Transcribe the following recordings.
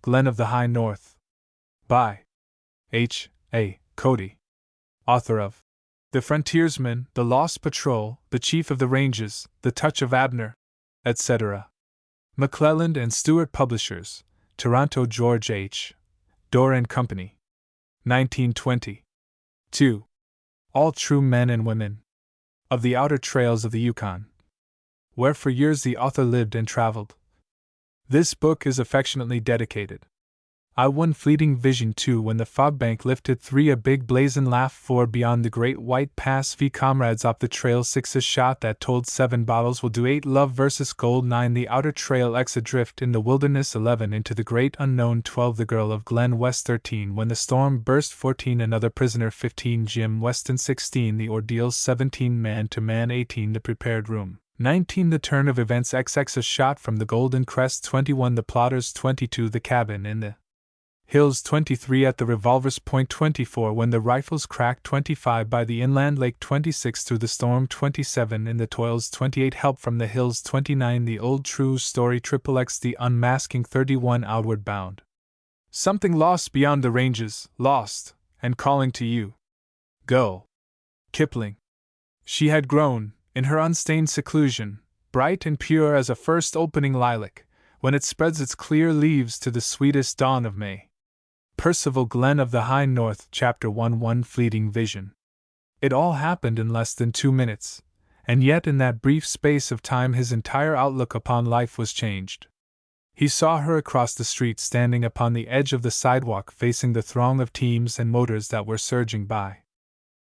Glen of the High North. By H. A. Cody. Author of The Frontiersman, The Lost Patrol, The Chief of the Ranges, The Touch of Abner, etc. McClelland and Stewart Publishers, Toronto, George H. Dorr and Company. 1920. 2. All True Men and Women of the Outer Trails of the Yukon, where for years the author lived and traveled. This book is affectionately dedicated. I one fleeting vision too when the fog bank lifted 3 a big blazing laugh 4 beyond the great white pass v comrades up the trail 6 a shot that told 7 bottles will do 8 love versus gold 9 the outer trail X adrift in the wilderness 11 into the great unknown 12 the girl of Glen West 13 when the storm burst 14 another prisoner 15 Jim Weston 16 the ordeal 17 man to man 18 the prepared room 19 the turn of events XX a shot from the Golden Crest 21 the plotters 22 the cabin in the hills 23 at the revolver's point 24 when the rifles cracked 25 by the inland lake 26 through the storm 27 in the toils 28 help from the hills 29 the old true story XXX the unmasking 31 outward bound. Something lost beyond the ranges, lost, and calling to you. Go. Kipling. She had grown, in her unstained seclusion, bright and pure as a first opening lilac, when it spreads its clear leaves to the sweetest dawn of May. Percival Glen of the High North, Chapter 1 One fleeting vision. It all happened in less than 2 minutes, and yet in that brief space of time his entire outlook upon life was changed. He saw her across the street standing upon the edge of the sidewalk facing the throng of teams and motors that were surging by.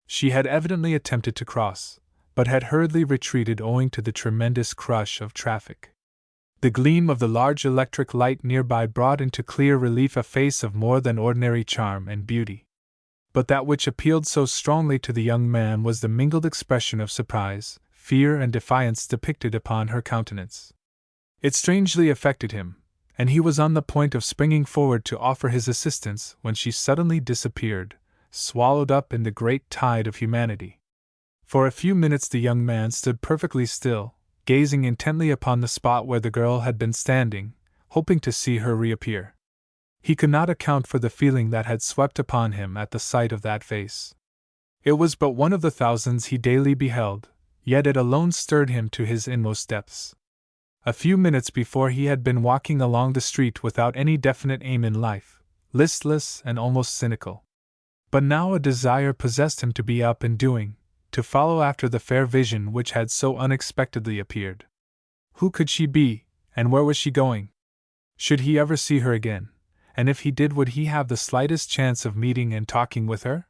She had evidently attempted to cross, but had hurriedly retreated owing to the tremendous crush of traffic. The gleam of the large electric light nearby brought into clear relief a face of more than ordinary charm and beauty. But that which appealed so strongly to the young man was the mingled expression of surprise, fear, and defiance depicted upon her countenance. It strangely affected him, and he was on the point of springing forward to offer his assistance when she suddenly disappeared, swallowed up in the great tide of humanity. For a few minutes the young man stood perfectly still, gazing intently upon the spot where the girl had been standing, hoping to see her reappear. He could not account for the feeling that had swept upon him at the sight of that face. It was but one of the thousands he daily beheld, yet it alone stirred him to his inmost depths. A few minutes before he had been walking along the street without any definite aim in life, listless and almost cynical. But now a desire possessed him to be up and doing, to follow after the fair vision which had so unexpectedly appeared. Who could she be, and where was she going? Should he ever see her again, and if he did would he have the slightest chance of meeting and talking with her?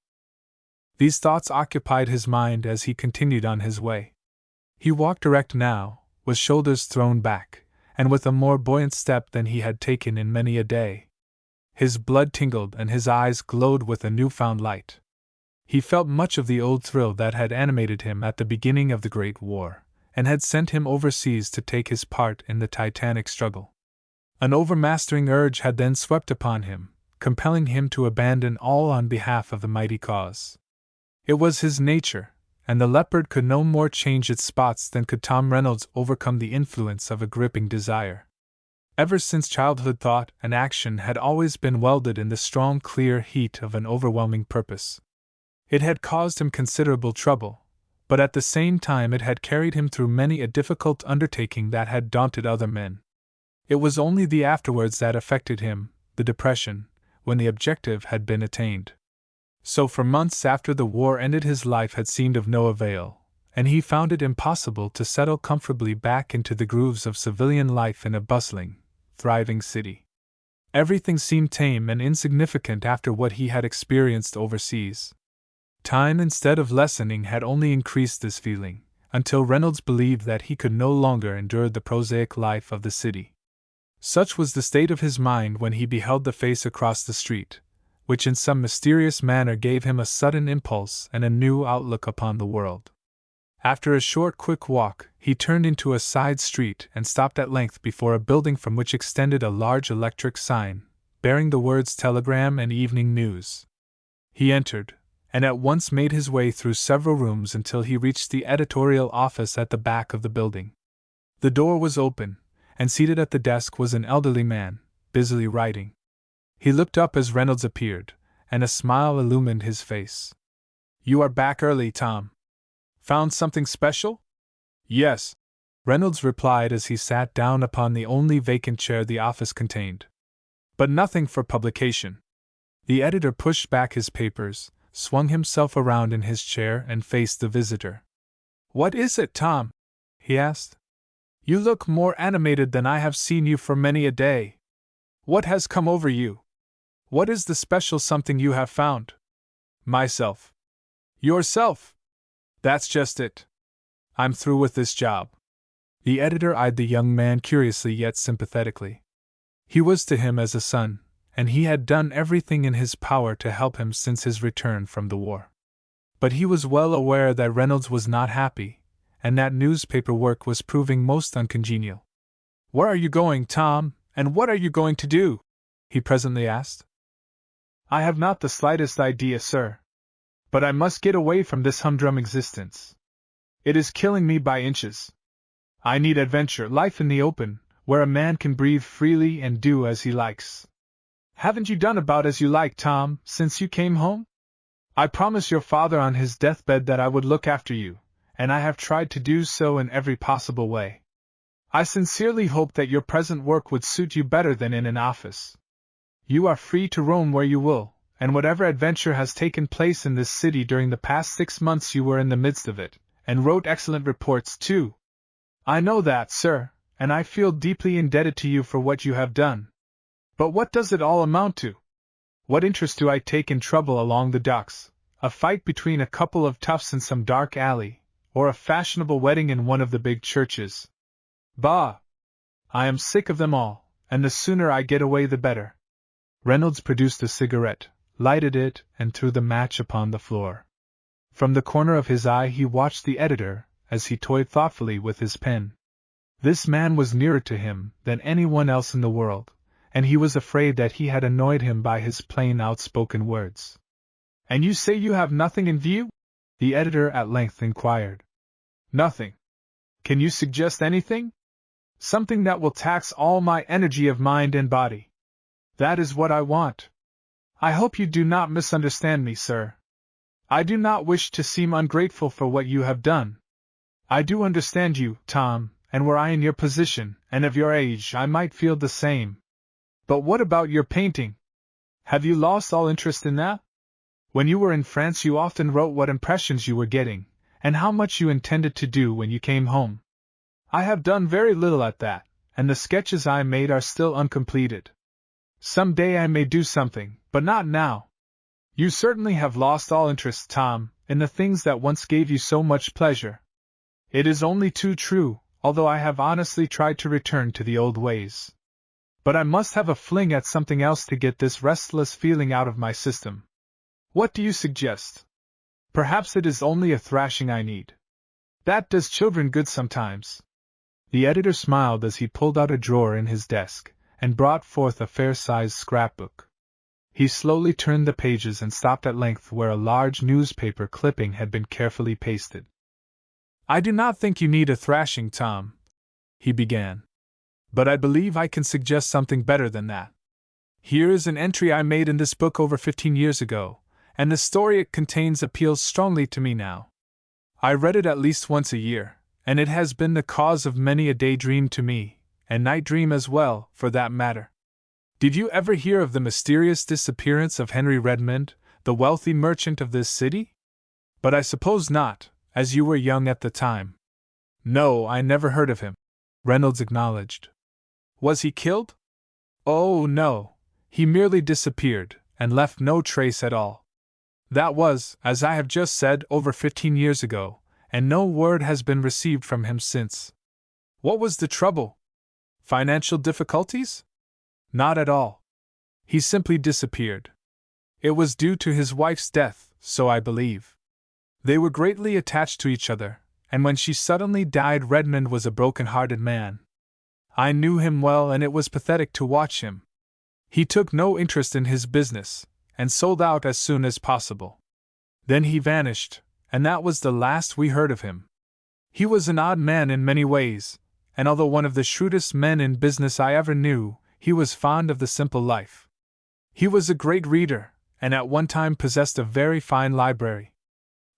These thoughts occupied his mind as he continued on his way. He walked erect now, with shoulders thrown back, and with a more buoyant step than he had taken in many a day. His blood tingled and his eyes glowed with a newfound light. He felt much of the old thrill that had animated him at the beginning of the Great War, and had sent him overseas to take his part in the titanic struggle. An overmastering urge had then swept upon him, compelling him to abandon all on behalf of the mighty cause. It was his nature, and the leopard could no more change its spots than could Tom Reynolds overcome the influence of a gripping desire. Ever since childhood thought and action had always been welded in the strong clear heat of an overwhelming purpose. It had caused him considerable trouble, but at the same time it had carried him through many a difficult undertaking that had daunted other men. It was only the afterwards that affected him, the depression, when the objective had been attained. So for months after the war ended his life had seemed of no avail, and he found it impossible to settle comfortably back into the grooves of civilian life in a bustling, thriving city. Everything seemed tame and insignificant after what he had experienced overseas. Time instead of lessening had only increased this feeling, until Reynolds believed that he could no longer endure the prosaic life of the city. Such was the state of his mind when he beheld the face across the street, which in some mysterious manner gave him a sudden impulse and a new outlook upon the world. After a short quick walk, he turned into a side street and stopped at length before a building from which extended a large electric sign, bearing the words Telegram and Evening News. He entered, and at once made his way through several rooms until he reached the editorial office at the back of the building. The door was open, and seated at the desk was an elderly man, busily writing. He looked up as Reynolds appeared, and a smile illumined his face. "You are back early, Tom. Found something special?" "Yes," Reynolds replied as he sat down upon the only vacant chair the office contained. "But nothing for publication." The editor pushed back his papers, swung himself around in his chair, and faced the visitor. "What is it, Tom?" he asked. "You look more animated than I have seen you for many a day. What has come over you? What is the special something you have found?" "Myself." "Yourself?" "That's just it. I'm through with this job." The editor eyed the young man curiously yet sympathetically. He was to him as a son, and he had done everything in his power to help him since his return from the war. But he was well aware that Reynolds was not happy, and that newspaper work was proving most uncongenial. "Where are you going, Tom, and what are you going to do?" he presently asked. "I have not the slightest idea, sir. But I must get away from this humdrum existence. It is killing me by inches. I need adventure, life in the open, where a man can breathe freely and do as he likes." "Haven't you done about as you like, Tom, since you came home? I promised your father on his deathbed that I would look after you, and I have tried to do so in every possible way. I sincerely hope that your present work would suit you better than in an office. You are free to roam where you will, and whatever adventure has taken place in this city during the past 6 months you were in the midst of it, and wrote excellent reports too. I know that, sir, and I feel deeply indebted to you for what you have done. But what does it all amount to? What interest do I take in trouble along the docks, a fight between a couple of toughs in some dark alley, or a fashionable wedding in one of the big churches? Bah! I am sick of them all, and the sooner I get away the better." Reynolds produced a cigarette, lighted it, and threw the match upon the floor. From the corner of his eye he watched the editor, as he toyed thoughtfully with his pen. This man was nearer to him than anyone else in the world, and he was afraid that he had annoyed him by his plain outspoken words. "And you say you have nothing in view?" the editor at length inquired. "Nothing. Can you suggest anything? Something that will tax all my energy of mind and body. That is what I want. I hope you do not misunderstand me, sir. I do not wish to seem ungrateful for what you have done. I do understand you, Tom, and were I in your position, and of your age, I might feel the same. But what about your painting? Have you lost all interest in that? When you were in France you often wrote what impressions you were getting, and how much you intended to do when you came home. I have done very little at that, and the sketches I made are still uncompleted. Some day I may do something, but not now. You certainly have lost all interest, Tom, in the things that once gave you so much pleasure. It is only too true, although I have honestly tried to return to the old ways. But I must have a fling at something else to get this restless feeling out of my system. What do you suggest? Perhaps it is only a thrashing I need. That does children good sometimes." The editor smiled as he pulled out a drawer in his desk, and brought forth a fair-sized scrapbook. He slowly turned the pages and stopped at length where a large newspaper clipping had been carefully pasted. "I do not think you need a thrashing, Tom," he began. "But I believe I can suggest something better than that. Here is an entry I made in this book over 15 years ago, and the story it contains appeals strongly to me now. I read it at least once a year, and it has been the cause of many a daydream to me, and night dream as well, for that matter. Did you ever hear of the mysterious disappearance of Henry Redmond, the wealthy merchant of this city? But I suppose not, as you were young at the time." "No, I never heard of him," Reynolds acknowledged. "Was he killed?" "Oh, no. He merely disappeared, and left no trace at all. That was, as I have just said, over 15 years ago, and no word has been received from him since." "What was the trouble? Financial difficulties?" "Not at all. He simply disappeared. It was due to his wife's death, so I believe. They were greatly attached to each other, and when she suddenly died Redmond was a broken-hearted man. I knew him well and it was pathetic to watch him. He took no interest in his business, and sold out as soon as possible. Then he vanished, and that was the last we heard of him. He was an odd man in many ways, and although one of the shrewdest men in business I ever knew, he was fond of the simple life. He was a great reader, and at one time possessed a very fine library.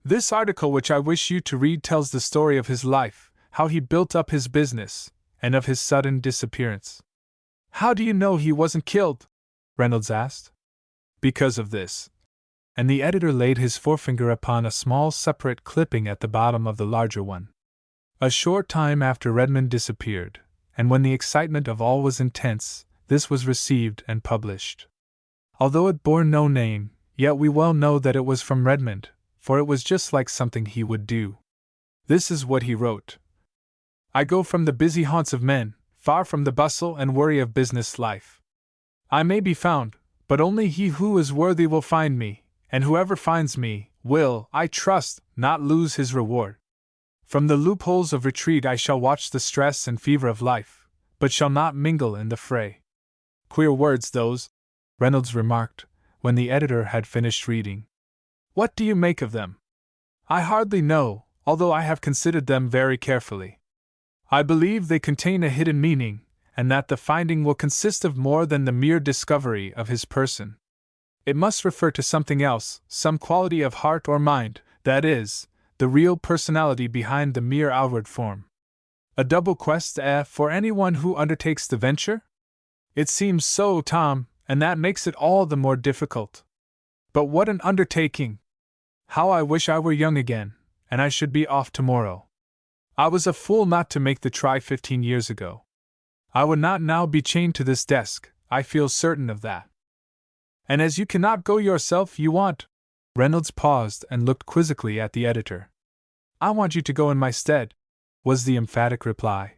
This article, which I wish you to read, tells the story of his life, how he built up his business, and of his sudden disappearance. How do you know he wasn't killed? Reynolds asked. Because of this. And the editor laid his forefinger upon a small separate clipping at the bottom of the larger one. A short time after Redmond disappeared, and when the excitement of all was intense, this was received and published. Although it bore no name, yet we well know that it was from Redmond, for it was just like something he would do. This is what he wrote. I go from the busy haunts of men, far from the bustle and worry of business life. I may be found, but only he who is worthy will find me, and whoever finds me, will, I trust, not lose his reward. From the loopholes of retreat I shall watch the stress and fever of life, but shall not mingle in the fray. Queer words those, Reynolds remarked, when the editor had finished reading. What do you make of them? I hardly know, although I have considered them very carefully. I believe they contain a hidden meaning, and that the finding will consist of more than the mere discovery of his person. It must refer to something else, some quality of heart or mind, that is, the real personality behind the mere outward form. A double quest, for anyone who undertakes the venture? It seems so, Tom, and that makes it all the more difficult. But what an undertaking! How I wish I were young again, and I should be off tomorrow. I was a fool not to make the try 15 years ago. I would not now be chained to this desk, I feel certain of that. And as you cannot go yourself, you want— Reynolds paused and looked quizzically at the editor. I want you to go in my stead, was the emphatic reply.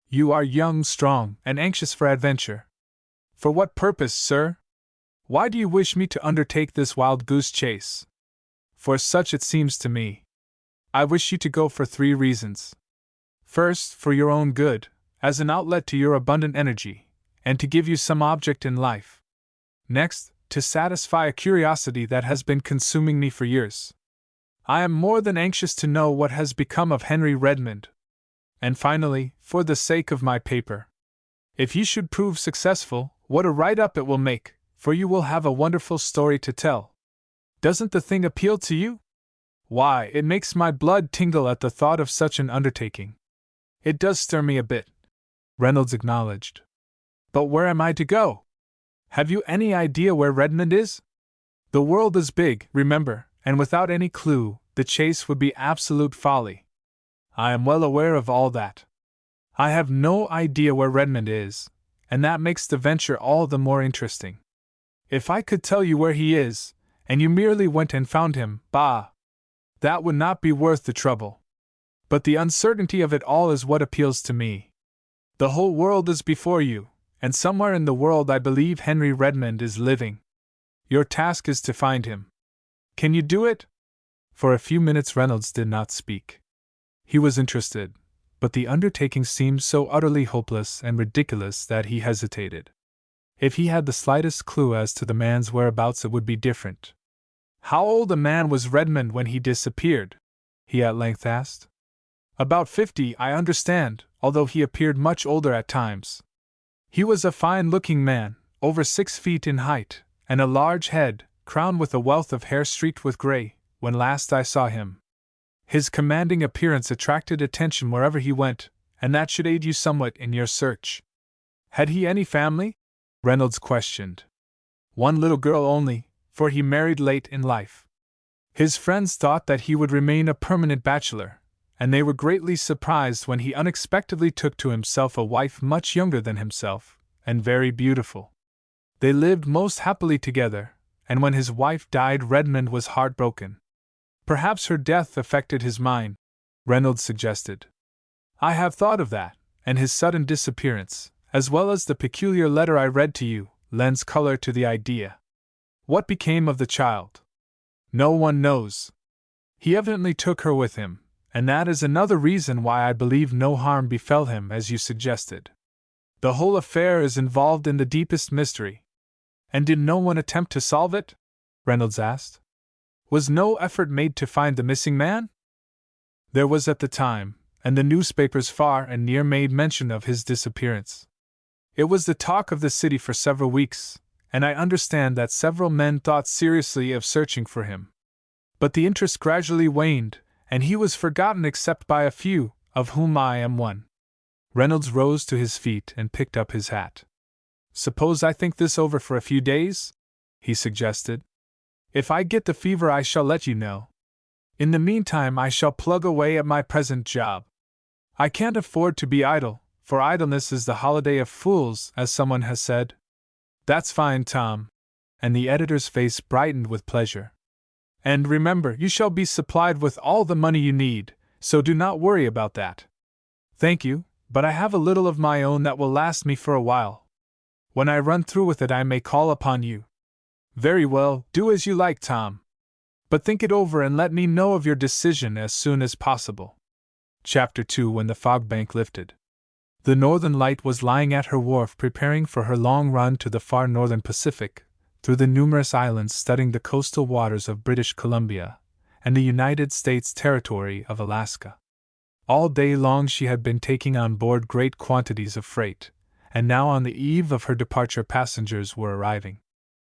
You are young, strong, and anxious for adventure. For what purpose, sir? Why do you wish me to undertake this wild goose chase? For such it seems to me. I wish you to go for 3 reasons. First, for your own good, as an outlet to your abundant energy, and to give you some object in life. Next, to satisfy a curiosity that has been consuming me for years. I am more than anxious to know what has become of Henry Redmond. And finally, for the sake of my paper. If you should prove successful, what a write-up it will make, for you will have a wonderful story to tell. Doesn't the thing appeal to you? Why, it makes my blood tingle at the thought of such an undertaking. It does stir me a bit, Reynolds acknowledged. But where am I to go? Have you any idea where Redmond is? The world is big, remember, and without any clue, the chase would be absolute folly. I am well aware of all that. I have no idea where Redmond is, and that makes the venture all the more interesting. If I could tell you where he is, and you merely went and found him, bah! That would not be worth the trouble. But the uncertainty of it all is what appeals to me. The whole world is before you, and somewhere in the world I believe Henry Redmond is living. Your task is to find him. Can you do it? For a few minutes Reynolds did not speak. He was interested, but the undertaking seemed so utterly hopeless and ridiculous that he hesitated. If he had the slightest clue as to the man's whereabouts, it would be different. How old a man was Redmond when he disappeared? He at length asked. About 50, I understand, although he appeared much older at times. He was a fine-looking man, over 6 feet in height, and a large head, crowned with a wealth of hair streaked with gray, when last I saw him. His commanding appearance attracted attention wherever he went, and that should aid you somewhat in your search. Had he any family? Reynolds questioned. One little girl only, for he married late in life. His friends thought that he would remain a permanent bachelor, and they were greatly surprised when he unexpectedly took to himself a wife much younger than himself, and very beautiful. They lived most happily together, and when his wife died Redmond was heartbroken. Perhaps her death affected his mind, Reynolds suggested. I have thought of that, and his sudden disappearance, as well as the peculiar letter I read to you, lends color to the idea. What became of the child? No one knows. He evidently took her with him, and that is another reason why I believe no harm befell him as you suggested. The whole affair is involved in the deepest mystery. And did no one attempt to solve it? Reynolds asked. Was no effort made to find the missing man? There was at the time, and the newspapers far and near made mention of his disappearance. It was the talk of the city for several weeks, and I understand that several men thought seriously of searching for him. But the interest gradually waned, and he was forgotten except by a few, of whom I am one. Reynolds rose to his feet and picked up his hat. Suppose I think this over for a few days? He suggested. If I get the fever, I shall let you know. In the meantime, I shall plug away at my present job. I can't afford to be idle, for idleness is the holiday of fools, as someone has said. That's fine, Tom. And the editor's face brightened with pleasure. And remember, you shall be supplied with all the money you need, so do not worry about that. Thank you, but I have a little of my own that will last me for a while. When I run through with it, I may call upon you. Very well, do as you like, Tom. But think it over and let me know of your decision as soon as possible. Chapter 2. When the fog bank lifted. The Northern Light was lying at her wharf preparing for her long run to the far northern Pacific, through the numerous islands studding the coastal waters of British Columbia and the United States territory of Alaska. All day long she had been taking on board great quantities of freight, and now on the eve of her departure passengers were arriving.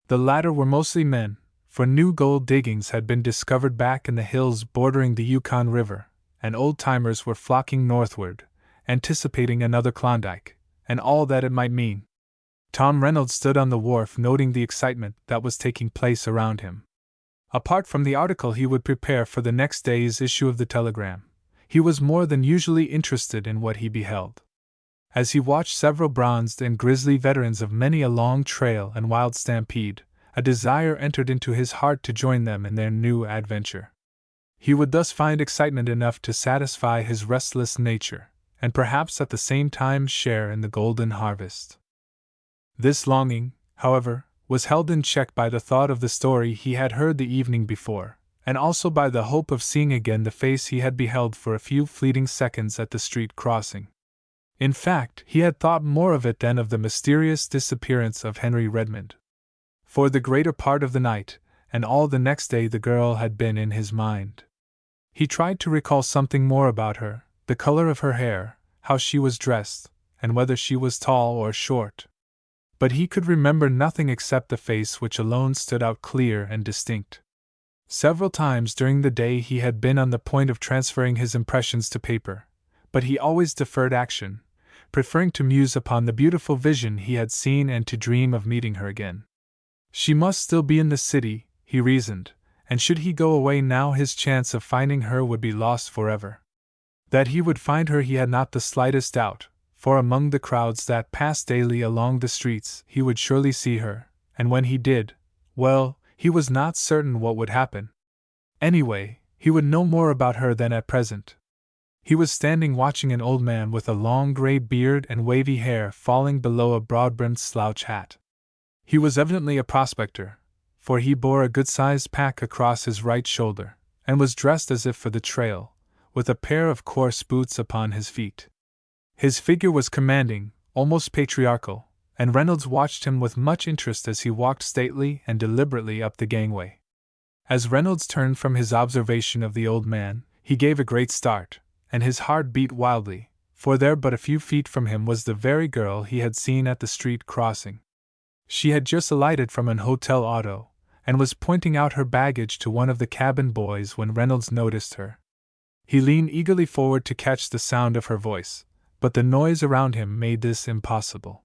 The latter were mostly men, for new gold diggings had been discovered back in the hills bordering the Yukon River, and old-timers were flocking northward, anticipating another Klondike, and all that it might mean. Tom Reynolds stood on the wharf noting the excitement that was taking place around him. Apart from the article he would prepare for the next day's issue of the Telegram, he was more than usually interested in what he beheld. As he watched several bronzed and grizzly veterans of many a long trail and wild stampede, a desire entered into his heart to join them in their new adventure. He would thus find excitement enough to satisfy his restless nature, and perhaps at the same time share in the golden harvest. This longing, however, was held in check by the thought of the story he had heard the evening before, and also by the hope of seeing again the face he had beheld for a few fleeting seconds at the street crossing. In fact, he had thought more of it than of the mysterious disappearance of Henry Redmond. For the greater part of the night, and all the next day, the girl had been in his mind. He tried to recall something more about her, the color of her hair, how she was dressed, and whether she was tall or short. But he could remember nothing except the face which alone stood out clear and distinct. Several times during the day he had been on the point of transferring his impressions to paper, but he always deferred action, preferring to muse upon the beautiful vision he had seen and to dream of meeting her again. She must still be in the city, he reasoned, and should he go away now his chance of finding her would be lost forever. That he would find her he had not the slightest doubt, for among the crowds that passed daily along the streets he would surely see her, and when he did, well, he was not certain what would happen. Anyway, he would know more about her than at present. He was standing watching an old man with a long gray beard and wavy hair falling below a broad-brimmed slouch hat. He was evidently a prospector, for he bore a good-sized pack across his right shoulder, and was dressed as if for the trail, with a pair of coarse boots upon his feet. His figure was commanding, almost patriarchal, and Reynolds watched him with much interest as he walked stately and deliberately up the gangway. As Reynolds turned from his observation of the old man, he gave a great start, and his heart beat wildly, for there but a few feet from him was the very girl he had seen at the street crossing. She had just alighted from an hotel auto, and was pointing out her baggage to one of the cabin boys when Reynolds noticed her. He leaned eagerly forward to catch the sound of her voice, but the noise around him made this impossible.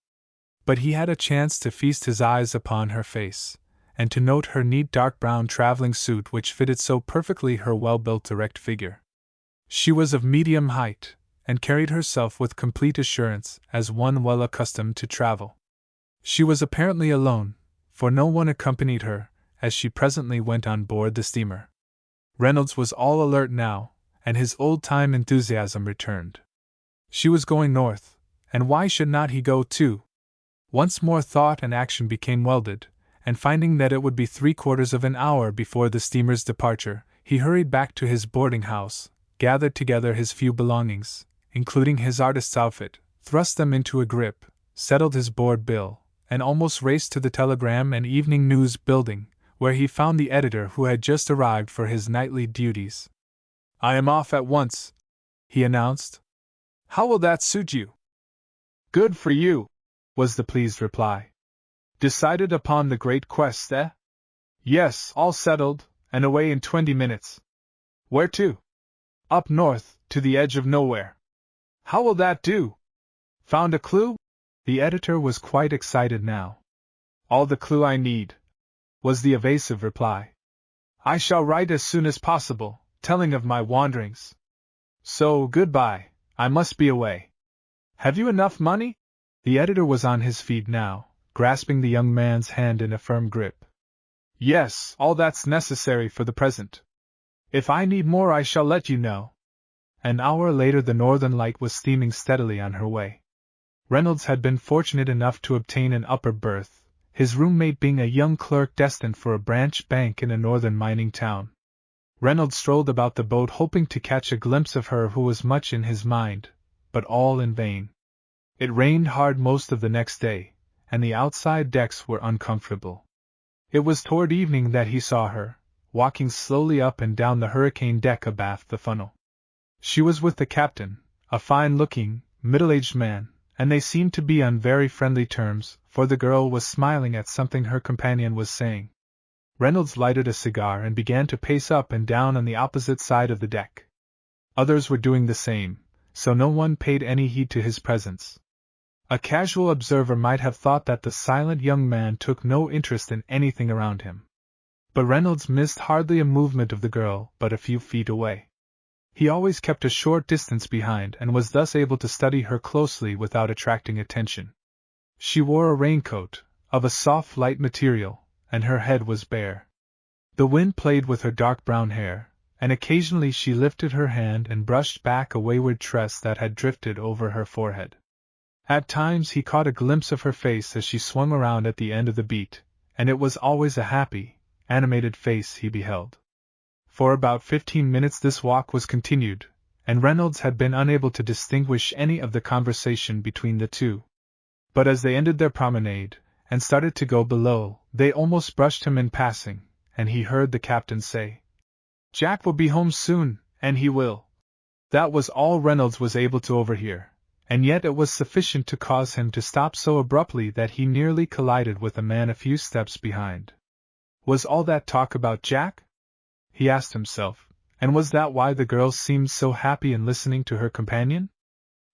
But he had a chance to feast his eyes upon her face, and to note her neat dark brown traveling suit which fitted so perfectly her well-built erect figure. She was of medium height, and carried herself with complete assurance as one well accustomed to travel. She was apparently alone, for no one accompanied her, as she presently went on board the steamer. Reynolds was all alert now, and his old-time enthusiasm returned. She was going north, and why should not he go too? Once more thought and action became welded, and finding that it would be 3/4 of an hour before the steamer's departure, he hurried back to his boarding-house, gathered together his few belongings, including his artist's outfit, thrust them into a grip, settled his board bill, and almost raced to the Telegram and Evening News building, where he found the editor who had just arrived for his nightly duties. "I am off at once," he announced. "How will that suit you?" "Good for you," was the pleased reply. Decided upon the great quest, eh? Yes, all settled, and away in 20 minutes. Where to? Up north, to the edge of nowhere. How will that do? Found a clue? The editor was quite excited now. All the clue I need, was the evasive reply. I shall write as soon as possible, telling of my wanderings. So, goodbye, I must be away. Have you enough money? The editor was on his feet now, grasping the young man's hand in a firm grip. Yes, all that's necessary for the present. If I need more, I shall let you know. An hour later, the Northern Light was steaming steadily on her way. Reynolds had been fortunate enough to obtain an upper berth, his roommate being a young clerk destined for a branch bank in a northern mining town. Reynolds strolled about the boat hoping to catch a glimpse of her who was much in his mind, but all in vain. It rained hard most of the next day, and the outside decks were uncomfortable. It was toward evening that he saw her, walking slowly up and down the hurricane deck abaft the funnel. She was with the captain, a fine-looking, middle-aged man, and they seemed to be on very friendly terms, for the girl was smiling at something her companion was saying. Reynolds lighted a cigar and began to pace up and down on the opposite side of the deck. Others were doing the same, so no one paid any heed to his presence. A casual observer might have thought that the silent young man took no interest in anything around him. But Reynolds missed hardly a movement of the girl but a few feet away. He always kept a short distance behind and was thus able to study her closely without attracting attention. She wore a raincoat, of a soft light material, and her head was bare. The wind played with her dark brown hair, and occasionally she lifted her hand and brushed back a wayward tress that had drifted over her forehead. At times he caught a glimpse of her face as she swung around at the end of the beat, and it was always a happy, animated face he beheld. For about 15 minutes this walk was continued, and Reynolds had been unable to distinguish any of the conversation between the two. But as they ended their promenade, and started to go below, they almost brushed him in passing, and he heard the captain say, "Jack will be home soon, and he will." That was all Reynolds was able to overhear, and yet it was sufficient to cause him to stop so abruptly that he nearly collided with a man a few steps behind. Was all that talk about Jack? He asked himself, and was that why the girl seemed so happy in listening to her companion?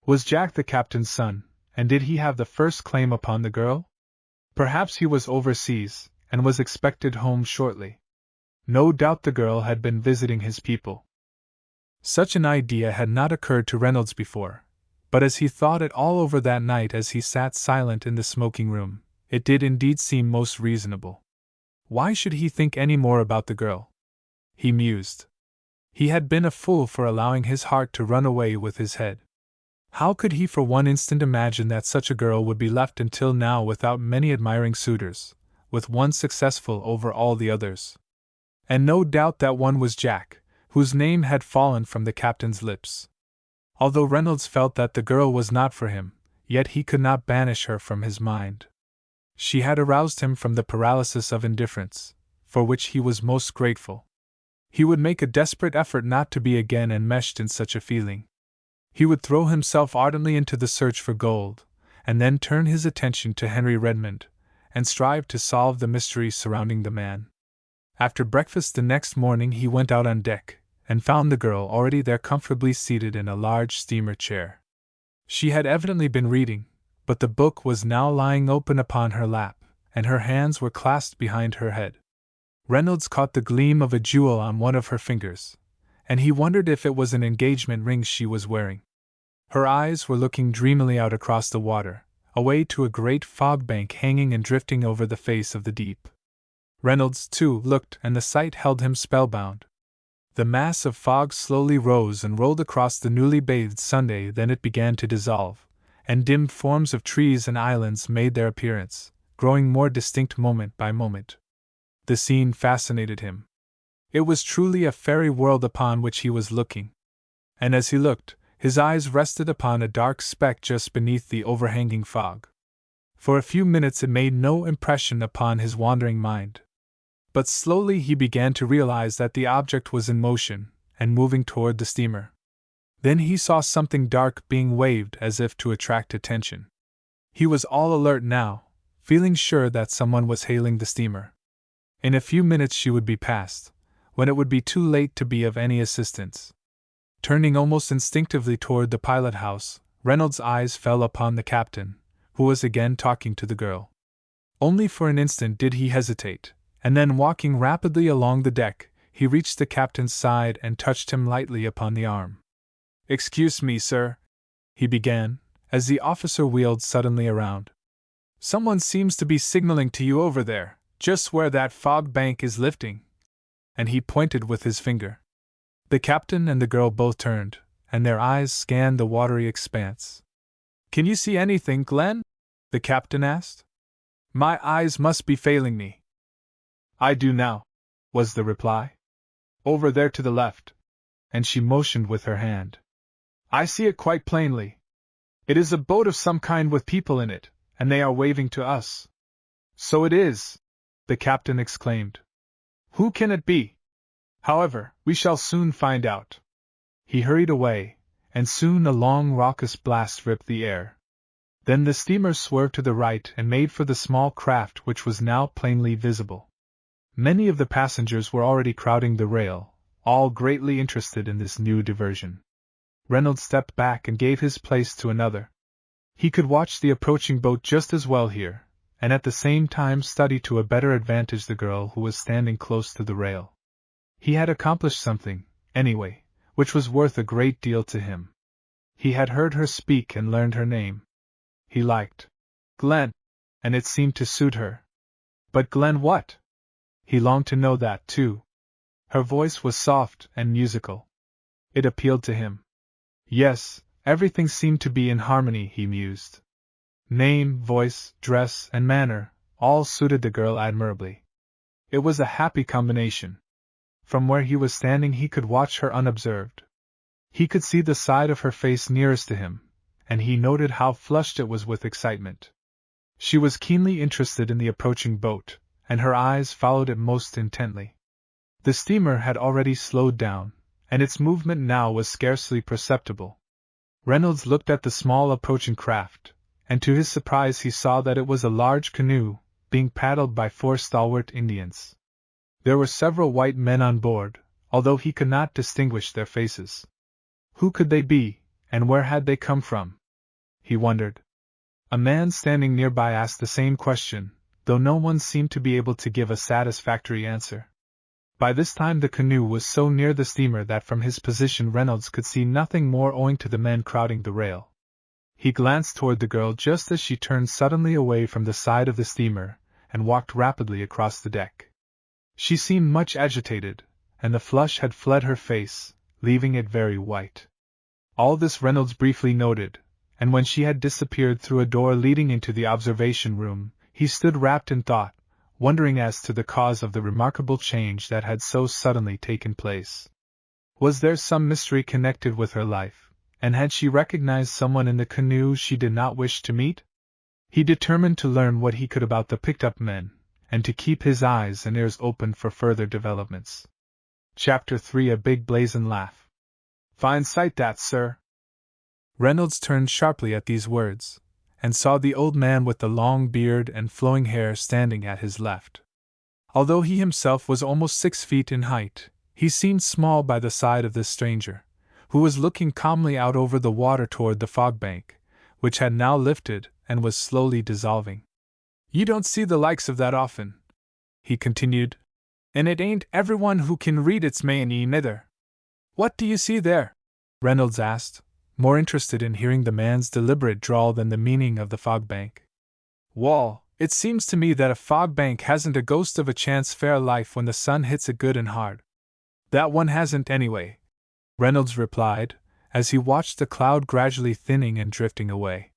Was Jack the captain's son, and did he have the first claim upon the girl? Perhaps he was overseas, and was expected home shortly. No doubt the girl had been visiting his people. Such an idea had not occurred to Reynolds before, but as he thought it all over that night as he sat silent in the smoking room, it did indeed seem most reasonable. Why should he think any more about the girl? He mused. He had been a fool for allowing his heart to run away with his head. How could he for one instant imagine that such a girl would be left until now without many admiring suitors, with one successful over all the others? And no doubt that one was Jack, whose name had fallen from the captain's lips. Although Reynolds felt that the girl was not for him, yet he could not banish her from his mind. She had aroused him from the paralysis of indifference, for which he was most grateful. He would make a desperate effort not to be again enmeshed in such a feeling. He would throw himself ardently into the search for gold, and then turn his attention to Henry Redmond, and strive to solve the mystery surrounding the man. After breakfast the next morning he went out on deck, and found the girl already there comfortably seated in a large steamer chair. She had evidently been reading, but the book was now lying open upon her lap, and her hands were clasped behind her head. Reynolds caught the gleam of a jewel on one of her fingers, and he wondered if it was an engagement ring she was wearing. Her eyes were looking dreamily out across the water, away to a great fog bank hanging and drifting over the face of the deep. Reynolds, too, looked, and the sight held him spellbound. The mass of fog slowly rose and rolled across the newly bathed Sunday, then it began to dissolve, and dim forms of trees and islands made their appearance, growing more distinct moment by moment. The scene fascinated him. It was truly a fairy world upon which he was looking. And as he looked, his eyes rested upon a dark speck just beneath the overhanging fog. For a few minutes it made no impression upon his wandering mind. But slowly he began to realize that the object was in motion, and moving toward the steamer. Then he saw something dark being waved as if to attract attention. He was all alert now, feeling sure that someone was hailing the steamer. In a few minutes she would be past, when it would be too late to be of any assistance. Turning almost instinctively toward the pilot house, Reynolds' eyes fell upon the captain, who was again talking to the girl. Only for an instant did he hesitate, and then walking rapidly along the deck, he reached the captain's side and touched him lightly upon the arm. "Excuse me, sir," he began, as the officer wheeled suddenly around. "Someone seems to be signaling to you over there, just where that fog bank is lifting." And he pointed with his finger. The captain and the girl both turned, and their eyes scanned the watery expanse. "Can you see anything, Glen?" the captain asked. "My eyes must be failing me." "I do now," was the reply. "Over there to the left." And she motioned with her hand. "I see it quite plainly. It is a boat of some kind with people in it, and they are waving to us." "So it is!" the captain exclaimed. "Who can it be? However, we shall soon find out." He hurried away, and soon a long raucous blast ripped the air. Then the steamer swerved to the right and made for the small craft which was now plainly visible. Many of the passengers were already crowding the rail, all greatly interested in this new diversion. Reynolds stepped back and gave his place to another. He could watch the approaching boat just as well here, and at the same time study to a better advantage the girl who was standing close to the rail. He had accomplished something, anyway, which was worth a great deal to him. He had heard her speak and learned her name. He liked Glen, and it seemed to suit her. But Glen what? He longed to know that, too. Her voice was soft and musical. It appealed to him. Yes, everything seemed to be in harmony, he mused. Name, voice, dress, and manner, all suited the girl admirably. It was a happy combination. From where he was standing he could watch her unobserved. He could see the side of her face nearest to him, and he noted how flushed it was with excitement. She was keenly interested in the approaching boat, and her eyes followed it most intently. The steamer had already slowed down, and its movement now was scarcely perceptible. Reynolds looked at the small approaching craft, and to his surprise he saw that it was a large canoe, being paddled by 4 stalwart Indians. There were several white men on board, although he could not distinguish their faces. Who could they be, and where had they come from? He wondered. A man standing nearby asked the same question, though no one seemed to be able to give a satisfactory answer. By this time the canoe was so near the steamer that from his position Reynolds could see nothing more owing to the men crowding the rail. He glanced toward the girl just as she turned suddenly away from the side of the steamer, and walked rapidly across the deck. She seemed much agitated, and the flush had fled her face, leaving it very white. All this Reynolds briefly noted, and when she had disappeared through a door leading into the observation room, he stood wrapped in thought, wondering as to the cause of the remarkable change that had so suddenly taken place. Was there some mystery connected with her life, and had she recognized someone in the canoe she did not wish to meet? He determined to learn what he could about the picked-up men, and to keep his eyes and ears open for further developments. Chapter 3: A Big Blazing Laugh. "Fine sight that, sir." Reynolds turned sharply at these words, and saw the old man with the long beard and flowing hair standing at his left. Although he himself was almost 6 feet in height, he seemed small by the side of this stranger, who was looking calmly out over the water toward the fog bank, which had now lifted and was slowly dissolving. "You don't see the likes of that often," he continued, "and it ain't everyone who can read its mayonnaise neither." "What do you see there?" Reynolds asked, more interested in hearing the man's deliberate drawl than the meaning of the fog bank. "Wall, it seems to me that a fog bank hasn't a ghost of a chance fair life when the sun hits it good and hard." "That one hasn't anyway," Reynolds replied, as he watched the cloud gradually thinning and drifting away.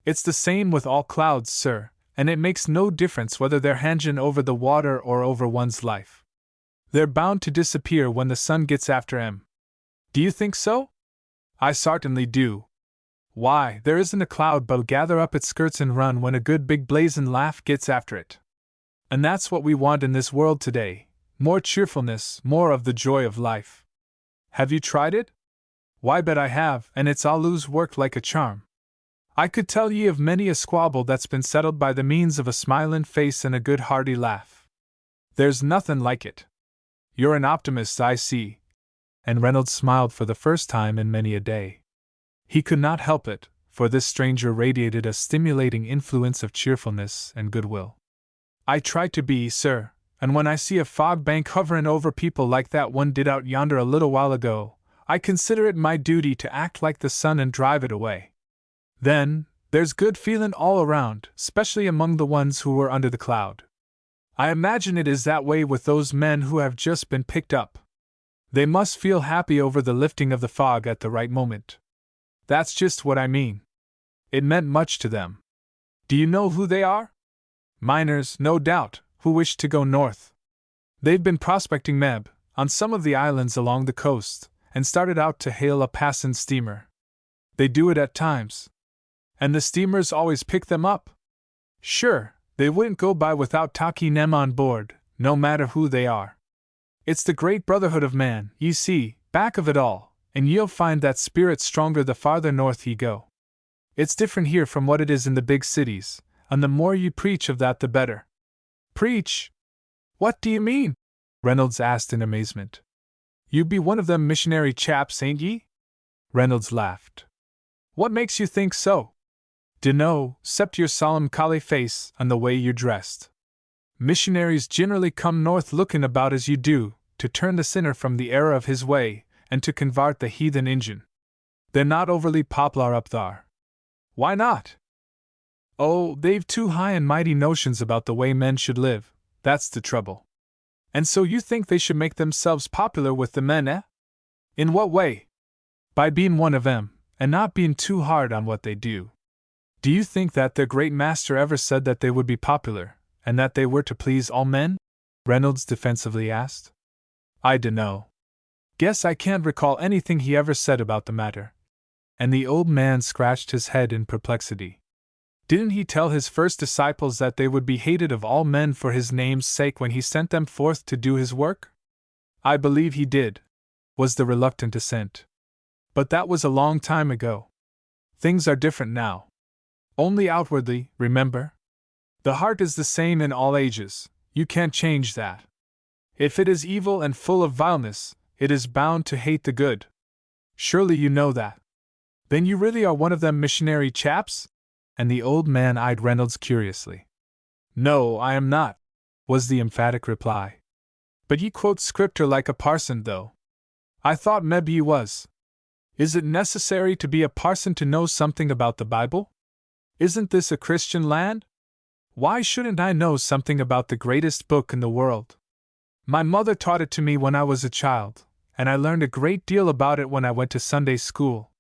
"It's the same with all clouds, sir, and it makes no difference whether they're hangin' over the water or over one's life. They're bound to disappear when the sun gets after 'em. Do you think so?" "I sartinly do. Why, there isn't a cloud but'll gather up its skirts and run when a good big blazin' laugh gets after it. And that's what we want in this world today, more cheerfulness, more of the joy of life. Have you tried it?" "Why, bet I have, and it's allus worked like a charm." I could tell ye of many a squabble that's been settled by the means of a smilin' face and a good hearty laugh. There's nothin' like it. You're an optimist, I see. And Reynolds smiled for the first time in many a day. He could not help it, for this stranger radiated a stimulating influence of cheerfulness and goodwill. I try to be, sir, and when I see a fog bank hovering over people like that one did out yonder a little while ago, I consider it my duty to act like the sun and drive it away. Then, there's good feelin' all around, especially among the ones who were under the cloud. I imagine it is that way with those men who have just been picked up. They must feel happy over the lifting of the fog at the right moment. That's just what I mean. It meant much to them. Do you know who they are? Miners, no doubt, who wish to go north. They've been prospecting Meb, on some of the islands along the coast, and started out to hail a passin' steamer. They do it at times. And the steamers always pick them up? Sure, they wouldn't go by without taking them on board, no matter who they are. It's the great brotherhood of man, ye see, back of it all, and ye'll find that spirit stronger the farther north ye go. It's different here from what it is in the big cities, and the more ye preach of that the better. Preach? What do you mean? Reynolds asked in amazement. You be one of them missionary chaps, ain't ye? Reynolds laughed. What makes you think so? Dunno, 'cept your solemn collie face and the way you're dressed. Missionaries generally come north lookin' about as you do, to turn the sinner from the error of his way, and to convart the heathen Injun. They're not overly poplar up thar. Why not? Oh, they've too high and mighty notions about the way men should live, that's the trouble. And so you think they should make themselves popular with the men, eh? In what way? By being one of 'em, and not being too hard on what they do. Do you think that their great master ever said that they would be popular, and that they were to please all men? Reynolds defensively asked. I dunno. Guess I can't recall anything he ever said about the matter. And the old man scratched his head in perplexity. Didn't he tell his first disciples that they would be hated of all men for his name's sake when he sent them forth to do his work? I believe he did, was the reluctant assent. But that was a long time ago. Things are different now. Only outwardly, remember? The heart is the same in all ages, you can't change that. If it is evil and full of vileness, it is bound to hate the good. Surely you know that. Then you really are one of them missionary chaps? And the old man eyed Reynolds curiously. No, I am not, was the emphatic reply. But ye quote scripture like a parson, though. I thought maybe ye was. Is it necessary to be a parson to know something about the Bible? Isn't this a Christian land? Why shouldn't I know something about the greatest book in the world? My mother taught it to me when I was a child, and I learned a great deal about it when I went to Sunday school.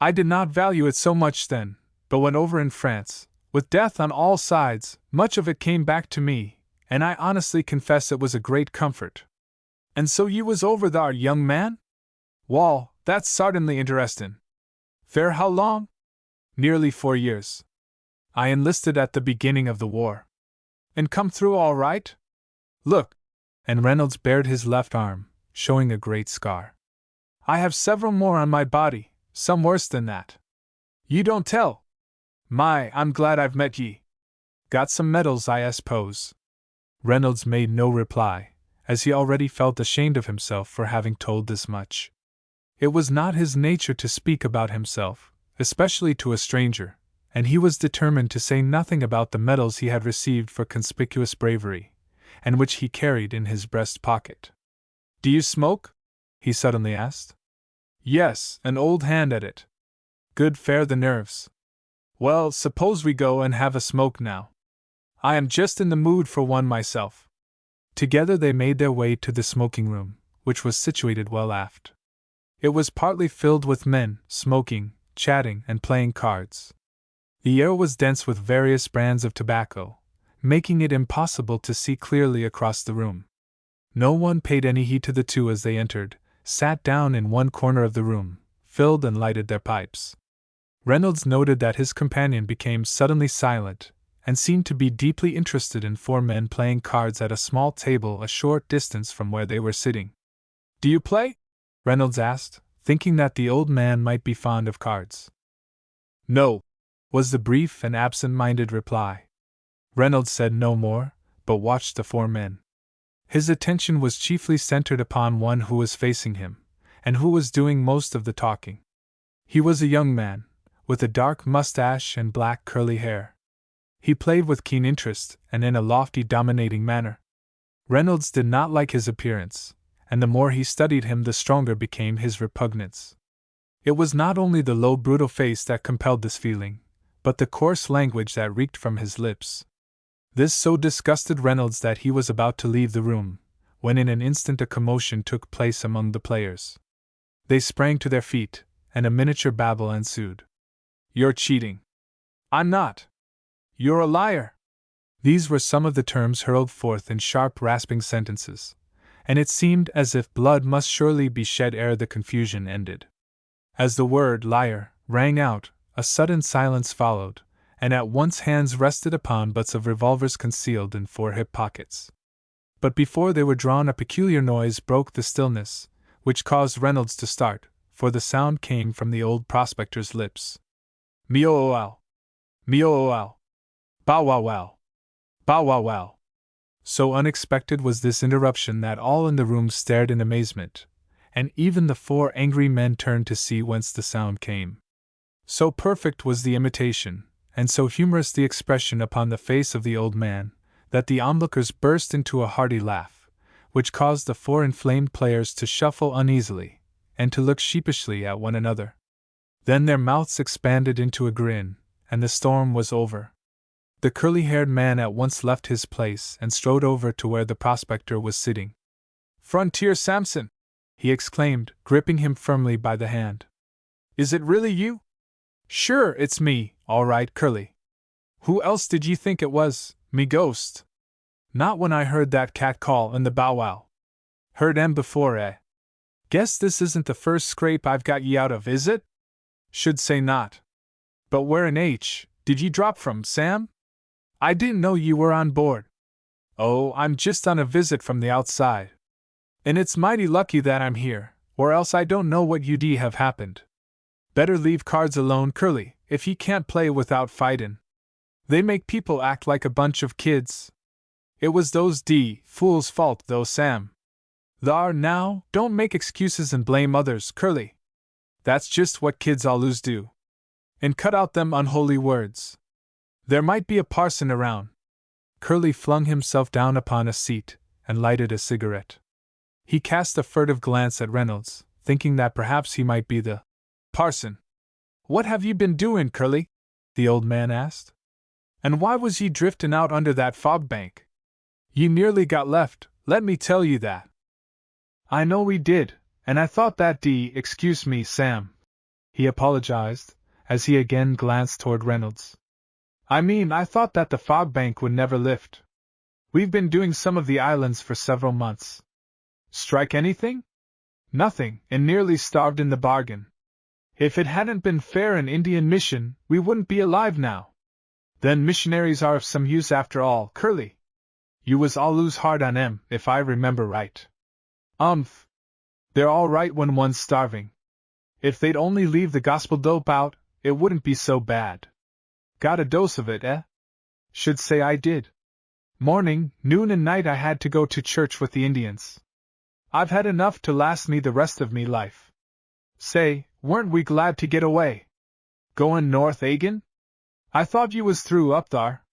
I did not value it so much then, but when over in France, with death on all sides, much of it came back to me, and I honestly confess it was a great comfort. And so you was over thar, young man? Wall, that's sartinly interestin'. Fair how long? Nearly 4 years. I enlisted at the beginning of the war. And come through all right? Look! And Reynolds bared his left arm, showing a great scar. I have several more on my body, some worse than that. You don't tell! My, I'm glad I've met ye. Got some medals, I suppose. Reynolds made no reply, as he already felt ashamed of himself for having told this much. It was not his nature to speak about himself, especially to a stranger, and he was determined to say nothing about the medals he had received for conspicuous bravery, and which he carried in his breast pocket. Do you smoke? He suddenly asked. Yes, an old hand at it. Good fare the nerves. Well, suppose we go and have a smoke now. I am just in the mood for one myself. Together they made their way to the smoking room, which was situated well aft. It was partly filled with men, smoking, chatting, and playing cards. The air was dense with various brands of tobacco, making it impossible to see clearly across the room. No one paid any heed to the two as they entered, sat down in one corner of the room, filled and lighted their pipes. Reynolds noted that his companion became suddenly silent, and seemed to be deeply interested in 4 men playing cards at a small table a short distance from where they were sitting. Do you play? Reynolds asked, thinking that the old man might be fond of cards. No. was the brief and absent-minded reply. Reynolds said no more, but watched the four men. His attention was chiefly centered upon one who was facing him, and who was doing most of the talking. He was a young man, with a dark mustache and black curly hair. He played with keen interest and in a lofty, dominating manner. Reynolds did not like his appearance, and the more he studied him the stronger became his repugnance. It was not only the low, brutal face that compelled this feeling, but the coarse language that reeked from his lips. This so disgusted Reynolds that he was about to leave the room, when in an instant a commotion took place among the players. They sprang to their feet, and a miniature babel ensued. "You're cheating." "I'm not." "You're a liar." These were some of the terms hurled forth in sharp, rasping sentences, and it seemed as if blood must surely be shed ere the confusion ended. As the word liar rang out, a sudden silence followed, and at once hands rested upon butts of revolvers concealed in four hip pockets. But before they were drawn, a peculiar noise broke the stillness, which caused Reynolds to start, for the sound came from the old prospector's lips. "Meow-wow! Meow-wow! Bow-wow-wow! Bow-wow-wow!" So unexpected was this interruption that all in the room stared in amazement, and even the four angry men turned to see whence the sound came. So perfect was the imitation, and so humorous the expression upon the face of the old man, that the onlookers burst into a hearty laugh, which caused the four inflamed players to shuffle uneasily, and to look sheepishly at one another. Then their mouths expanded into a grin, and the storm was over. The curly-haired man at once left his place and strode over to where the prospector was sitting. "Frontier Samson!" he exclaimed, gripping him firmly by the hand. "Is it really you?" "Sure, it's me, all right, Curly. Who else did you think it was, me ghost?" "Not when I heard that cat call in the bow-wow." "Heard 'em before, eh? Guess this isn't the first scrape I've got ye out of, is it?" "Should say not. But where in H did ye drop from, Sam? I didn't know ye were on board." "Oh, I'm just on a visit from the outside. And it's mighty lucky that I'm here, or else I don't know what you'd have happened. Better leave cards alone, Curly, if ye can't play without fightin'. They make people act like a bunch of kids. It was those fools' fault, though, Sam. Thar, now, don't make excuses and blame others, Curly. That's just what kids always do. And cut out them unholy words. There might be a parson around." Curly flung himself down upon a seat and lighted a cigarette. He cast a furtive glance at Reynolds, thinking that perhaps he might be the parson. "What have ye been doin', Curly?" the old man asked. "And why was ye driftin' out under that fog bank? Ye nearly got left, let me tell ye that." "I know we did, and I thought that excuse me, Sam," he apologized, as he again glanced toward Reynolds. "I mean, I thought that the fog bank would never lift. We've been doing some of the islands for several months." "Strike anything?" "Nothing, and nearly starved in the bargain. If it hadn't been fair an Indian mission, we wouldn't be alive now. Then missionaries are of some use after all, Curly. You was always hard on 'em, if I remember right." They're all right when one's starving. If they'd only leave the gospel dope out, it wouldn't be so bad." "Got a dose of it, eh?" "Should say I did. Morning, noon and night I had to go to church with the Indians. I've had enough to last me the rest of me life. Say, weren't we glad to get away? Goin' north agin? I thought you was through up thar."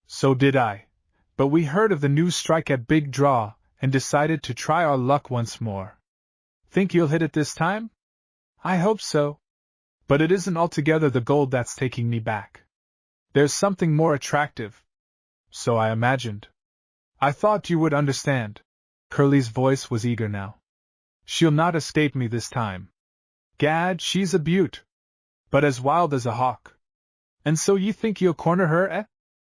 "So did I. But we heard of the new strike at Big Draw, and decided to try our luck once more." "Think you'll hit it this time?" "I hope so. But it isn't altogether the gold that's taking me back. There's something more attractive." "So I imagined. I thought you would understand." Curly's voice was eager now. "She'll not escape me this time. Gad, she's a beaut. But as wild as a hawk. And so ye think you'll corner her, eh?"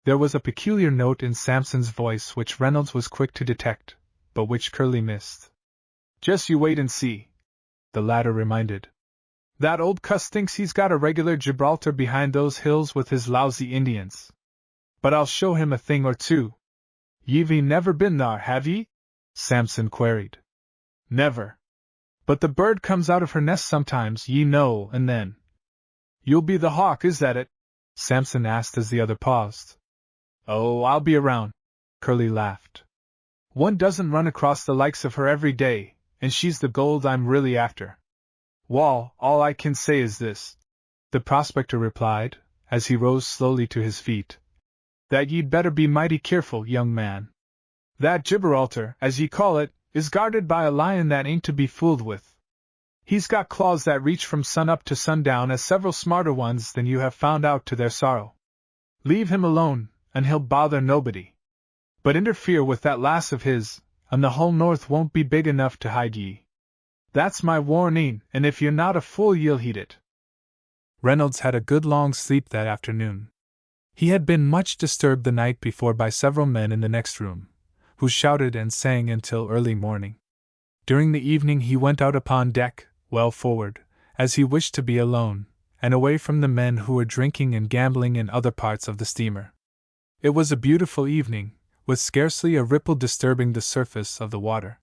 There was a peculiar note in Samson's voice which Reynolds was quick to detect, but which Curly missed. "Just you wait and see," the latter reminded. "That old cuss thinks he's got a regular Gibraltar behind those hills with his lousy Indians. But I'll show him a thing or two." "Ye've never been thar, have ye?" Samson queried. "Never. But the bird comes out of her nest sometimes, ye know, and then—" "You'll be the hawk, is that it?" Samson asked as the other paused. Oh, I'll be around, Curly laughed. One doesn't run across the likes of her every day, and she's the gold I'm really after. Wall, all I can say is this, the prospector replied, as he rose slowly to his feet, that ye'd better be mighty careful, young man. That Gibraltar, as ye call it, is guarded by a lion that ain't to be fooled with. He's got claws that reach from sun up to sundown, as several smarter ones than you have found out to their sorrow. Leave him alone, and he'll bother nobody. But interfere with that lass of his, and the whole north won't be big enough to hide ye. That's my warning, and if you're not a fool ye'll heed it. Reynolds had a good long sleep that afternoon. He had been much disturbed the night before by several men in the next room, who shouted and sang until early morning. During the evening he went out upon deck, well forward, as he wished to be alone, and away from the men who were drinking and gambling in other parts of the steamer. It was a beautiful evening, with scarcely a ripple disturbing the surface of the water.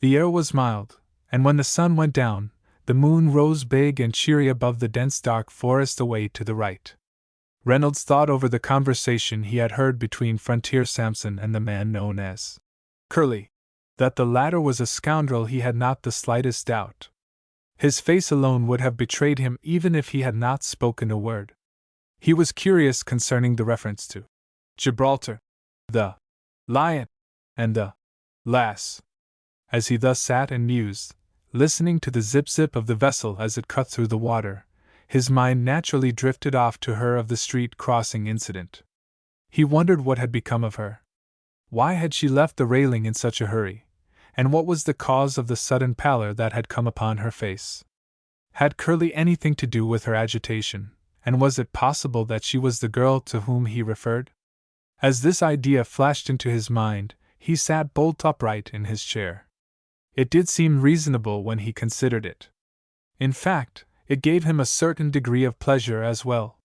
The air was mild, and when the sun went down, the moon rose big and cheery above the dense dark forest away to the right. Reynolds thought over the conversation he had heard between Frontier Samson and the man known as Curly. That the latter was a scoundrel he had not the slightest doubt. His face alone would have betrayed him even if he had not spoken a word. He was curious concerning the reference to Gibraltar, the lion, and the lass. As he thus sat and mused, listening to the zip-zip of the vessel as it cut through the water, his mind naturally drifted off to her of the street crossing incident. He wondered what had become of her. Why had she left the railing in such a hurry, and what was the cause of the sudden pallor that had come upon her face? Had Curly anything to do with her agitation, and was it possible that she was the girl to whom he referred? As this idea flashed into his mind, he sat bolt upright in his chair. It did seem reasonable when he considered it. In fact, it gave him a certain degree of pleasure as well.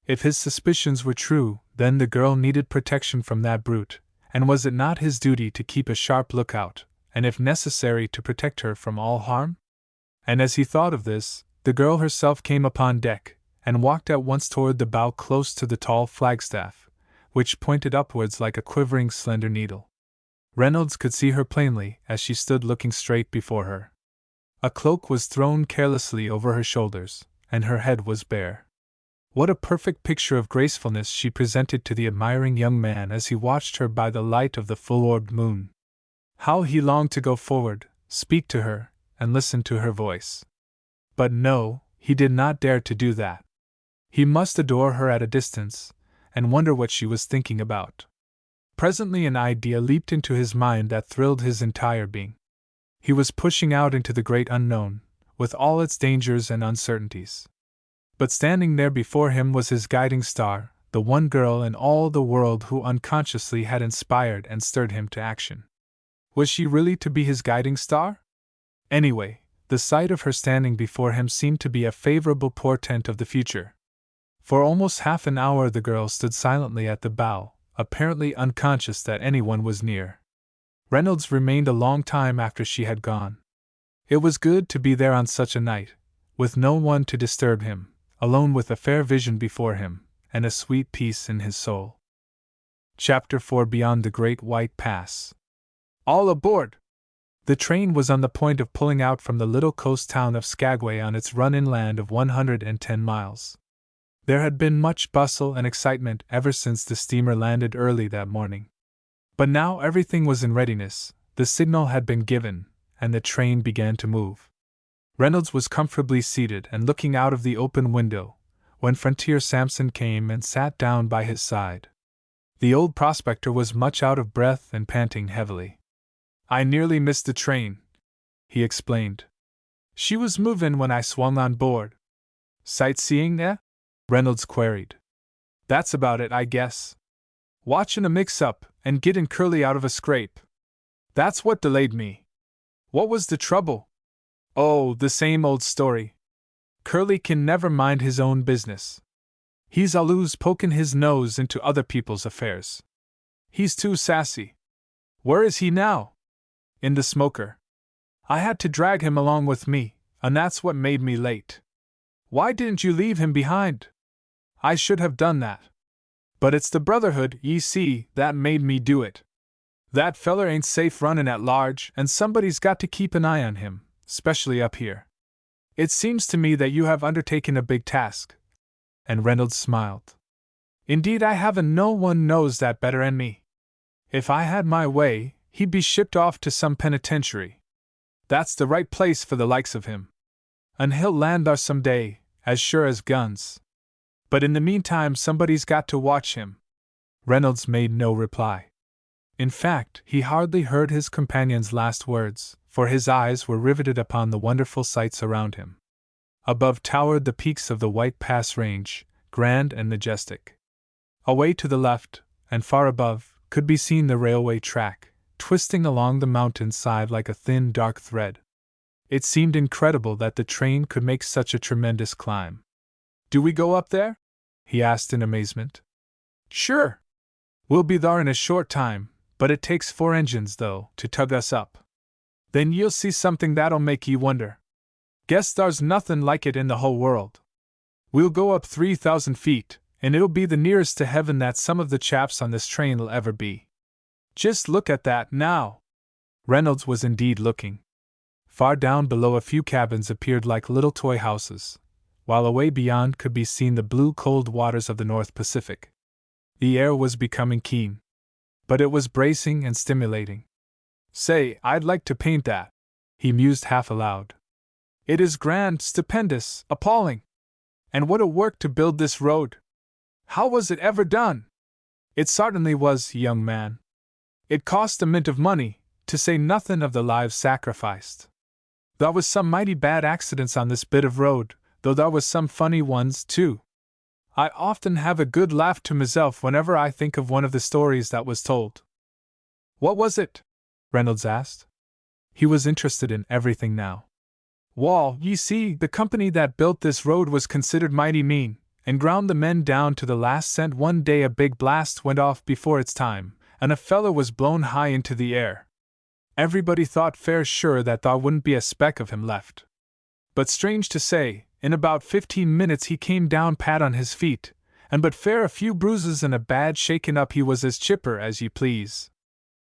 If his suspicions were true, then the girl needed protection from that brute, and was it not his duty to keep a sharp lookout, and if necessary to protect her from all harm? And as he thought of this, the girl herself came upon deck, and walked at once toward the bow close to the tall flagstaff, which pointed upwards like a quivering slender needle. Reynolds could see her plainly as she stood looking straight before her. A cloak was thrown carelessly over her shoulders, and her head was bare. What a perfect picture of gracefulness she presented to the admiring young man as he watched her by the light of the full-orbed moon. How he longed to go forward, speak to her, and listen to her voice. But no, he did not dare to do that. He must adore her at a distance, and wonder what she was thinking about. Presently an idea leaped into his mind that thrilled his entire being. He was pushing out into the great unknown, with all its dangers and uncertainties. But standing there before him was his guiding star, the one girl in all the world who unconsciously had inspired and stirred him to action. Was she really to be his guiding star? Anyway, the sight of her standing before him seemed to be a favorable portent of the future. For almost half an hour the girl stood silently at the bow, apparently unconscious that anyone was near. Reynolds remained a long time after she had gone. It was good to be there on such a night, with no one to disturb him, alone with a fair vision before him, and a sweet peace in his soul. Chapter 4 Beyond the Great White Pass. All aboard! The train was on the point of pulling out from the little coast town of Skagway on its run inland of 110 miles. There had been much bustle and excitement ever since the steamer landed early that morning. But now everything was in readiness, the signal had been given, and the train began to move. Reynolds was comfortably seated and looking out of the open window, when Frontier Samson came and sat down by his side. The old prospector was much out of breath and panting heavily. "I nearly missed the train," he explained. "She was moving when I swung on board." "Sightseeing, eh?" Reynolds queried. "That's about it, I guess. Watching a mix-up and getting Curly out of a scrape. That's what delayed me." "What was the trouble?" "Oh, the same old story. Curly can never mind his own business. He's always poking his nose into other people's affairs. He's too sassy." "Where is he now?" "In the smoker. I had to drag him along with me, and that's what made me late." "Why didn't you leave him behind?" I should have done that. But it's the brotherhood, ye see, that made me do it. That feller ain't safe runnin' at large, and somebody's got to keep an eye on him, specially up here. It seems to me that you have undertaken a big task. And Reynolds smiled. Indeed, I haven't. No one knows that better'n me. If I had my way, he'd be shipped off to some penitentiary. That's the right place for the likes of him. And he'll land there some day, as sure as guns. But in the meantime, somebody's got to watch him. Reynolds made no reply. In fact, he hardly heard his companion's last words, for his eyes were riveted upon the wonderful sights around him. Above towered the peaks of the White Pass Range, grand and majestic. Away to the left, and far above, could be seen the railway track, twisting along the mountain's side like a thin, dark thread. It seemed incredible that the train could make such a tremendous climb. "Do we go up there?" he asked in amazement. "Sure. We'll be there in a short time, but it takes 4 engines, though, to tug us up. Then you'll see something that'll make ye wonder. Guess there's nothing like it in the whole world. We'll go up 3,000 feet, and it'll be the nearest to heaven that some of the chaps on this train'll ever be. Just look at that, now!" Reynolds was indeed looking. Far down below, a few cabins appeared like little toy houses, while away beyond could be seen the blue, cold waters of the North Pacific. The air was becoming keen, but it was bracing and stimulating. "Say, I'd like to paint that," he mused half aloud. "It is grand, stupendous, appalling. And what a work to build this road! How was it ever done?" "It certainly was, young man. It cost a mint of money, to say nothing of the lives sacrificed. There was some mighty bad accidents on this bit of road, though there was some funny ones, too. I often have a good laugh to myself whenever I think of one of the stories that was told." "What was it?" Reynolds asked. He was interested in everything now. "Wall, ye see, the company that built this road was considered mighty mean, and ground the men down to the last cent. One day a big blast went off before its time, and a feller was blown high into the air. Everybody thought fair sure that there wouldn't be a speck of him left. But strange to say, in about 15 minutes he came down pat on his feet, and but fair a few bruises and a bad shaken up, he was as chipper as ye please.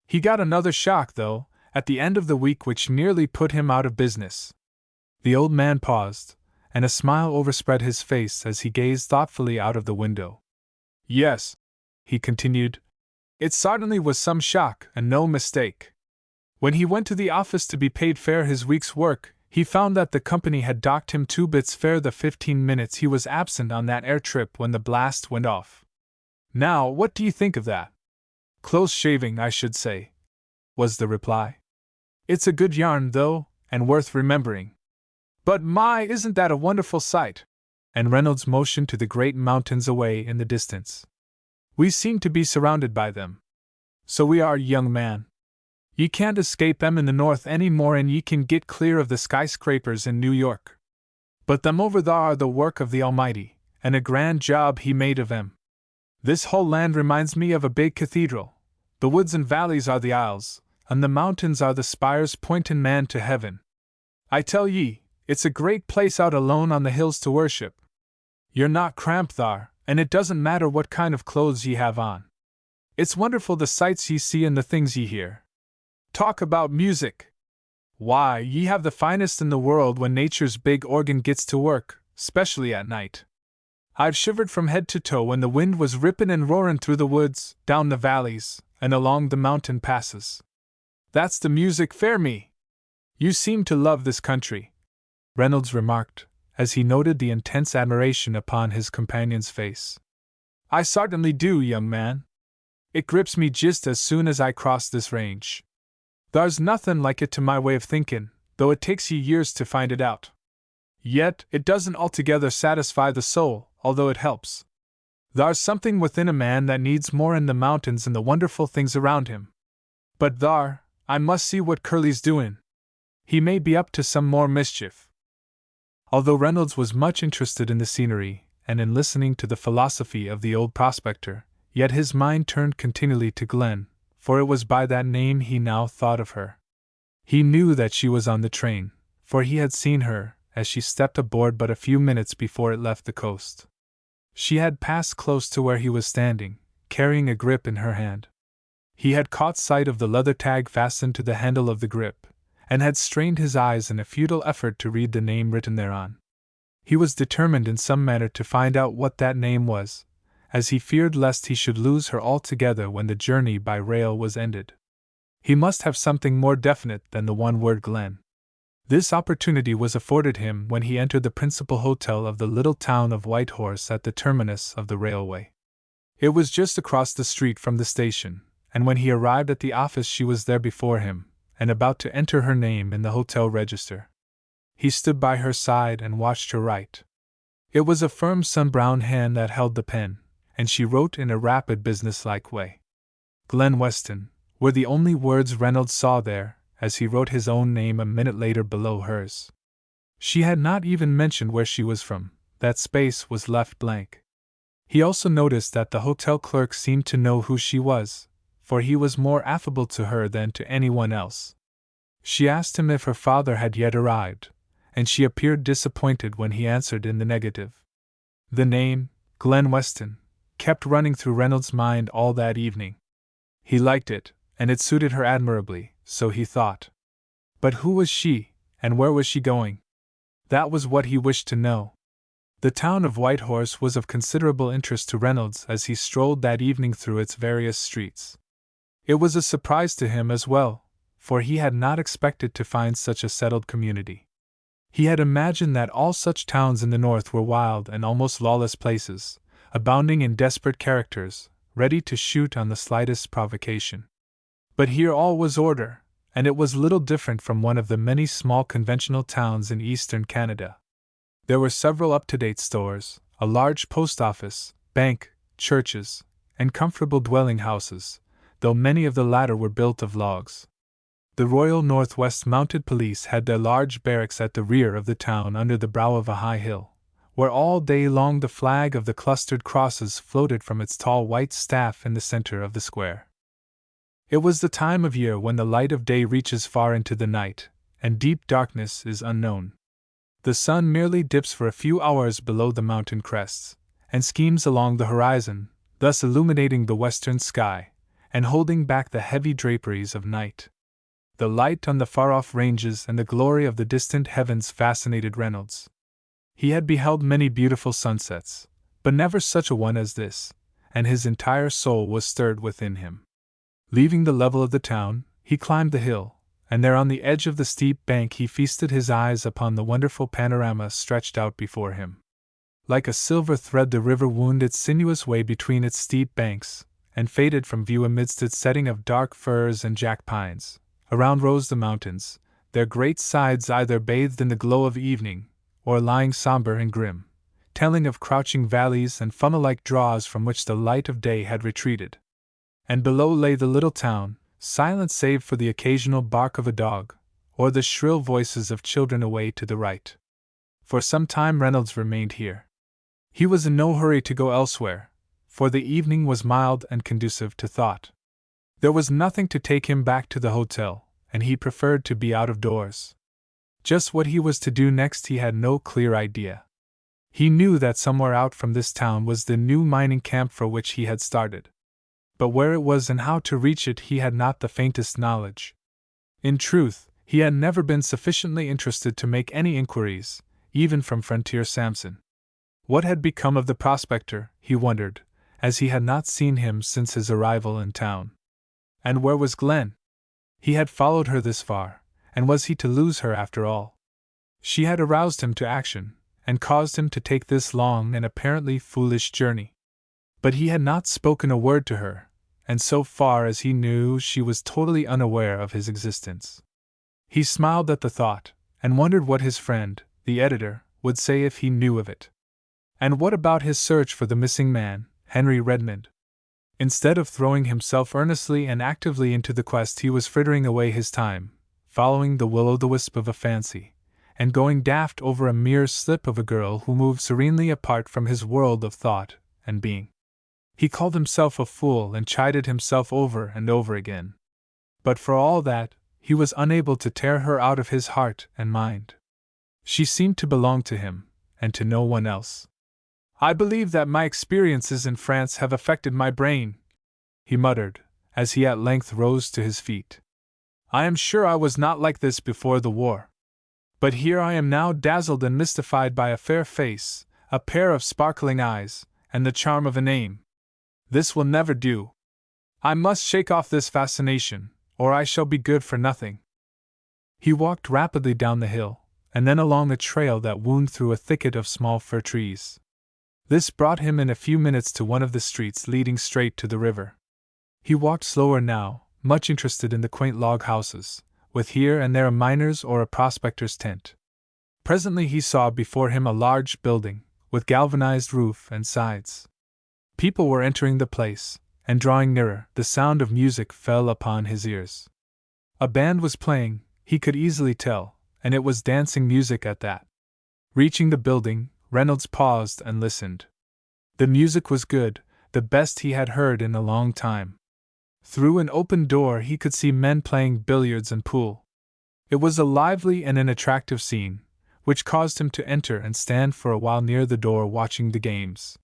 He got another shock, though, at the end of the week, which nearly put him out of business." The old man paused, and a smile overspread his face as he gazed thoughtfully out of the window. "Yes," he continued, "it certainly was some shock, and no mistake. When he went to the office to be paid fair his week's work, he found that the company had docked him 2 bits fair the 15 minutes he was absent on that air trip when the blast went off. Now, what do you think of that?" "Close shaving, I should say," was the reply. "It's a good yarn, though, and worth remembering. But my, isn't that a wonderful sight?" And Reynolds motioned to the great mountains away in the distance. "We seem to be surrounded by them." "So we are, young man. Ye can't escape them in the north any more, and ye can get clear of the skyscrapers in New York. But them over there are the work of the Almighty, and a grand job He made of them. This whole land reminds me of a big cathedral. The woods and valleys are the aisles, and the mountains are the spires pointin' man to heaven. I tell ye, it's a great place out alone on the hills to worship. You're not cramped thar, and it doesn't matter what kind of clothes ye have on. It's wonderful the sights ye see and the things ye hear. Talk about music! Why, ye have the finest in the world when nature's big organ gets to work, specially at night. I've shivered from head to toe when the wind was rippin' and roarin' through the woods, down the valleys, and along the mountain passes. That's the music, fair me! You seem to love this country," Reynolds remarked, as he noted the intense admiration upon his companion's face. "I certainly do, young man. It grips me just as soon as I cross this range. There's nothing like it to my way of thinkin', though it takes ye years to find it out. Yet, it doesn't altogether satisfy the soul, although it helps. There's something within a man that needs more in the mountains and the wonderful things around him. But thar, I must see what Curly's doin'. He may be up to some more mischief." Although Reynolds was much interested in the scenery, and in listening to the philosophy of the old prospector, yet his mind turned continually to Glen, for it was by that name he now thought of her. He knew that she was on the train, for he had seen her, as she stepped aboard but a few minutes before it left the coast. She had passed close to where he was standing, carrying a grip in her hand. He had caught sight of the leather tag fastened to the handle of the grip, and had strained his eyes in a futile effort to read the name written thereon. He was determined in some manner to find out what that name was, as he feared lest he should lose her altogether when the journey by rail was ended. He must have something more definite than the one word Glen. This opportunity was afforded him when he entered the principal hotel of the little town of Whitehorse at the terminus of the railway. It was just across the street from the station, and when he arrived at the office she was there before him, and about to enter her name in the hotel register. He stood by her side and watched her write. It was a firm sun-brown hand that held the pen, and she wrote in a rapid businesslike way. Glen Weston were the only words Reynolds saw there, as he wrote his own name a minute later below hers. She had not even mentioned where she was from, that space was left blank. He also noticed that the hotel clerk seemed to know who she was, for he was more affable to her than to anyone else. She asked him if her father had yet arrived, and she appeared disappointed when he answered in the negative. The name, Glen Weston, kept running through Reynolds' mind all that evening. He liked it, and it suited her admirably, so he thought. But who was she, and where was she going? That was what he wished to know. The town of Whitehorse was of considerable interest to Reynolds as he strolled that evening through its various streets. It was a surprise to him as well, for he had not expected to find such a settled community. He had imagined that all such towns in the north were wild and almost lawless places, abounding in desperate characters, ready to shoot on the slightest provocation. But here all was order, and it was little different from one of the many small conventional towns in eastern Canada. There were several up-to-date stores, a large post office, bank, churches, and comfortable dwelling houses, though many of the latter were built of logs. The Royal Northwest Mounted Police had their large barracks at the rear of the town under the brow of a high hill, where all day long the flag of the clustered crosses floated from its tall white staff in the center of the square. It was the time of year when the light of day reaches far into the night, and deep darkness is unknown. The sun merely dips for a few hours below the mountain crests, and schemes along the horizon, thus illuminating the western sky, and holding back the heavy draperies of night. The light on the far-off ranges and the glory of the distant heavens fascinated Reynolds. He had beheld many beautiful sunsets, but never such a one as this, and his entire soul was stirred within him. Leaving the level of the town, he climbed the hill, and there on the edge of the steep bank he feasted his eyes upon the wonderful panorama stretched out before him. Like a silver thread the river wound its sinuous way between its steep banks, and faded from view amidst its setting of dark firs and jack pines. Around rose the mountains, their great sides either bathed in the glow of evening, or lying somber and grim, telling of crouching valleys and funnel-like draws from which the light of day had retreated. And below lay the little town, silent save for the occasional bark of a dog, or the shrill voices of children away to the right. For some time Reynolds remained here. He was in no hurry to go elsewhere, for the evening was mild and conducive to thought. There was nothing to take him back to the hotel, and he preferred to be out of doors. Just what he was to do next he had no clear idea. He knew that somewhere out from this town was the new mining camp for which he had started. But where it was and how to reach it he had not the faintest knowledge. In truth, he had never been sufficiently interested to make any inquiries, even from Frontier Sampson. What had become of the prospector, he wondered, as he had not seen him since his arrival in town. And where was Glen? He had followed her this far, and was he to lose her after all? She had aroused him to action, and caused him to take this long and apparently foolish journey. But he had not spoken a word to her, and so far as he knew she was totally unaware of his existence. He smiled at the thought, and wondered what his friend, the editor, would say if he knew of it. And what about his search for the missing man, Henry Redmond? Instead of throwing himself earnestly and actively into the quest he was frittering away his time, following the will-o'-the-wisp of a fancy, and going daft over a mere slip of a girl who moved serenely apart from his world of thought and being. He called himself a fool and chided himself over and over again. But for all that, he was unable to tear her out of his heart and mind. She seemed to belong to him, and to no one else. I believe that my experiences in France have affected my brain, he muttered, as he at length rose to his feet. I am sure I was not like this before the war. But here I am now dazzled and mystified by a fair face, a pair of sparkling eyes, and the charm of a name. This will never do. I must shake off this fascination, or I shall be good for nothing. He walked rapidly down the hill, and then along a trail that wound through a thicket of small fir trees. This brought him in a few minutes to one of the streets leading straight to the river. He walked slower now, much interested in the quaint log houses, with here and there a miner's or a prospector's tent. Presently he saw before him a large building, with galvanized roof and sides. People were entering the place, and drawing nearer, the sound of music fell upon his ears. A band was playing, he could easily tell, and it was dancing music at that. Reaching the building, Reynolds paused and listened. The music was good, the best he had heard in a long time. Through an open door he could see men playing billiards and pool. It was a lively and an attractive scene, which caused him to enter and stand for a while near the door watching the games.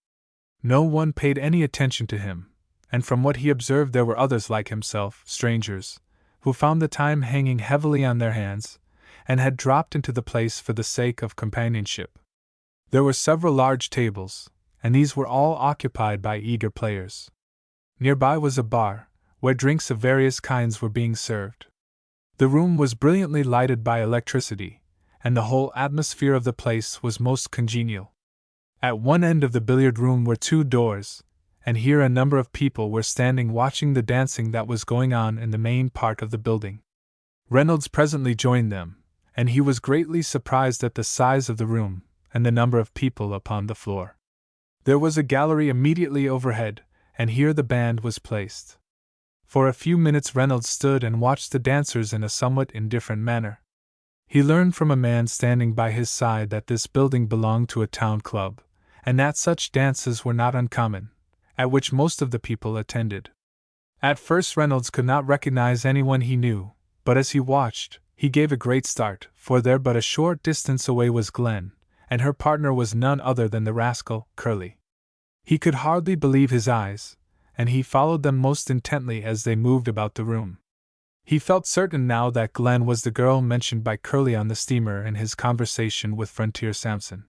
No one paid any attention to him, and from what he observed there were others like himself, strangers, who found the time hanging heavily on their hands, and had dropped into the place for the sake of companionship. There were several large tables, and these were all occupied by eager players. Nearby was a bar, where drinks of various kinds were being served. The room was brilliantly lighted by electricity, and the whole atmosphere of the place was most congenial. At one end of the billiard room were 2 doors, and here a number of people were standing watching the dancing that was going on in the main part of the building. Reynolds presently joined them, and he was greatly surprised at the size of the room and the number of people upon the floor. There was a gallery immediately overhead, and here the band was placed. For a few minutes Reynolds stood and watched the dancers in a somewhat indifferent manner. He learned from a man standing by his side that this building belonged to a town club, and that such dances were not uncommon, at which most of the people attended. At first Reynolds could not recognize anyone he knew, but as he watched, he gave a great start, for there but a short distance away was Glen, and her partner was none other than the rascal, Curly. He could hardly believe his eyes, and he followed them most intently as they moved about the room. He felt certain now that Glen was the girl mentioned by Curly on the steamer in his conversation with Frontier Sampson.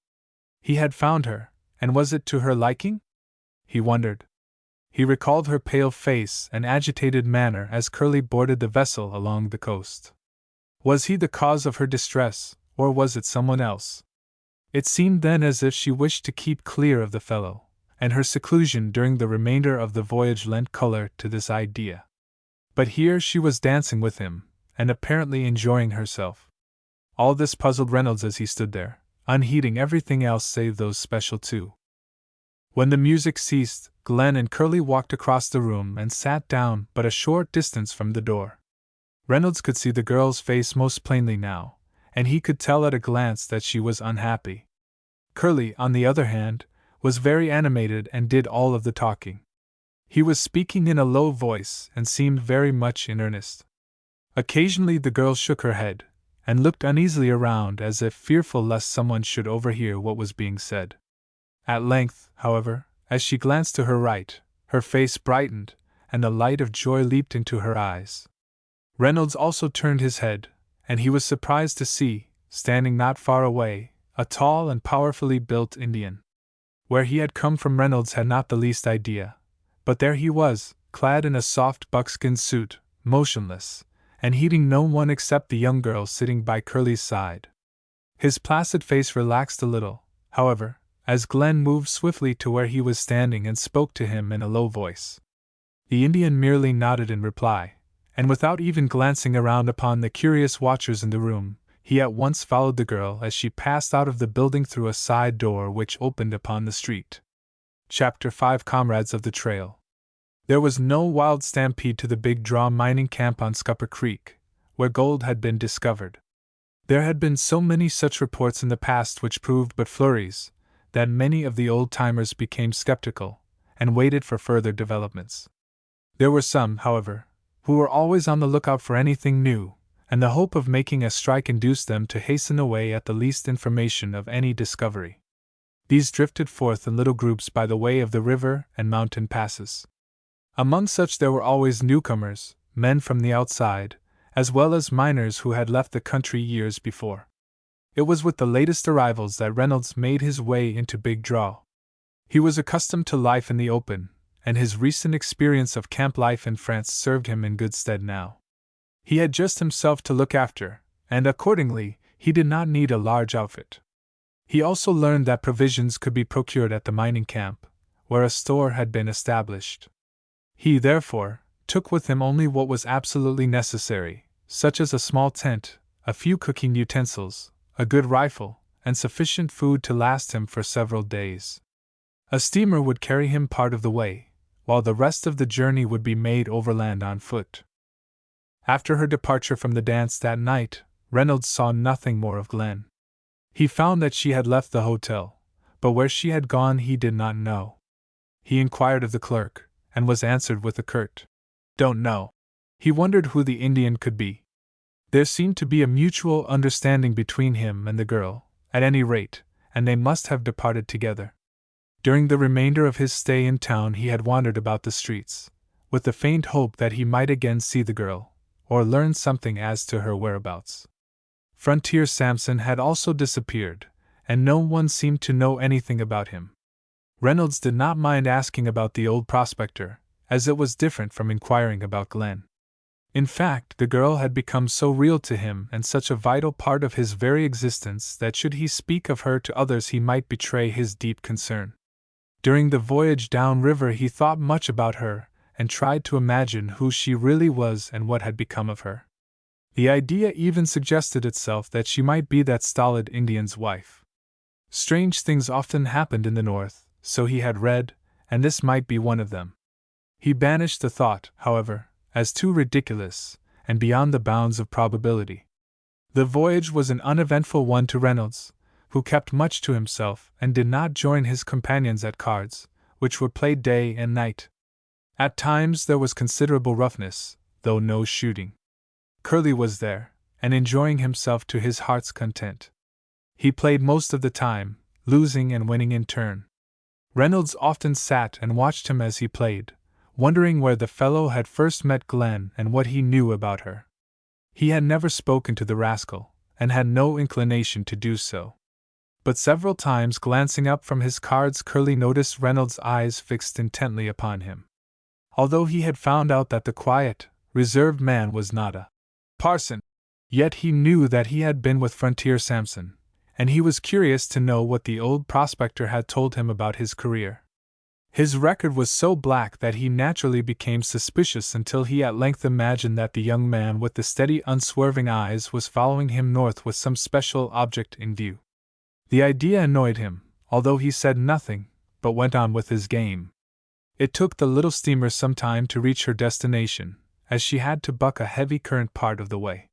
He had found her, and was it to her liking? He wondered. He recalled her pale face and agitated manner as Curly boarded the vessel along the coast. Was he the cause of her distress, or was it someone else? It seemed then as if she wished to keep clear of the fellow, and her seclusion during the remainder of the voyage lent color to this idea. But here she was dancing with him, and apparently enjoying herself. All this puzzled Reynolds as he stood there, unheeding everything else save those special 2. When the music ceased, Glen and Curly walked across the room and sat down but a short distance from the door. Reynolds could see the girl's face most plainly now, and he could tell at a glance that she was unhappy. Curly, on the other hand, was very animated and did all of the talking. He was speaking in a low voice and seemed very much in earnest. Occasionally the girl shook her head, and looked uneasily around as if fearful lest someone should overhear what was being said. At length, however, as she glanced to her right, her face brightened, and the light of joy leaped into her eyes. Reynolds also turned his head, and he was surprised to see, standing not far away, a tall and powerfully built Indian. Where he had come from Reynolds had not the least idea, but there he was, clad in a soft buckskin suit, motionless, and heeding no one except the young girl sitting by Curly's side. His placid face relaxed a little, however, as Glen moved swiftly to where he was standing and spoke to him in a low voice. The Indian merely nodded in reply, and without even glancing around upon the curious watchers in the room, he at once followed the girl as she passed out of the building through a side door which opened upon the street. Chapter 5 Comrades of the Trail. There was no wild stampede to the Big Draw mining camp on Scupper Creek, where gold had been discovered. There had been so many such reports in the past which proved but flurries, that many of the old-timers became skeptical, and waited for further developments. There were some, however, who were always on the lookout for anything new, and the hope of making a strike induced them to hasten away at the least information of any discovery. These drifted forth in little groups by the way of the river and mountain passes. Among such there were always newcomers, men from the outside, as well as miners who had left the country years before. It was with the latest arrivals that Reynolds made his way into Big Draw. He was accustomed to life in the open, and his recent experience of camp life in France served him in good stead now. He had just himself to look after, and accordingly, he did not need a large outfit. He also learned that provisions could be procured at the mining camp, where a store had been established. He, therefore, took with him only what was absolutely necessary, such as a small tent, a few cooking utensils, a good rifle, and sufficient food to last him for several days. A steamer would carry him part of the way, while the rest of the journey would be made overland on foot. After her departure from the dance that night, Reynolds saw nothing more of Glen. He found that she had left the hotel, but where she had gone he did not know. He inquired of the clerk, and was answered with a curt, "Don't know." He wondered who the Indian could be. There seemed to be a mutual understanding between him and the girl, at any rate, and they must have departed together. During the remainder of his stay in town he had wandered about the streets, with the faint hope that he might again see the girl, or learn something as to her whereabouts. Frontier Samson had also disappeared, and no one seemed to know anything about him. Reynolds did not mind asking about the old prospector, as it was different from inquiring about Glen. In fact, the girl had become so real to him and such a vital part of his very existence that should he speak of her to others he might betray his deep concern. During the voyage down river he thought much about her, and tried to imagine who she really was and what had become of her. The idea even suggested itself that she might be that stolid Indian's wife. Strange things often happened in the North, so he had read, and this might be one of them. He banished the thought, however, as too ridiculous, and beyond the bounds of probability. The voyage was an uneventful one to Reynolds, who kept much to himself and did not join his companions at cards, which were played day and night. At times there was considerable roughness, though no shooting. Curly was there, and enjoying himself to his heart's content. He played most of the time, losing and winning in turn. Reynolds often sat and watched him as he played, wondering where the fellow had first met Glen and what he knew about her. He had never spoken to the rascal, and had no inclination to do so. But several times glancing up from his cards Curly noticed Reynolds' eyes fixed intently upon him. Although he had found out that the quiet, reserved man was not a parson, yet he knew that he had been with Frontier Samson, and he was curious to know what the old prospector had told him about his career. His record was so black that he naturally became suspicious until he at length imagined that the young man with the steady, unswerving eyes was following him north with some special object in view. The idea annoyed him, although he said nothing, but went on with his game. It took the little steamer some time to reach her destination, as she had to buck a heavy current part of the way.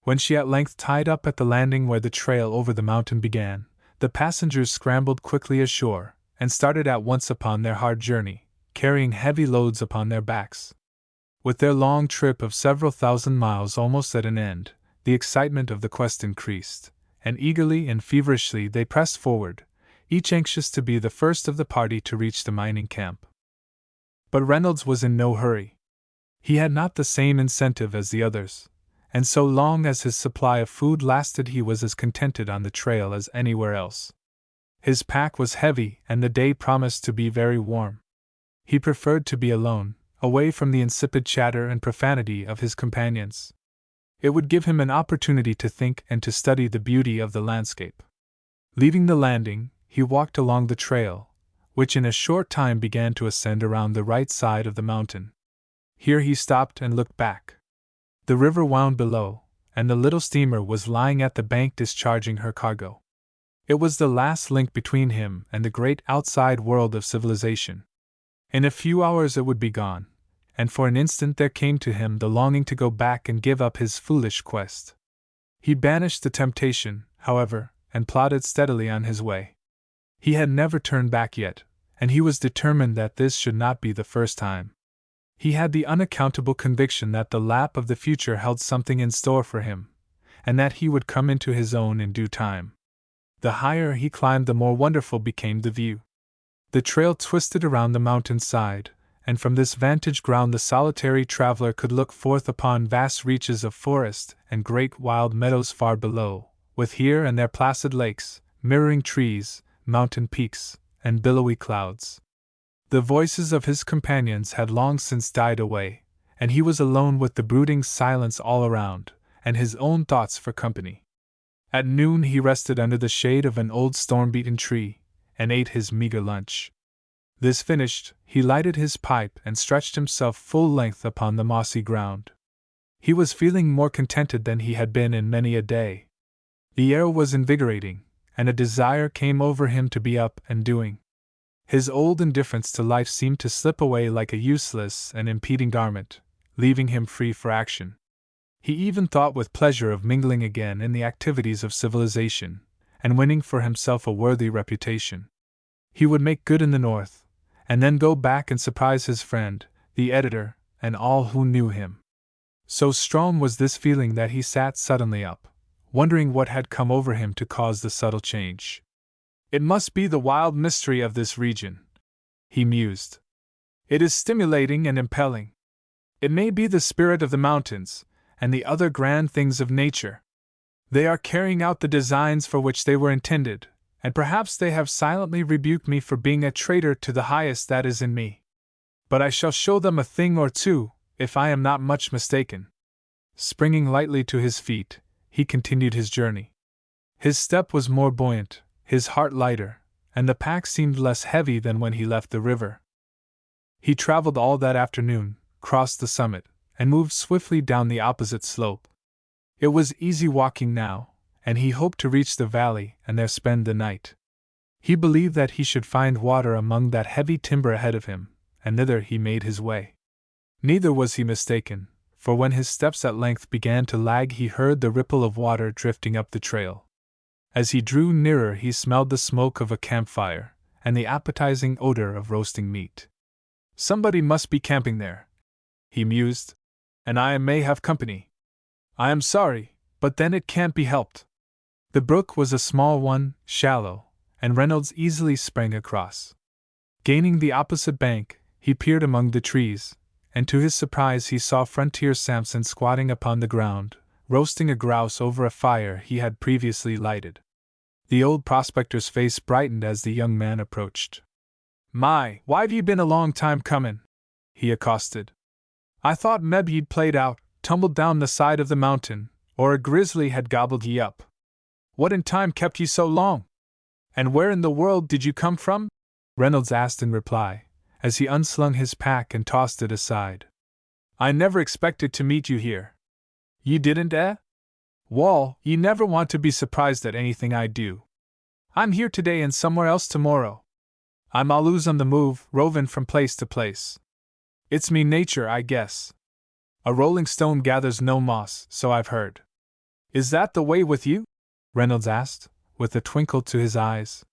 When she at length tied up at the landing where the trail over the mountain began, the passengers scrambled quickly ashore, and started at once upon their hard journey, carrying heavy loads upon their backs. With their long trip of several thousand miles almost at an end, the excitement of the quest increased, and eagerly and feverishly they pressed forward, each anxious to be the first of the party to reach the mining camp. But Reynolds was in no hurry. He had not the same incentive as the others, and so long as his supply of food lasted he was as contented on the trail as anywhere else. His pack was heavy and the day promised to be very warm. He preferred to be alone, away from the insipid chatter and profanity of his companions. It would give him an opportunity to think and to study the beauty of the landscape. Leaving the landing, he walked along the trail, which in a short time began to ascend around the right side of the mountain. Here he stopped and looked back. The river wound below, and the little steamer was lying at the bank discharging her cargo. It was the last link between him and the great outside world of civilization. In a few hours it would be gone, and for an instant there came to him the longing to go back and give up his foolish quest. He banished the temptation, however, and plodded steadily on his way. He had never turned back yet, and he was determined that this should not be the first time. He had the unaccountable conviction that the lap of the future held something in store for him, and that he would come into his own in due time. The higher he climbed, the more wonderful became the view. The trail twisted around the mountainside, and from this vantage ground the solitary traveler could look forth upon vast reaches of forest and great wild meadows far below, with here and there placid lakes, mirroring trees, mountain peaks, and billowy clouds. The voices of his companions had long since died away, and he was alone with the brooding silence all around, and his own thoughts for company. At noon he rested under the shade of an old storm-beaten tree, and ate his meager lunch. This finished, he lighted his pipe and stretched himself full length upon the mossy ground. He was feeling more contented than he had been in many a day. The air was invigorating, and a desire came over him to be up and doing. His old indifference to life seemed to slip away like a useless and impeding garment, leaving him free for action. He even thought with pleasure of mingling again in the activities of civilization, and winning for himself a worthy reputation. He would make good in the North, and then go back and surprise his friend, the editor, and all who knew him. So strong was this feeling that he sat suddenly up, wondering what had come over him to cause the subtle change. It must be the wild mystery of this region, he mused. It is stimulating and impelling. It may be the spirit of the mountains, and the other grand things of nature. They are carrying out the designs for which they were intended, and perhaps they have silently rebuked me for being a traitor to the highest that is in me. But I shall show them a thing or two, if I am not much mistaken. Springing lightly to his feet, he continued his journey. His step was more buoyant, his heart lighter, and the pack seemed less heavy than when he left the river. He traveled all that afternoon, crossed the summit, and moved swiftly down the opposite slope. It was easy walking now, and he hoped to reach the valley and there spend the night. He believed that he should find water among that heavy timber ahead of him, and thither he made his way. Neither was he mistaken, for when his steps at length began to lag he heard the ripple of water drifting up the trail. As he drew nearer he smelled the smoke of a campfire, and the appetizing odor of roasting meat. Somebody must be camping there, he mused, and I may have company. I am sorry, but then it can't be helped. The brook was a small one, shallow, and Reynolds easily sprang across. Gaining the opposite bank, he peered among the trees, and to his surprise he saw Frontier Samson squatting upon the ground, roasting a grouse over a fire he had previously lighted. The old prospector's face brightened as the young man approached. "My, why've ye been a long time comin'?" he accosted. "I thought mebbe ye'd played out, tumbled down the side of the mountain, or a grizzly had gobbled ye up. What in time kept ye so long? And where in the world did you come from?" Reynolds asked in reply, as he unslung his pack and tossed it aside. "I never expected to meet you here." "Ye didn't, eh? Wall, ye never want to be surprised at anything I do. I'm here today and somewhere else tomorrow. I'm always on the move, rovin' from place to place. It's me nature, I guess. A rolling stone gathers no moss, so I've heard." "Is that the way with you?" Reynolds asked, with a twinkle to his eyes.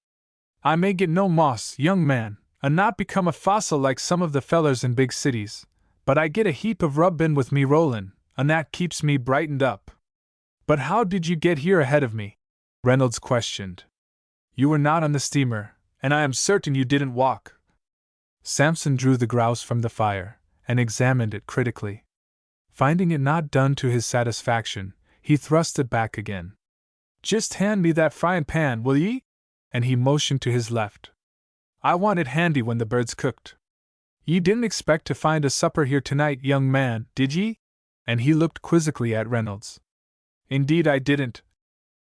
"I may get no moss, young man, and not become a fossil like some of the fellers in big cities, but I get a heap of rubbin' with me rollin', and that keeps me brightened up." "But how did you get here ahead of me?" Reynolds questioned. "You were not on the steamer, and I am certain you didn't walk." Samson drew the grouse from the fire, and examined it critically. Finding it not done to his satisfaction, he thrust it back again. "Just hand me that fryin' pan, will ye?" And he motioned to his left. "I want it handy when the bird's cooked. Ye didn't expect to find a supper here tonight, young man, did ye?" And he looked quizzically at Reynolds. "Indeed I didn't,"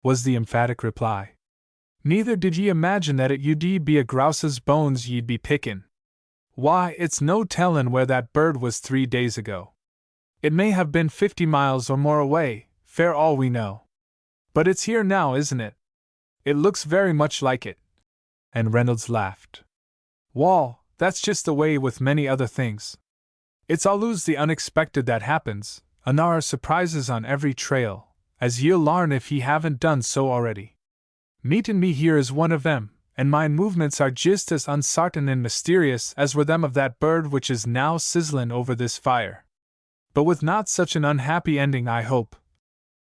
was the emphatic reply. "Neither did ye imagine that it you'd be a grouse's bones ye'd be pickin'. Why, it's no tellin' where that bird was 3 days ago. It may have been 50 miles or more away, fair all we know. But it's here now, isn't it? It looks very much like it." And Reynolds laughed. "Wall, that's just the way with many other things. It's always the unexpected that happens, and there are surprises on every trail, as ye'll larn if ye haven't done so already. Meetin' me here is one of them, and my movements are just as unsartain and mysterious as were them of that bird which is now sizzlin' over this fire. But with not such an unhappy ending, I hope."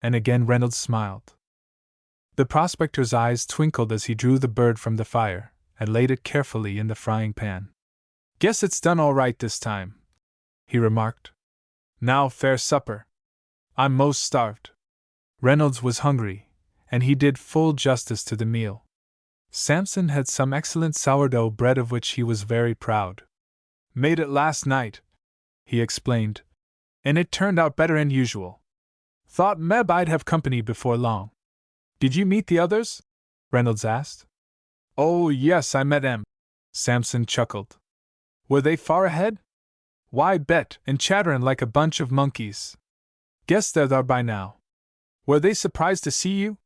And again Reynolds smiled. The prospector's eyes twinkled as he drew the bird from the fire and laid it carefully in the frying pan. "Guess it's done all right this time," he remarked. "Now, fair supper. I'm most starved." Reynolds was hungry, and he did full justice to the meal. Samson had some excellent sourdough bread of which he was very proud. "Made it last night," he explained, "and it turned out better than usual. Thought meb I'd have company before long." "Did you meet the others?" Reynolds asked. "Oh, yes, I met 'em," Samson chuckled. "Were they far ahead?" "Why, bet, and chatterin' like a bunch of monkeys. Guess they're there by now." "Were they surprised to see you?"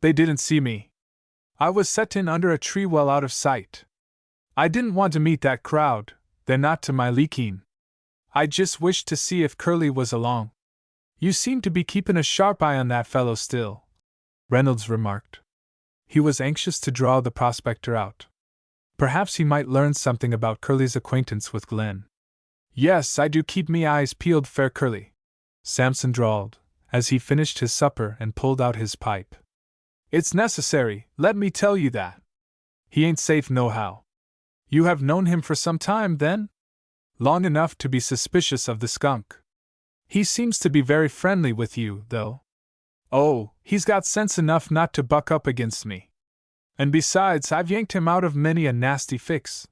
They didn't see me. I was set in under a tree well out of sight. I didn't want to meet that crowd, they're not to my liking. I just wished to see if Curly was along." "You seem to be keepin' a sharp eye on that fellow still," Reynolds remarked. He was anxious to draw the prospector out. Perhaps he might learn something about Curly's acquaintance with Glen. "Yes, I do keep me eyes peeled, fair Curly," Samson drawled, as he finished his supper and pulled out his pipe. "It's necessary, let me tell you that. He ain't safe nohow." "You have known him for some time, then?" "Long enough to be suspicious of the skunk. He seems to be very friendly with you, though." "Oh, he's got sense enough not to buck up against me. And besides, I've yanked him out of many a nasty fix.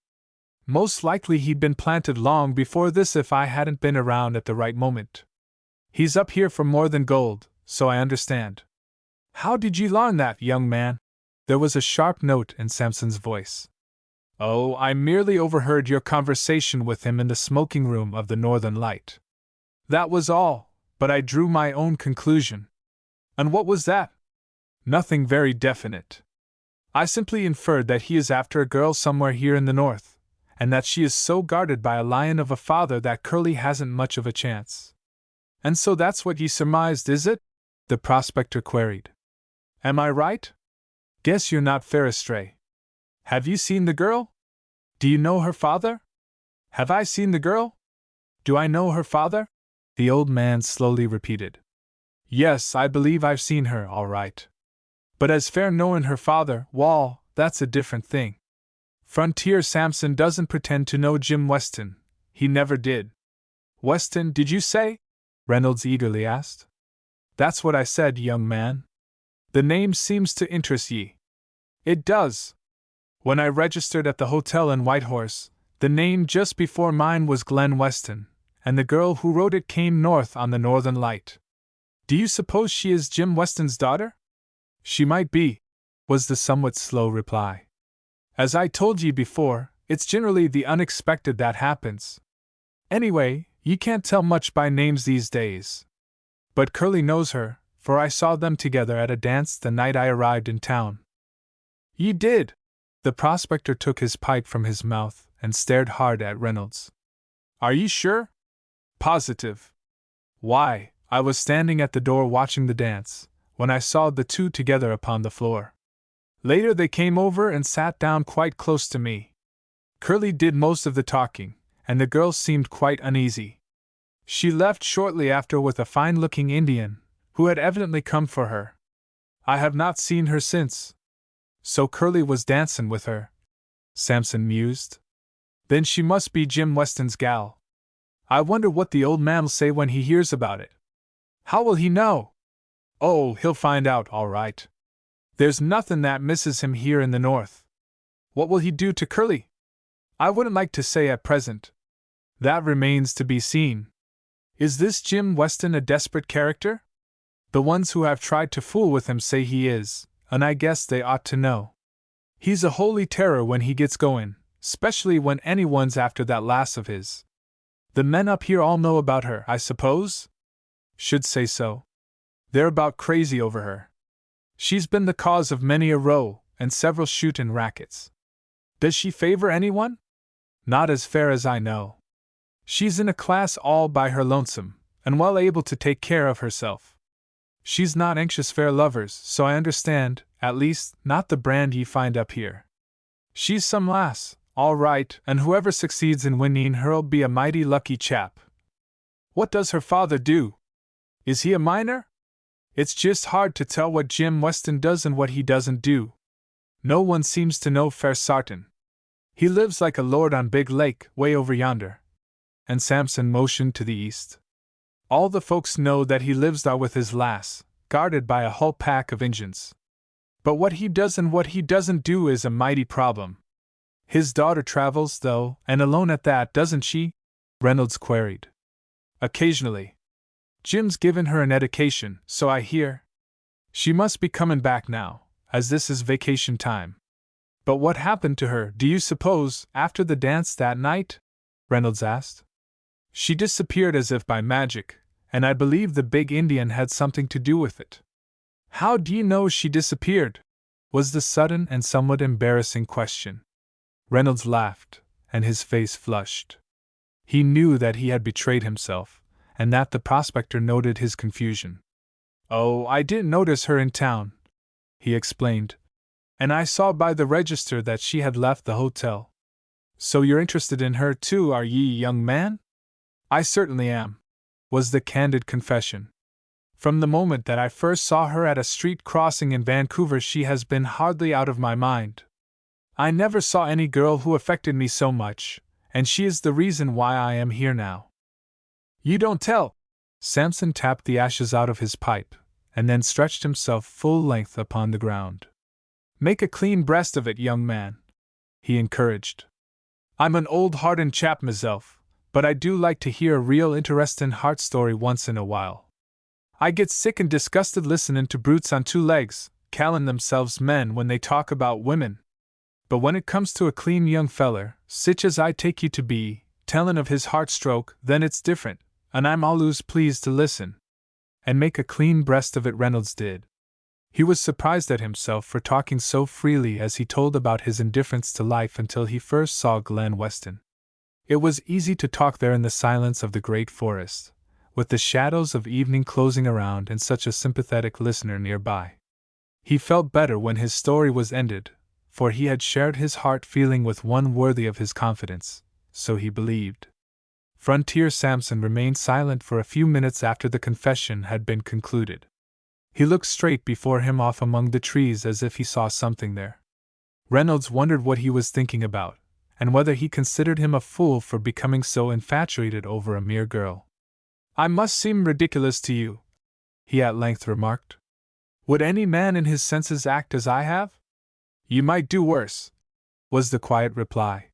Most likely he'd been planted long before this if I hadn't been around at the right moment. He's up here for more than gold, so I understand." "How did you learn that, young man?" There was a sharp note in Samson's voice. "Oh, I merely overheard your conversation with him in the smoking room of the Northern Light. That was all, but I drew my own conclusion." "And what was that?" "Nothing very definite. I simply inferred that he is after a girl somewhere here in the north, and that she is so guarded by a lion of a father that Curly hasn't much of a chance." "And so that's what ye surmised, is it?" the prospector queried. "Am I right? Guess you're not fair astray. Have you seen the girl? Do you know her father?" "Have I seen the girl? Do I know her father?" the old man slowly repeated. "Yes, I believe I've seen her, all right. But as fair knowin' her father, wall, that's a different thing. Frontier Samson doesn't pretend to know Jim Weston, he never did." "Weston, did you say?" Reynolds eagerly asked. "That's what I said, young man. The name seems to interest ye." "It does. When I registered at the hotel in Whitehorse, the name just before mine was Glen Weston, and the girl who wrote it came north on the Northern Light. Do you suppose she is Jim Weston's daughter?" "She might be," was the somewhat slow reply. "As I told ye before, it's generally the unexpected that happens. Anyway, ye can't tell much by names these days. But Curly knows her, for I saw them together at a dance the night I arrived in town." "Ye did?" The prospector took his pipe from his mouth and stared hard at Reynolds. "Are ye sure?" "Positive. Why, I was standing at the door watching the dance, when I saw the two together upon the floor. Later they came over and sat down quite close to me. Curly did most of the talking, and the girl seemed quite uneasy. She left shortly after with a fine-looking Indian, who had evidently come for her. I have not seen her since." "So Curly was dancin' with her," Samson mused. "Then she must be Jim Weston's gal. I wonder what the old man'll say when he hears about it." "How will he know?" "Oh, he'll find out, all right. There's nothin' that misses him here in the north." "What will he do to Curly?" "I wouldn't like to say at present. That remains to be seen." "Is this Jim Weston a desperate character?" "The ones who have tried to fool with him say he is, and I guess they ought to know. He's a holy terror when he gets goin', 'specially when anyone's after that lass of his. The men up here all know about her, I suppose?" "Should say so. They're about crazy over her. She's been the cause of many a row, and several shootin' rackets." "Does she favor anyone?" "Not as fair as I know. She's in a class all by her lonesome, and well able to take care of herself. She's not anxious fair lovers, so I understand, at least, not the brand ye find up here. She's some lass, all right, and whoever succeeds in winning her'll be a mighty lucky chap." "What does her father do? Is he a miner?" It's just hard to tell what Jim Weston does and what he doesn't do. No one seems to know fair sartin. He lives like a lord on Big Lake, way over yonder. And Samson motioned to the east. All the folks know that he lives there with his lass, guarded by a whole pack of Injuns. But what he does and what he doesn't do is a mighty problem. His daughter travels, though, and alone at that, doesn't she? Reynolds queried. Occasionally. Jim's given her an education, so I hear. She must be comin' back now, as this is vacation time. But what happened to her, do you suppose, after the dance that night? Reynolds asked. She disappeared as if by magic, and I believe the big Indian had something to do with it. How do you know she disappeared? Was the sudden and somewhat embarrassing question. Reynolds laughed, and his face flushed. He knew that he had betrayed himself, and that the prospector noted his confusion. Oh, I didn't notice her in town, he explained, and I saw by the register that she had left the hotel. So you're interested in her too, are ye, young man? I certainly am, was the candid confession. From the moment that I first saw her at a street crossing in Vancouver, she has been hardly out of my mind. I never saw any girl who affected me so much, and she is the reason why I am here now. You don't tell! Samson tapped the ashes out of his pipe, and then stretched himself full length upon the ground. Make a clean breast of it, young man, he encouraged. I'm an old hardened chap myself, but I do like to hear a real interestin' heart story once in a while. I get sick and disgusted listenin' to brutes on two legs, callin' themselves men when they talk about women. But when it comes to a clean young feller, sich as I take you to be, tellin' of his heart stroke, then it's different, and I'm allus pleased to listen. And make a clean breast of it, Reynolds did. He was surprised at himself for talking so freely as he told about his indifference to life until he first saw Glen Weston. It was easy to talk there in the silence of the great forest, with the shadows of evening closing around and such a sympathetic listener nearby. He felt better when his story was ended, for he had shared his heart feeling with one worthy of his confidence, so he believed. Frontier Samson remained silent for a few minutes after the confession had been concluded. He looked straight before him off among the trees as if he saw something there. Reynolds wondered what he was thinking about, and whether he considered him a fool for becoming so infatuated over a mere girl. I must seem ridiculous to you, he at length remarked. Would any man in his senses act as I have? You might do worse, was the quiet reply.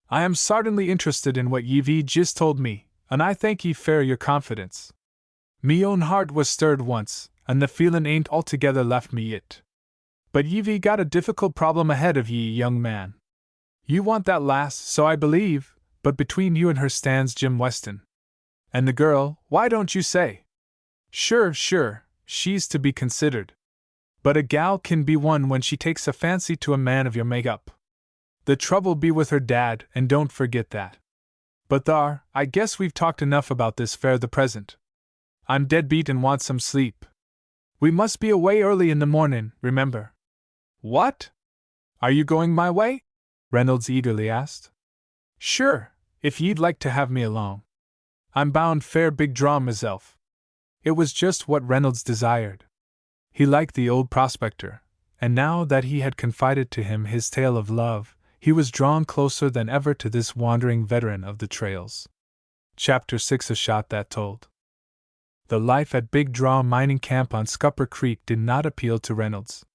I am sartinly interested in what ye've just told me, and I thank ye for your confidence. Me own heart was stirred once, and the feelin' ain't altogether left me yit. But ye've got a difficult problem ahead of ye, young man. You want that lass, so I believe, but between you and her stands Jim Weston. And the girl, why don't you say? Sure, she's to be considered. But a gal can be won when she takes a fancy to a man of your make-up. The trouble be with her dad, and don't forget that. But thar, I guess we've talked enough about this for the present. I'm dead beat and want some sleep. We must be away early in the mornin', remember. What? Are you going my way? Reynolds eagerly asked. Sure, if ye'd like to have me along. I'm bound fair big draw myself. It was just what Reynolds desired. He liked the old prospector, and now that he had confided to him his tale of love, he was drawn closer than ever to this wandering veteran of the trails. Chapter 6: A Shot That Told. The life at Big Draw mining camp on Scupper Creek did not appeal to Reynolds.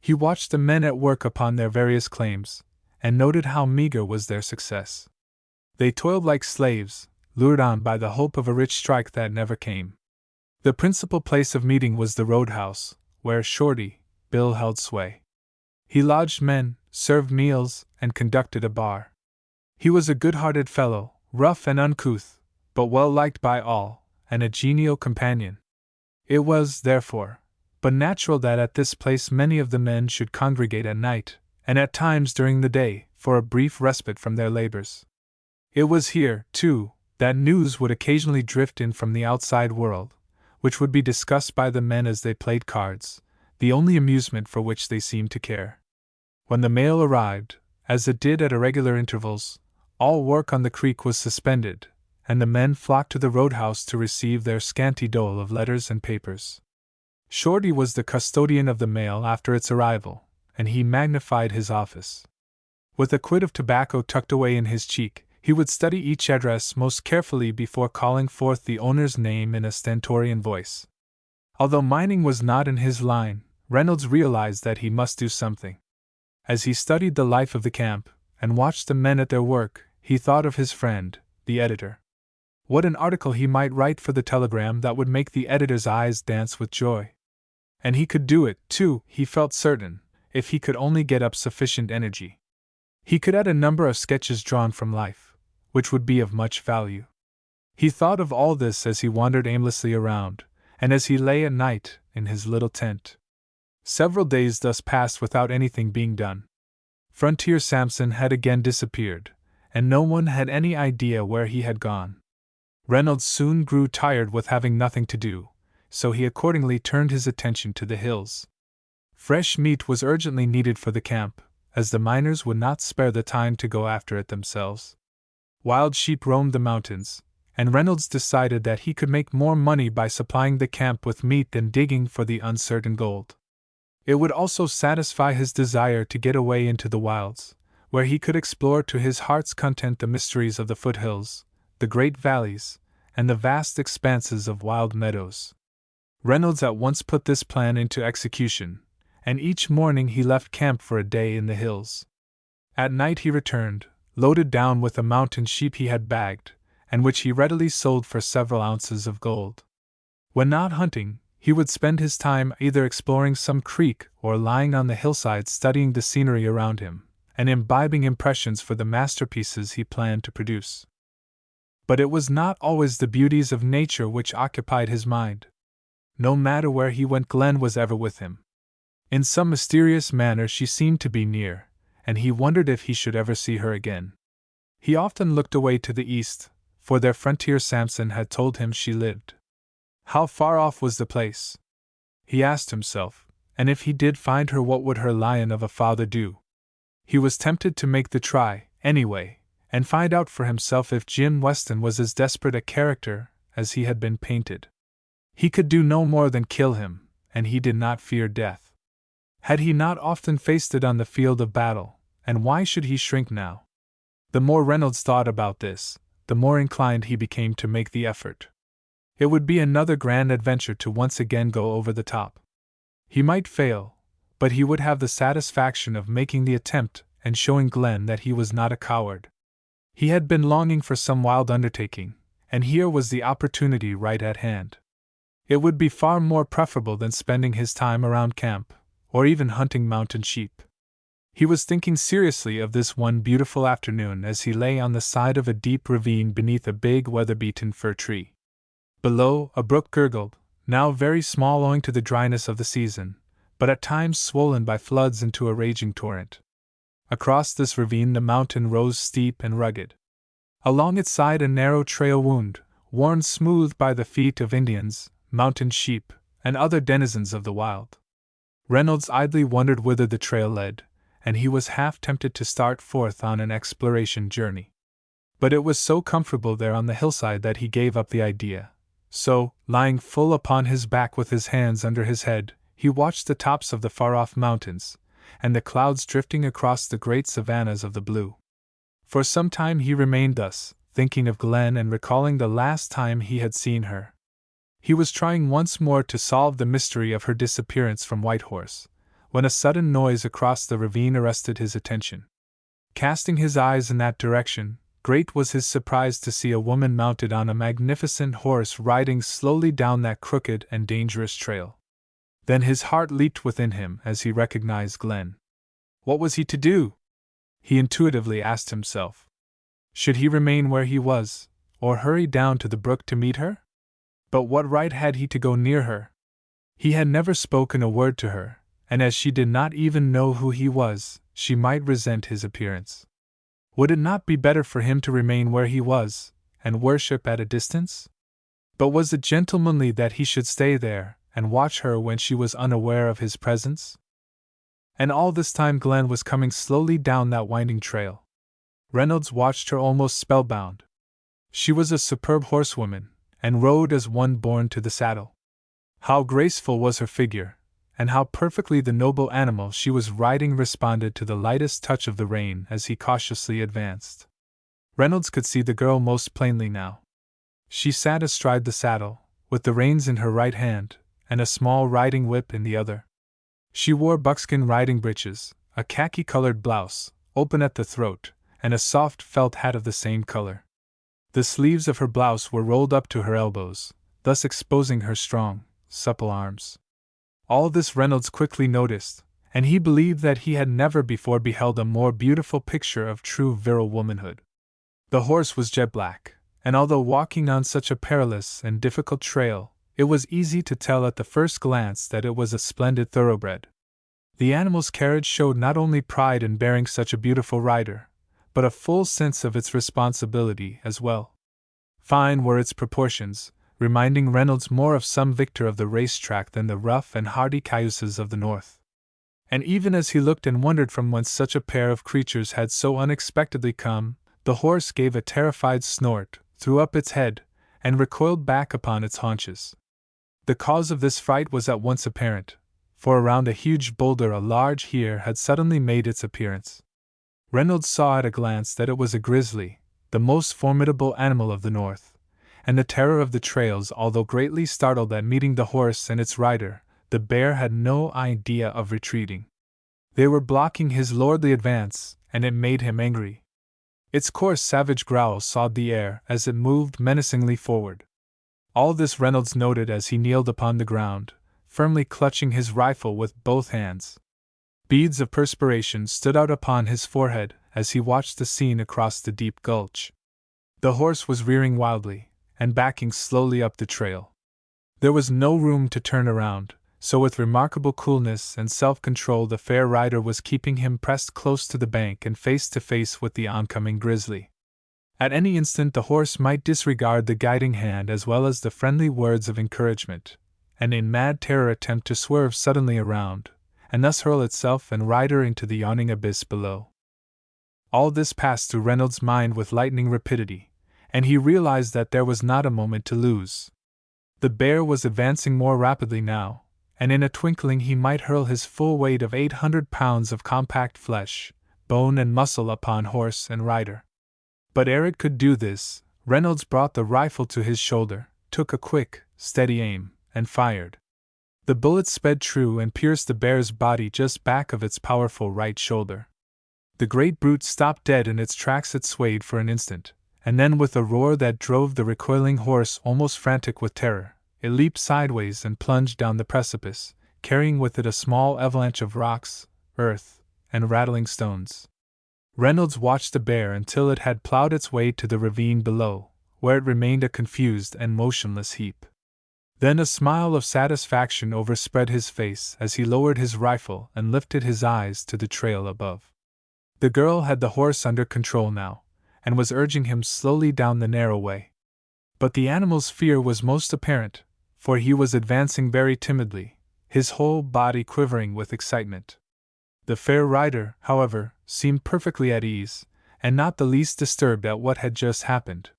He watched the men at work upon their various claims, and noted how meager was their success. They toiled like slaves, lured on by the hope of a rich strike that never came. The principal place of meeting was the roadhouse, where Shorty, Bill, held sway. He lodged men, served meals, and conducted a bar. He was a good-hearted fellow, rough and uncouth, but well liked by all, and a genial companion. It was, therefore, but natural that at this place many of the men should congregate at night, and at times during the day, for a brief respite from their labors. It was here, too, that news would occasionally drift in from the outside world, which would be discussed by the men as they played cards, the only amusement for which they seemed to care. When the mail arrived, as it did at irregular intervals, all work on the creek was suspended, and the men flocked to the roadhouse to receive their scanty dole of letters and papers. Shorty was the custodian of the mail after its arrival, and he magnified his office. With a quid of tobacco tucked away in his cheek, he would study each address most carefully before calling forth the owner's name in a stentorian voice. Although mining was not in his line, Reynolds realized that he must do something. As he studied the life of the camp, and watched the men at their work, he thought of his friend, the editor. What an article he might write for the Telegram that would make the editor's eyes dance with joy. And he could do it, too, he felt certain, if he could only get up sufficient energy. He could add a number of sketches drawn from life, which would be of much value. He thought of all this as he wandered aimlessly around, and as he lay at night in his little tent. Several days thus passed without anything being done. Frontier Samson had again disappeared, and no one had any idea where he had gone. Reynolds soon grew tired with having nothing to do, so he accordingly turned his attention to the hills. Fresh meat was urgently needed for the camp, as the miners would not spare the time to go after it themselves. Wild sheep roamed the mountains, and Reynolds decided that he could make more money by supplying the camp with meat than digging for the uncertain gold. It would also satisfy his desire to get away into the wilds, where he could explore to his heart's content the mysteries of the foothills, the great valleys, and the vast expanses of wild meadows. Reynolds at once put this plan into execution, and each morning he left camp for a day in the hills. At night he returned, loaded down with the mountain sheep he had bagged, and which he readily sold for several ounces of gold. When not hunting, he would spend his time either exploring some creek or lying on the hillside studying the scenery around him, and imbibing impressions for the masterpieces he planned to produce. But it was not always the beauties of nature which occupied his mind. No matter where he went, Glen was ever with him. In some mysterious manner she seemed to be near, and he wondered if he should ever see her again. He often looked away to the east, for there Frontier Samson had told him she lived. How far off was the place? He asked himself, and if he did find her, what would her lion of a father do? He was tempted to make the try, anyway, and find out for himself if Jim Weston was as desperate a character as he had been painted. He could do no more than kill him, and he did not fear death. Had he not often faced it on the field of battle, and why should he shrink now? The more Reynolds thought about this, the more inclined he became to make the effort. It would be another grand adventure to once again go over the top. He might fail, but he would have the satisfaction of making the attempt and showing Glen that he was not a coward. He had been longing for some wild undertaking, and here was the opportunity right at hand. It would be far more preferable than spending his time around camp, or even hunting mountain sheep. He was thinking seriously of this one beautiful afternoon as he lay on the side of a deep ravine beneath a big weather-beaten fir tree. Below, a brook gurgled, now very small owing to the dryness of the season, but at times swollen by floods into a raging torrent. Across this ravine the mountain rose steep and rugged. Along its side a narrow trail wound, worn smooth by the feet of Indians, mountain sheep, and other denizens of the wild. Reynolds idly wondered whither the trail led, and he was half tempted to start forth on an exploration journey. But it was so comfortable there on the hillside that he gave up the idea. So, lying full upon his back with his hands under his head, he watched the tops of the far-off mountains, and the clouds drifting across the great savannas of the blue. For some time he remained thus, thinking of Glen and recalling the last time he had seen her. He was trying once more to solve the mystery of her disappearance from Whitehorse, when a sudden noise across the ravine arrested his attention. Casting his eyes in that direction, great was his surprise to see a woman mounted on a magnificent horse riding slowly down that crooked and dangerous trail. Then his heart leaped within him as he recognized Glen. What was he to do? He intuitively asked himself. Should he remain where he was, or hurry down to the brook to meet her? But what right had he to go near her? He had never spoken a word to her, and as she did not even know who he was, she might resent his appearance. Would it not be better for him to remain where he was, and worship at a distance? But was it gentlemanly that he should stay there, and watch her when she was unaware of his presence? And all this time Glen was coming slowly down that winding trail. Reynolds watched her almost spellbound. She was a superb horsewoman, and rode as one born to the saddle. How graceful was her figure, and how perfectly the noble animal she was riding responded to the lightest touch of the rein as he cautiously advanced. Reynolds could see the girl most plainly now. She sat astride the saddle, with the reins in her right hand, and a small riding whip in the other. She wore buckskin riding breeches, a khaki-colored blouse, open at the throat, and a soft felt hat of the same color. The sleeves of her blouse were rolled up to her elbows, thus exposing her strong, supple arms. All this Reynolds quickly noticed, and he believed that he had never before beheld a more beautiful picture of true virile womanhood. The horse was jet black, and although walking on such a perilous and difficult trail, it was easy to tell at the first glance that it was a splendid thoroughbred. The animal's carriage showed not only pride in bearing such a beautiful rider, but a full sense of its responsibility as well. Fine were its proportions, reminding Reynolds more of some victor of the racetrack than the rough and hardy cayuses of the north. And even as he looked and wondered from whence such a pair of creatures had so unexpectedly come, the horse gave a terrified snort, threw up its head, and recoiled back upon its haunches. The cause of this fright was at once apparent, for around a huge boulder a large deer had suddenly made its appearance. Reynolds saw at a glance that it was a grizzly, the most formidable animal of the north, and the terror of the trails. Although greatly startled at meeting the horse and its rider, the bear had no idea of retreating. They were blocking his lordly advance, and it made him angry. Its coarse savage growl sawed the air as it moved menacingly forward. All this Reynolds noted as he kneeled upon the ground, firmly clutching his rifle with both hands. Beads of perspiration stood out upon his forehead as he watched the scene across the deep gulch. The horse was rearing wildly, and backing slowly up the trail. There was no room to turn around, so with remarkable coolness and self-control the fair rider was keeping him pressed close to the bank and face to face with the oncoming grizzly. At any instant the horse might disregard the guiding hand as well as the friendly words of encouragement, and in mad terror attempt to swerve suddenly around, and thus hurl itself and rider into the yawning abyss below. All this passed through Reynolds' mind with lightning rapidity, and he realized that there was not a moment to lose. The bear was advancing more rapidly now, and in a twinkling he might hurl his full weight of 800 pounds of compact flesh, bone and muscle upon horse and rider. But ere it could do this, Reynolds brought the rifle to his shoulder, took a quick, steady aim, and fired. The bullet sped true and pierced the bear's body just back of its powerful right shoulder. The great brute stopped dead in its tracks. It swayed for an instant, and then with a roar that drove the recoiling horse almost frantic with terror, it leaped sideways and plunged down the precipice, carrying with it a small avalanche of rocks, earth, and rattling stones. Reynolds watched the bear until it had plowed its way to the ravine below, where it remained a confused and motionless heap. Then a smile of satisfaction overspread his face as he lowered his rifle and lifted his eyes to the trail above. The girl had the horse under control now, and was urging him slowly down the narrow way. But the animal's fear was most apparent, for he was advancing very timidly, his whole body quivering with excitement. The fair rider, however, seemed perfectly at ease, and not the least disturbed at what had just happened.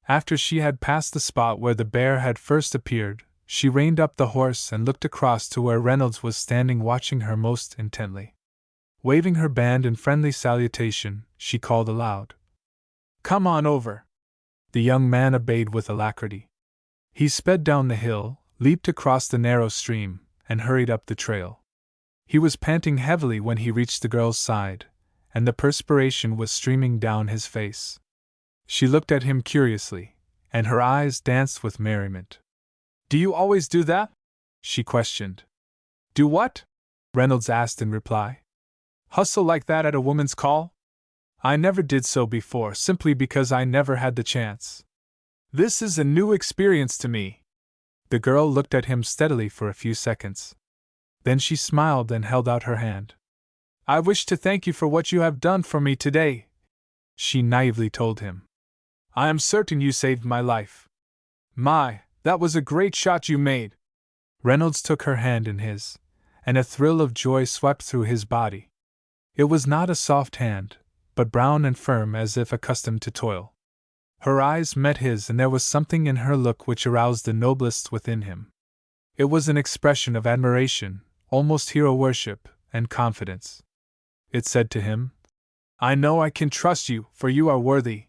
After she had passed the spot where the bear had first appeared, she reined up the horse and looked across to where Reynolds was standing watching her most intently. Waving her band in friendly salutation, she called aloud, "Come on over!" The young man obeyed with alacrity. He sped down the hill, leaped across the narrow stream, and hurried up the trail. He was panting heavily when he reached the girl's side, and the perspiration was streaming down his face. She looked at him curiously, and her eyes danced with merriment. "Do you always do that?" she questioned. "Do what?" Reynolds asked in reply. "Hustle like that at a woman's call? I never did so before simply because I never had the chance. This is a new experience to me." The girl looked at him steadily for a few seconds. Then she smiled and held out her hand. "I wish to thank you for what you have done for me today," she naively told him. "I am certain you saved my life. My, that was a great shot you made." Reynolds took her hand in his, and a thrill of joy swept through his body. It was not a soft hand, but brown and firm as if accustomed to toil. Her eyes met his and there was something in her look which aroused the noblest within him. It was an expression of admiration, almost hero worship, and confidence. It said to him, "I know I can trust you, for you are worthy.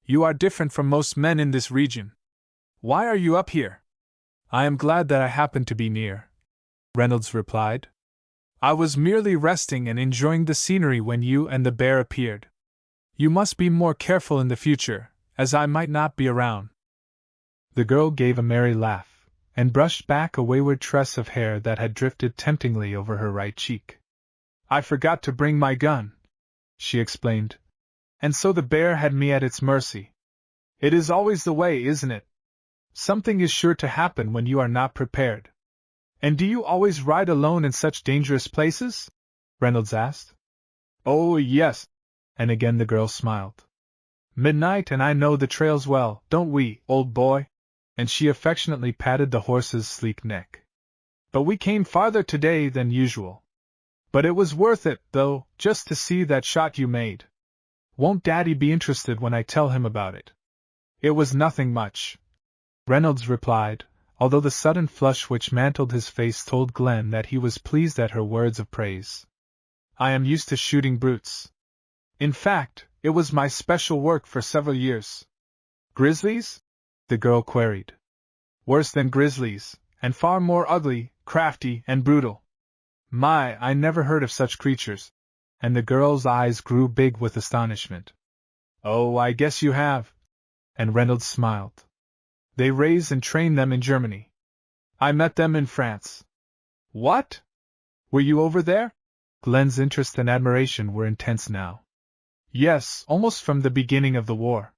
You are different from most men in this region. Why are you up here?" "I am glad that I happened to be near," Reynolds replied. "I was merely resting and enjoying the scenery when you and the bear appeared. You must be more careful in the future, as I might not be around." The girl gave a merry laugh, and brushed back a wayward tress of hair that had drifted temptingly over her right cheek. "I forgot to bring my gun," she explained, "and so the bear had me at its mercy. It is always the way, isn't it? Something is sure to happen when you are not prepared." "And do you always ride alone in such dangerous places?" Reynolds asked. "Oh, yes." And again the girl smiled. "Midnight and I know the trails well, don't we, old boy?" And she affectionately patted the horse's sleek neck. "But we came farther today than usual. But it was worth it, though, just to see that shot you made. Won't Daddy be interested when I tell him about it?" "It was nothing much," Reynolds replied, although the sudden flush which mantled his face told Glen that he was pleased at her words of praise. "I am used to shooting brutes. In fact, it was my special work for several years." "Grizzlies?" the girl queried. "Worse than grizzlies, and far more ugly, crafty, and brutal. My, I never heard of such creatures," and the girl's eyes grew big with astonishment. "Oh, I guess you have," and Reynolds smiled. "They raise and train them in Germany. I met them in France." "What? Were you over there?" Glen's interest and admiration were intense now. "Yes, almost from the beginning of the war.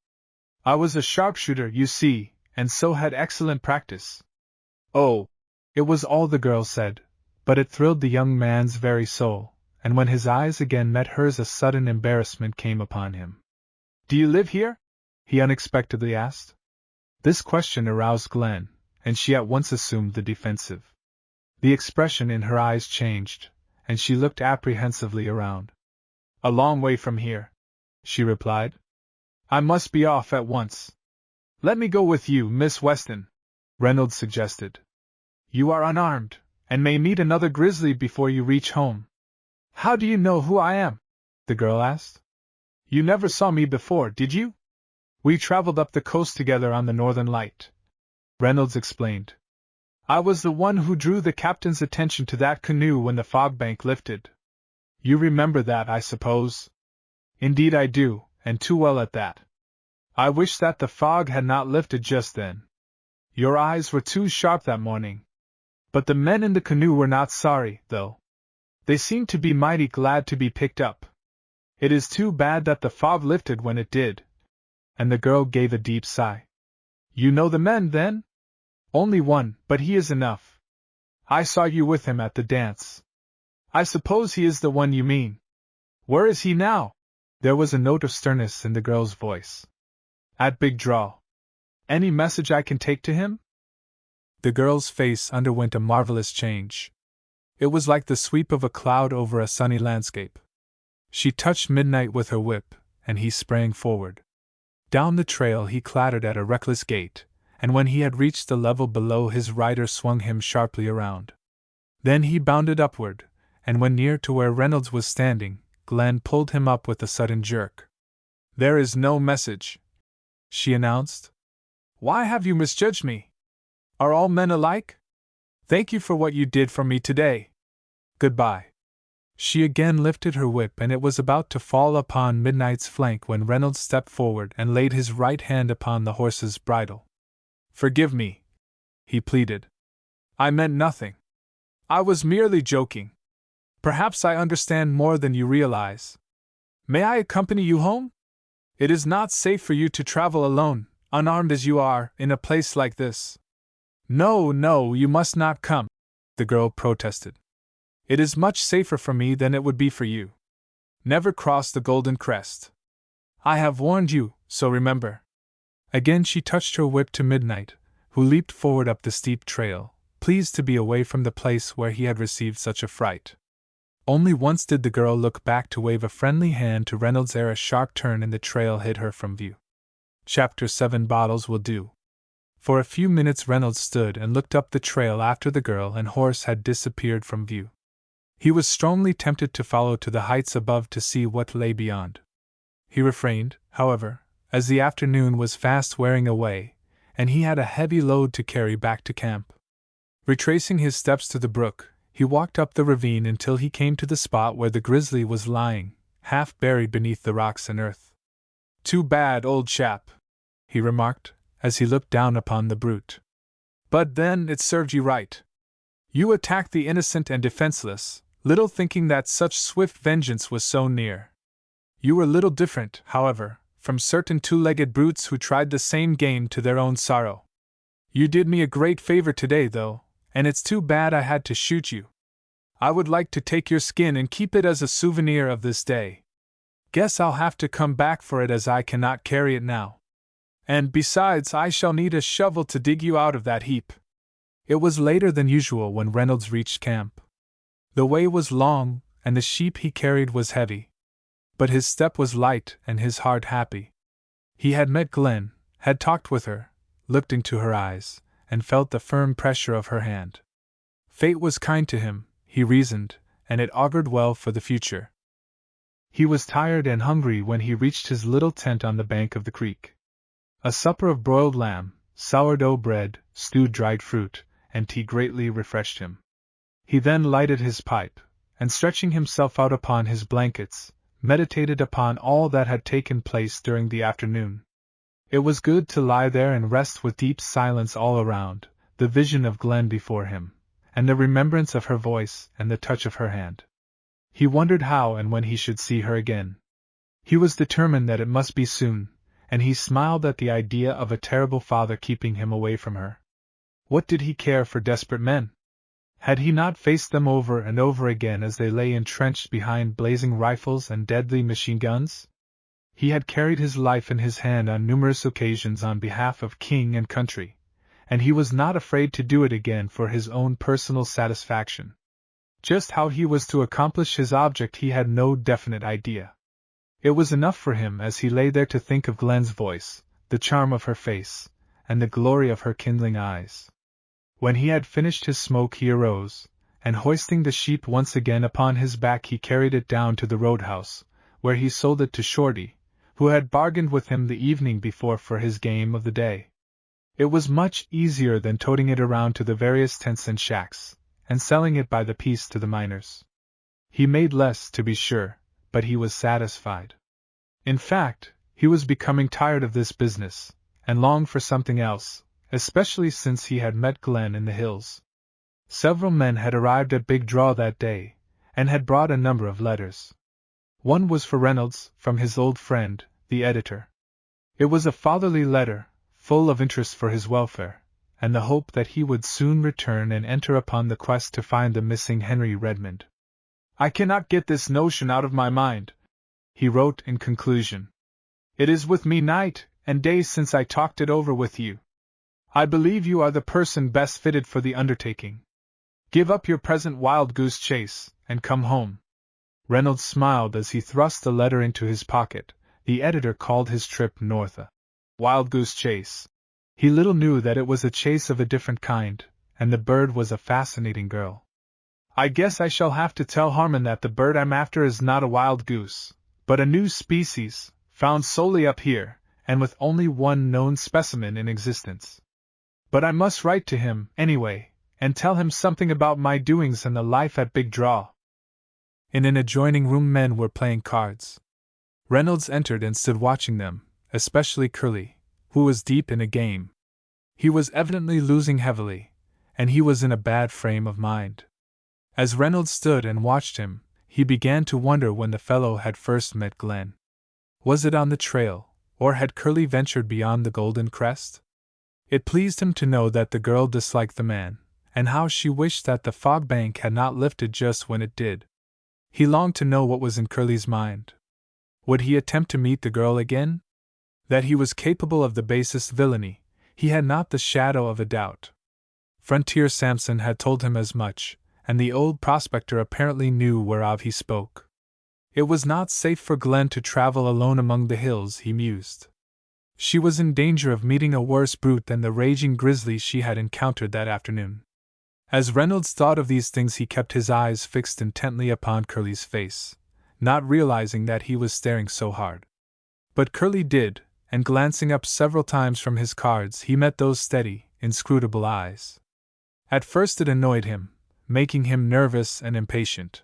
I was a sharpshooter, you see, and so had excellent practice." "Oh!" It was all the girl said, but it thrilled the young man's very soul, and when his eyes again met hers a sudden embarrassment came upon him. "Do you live here?" he unexpectedly asked. This question aroused Glen, and she at once assumed the defensive. The expression in her eyes changed, and she looked apprehensively around. "A long way from here," she replied. "I must be off at once." "Let me go with you, Miss Weston," Reynolds suggested. "You are unarmed, and may meet another grizzly before you reach home." "How do you know who I am?" the girl asked. "You never saw me before, did you? We traveled up the coast together on the Northern Light," Reynolds explained. "I was the one who drew the captain's attention to that canoe when the fog bank lifted. You remember that, I suppose?" "Indeed I do, and too well at that. I wish that the fog had not lifted just then. Your eyes were too sharp that morning. But the men in the canoe were not sorry, though. They seemed to be mighty glad to be picked up. It is too bad that the fog lifted when it did." And the girl gave a deep sigh. "You know the men, then?" "Only one, but he is enough. I saw you with him at the dance. I suppose he is the one you mean. Where is he now?" There was a note of sternness in the girl's voice. "At Big Draw. Any message I can take to him?" The girl's face underwent a marvelous change. It was like the sweep of a cloud over a sunny landscape. She touched Midnight with her whip, and he sprang forward. Down the trail he clattered at a reckless gait, and when he had reached the level below his rider swung him sharply around. Then he bounded upward, and when near to where Reynolds was standing, Glen pulled him up with a sudden jerk. "There is no message," she announced. "Why have you misjudged me? Are all men alike? Thank you for what you did for me today. Goodbye." She again lifted her whip and it was about to fall upon Midnight's flank when Reynolds stepped forward and laid his right hand upon the horse's bridle. "Forgive me," he pleaded. "I meant nothing. I was merely joking. Perhaps I understand more than you realize. May I accompany you home? It is not safe for you to travel alone, unarmed as you are, in a place like this." "No, no, you must not come," the girl protested. "It is much safer for me than it would be for you. Never cross the Golden Crest. I have warned you, so remember." Again she touched her whip to Midnight, who leaped forward up the steep trail, pleased to be away from the place where he had received such a fright. Only once did the girl look back to wave a friendly hand to Reynolds ere a sharp turn in the trail hid her from view. Chapter 7 Bottles Will Do. For a few minutes Reynolds stood and looked up the trail after the girl and horse had disappeared from view. He was strongly tempted to follow to the heights above to see what lay beyond. He refrained, however, as the afternoon was fast wearing away, and he had a heavy load to carry back to camp. Retracing his steps to the brook, he walked up the ravine until he came to the spot where the grizzly was lying, half buried beneath the rocks and earth. "Too bad, old chap," he remarked, as he looked down upon the brute. "But then it served you right. You attacked the innocent and defenseless, little thinking that such swift vengeance was so near. You were little different, however, from certain two-legged brutes who tried the same game to their own sorrow. You did me a great favor today, though, and it's too bad I had to shoot you. I would like to take your skin and keep it as a souvenir of this day. Guess I'll have to come back for it as I cannot carry it now. And besides, I shall need a shovel to dig you out of that heap." It was later than usual when Reynolds reached camp. The way was long, and the sheep he carried was heavy. But his step was light and his heart happy. He had met Glen, had talked with her, looked into her eyes, and felt the firm pressure of her hand. Fate was kind to him, he reasoned, and it augured well for the future. He was tired and hungry when he reached his little tent on the bank of the creek. A supper of broiled lamb, sourdough bread, stewed dried fruit, and tea greatly refreshed him. He then lighted his pipe, and stretching himself out upon his blankets, meditated upon all that had taken place during the afternoon. It was good to lie there and rest with deep silence all around, the vision of Glen before him, and the remembrance of her voice and the touch of her hand. He wondered how and when he should see her again. He was determined that it must be soon, and he smiled at the idea of a terrible father keeping him away from her. What did he care for desperate men? Had he not faced them over and over again as they lay entrenched behind blazing rifles and deadly machine guns? He had carried his life in his hand on numerous occasions on behalf of king and country, and he was not afraid to do it again for his own personal satisfaction. Just how he was to accomplish his object he had no definite idea. It was enough for him as he lay there to think of Glen's voice, the charm of her face, and the glory of her kindling eyes. When he had finished his smoke he arose, and hoisting the sheep once again upon his back he carried it down to the roadhouse, where he sold it to Shorty, who had bargained with him the evening before for his game of the day. It was much easier than toting it around to the various tents and shacks, and selling it by the piece to the miners. He made less, to be sure, but he was satisfied. In fact, he was becoming tired of this business, and longed for something else, especially since he had met Glen in the hills. Several men had arrived at Big Draw that day, and had brought a number of letters. One was for Reynolds, from his old friend, the editor. It was a fatherly letter, full of interest for his welfare, and the hope that he would soon return and enter upon the quest to find the missing Henry Redmond. "I cannot get this notion out of my mind," he wrote in conclusion. "It is with me night and day since I talked it over with you. I believe you are the person best fitted for the undertaking. Give up your present wild-goose chase, and come home." Reynolds smiled as he thrust the letter into his pocket. The editor called his trip north a wild-goose chase. He little knew that it was a chase of a different kind, and the bird was a fascinating girl. "I guess I shall have to tell Harmon that the bird I'm after is not a wild goose, but a new species, found solely up here, and with only one known specimen in existence. But I must write to him, anyway, and tell him something about my doings and the life at Big Draw." In an adjoining room men were playing cards. Reynolds entered and stood watching them, especially Curly, who was deep in a game. He was evidently losing heavily, and he was in a bad frame of mind. As Reynolds stood and watched him, he began to wonder when the fellow had first met Glen. Was it on the trail, or had Curly ventured beyond the Golden Crest? It pleased him to know that the girl disliked the man, and how she wished that the fog bank had not lifted just when it did. He longed to know what was in Curly's mind. Would he attempt to meet the girl again? That he was capable of the basest villainy, he had not the shadow of a doubt. Frontier Samson had told him as much, and the old prospector apparently knew whereof he spoke. It was not safe for Glen to travel alone among the hills, he mused. She was in danger of meeting a worse brute than the raging grizzly she had encountered that afternoon. As Reynolds thought of these things, he kept his eyes fixed intently upon Curly's face, not realizing that he was staring so hard. But Curly did, and glancing up several times from his cards, he met those steady, inscrutable eyes. At first it annoyed him, making him nervous and impatient.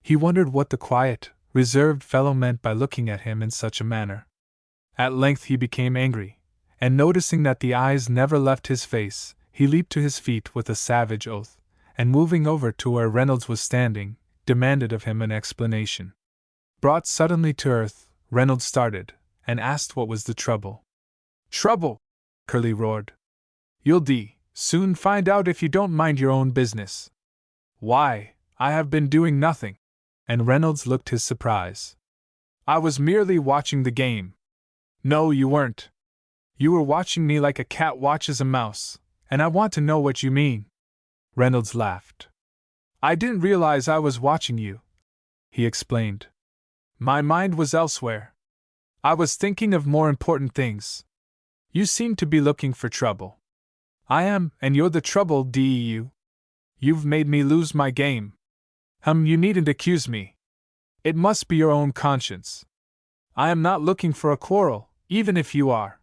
He wondered what the quiet, reserved fellow meant by looking at him in such a manner. At length he became angry, and noticing that the eyes never left his face, he leaped to his feet with a savage oath, and moving over to where Reynolds was standing, demanded of him an explanation. Brought suddenly to earth, Reynolds started, and asked what was the trouble. "Trouble!" Curly roared. "You'll soon find out if you don't mind your own business." "Why, I have been doing nothing," and Reynolds looked his surprise. "I was merely watching the game." "No, you weren't. You were watching me like a cat watches a mouse, and I want to know what you mean." Reynolds laughed. "I didn't realize I was watching you," he explained. "My mind was elsewhere. I was thinking of more important things. You seem to be looking for trouble. I am, and you're the trouble, Deu. You've made me lose my game. You needn't accuse me. It must be your own conscience. I am not looking for a quarrel, even if you are.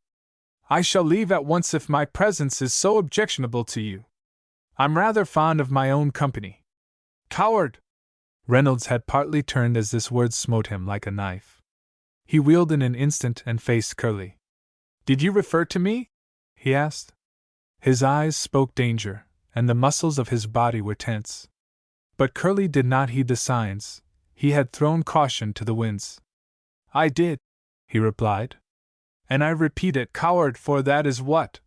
I shall leave at once if my presence is so objectionable to you. I'm rather fond of my own company." "Coward!" Reynolds had partly turned as this word smote him like a knife. He wheeled in an instant and faced Curly. "Did you refer to me?" he asked. His eyes spoke danger, and the muscles of his body were tense. But Curly did not heed the signs. He had thrown caution to the winds. "I did," he replied. "And I repeat it, coward, for that is what—"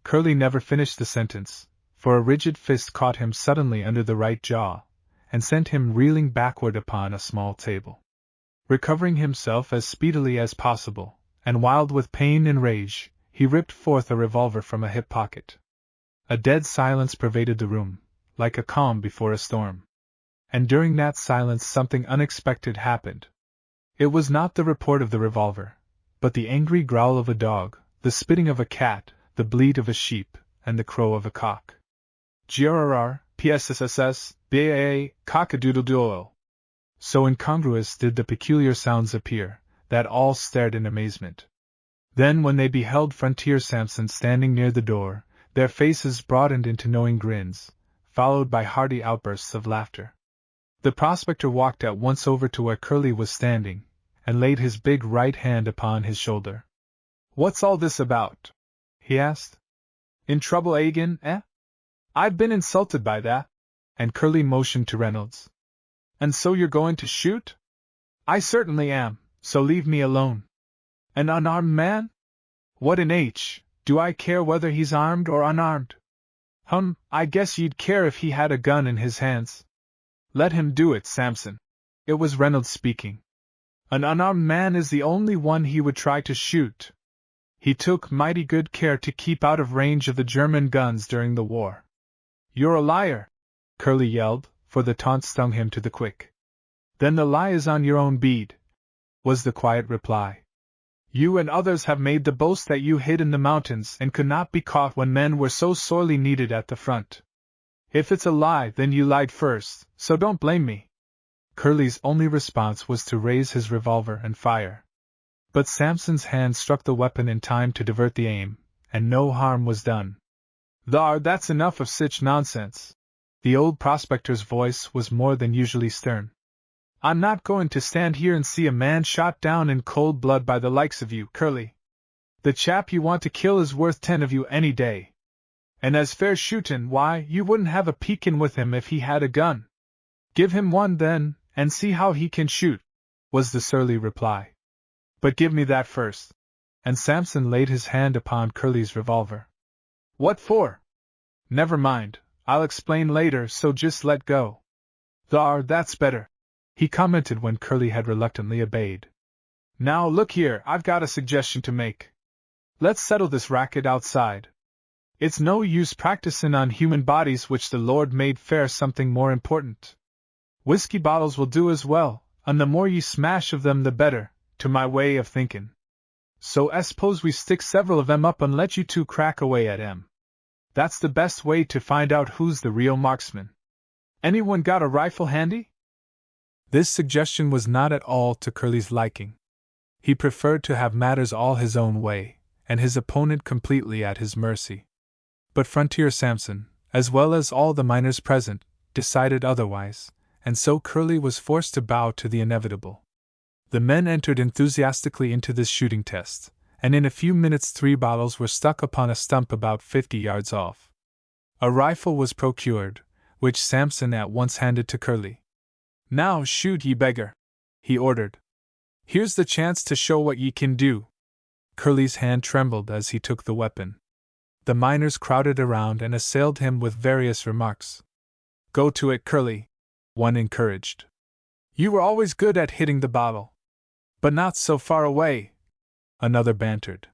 Curly never finished the sentence, for a rigid fist caught him suddenly under the right jaw, and sent him reeling backward upon a small table. Recovering himself as speedily as possible, and wild with pain and rage, he ripped forth a revolver from a hip pocket. A dead silence pervaded the room, like a calm before a storm. And during that silence something unexpected happened. It was not the report of the revolver, but the angry growl of a dog, the spitting of a cat, the bleat of a sheep, and the crow of a cock. Grrr, psss, baa, cock-a-doodle-doodle. So incongruous did the peculiar sounds appear, that all stared in amazement. Then when they beheld Frontier Samson standing near the door, their faces broadened into knowing grins, followed by hearty outbursts of laughter. The prospector walked at once over to where Curly was standing, and laid his big right hand upon his shoulder. "What's all this about?" he asked. "In trouble again, eh? I've been insulted by that," and Curly motioned to Reynolds. "And so you're going to shoot?" "I certainly am, so leave me alone." "An unarmed man? What in H, do I care whether he's armed or unarmed?" I guess you'd care if he had a gun in his hands." "Let him do it, Samson." It was Reynolds speaking. "An unarmed man is the only one he would try to shoot. He took mighty good care to keep out of range of the German guns during the war." "You're a liar!" Curly yelled, for the taunt stung him to the quick. "Then the lie is on your own bead," was the quiet reply. "You and others have made the boast that you hid in the mountains and could not be caught when men were so sorely needed at the front. If it's a lie, then you lied first, so don't blame me." Curly's only response was to raise his revolver and fire. But Samson's hand struck the weapon in time to divert the aim, and no harm was done. "Thar, that's enough of sich nonsense." The old prospector's voice was more than usually stern. "I'm not going to stand here and see a man shot down in cold blood by the likes of you, Curly. The chap you want to kill is worth 10 of you any day. And as fair shootin', why, you wouldn't have a peekin' with him if he had a gun." "Give him one, then, and see how he can shoot," was the surly reply. "But give me that first." And Samson laid his hand upon Curly's revolver. "What for?" "Never mind, I'll explain later, so just let go." "Thar, that's better," he commented when Curly had reluctantly obeyed. "Now look here, I've got a suggestion to make. Let's settle this racket outside. It's no use practicing on human bodies which the Lord made fair something more important. Whiskey bottles will do as well, and the more you smash of them the better, to my way of thinking." So I suppose we stick several of them up and let you two crack away at 'em. That's the best way to find out who's the real marksman. Anyone got a rifle handy?" This suggestion was not at all to Curly's liking. He preferred to have matters all his own way, and his opponent completely at his mercy. But Frontier Samson, as well as all the miners present, decided otherwise, and so Curly was forced to bow to the inevitable. The men entered enthusiastically into this shooting test, and in a few minutes 3 bottles were stuck upon a stump about 50 yards off. A rifle was procured, which Samson at once handed to Curly. "Now shoot, ye beggar," he ordered. "Here's the chance to show what ye can do." Curly's hand trembled as he took the weapon. The miners crowded around and assailed him with various remarks. "Go to it, Curly," one encouraged. "You were always good at hitting the bottle." "But not so far away," another bantered.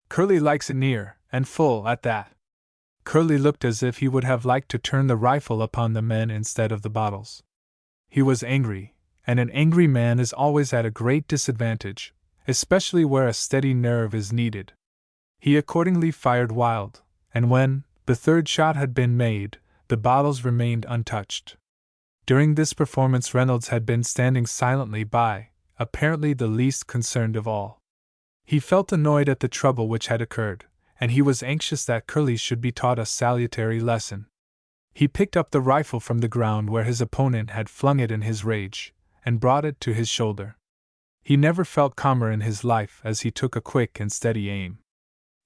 "Curly likes it near, and full, at that." Curly looked as if he would have liked to turn the rifle upon the men instead of the bottles. He was angry, and an angry man is always at a great disadvantage, especially where a steady nerve is needed. He accordingly fired wild, and when the third shot had been made, the bottles remained untouched. During this performance Reynolds had been standing silently by, apparently the least concerned of all. He felt annoyed at the trouble which had occurred, and he was anxious that Curly should be taught a salutary lesson. He picked up the rifle from the ground where his opponent had flung it in his rage, and brought it to his shoulder. He never felt calmer in his life as he took a quick and steady aim.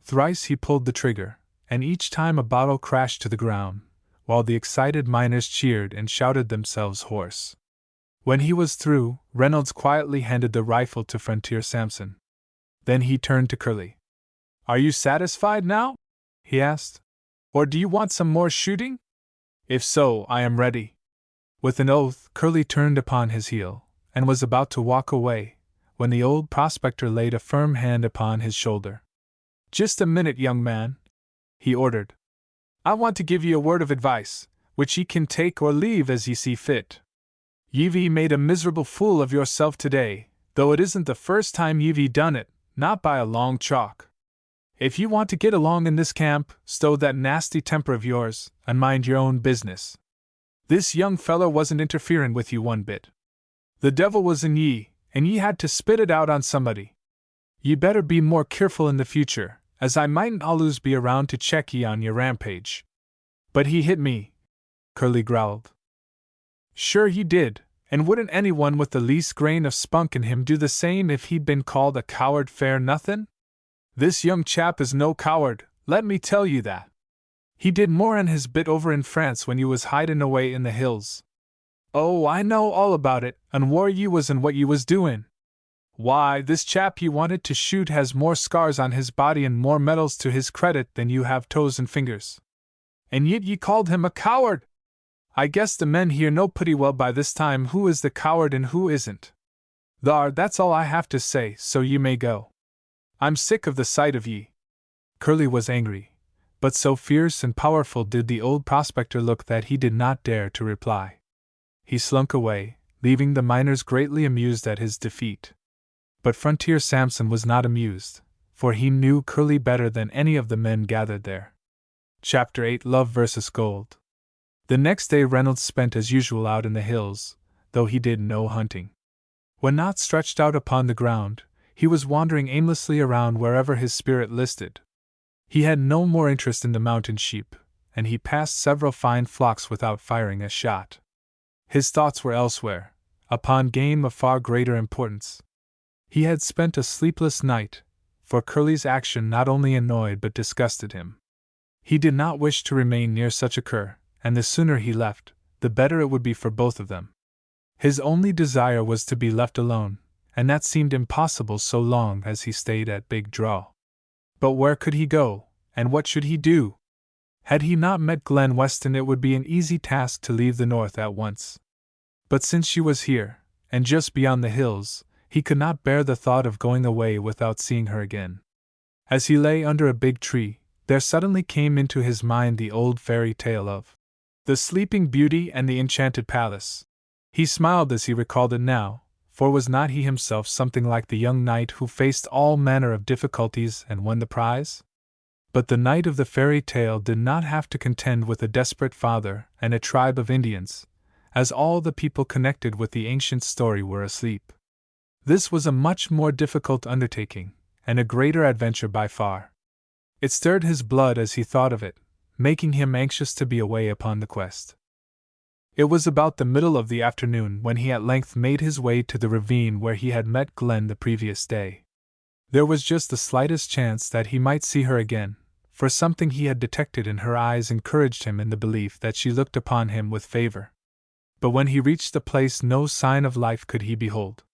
Thrice he pulled the trigger, and each time a bottle crashed to the ground, while the excited miners cheered and shouted themselves hoarse. When he was through, Reynolds quietly handed the rifle to Frontier Samson. Then he turned to Curly. "Are you satisfied now?" he asked. "Or do you want some more shooting? If so, I am ready." With an oath, Curly turned upon his heel, and was about to walk away, when the old prospector laid a firm hand upon his shoulder. "Just a minute, young man," he ordered. "I want to give ye a word of advice, which ye can take or leave as ye see fit. Ye've made a miserable fool of yourself today, though it isn't the first time ye've done it, not by a long chalk. If you want to get along in this camp, stow that nasty temper of yours, and mind your own business. This young feller wasn't interfering with you one bit. The devil was in ye, and ye had to spit it out on somebody. Ye better be more careful in the future, as I mightn't always be around to check ye on your rampage." "But he hit me," Curly growled. "Sure he did, and wouldn't anyone with the least grain of spunk in him do the same if he'd been called a coward fair nothin'? This young chap is no coward, let me tell you that. He did more'n his bit over in France when you was hidin' away in the hills. Oh, I know all about it, and where ye was and what ye was doin'. Why, this chap ye wanted to shoot has more scars on his body and more medals to his credit than you have toes and fingers. And yet ye called him a coward! I guess the men here know pretty well by this time who is the coward and who isn't. Thar, that's all I have to say, so ye may go. I'm sick of the sight of ye." Curly was angry, but so fierce and powerful did the old prospector look that he did not dare to reply. He slunk away, leaving the miners greatly amused at his defeat. But Frontier Samson was not amused, for he knew Curly better than any of the men gathered there. Chapter 8: Love vs. Gold. The next day Reynolds spent as usual out in the hills, though he did no hunting. When not stretched out upon the ground, he was wandering aimlessly around wherever his spirit listed. He had no more interest in the mountain sheep, and he passed several fine flocks without firing a shot. His thoughts were elsewhere, upon game of far greater importance. He had spent a sleepless night, for Curly's action not only annoyed but disgusted him. He did not wish to remain near such a cur, and the sooner he left, the better it would be for both of them. His only desire was to be left alone, and that seemed impossible so long as he stayed at Big Draw. But where could he go, and what should he do? Had he not met Glen Weston, it would be an easy task to leave the north at once. But since she was here, and just beyond the hills, he could not bear the thought of going away without seeing her again. As he lay under a big tree, there suddenly came into his mind the old fairy tale of the Sleeping Beauty and the Enchanted Palace. He smiled as he recalled it now, for was not he himself something like the young knight who faced all manner of difficulties and won the prize? But the knight of the fairy tale did not have to contend with a desperate father and a tribe of Indians, as all the people connected with the ancient story were asleep. This was a much more difficult undertaking, and a greater adventure by far. It stirred his blood as he thought of it, making him anxious to be away upon the quest. It was about the middle of the afternoon when he at length made his way to the ravine where he had met Glen the previous day. There was just the slightest chance that he might see her again, for something he had detected in her eyes encouraged him in the belief that she looked upon him with favor. But when he reached the place, no sign of life could he behold.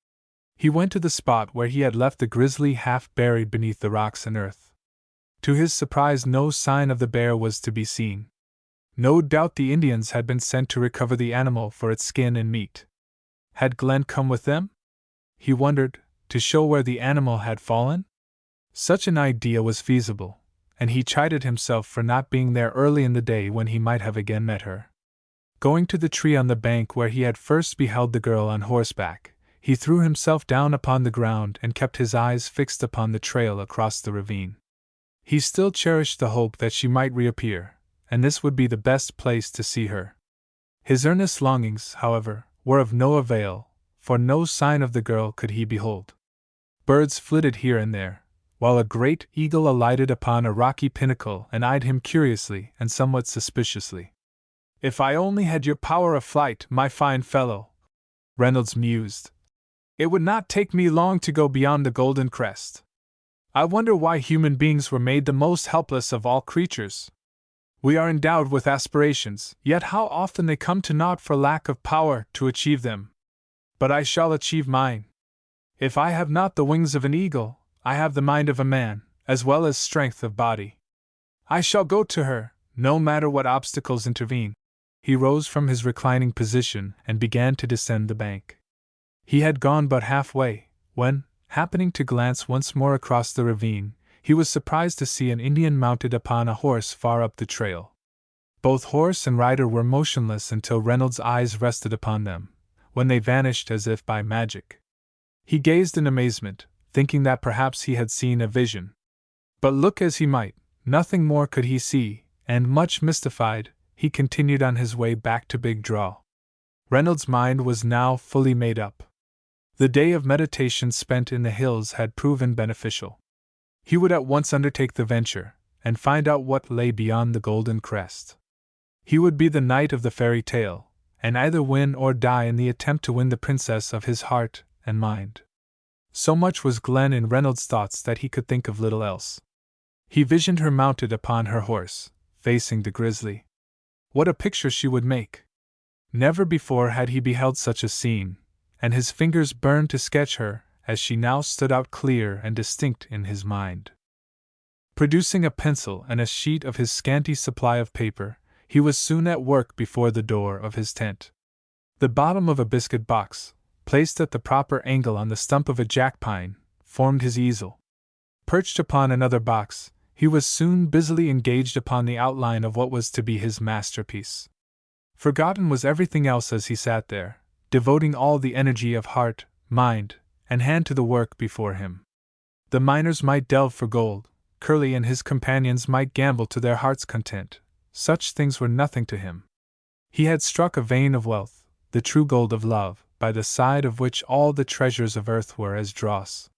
He went to the spot where he had left the grizzly half buried beneath the rocks and earth. To his surprise, no sign of the bear was to be seen. No doubt the Indians had been sent to recover the animal for its skin and meat. Had Glen come with them? He wondered, to show where the animal had fallen? Such an idea was feasible, and he chided himself for not being there early in the day when he might have again met her. Going to the tree on the bank where he had first beheld the girl on horseback, he threw himself down upon the ground and kept his eyes fixed upon the trail across the ravine. He still cherished the hope that she might reappear, and this would be the best place to see her. His earnest longings, however, were of no avail, for no sign of the girl could he behold. Birds flitted here and there, while a great eagle alighted upon a rocky pinnacle and eyed him curiously and somewhat suspiciously. "If I only had your power of flight, my fine fellow," Reynolds mused, "it would not take me long to go beyond the Golden Crest. I wonder why human beings were made the most helpless of all creatures. We are endowed with aspirations, yet how often they come to naught for lack of power to achieve them. But I shall achieve mine. If I have not the wings of an eagle, I have the mind of a man, as well as strength of body. I shall go to her, no matter what obstacles intervene." He rose from his reclining position and began to descend the bank. He had gone but halfway, when, happening to glance once more across the ravine, he was surprised to see an Indian mounted upon a horse far up the trail. Both horse and rider were motionless until Reynolds' eyes rested upon them, when they vanished as if by magic. He gazed in amazement, thinking that perhaps he had seen a vision. But look as he might, nothing more could he see, and much mystified, he continued on his way back to Big Draw. Reynolds' mind was now fully made up. The day of meditation spent in the hills had proven beneficial. He would at once undertake the venture, and find out what lay beyond the Golden Crest. He would be the knight of the fairy tale, and either win or die in the attempt to win the princess of his heart and mind. So much was Glen in Reynolds' thoughts that he could think of little else. He visioned her mounted upon her horse, facing the grizzly. What a picture she would make! Never before had he beheld such a scene, and his fingers burned to sketch her, as she now stood out clear and distinct in his mind. Producing a pencil and a sheet of his scanty supply of paper, he was soon at work before the door of his tent. The bottom of a biscuit box, placed at the proper angle on the stump of a jack pine, formed his easel. Perched upon another box, he was soon busily engaged upon the outline of what was to be his masterpiece. Forgotten was everything else as he sat there, devoting all the energy of heart, mind, and hand to the work before him. The miners might delve for gold, Curly and his companions might gamble to their heart's content. Such things were nothing to him. He had struck a vein of wealth, the true gold of love, by the side of which all the treasures of earth were as dross.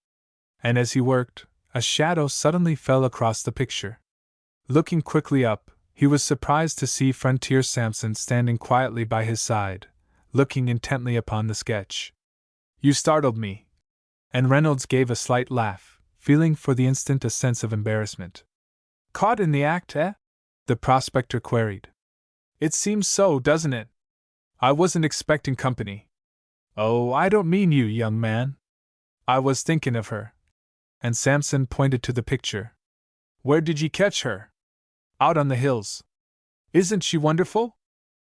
And as he worked, a shadow suddenly fell across the picture. Looking quickly up, he was surprised to see Frontier Sampson standing quietly by his side, looking intently upon the sketch. "You startled me." And Reynolds gave a slight laugh, feeling for the instant a sense of embarrassment. "Caught in the act, eh?" the prospector queried. "It seems so, doesn't it? I wasn't expecting company." "Oh, I don't mean you, young man. I was thinking of her." And Sampson pointed to the picture. "Where did ye catch her?" "Out on the hills." "Isn't she wonderful?"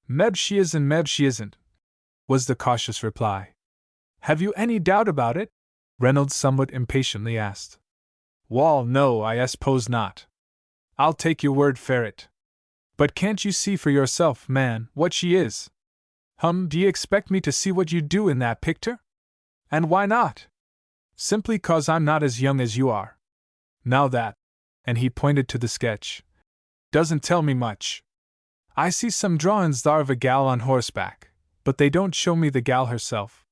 "Meb she is and meb she isn't," was the cautious reply. "Have you any doubt about it?" Reynolds somewhat impatiently asked. "Wall, no, I suppose not. I'll take your word for it. But can't you see for yourself, man, what she is?" "D'ye expect me to see what you do in that picture?" And why not? Simply 'cause I'm not as young as you are. Now that, and he pointed to the sketch, doesn't tell me much. I see some drawings thar of a gal on horseback, but they don't show me the gal herself.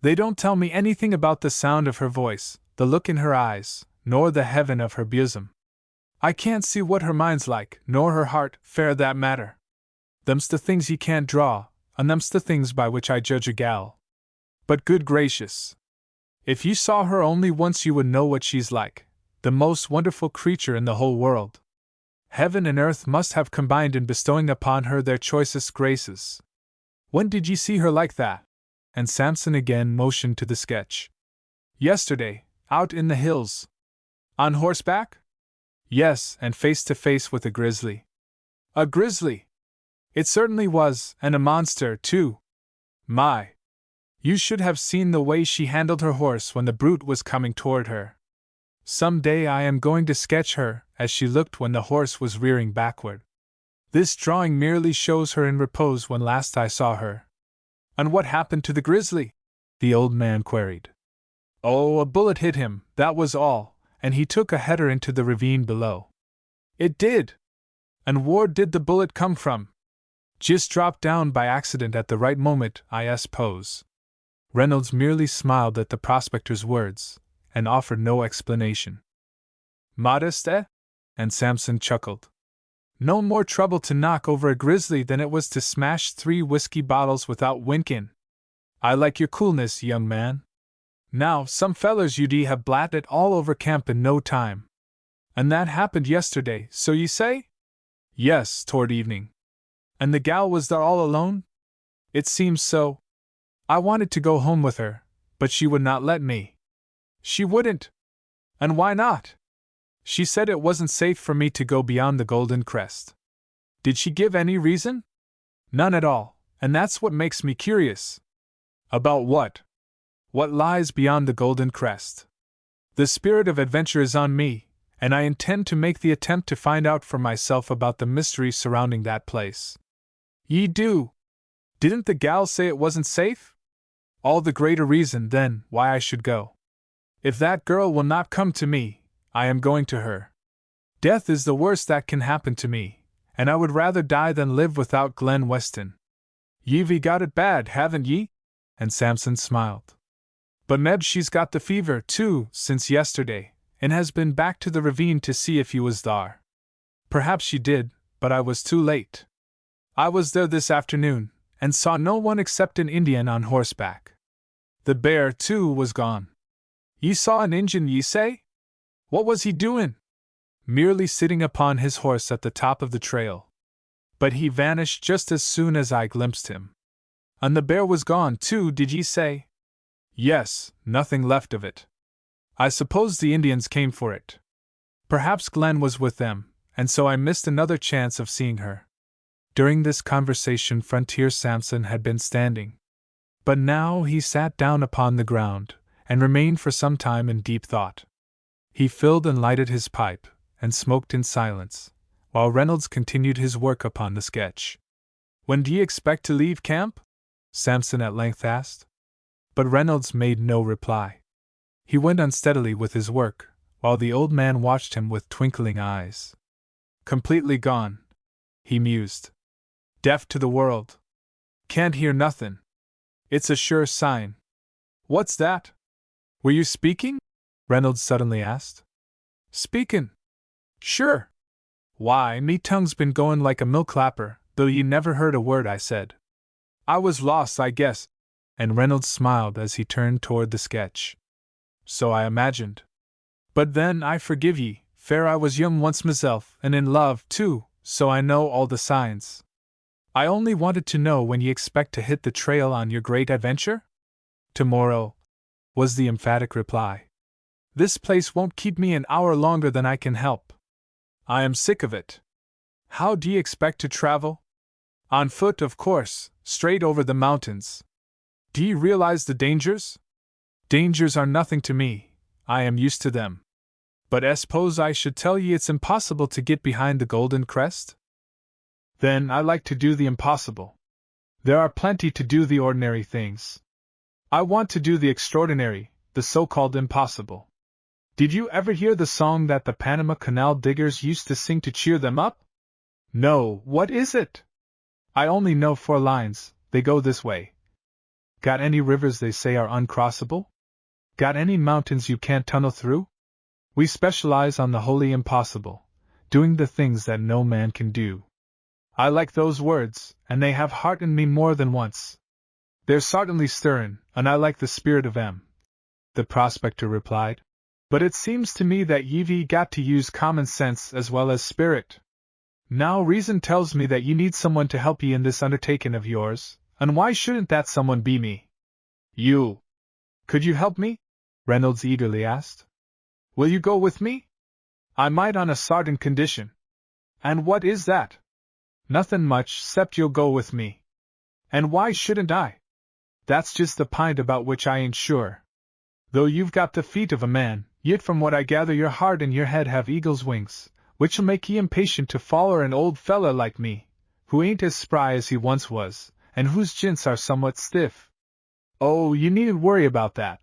They don't tell me anything about the sound of her voice, the look in her eyes, nor the heaven of her bosom. I can't see what her mind's like, nor her heart, fair that matter. Them's the things ye can't draw, and them's the things by which I judge a gal. But good gracious! If you saw her only once you would know what she's like, the most wonderful creature in the whole world. Heaven and earth must have combined in bestowing upon her their choicest graces. When did ye see her like that? And Samson again motioned to the sketch. Yesterday, out in the hills. On horseback? Yes, and face to face with a grizzly. A grizzly! It certainly was, and a monster, too. My! You should have seen the way she handled her horse when the brute was coming toward her. Some day I am going to sketch her as she looked when the horse was rearing backward. This drawing merely shows her in repose when last I saw her. And what happened to the grizzly? The old man queried. Oh, a bullet hit him, that was all, and he took a header into the ravine below. It did! And where did the bullet come from? Just dropped down by accident at the right moment, I suppose. Reynolds merely smiled at the prospector's words, and offered no explanation. Modest, eh? And Samson chuckled. No more trouble to knock over a grizzly than it was to smash 3 whiskey bottles without winkin'. I like your coolness, young man. Now, some fellers you'd have blatted all over camp in no time. And that happened yesterday, so ye say? Yes, toward evening. And the gal was there all alone? It seems so. I wanted to go home with her, but she would not let me. She wouldn't. And why not? She said it wasn't safe for me to go beyond the Golden Crest. Did she give any reason? None at all, and that's what makes me curious. About what? What lies beyond the Golden Crest? The spirit of adventure is on me, and I intend to make the attempt to find out for myself about the mystery surrounding that place. Ye do? Didn't the gal say it wasn't safe? All the greater reason, then, why I should go. If that girl will not come to me, I am going to her. Death is the worst that can happen to me, and I would rather die than live without Glen Weston. Ye've got it bad, haven't ye? And Samson smiled. But Meb, she's got the fever, too, since yesterday, and has been back to the ravine to see if you was thar. Perhaps she did, but I was too late. I was there this afternoon, and saw no one except an Indian on horseback. The bear, too, was gone. Ye saw an Injun, ye say? What was he doin'? Merely sitting upon his horse at the top of the trail. But he vanished just as soon as I glimpsed him. And the bear was gone, too, did ye say? Yes, nothing left of it. I suppose the Indians came for it. Perhaps Glen was with them, and so I missed another chance of seeing her. During this conversation, Frontier Samson had been standing. But now he sat down upon the ground, and remained for some time in deep thought. He filled and lighted his pipe, and smoked in silence, while Reynolds continued his work upon the sketch. When do ye expect to leave camp? Samson at length asked. But Reynolds made no reply. He went unsteadily with his work, while the old man watched him with twinkling eyes. Completely gone, he mused. Deaf to the world. Can't hear nothin'. It's a sure sign. What's that? Were you speaking? Reynolds suddenly asked. Speakin'? Sure. Why, me tongue's been goin' like a mill clapper, though ye never heard a word I said. I was lost, I guess, and Reynolds smiled as he turned toward the sketch. So I imagined. But then I forgive ye, fair I was young once myself, and in love, too, so I know all the signs. I only wanted to know when ye expect to hit the trail on your great adventure? Tomorrow, was the emphatic reply. This place won't keep me an hour longer than I can help. I am sick of it. How do ye expect to travel? On foot, of course, straight over the mountains. Do ye realize the dangers? Dangers are nothing to me, I am used to them. But suppose I should tell ye it's impossible to get behind the Golden Crest? Then I like to do the impossible. There are plenty to do the ordinary things. I want to do the extraordinary, the so-called impossible. Did you ever hear the song that the Panama Canal diggers used to sing to cheer them up? No, what is it? I only know 4 lines, they go this way. Got any rivers they say are uncrossable? Got any mountains you can't tunnel through? We specialize on the wholly impossible, doing the things that no man can do. I like those words, and they have heartened me more than once. They're certainly stirrin', and I like the spirit of 'em, the prospector replied. But it seems to me that ye've got to use common sense as well as spirit. Now reason tells me that you need someone to help ye in this undertaking of yours, and why shouldn't that someone be me? You. Could you help me? Reynolds eagerly asked. Will you go with me? I might on a certain condition. And what is that? Nothin' much, 'cept you'll go with me. And why shouldn't I? That's just the pint about which I ain't sure. Though you've got the feet of a man, yet from what I gather your heart and your head have eagle's wings, which'll make ye impatient to foller an old feller like me, who ain't as spry as he once was, and whose jints are somewhat stiff. Oh, you needn't worry about that,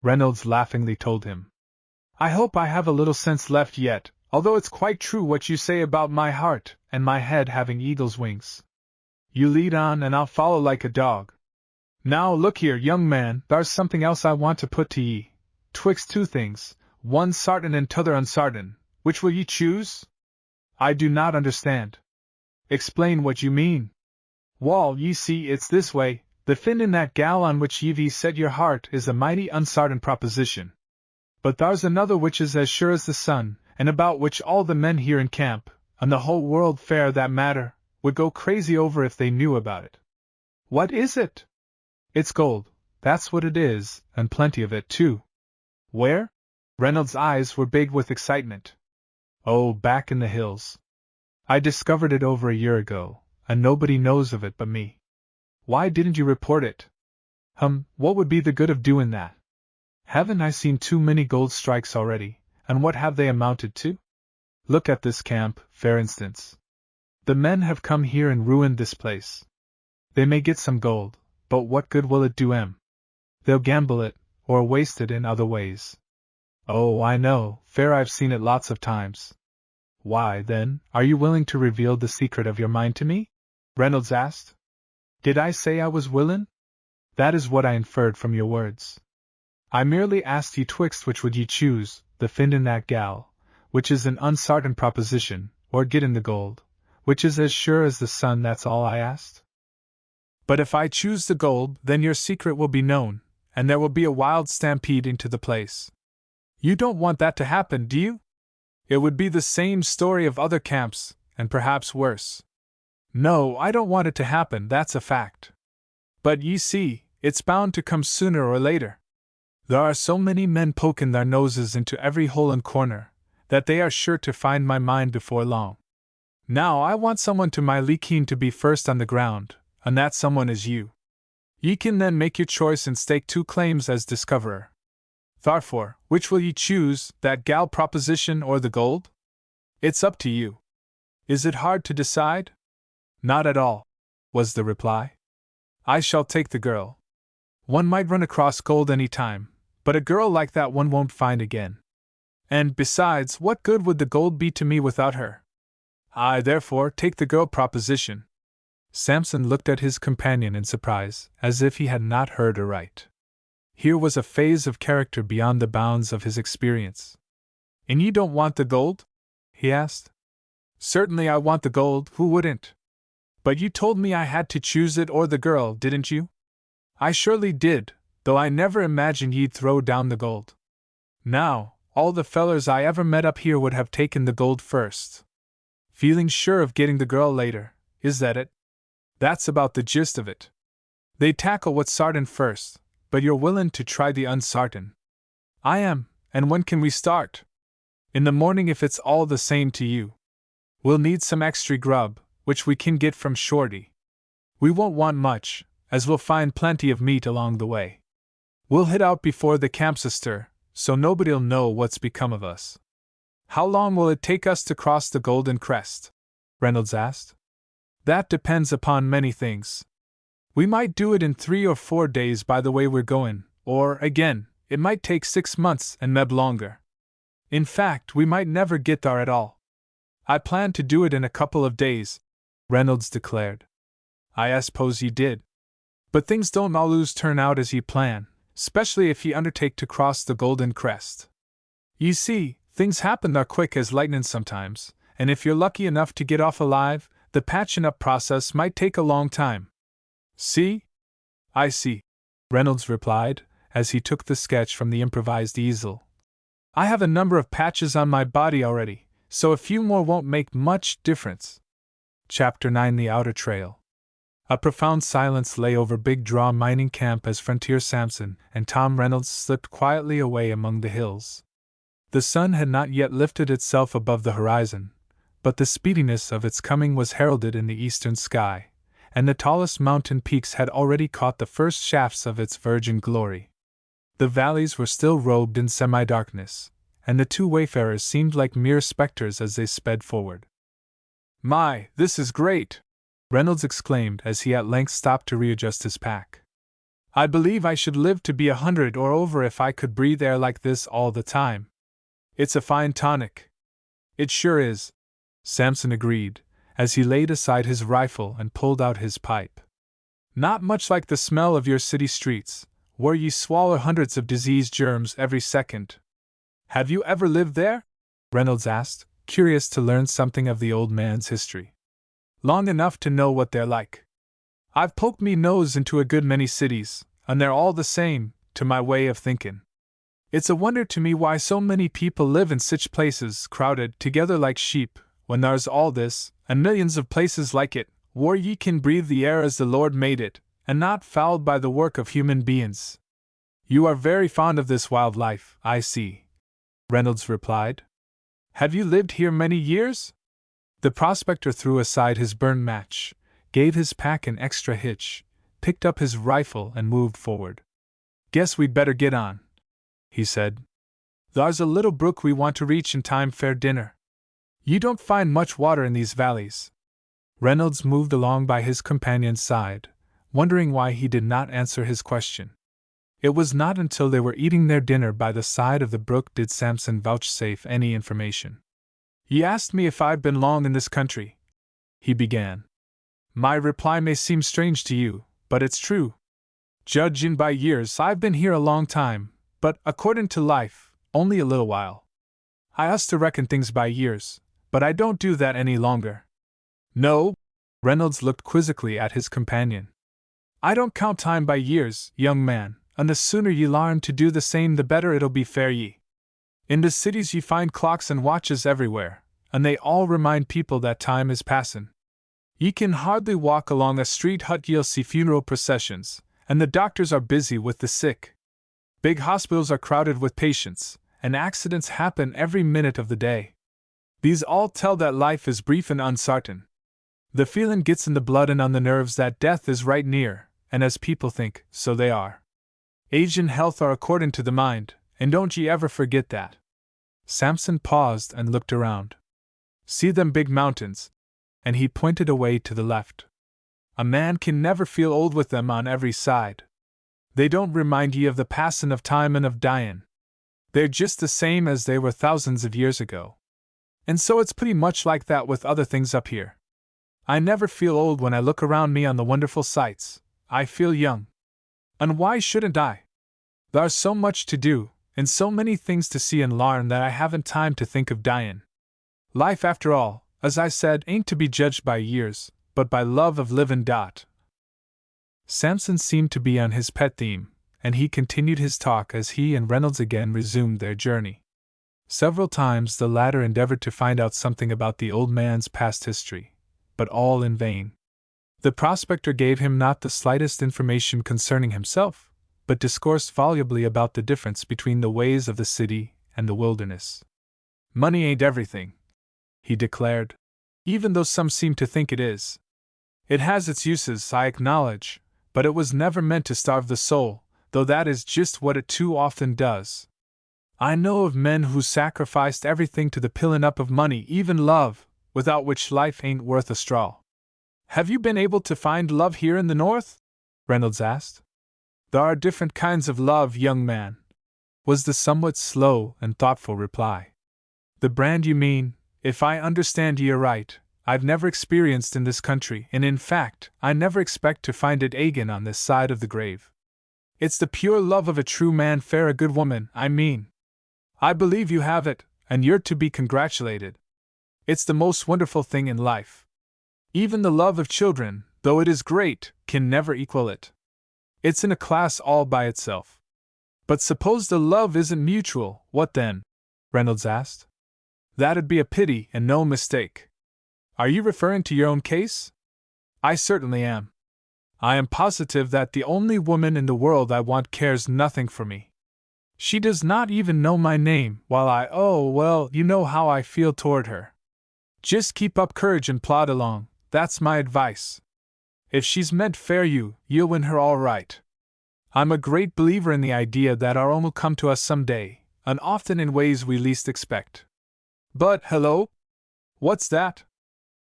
Reynolds laughingly told him. I hope I have a little sense left yet, although it's quite true what you say about my heart and my head having eagle's wings. You lead on and I'll follow like a dog. Now look here, young man, there's something else I want to put to ye. Twixt 2 things, one sartain and t'other unsartain, which will ye choose? I do not understand. Explain what you mean. Wall, ye see, it's this way, the fin in that gal on which ye've set your heart is a mighty unsartain proposition. But thar's another which is as sure as the sun, and about which all the men here in camp, and the whole world fair that matter, would go crazy over if they knew about it. What is it? It's gold, that's what it is, and plenty of it, too. Where? Reynolds' eyes were big with excitement. Oh, back in the hills. I discovered it over a year ago, and nobody knows of it but me. Why didn't you report it? What would be the good of doing that? Haven't I seen too many gold strikes already, and what have they amounted to? Look at this camp, for instance. The men have come here and ruined this place. They may get some gold, but what good will it do 'em? They'll gamble it, or waste it in other ways. Oh, I know, fair, I've seen it lots of times. Why, then, are you willing to reveal the secret of your mind to me? Reynolds asked. Did I say I was willin'? That is what I inferred from your words. I merely asked ye twixt which would ye choose, the fin in that gal, which is an unsartain proposition, or gettin' the gold, which is as sure as the sun, that's all I asked. But if I choose the gold, then your secret will be known, and there will be a wild stampede into the place. You don't want that to happen, do you? It would be the same story of other camps, and perhaps worse. No, I don't want it to happen, that's a fact. But ye see, it's bound to come sooner or later. There are so many men poking their noses into every hole and corner, that they are sure to find my mine before long. Now I want someone to my keen to be first on the ground, and that someone is you. Ye can then make your choice and stake 2 claims as discoverer. Tharfore, which will ye choose, that gal proposition or the gold? It's up to you. Is it hard to decide? Not at all, was the reply. I shall take the girl. One might run across gold any time, but a girl like that one won't find again. And besides, what good would the gold be to me without her? I therefore take the girl proposition. Samson looked at his companion in surprise, as if he had not heard aright. Here was a phase of character beyond the bounds of his experience. And you don't want the gold? He asked. Certainly I want the gold, who wouldn't? But you told me I had to choose it or the girl, didn't you? I surely did, though I never imagined ye'd throw down the gold. Now, all the fellers I ever met up here would have taken the gold first. Feeling sure of getting the girl later, is that it? That's about the gist of it. They tackle what's sartain first, but you're willin' to try the unsartain. I am, and when can we start? In the morning if it's all the same to you. We'll need some extra grub, which we can get from Shorty. We won't want much, as we'll find plenty of meat along the way. We'll hit out before the camp's astir, so nobody'll know what's become of us. How long will it take us to cross the Golden Crest? Reynolds asked. That depends upon many things. We might do it in 3 or 4 days by the way we're going, or, again, it might take 6 months and maybe longer. In fact, we might never get there at all. I planned to do it in a couple of days, Reynolds declared. I suppose you did. But things don't always turn out as you plan, especially if you undertake to cross the Golden Crest. You see, things happen there quick as lightning sometimes, and if you're lucky enough to get off alive, the patching up process might take a long time. See? I see, Reynolds replied, as he took the sketch from the improvised easel. I have a number of patches on my body already, so a few more won't make much difference. Chapter 9: The Outer Trail. A profound silence lay over Big Draw mining camp as Frontier Samson and Tom Reynolds slipped quietly away among the hills. The sun had not yet lifted itself above the horizon, but the speediness of its coming was heralded in the eastern sky, and the tallest mountain peaks had already caught the first shafts of its virgin glory. The valleys were still robed in semi-darkness, and the two wayfarers seemed like mere specters as they sped forward. "My, this is great!" Reynolds exclaimed as he at length stopped to readjust his pack. "I believe I should live to be 100 or over if I could breathe air like this all the time. It's a fine tonic." "It sure is," Samson agreed, as he laid aside his rifle and pulled out his pipe. "Not much like the smell of your city streets, where you swallow hundreds of disease germs every second." "Have you ever lived there?" Reynolds asked, curious to learn something of the old man's history. "Long enough to know what they're like. I've poked me nose into a good many cities, and they're all the same, to my way of thinking. It's a wonder to me why so many people live in such places, crowded together like sheep, when there's all this, and millions of places like it, where ye can breathe the air as the Lord made it, and not fouled by the work of human beings." "You are very fond of this wild life, I see," Reynolds replied. "Have you lived here many years?" The prospector threw aside his burned match, gave his pack an extra hitch, picked up his rifle and moved forward. "Guess we'd better get on," he said. "There's a little brook we want to reach in time for dinner. You don't find much water in these valleys." Reynolds moved along by his companion's side, wondering why he did not answer his question. It was not until they were eating their dinner by the side of the brook did Samson vouchsafe any information. "You asked me if I'd been long in this country," he began. "My reply may seem strange to you, but it's true. Judging by years, I've been here a long time, but, according to life, only a little while. I used to reckon things by years, but I don't do that any longer." "No?" Reynolds looked quizzically at his companion. "I don't count time by years, young man, and the sooner ye larn to do the same the better it'll be for ye. In the cities ye find clocks and watches everywhere, and they all remind people that time is passin'. Ye can hardly walk along a street hut ye'll see funeral processions, and the doctors are busy with the sick. Big hospitals are crowded with patients, and accidents happen every minute of the day. These all tell that life is brief and unsartain. The feelin' gets in the blood and on the nerves that death is right near, and as people think, so they are. Age and health are according to the mind, and don't ye ever forget that." Samson paused and looked around. "See them big mountains?" And he pointed away to the left. "A man can never feel old with them on every side. They don't remind ye of the passin' of time and of dyin'. They're just the same as they were thousands of years ago. And so it's pretty much like that with other things up here. I never feel old when I look around me on the wonderful sights. I feel young. And why shouldn't I? There's so much to do, and so many things to see and larn that I haven't time to think of dyin'. Life, after all, as I said, ain't to be judged by years, but by love of livin'. Samson seemed to be on his pet theme, and he continued his talk as he and Reynolds again resumed their journey. Several times the latter endeavored to find out something about the old man's past history, but all in vain. The prospector gave him not the slightest information concerning himself, but discoursed volubly about the difference between the ways of the city and the wilderness. "Money ain't everything," he declared, "even though some seem to think it is. It has its uses, I acknowledge, but it was never meant to starve the soul, though that is just what it too often does. I know of men who sacrificed everything to the pillin' up of money, even love, without which life ain't worth a straw. Have you been able to find love here in the North?" Reynolds asked. There are different kinds of love, young man, was the somewhat slow and thoughtful reply. The brand you mean, if I understand ye right, I've never experienced in this country, and in fact, I never expect to find it again on this side of the grave. It's the pure love of a true man for a good woman, I mean. I believe you have it, and you're to be congratulated. It's the most wonderful thing in life. Even the love of children, though it is great, can never equal it. It's in a class all by itself. But suppose the love isn't mutual, what then? Reynolds asked. That'd be a pity and no mistake. Are you referring to your own case? I certainly am. I am positive that the only woman in the world I want cares nothing for me. She does not even know my name, while you know how I feel toward her. Just keep up courage and plod along, that's my advice. If she's meant fair you'll win her all right. I'm a great believer in the idea that our own will come to us some day, and often in ways we least expect. But, hello? What's that?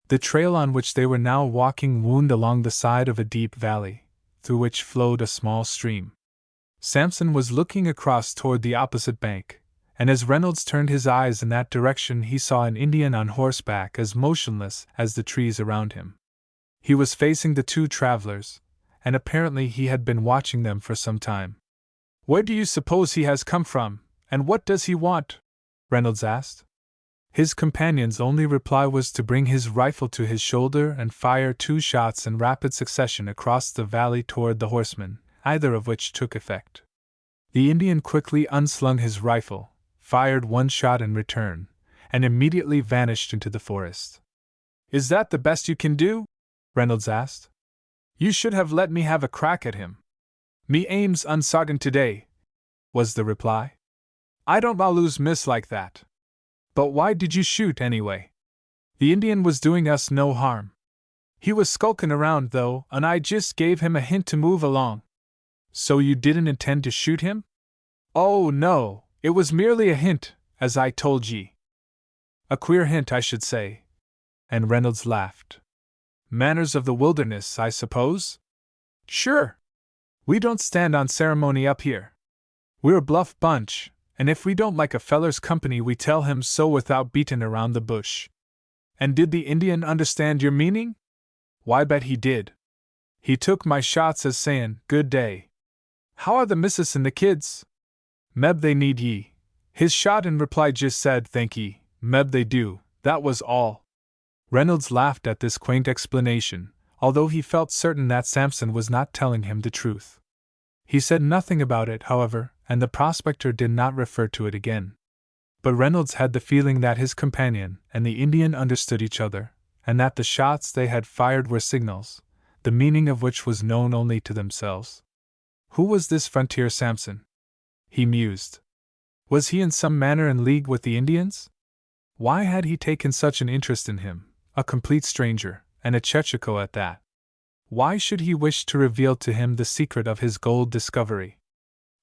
The trail on which they were now walking wound along the side of a deep valley, through which flowed a small stream. Samson was looking across toward the opposite bank, and as Reynolds turned his eyes in that direction he saw an Indian on horseback as motionless as the trees around him. He was facing the two travelers, and apparently he had been watching them for some time. Where do you suppose he has come from, and what does he want? Reynolds asked. His companion's only reply was to bring his rifle to his shoulder and fire 2 shots in rapid succession across the valley toward the horsemen, either of which took effect. The Indian quickly unslung his rifle, fired 1 shot in return, and immediately vanished into the forest. Is that the best you can do? Reynolds asked. You should have let me have a crack at him. Me aim's uncertain today, was the reply. I don't always miss like that. But why did you shoot anyway? The Indian was doing us no harm. He was skulking around though, and I just gave him a hint to move along. So you didn't intend to shoot him? Oh no, it was merely a hint, as I told ye. A queer hint, I should say. And Reynolds laughed. Manners of the wilderness, I suppose? Sure. We don't stand on ceremony up here. We're a bluff bunch, and if we don't like a feller's company we tell him so without beatin' around the bush. And did the Indian understand your meaning? Why, bet he did. He took my shots as sayin', good day. How are the missus and the kids? Meb they need ye. His shot in reply just said, thank ye, meb they do, that was all. Reynolds laughed at this quaint explanation, although he felt certain that Samson was not telling him the truth. He said nothing about it, however, and the prospector did not refer to it again. But Reynolds had the feeling that his companion and the Indian understood each other, and that the shots they had fired were signals, the meaning of which was known only to themselves. Who was this frontier Samson? He mused. Was he in some manner in league with the Indians? Why had he taken such an interest in him, a complete stranger, and a chechacho at that? Why should he wish to reveal to him the secret of his gold discovery?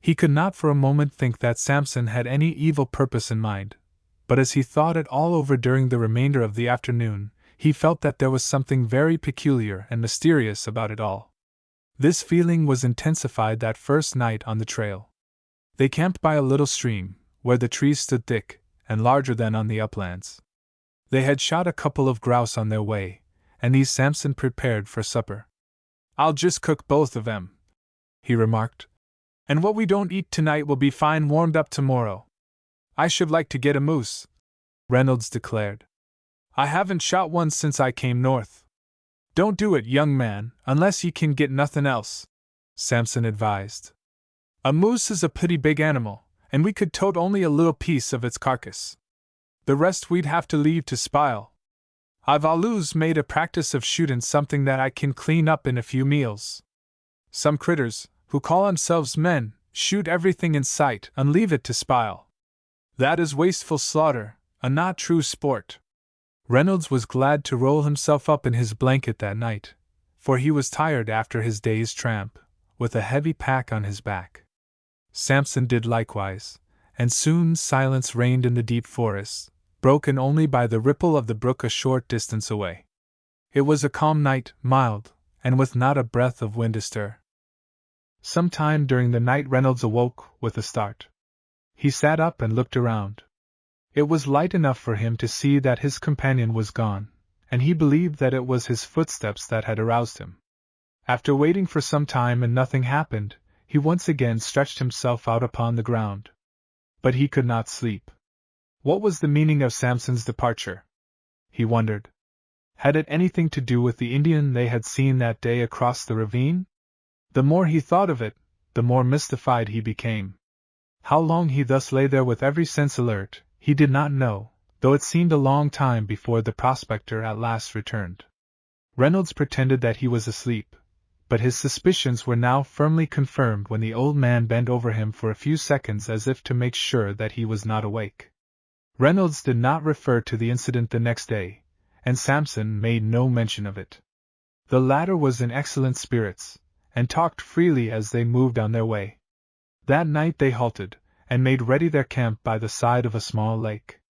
He could not for a moment think that Samson had any evil purpose in mind, but as he thought it all over during the remainder of the afternoon, he felt that there was something very peculiar and mysterious about it all. This feeling was intensified that first night on the trail. They camped by a little stream, where the trees stood thick and larger than on the uplands. They had shot a couple of grouse on their way, and these Samson prepared for supper. I'll just cook both of 'em, he remarked. And what we don't eat tonight will be fine warmed up tomorrow. I should like to get a moose, Reynolds declared. I haven't shot one since I came north. Don't do it, young man, unless ye can get nothin' else, Samson advised. A moose is a pretty big animal, and we could tote only a little piece of its carcass. The rest we'd have to leave to spile. I've always made a practice of shootin' something that I can clean up in a few meals. Some critters, who call themselves men, shoot everything in sight and leave it to spile. That is wasteful slaughter, and not true sport. Reynolds was glad to roll himself up in his blanket that night, for he was tired after his day's tramp, with a heavy pack on his back. Samson did likewise, and soon silence reigned in the deep forest, broken only by the ripple of the brook a short distance away. It was a calm night, mild, and with not a breath of wind astir. Sometime during the night Reynolds awoke with a start. He sat up and looked around. It was light enough for him to see that his companion was gone, and he believed that it was his footsteps that had aroused him. After waiting for some time and nothing happened, he once again stretched himself out upon the ground. But he could not sleep. What was the meaning of Samson's departure? He wondered. Had it anything to do with the Indian they had seen that day across the ravine? The more he thought of it, the more mystified he became. How long he thus lay there with every sense alert, he did not know, though it seemed a long time before the prospector at last returned. Reynolds pretended that he was asleep, but his suspicions were now firmly confirmed when the old man bent over him for a few seconds as if to make sure that he was not awake. Reynolds did not refer to the incident the next day, and Samson made no mention of it. The latter was in excellent spirits, and talked freely as they moved on their way. That night they halted, and made ready their camp by the side of a small lake.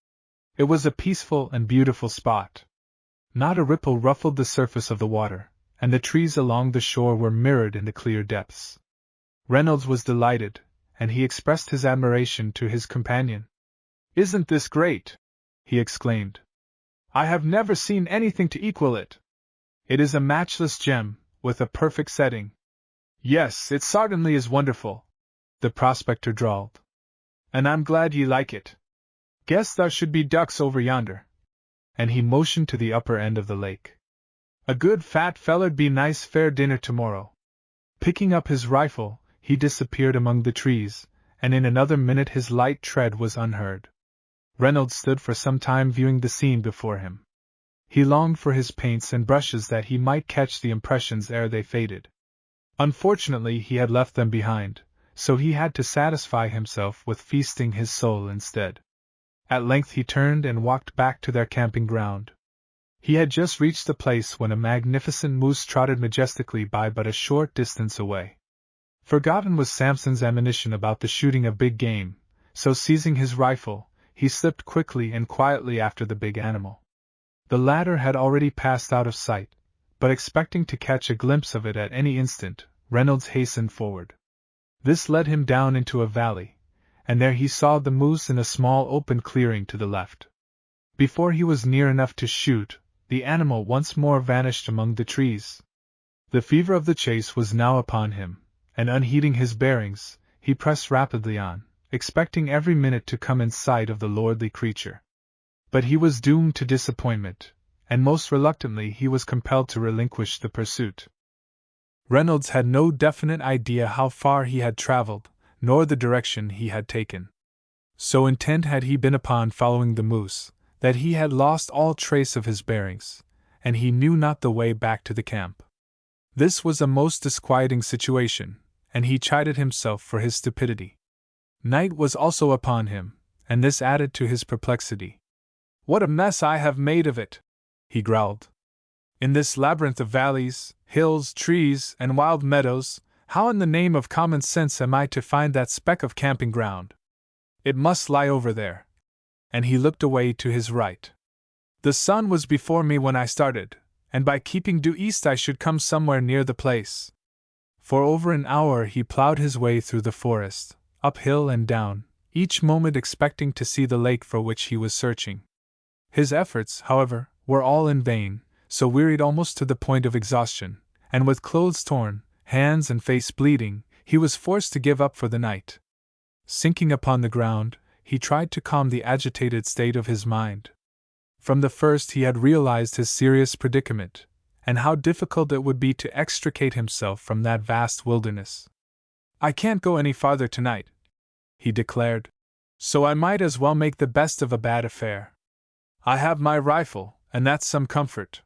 It was a peaceful and beautiful spot. Not a ripple ruffled the surface of the water, and the trees along the shore were mirrored in the clear depths. Reynolds was delighted, and he expressed his admiration to his companion. "Isn't this great?" he exclaimed. "I have never seen anything to equal it. It is a matchless gem, with a perfect setting." "Yes, it sartainly is wonderful," the prospector drawled. "And I'm glad ye like it. Guess there should be ducks over yonder." And he motioned to the upper end of the lake. "A good fat feller'd be nice fair dinner tomorrow." Picking up his rifle, he disappeared among the trees, and in another minute his light tread was unheard. Reynolds stood for some time viewing the scene before him. He longed for his paints and brushes that he might catch the impressions ere they faded. Unfortunately he had left them behind, so he had to satisfy himself with feasting his soul instead. At length he turned and walked back to their camping ground. He had just reached the place when a magnificent moose trotted majestically by but a short distance away. Forgotten was Samson's admonition about the shooting of big game, so seizing his rifle, he slipped quickly and quietly after the big animal. The latter had already passed out of sight, but expecting to catch a glimpse of it at any instant, Reynolds hastened forward. This led him down into a valley, and there he saw the moose in a small open clearing to the left. Before he was near enough to shoot, the animal once more vanished among the trees. The fever of the chase was now upon him, and unheeding his bearings, he pressed rapidly on, expecting every minute to come in sight of the lordly creature. But he was doomed to disappointment, and most reluctantly he was compelled to relinquish the pursuit. Reynolds had no definite idea how far he had traveled, nor the direction he had taken. So intent had he been upon following the moose, that he had lost all trace of his bearings, and he knew not the way back to the camp. This was a most disquieting situation, and he chided himself for his stupidity. Night was also upon him, and this added to his perplexity. "What a mess I have made of it!" he growled. "In this labyrinth of valleys, hills, trees, and wild meadows, how in the name of common sense am I to find that speck of camping ground? It must lie over there." And he looked away to his right. "The sun was before me when I started, and by keeping due east I should come somewhere near the place." For over an hour he plowed his way through the forest, up hill and down, each moment expecting to see the lake for which he was searching. His efforts, however, were all in vain, so wearied almost to the point of exhaustion, and with clothes torn, hands and face bleeding, he was forced to give up for the night. Sinking upon the ground, he tried to calm the agitated state of his mind. From the first he had realized his serious predicament, and how difficult it would be to extricate himself from that vast wilderness. "I can't go any farther tonight," he declared, "so I might as well make the best of a bad affair. I have my rifle, and that's some comfort.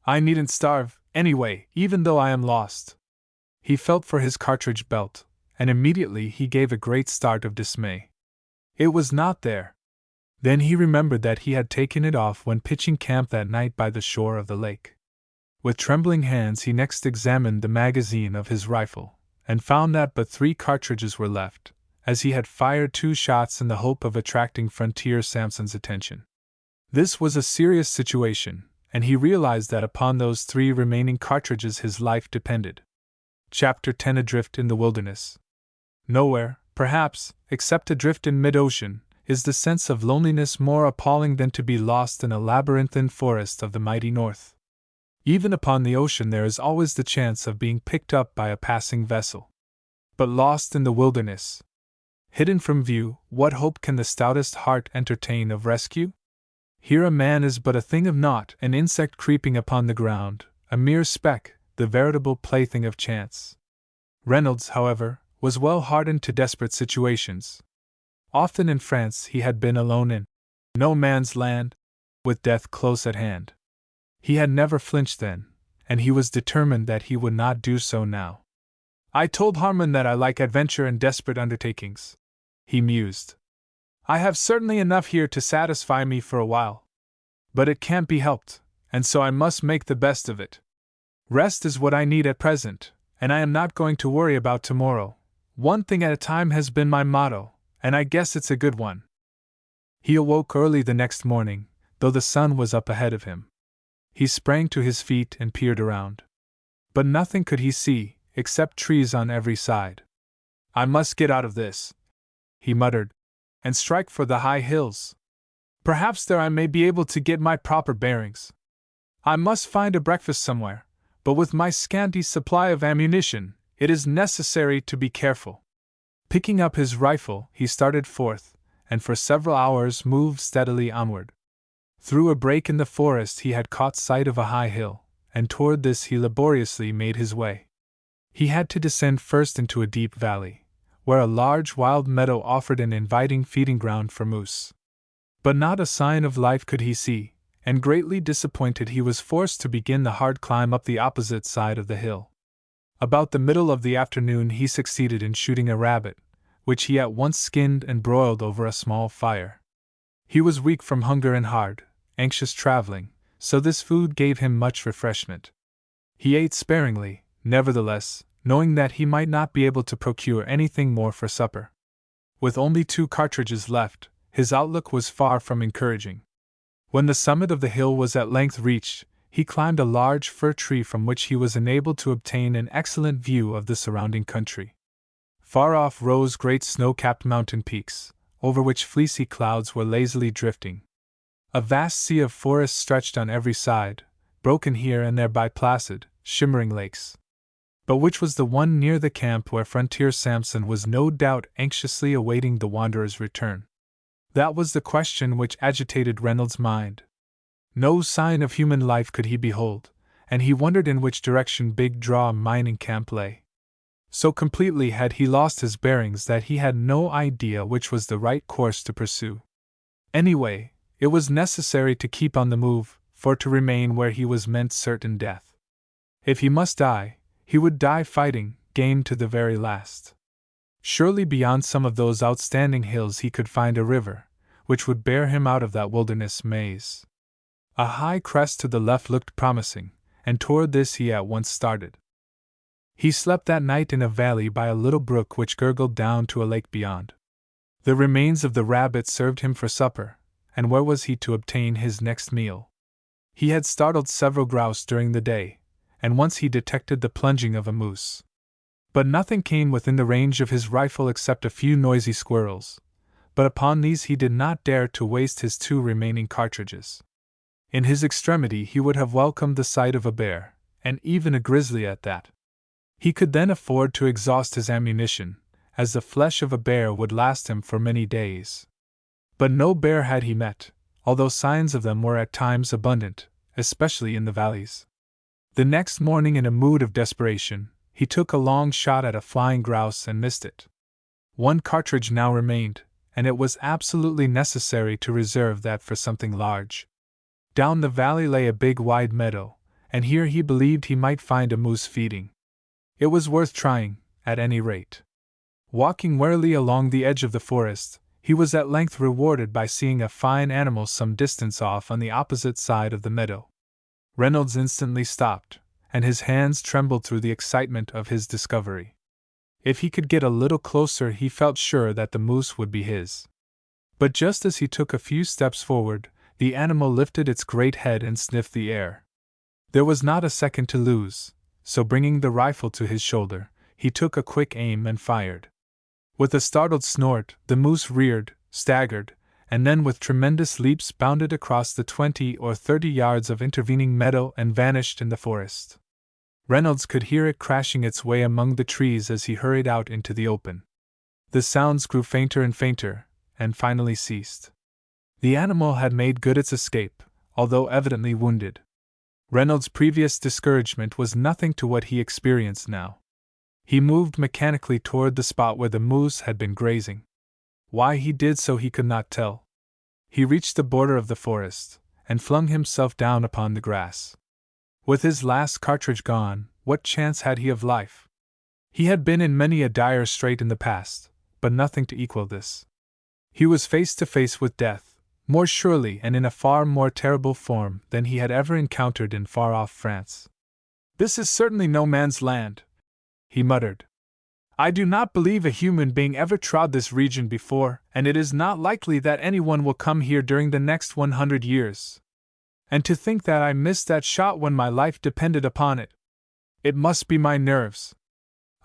I needn't starve, anyway, even though I am lost." He felt for his cartridge belt, and immediately he gave a great start of dismay. It was not there. Then he remembered that he had taken it off when pitching camp that night by the shore of the lake. With trembling hands he next examined the magazine of his rifle, and found that but 3 cartridges were left, as he had fired 2 shots in the hope of attracting Frontier Samson's attention. This was a serious situation, and he realized that upon those 3 remaining cartridges his life depended. Chapter 10 Adrift in the Wilderness. Nowhere, perhaps, except adrift in mid-ocean, is the sense of loneliness more appalling than to be lost in a labyrinthine forest of the mighty north. Even upon the ocean there is always the chance of being picked up by a passing vessel. But lost in the wilderness, hidden from view, what hope can the stoutest heart entertain of rescue? Here a man is but a thing of naught, an insect creeping upon the ground, a mere speck, the veritable plaything of chance. Reynolds, however, was well hardened to desperate situations. Often in France he had been alone in no man's land, with death close at hand. He had never flinched then, and he was determined that he would not do so now. "I told Harmon that I like adventure and desperate undertakings," he mused. "I have certainly enough here to satisfy me for a while. But it can't be helped, and so I must make the best of it. Rest is what I need at present, and I am not going to worry about tomorrow. One thing at a time has been my motto, and I guess it's a good one." He awoke early the next morning, though the sun was up ahead of him. He sprang to his feet and peered around. But nothing could he see, except trees on every side. "I must get out of this," he muttered, "and strike for the high hills. Perhaps there I may be able to get my proper bearings. I must find a breakfast somewhere, but with my scanty supply of ammunition, it is necessary to be careful." Picking up his rifle, he started forth, and for several hours moved steadily onward. Through a break in the forest he had caught sight of a high hill, and toward this he laboriously made his way. He had to descend first into a deep valley, where a large wild meadow offered an inviting feeding ground for moose. But not a sign of life could he see, and greatly disappointed he was forced to begin the hard climb up the opposite side of the hill. About the middle of the afternoon he succeeded in shooting a rabbit, which he at once skinned and broiled over a small fire. He was weak from hunger and hard, anxious traveling, so this food gave him much refreshment. He ate sparingly, nevertheless, knowing that he might not be able to procure anything more for supper. With only 2 cartridges left, his outlook was far from encouraging. When the summit of the hill was at length reached, he climbed a large fir tree from which he was enabled to obtain an excellent view of the surrounding country. Far off rose great snow-capped mountain peaks, over which fleecy clouds were lazily drifting. A vast sea of forest stretched on every side, broken here and there by placid, shimmering lakes. But which was the one near the camp where Frontier Samson was no doubt anxiously awaiting the wanderer's return? That was the question which agitated Reynolds' mind. No sign of human life could he behold, and he wondered in which direction Big Draw mining camp lay. So completely had he lost his bearings that he had no idea which was the right course to pursue. Anyway, it was necessary to keep on the move, for to remain where he was meant certain death. If he must die, he would die fighting, game to the very last. Surely beyond some of those outstanding hills he could find a river, which would bear him out of that wilderness maze. A high crest to the left looked promising, and toward this he at once started. He slept that night in a valley by a little brook which gurgled down to a lake beyond. The remains of the rabbit served him for supper, and where was he to obtain his next meal? He had startled several grouse during the day, and once he detected the plunging of a moose. But nothing came within the range of his rifle except a few noisy squirrels, but upon these he did not dare to waste his 2 remaining cartridges. In his extremity he would have welcomed the sight of a bear, and even a grizzly at that. He could then afford to exhaust his ammunition, as the flesh of a bear would last him for many days. But no bear had he met, although signs of them were at times abundant, especially in the valleys. The next morning, in a mood of desperation, he took a long shot at a flying grouse and missed it. 1 cartridge now remained, and it was absolutely necessary to reserve that for something large. Down the valley lay a big wide meadow, and here he believed he might find a moose feeding. It was worth trying, at any rate. Walking warily along the edge of the forest, he was at length rewarded by seeing a fine animal some distance off on the opposite side of the meadow. Reynolds instantly stopped, and his hands trembled through the excitement of his discovery. If he could get a little closer he felt sure that the moose would be his. But just as he took a few steps forward, the animal lifted its great head and sniffed the air. There was not a second to lose, so bringing the rifle to his shoulder, he took a quick aim and fired. With a startled snort, the moose reared, staggered, and then with tremendous leaps bounded across the 20 or 30 yards of intervening meadow and vanished in the forest. Reynolds could hear it crashing its way among the trees as he hurried out into the open. The sounds grew fainter and fainter, and finally ceased. The animal had made good its escape, although evidently wounded. Reynolds' previous discouragement was nothing to what he experienced now. He moved mechanically toward the spot where the moose had been grazing. Why he did so he could not tell. He reached the border of the forest, and flung himself down upon the grass. With his last cartridge gone, what chance had he of life? He had been in many a dire strait in the past, but nothing to equal this. He was face to face with death, more surely and in a far more terrible form than he had ever encountered in far-off France. "This is certainly no man's land," he muttered. "I do not believe a human being ever trod this region before, and it is not likely that anyone will come here during the next 100 years. And to think that I missed that shot when my life depended upon it! It must be my nerves."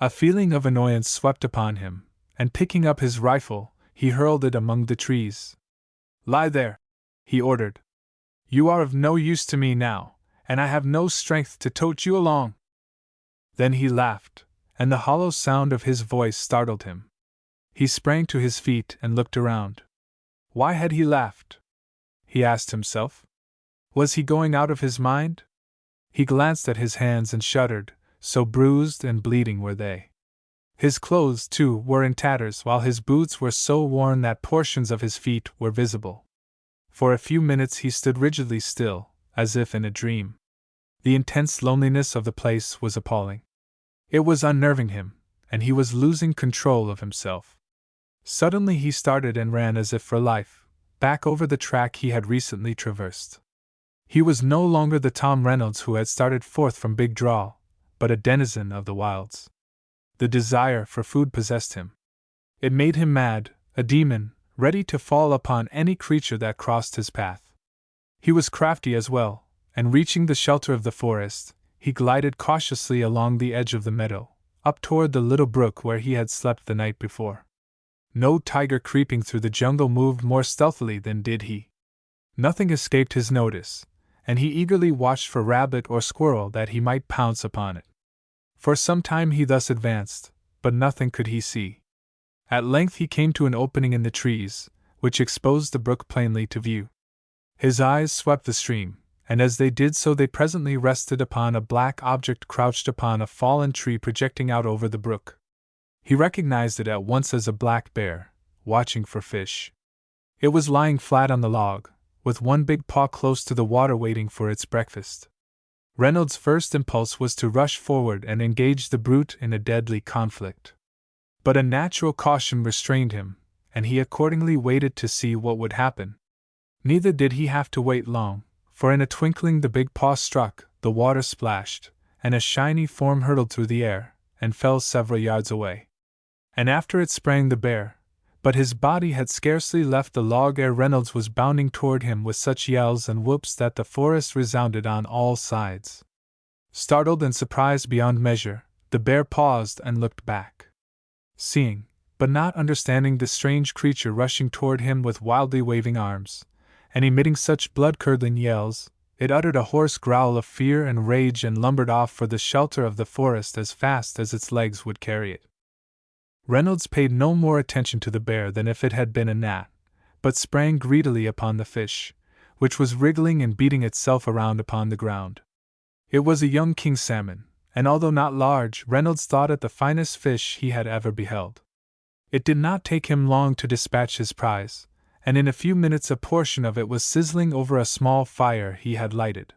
A feeling of annoyance swept upon him, and picking up his rifle, he hurled it among the trees. "Lie there," he ordered. "You are of no use to me now, and I have no strength to tote you along." Then he laughed, and the hollow sound of his voice startled him. He sprang to his feet and looked around. Why had he laughed? He asked himself. Was he going out of his mind? He glanced at his hands and shuddered, so bruised and bleeding were they. His clothes, too, were in tatters, while his boots were so worn that portions of his feet were visible. For a few minutes he stood rigidly still, as if in a dream. The intense loneliness of the place was appalling. It was unnerving him, and he was losing control of himself. Suddenly he started and ran as if for life, back over the track he had recently traversed. He was no longer the Tom Reynolds who had started forth from Big Draw, but a denizen of the wilds. The desire for food possessed him. It made him mad, a demon, ready to fall upon any creature that crossed his path. He was crafty as well, and reaching the shelter of the forest, he glided cautiously along the edge of the meadow, up toward the little brook where he had slept the night before. No tiger creeping through the jungle moved more stealthily than did he. Nothing escaped his notice, and he eagerly watched for rabbit or squirrel that he might pounce upon it. For some time he thus advanced, but nothing could he see. At length he came to an opening in the trees, which exposed the brook plainly to view. His eyes swept the stream, and as they did so they presently rested upon a black object crouched upon a fallen tree projecting out over the brook. He recognized it at once as a black bear, watching for fish. It was lying flat on the log, with one big paw close to the water waiting for its breakfast. Reynolds' first impulse was to rush forward and engage the brute in a deadly conflict. But a natural caution restrained him, and he accordingly waited to see what would happen. Neither did he have to wait long, for in a twinkling the big paw struck, the water splashed, and a shiny form hurtled through the air, and fell several yards away. And after it sprang the bear, but his body had scarcely left the log ere Reynolds was bounding toward him with such yells and whoops that the forest resounded on all sides. Startled and surprised beyond measure, the bear paused and looked back. Seeing, but not understanding the strange creature rushing toward him with wildly waving arms, and emitting such blood-curdling yells, it uttered a hoarse growl of fear and rage and lumbered off for the shelter of the forest as fast as its legs would carry it. Reynolds paid no more attention to the bear than if it had been a gnat, but sprang greedily upon the fish, which was wriggling and beating itself around upon the ground. It was a young king salmon, and although not large, Reynolds thought it the finest fish he had ever beheld. It did not take him long to dispatch his prize, and in a few minutes a portion of it was sizzling over a small fire he had lighted.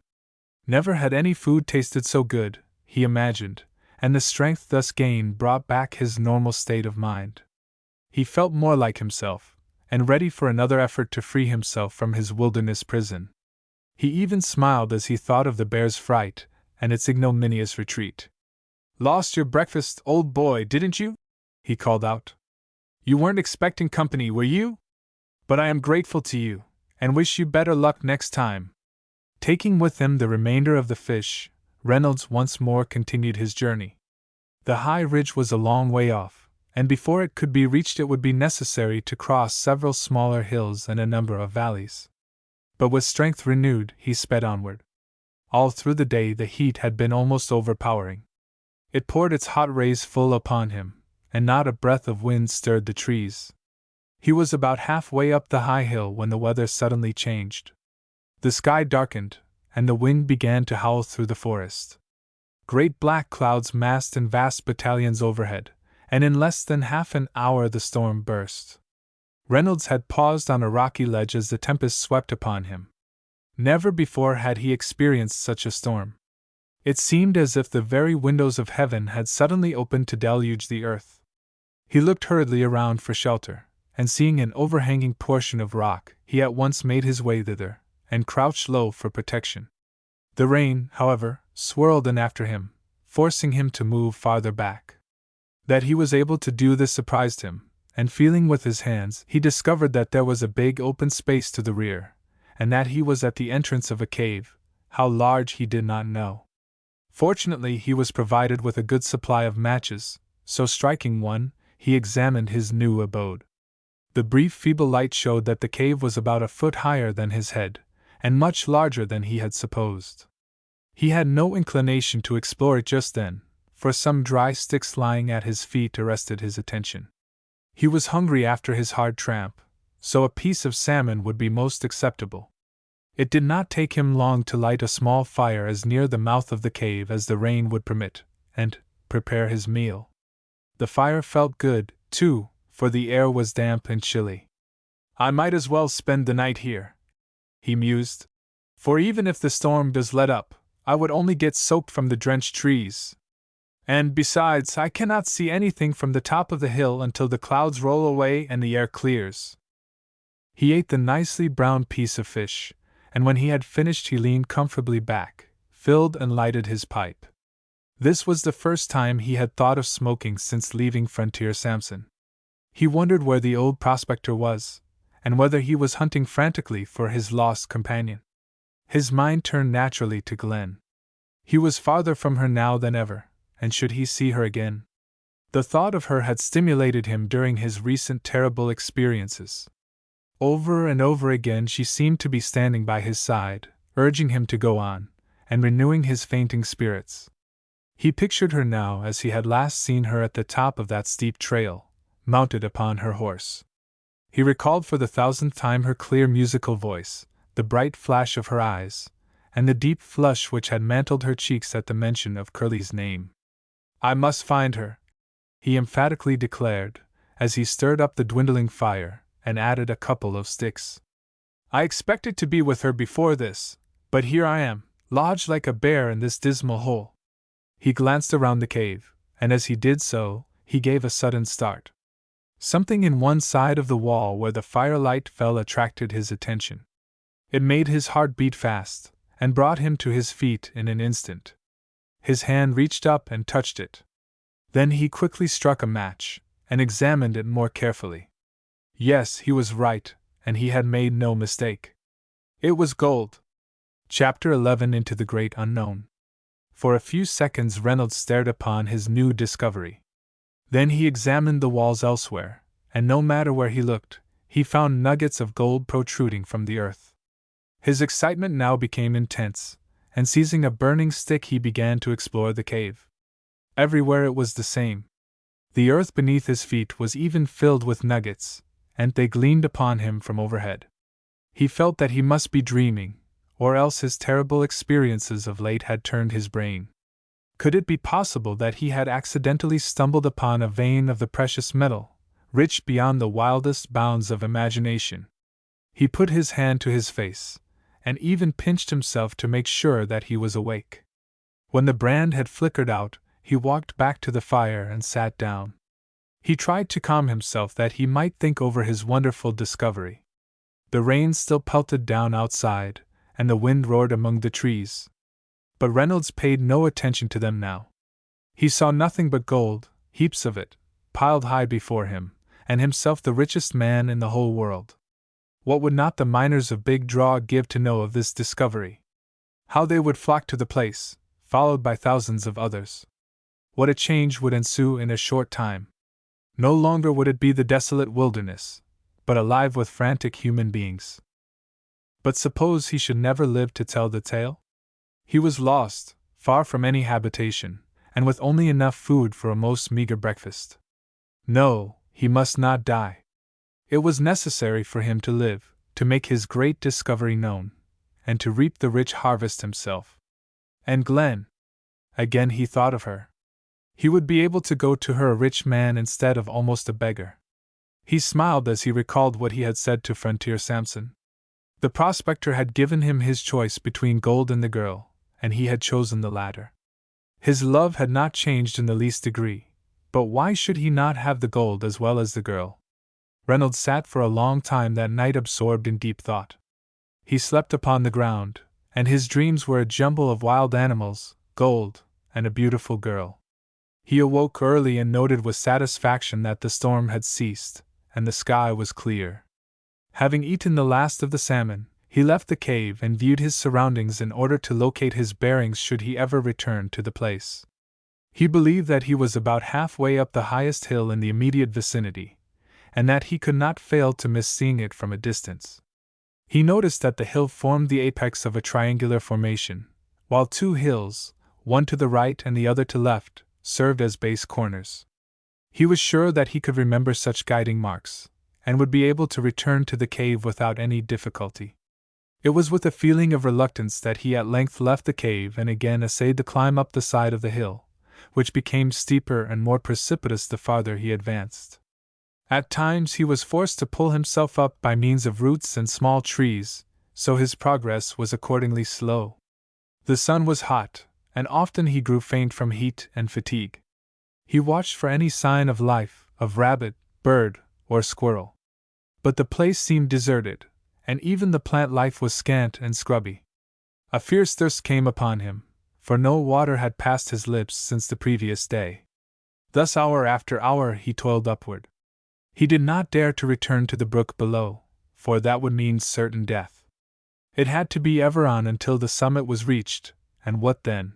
Never had any food tasted so good, he imagined, and the strength thus gained brought back his normal state of mind. He felt more like himself, and ready for another effort to free himself from his wilderness prison. He even smiled as he thought of the bear's fright and its ignominious retreat. "Lost your breakfast, old boy, didn't you?" he called out. "You weren't expecting company, were you? But I am grateful to you, and wish you better luck next time." Taking with him the remainder of the fish, Reynolds once more continued his journey. The high ridge was a long way off, and before it could be reached it would be necessary to cross several smaller hills and a number of valleys. But with strength renewed, he sped onward. All through the day the heat had been almost overpowering. It poured its hot rays full upon him, and not a breath of wind stirred the trees. He was about halfway up the high hill when the weather suddenly changed. The sky darkened, and the wind began to howl through the forest. Great black clouds massed in vast battalions overhead, and in less than half an hour the storm burst. Reynolds had paused on a rocky ledge as the tempest swept upon him. Never before had he experienced such a storm. It seemed as if the very windows of heaven had suddenly opened to deluge the earth. He looked hurriedly around for shelter, and seeing an overhanging portion of rock, he at once made his way thither, and crouched low for protection. The rain, however, swirled in after him, forcing him to move farther back. That he was able to do this surprised him, and feeling with his hands, he discovered that there was a big open space to the rear, and that he was at the entrance of a cave. How large he did not know. Fortunately, he was provided with a good supply of matches, so striking one, he examined his new abode. The brief feeble light showed that the cave was about a foot higher than his head, and much larger than he had supposed. He had no inclination to explore it just then, for some dry sticks lying at his feet arrested his attention. He was hungry after his hard tramp, so a piece of salmon would be most acceptable. It did not take him long to light a small fire as near the mouth of the cave as the rain would permit, and prepare his meal. The fire felt good, too, for the air was damp and chilly. "I might as well spend the night here," he mused, "for even if the storm does let up, I would only get soaked from the drenched trees. And besides, I cannot see anything from the top of the hill until the clouds roll away and the air clears." He ate the nicely browned piece of fish, and when he had finished he leaned comfortably back, filled and lighted his pipe. This was the first time he had thought of smoking since leaving Frontier Samson. He wondered where the old prospector was, and whether he was hunting frantically for his lost companion. His mind turned naturally to Glen. He was farther from her now than ever, and should he see her again? The thought of her had stimulated him during his recent terrible experiences. Over and over again she seemed to be standing by his side, urging him to go on, and renewing his fainting spirits. He pictured her now as he had last seen her at the top of that steep trail, mounted upon her horse. He recalled for the 1000th time her clear musical voice, the bright flash of her eyes, and the deep flush which had mantled her cheeks at the mention of Curly's name. "I must find her," he emphatically declared, as he stirred up the dwindling fire, and added a couple of sticks. "I expected to be with her before this, but here I am, lodged like a bear in this dismal hole." He glanced around the cave, and as he did so, he gave a sudden start. Something in one side of the wall where the firelight fell attracted his attention. It made his heart beat fast, and brought him to his feet in an instant. His hand reached up and touched it. Then he quickly struck a match, and examined it more carefully. Yes, he was right, and he had made no mistake. It was gold. Chapter 11 Into the Great Unknown. For a few seconds Reynolds stared upon his new discovery. Then he examined the walls elsewhere, and no matter where he looked, he found nuggets of gold protruding from the earth. His excitement now became intense, and seizing a burning stick he began to explore the cave. Everywhere it was the same. The earth beneath his feet was even filled with nuggets, and they gleamed upon him from overhead. He felt that he must be dreaming, or else his terrible experiences of late had turned his brain. Could it be possible that he had accidentally stumbled upon a vein of the precious metal, rich beyond the wildest bounds of imagination? He put his hand to his face, and even pinched himself to make sure that he was awake. When the brand had flickered out, he walked back to the fire and sat down. He tried to calm himself that he might think over his wonderful discovery. The rain still pelted down outside, and the wind roared among the trees. But Reynolds paid no attention to them now. He saw nothing but gold, heaps of it, piled high before him, and himself the richest man in the whole world. What would not the miners of Big Draw give to know of this discovery? How they would flock to the place, followed by thousands of others. What a change would ensue in a short time! No longer would it be the desolate wilderness, but alive with frantic human beings. But suppose he should never live to tell the tale? He was lost, far from any habitation, and with only enough food for a most meager breakfast. No, he must not die. It was necessary for him to live, to make his great discovery known, and to reap the rich harvest himself. And Glen? Again he thought of her. He would be able to go to her a rich man instead of almost a beggar. He smiled as he recalled what he had said to Frontier Samson. The prospector had given him his choice between gold and the girl, and he had chosen the latter. His love had not changed in the least degree, but why should he not have the gold as well as the girl? Reynolds sat for a long time that night absorbed in deep thought. He slept upon the ground, and his dreams were a jumble of wild animals, gold, and a beautiful girl. He awoke early and noted with satisfaction that the storm had ceased, and the sky was clear. Having eaten the last of the salmon, he left the cave and viewed his surroundings in order to locate his bearings should he ever return to the place. He believed that he was about halfway up the highest hill in the immediate vicinity, and that he could not fail to miss seeing it from a distance. He noticed that the hill formed the apex of a triangular formation, while two hills, one to the right and the other to left, served as base corners. He was sure that he could remember such guiding marks, and would be able to return to the cave without any difficulty. It was with a feeling of reluctance that he at length left the cave and again essayed to climb up the side of the hill, which became steeper and more precipitous the farther he advanced. At times he was forced to pull himself up by means of roots and small trees, so his progress was accordingly slow. The sun was hot, and often he grew faint from heat and fatigue. He watched for any sign of life, of rabbit, bird, or squirrel. But the place seemed deserted, and even the plant life was scant and scrubby. A fierce thirst came upon him, for no water had passed his lips since the previous day. Thus hour after hour he toiled upward. He did not dare to return to the brook below, for that would mean certain death. It had to be ever on until the summit was reached, and what then?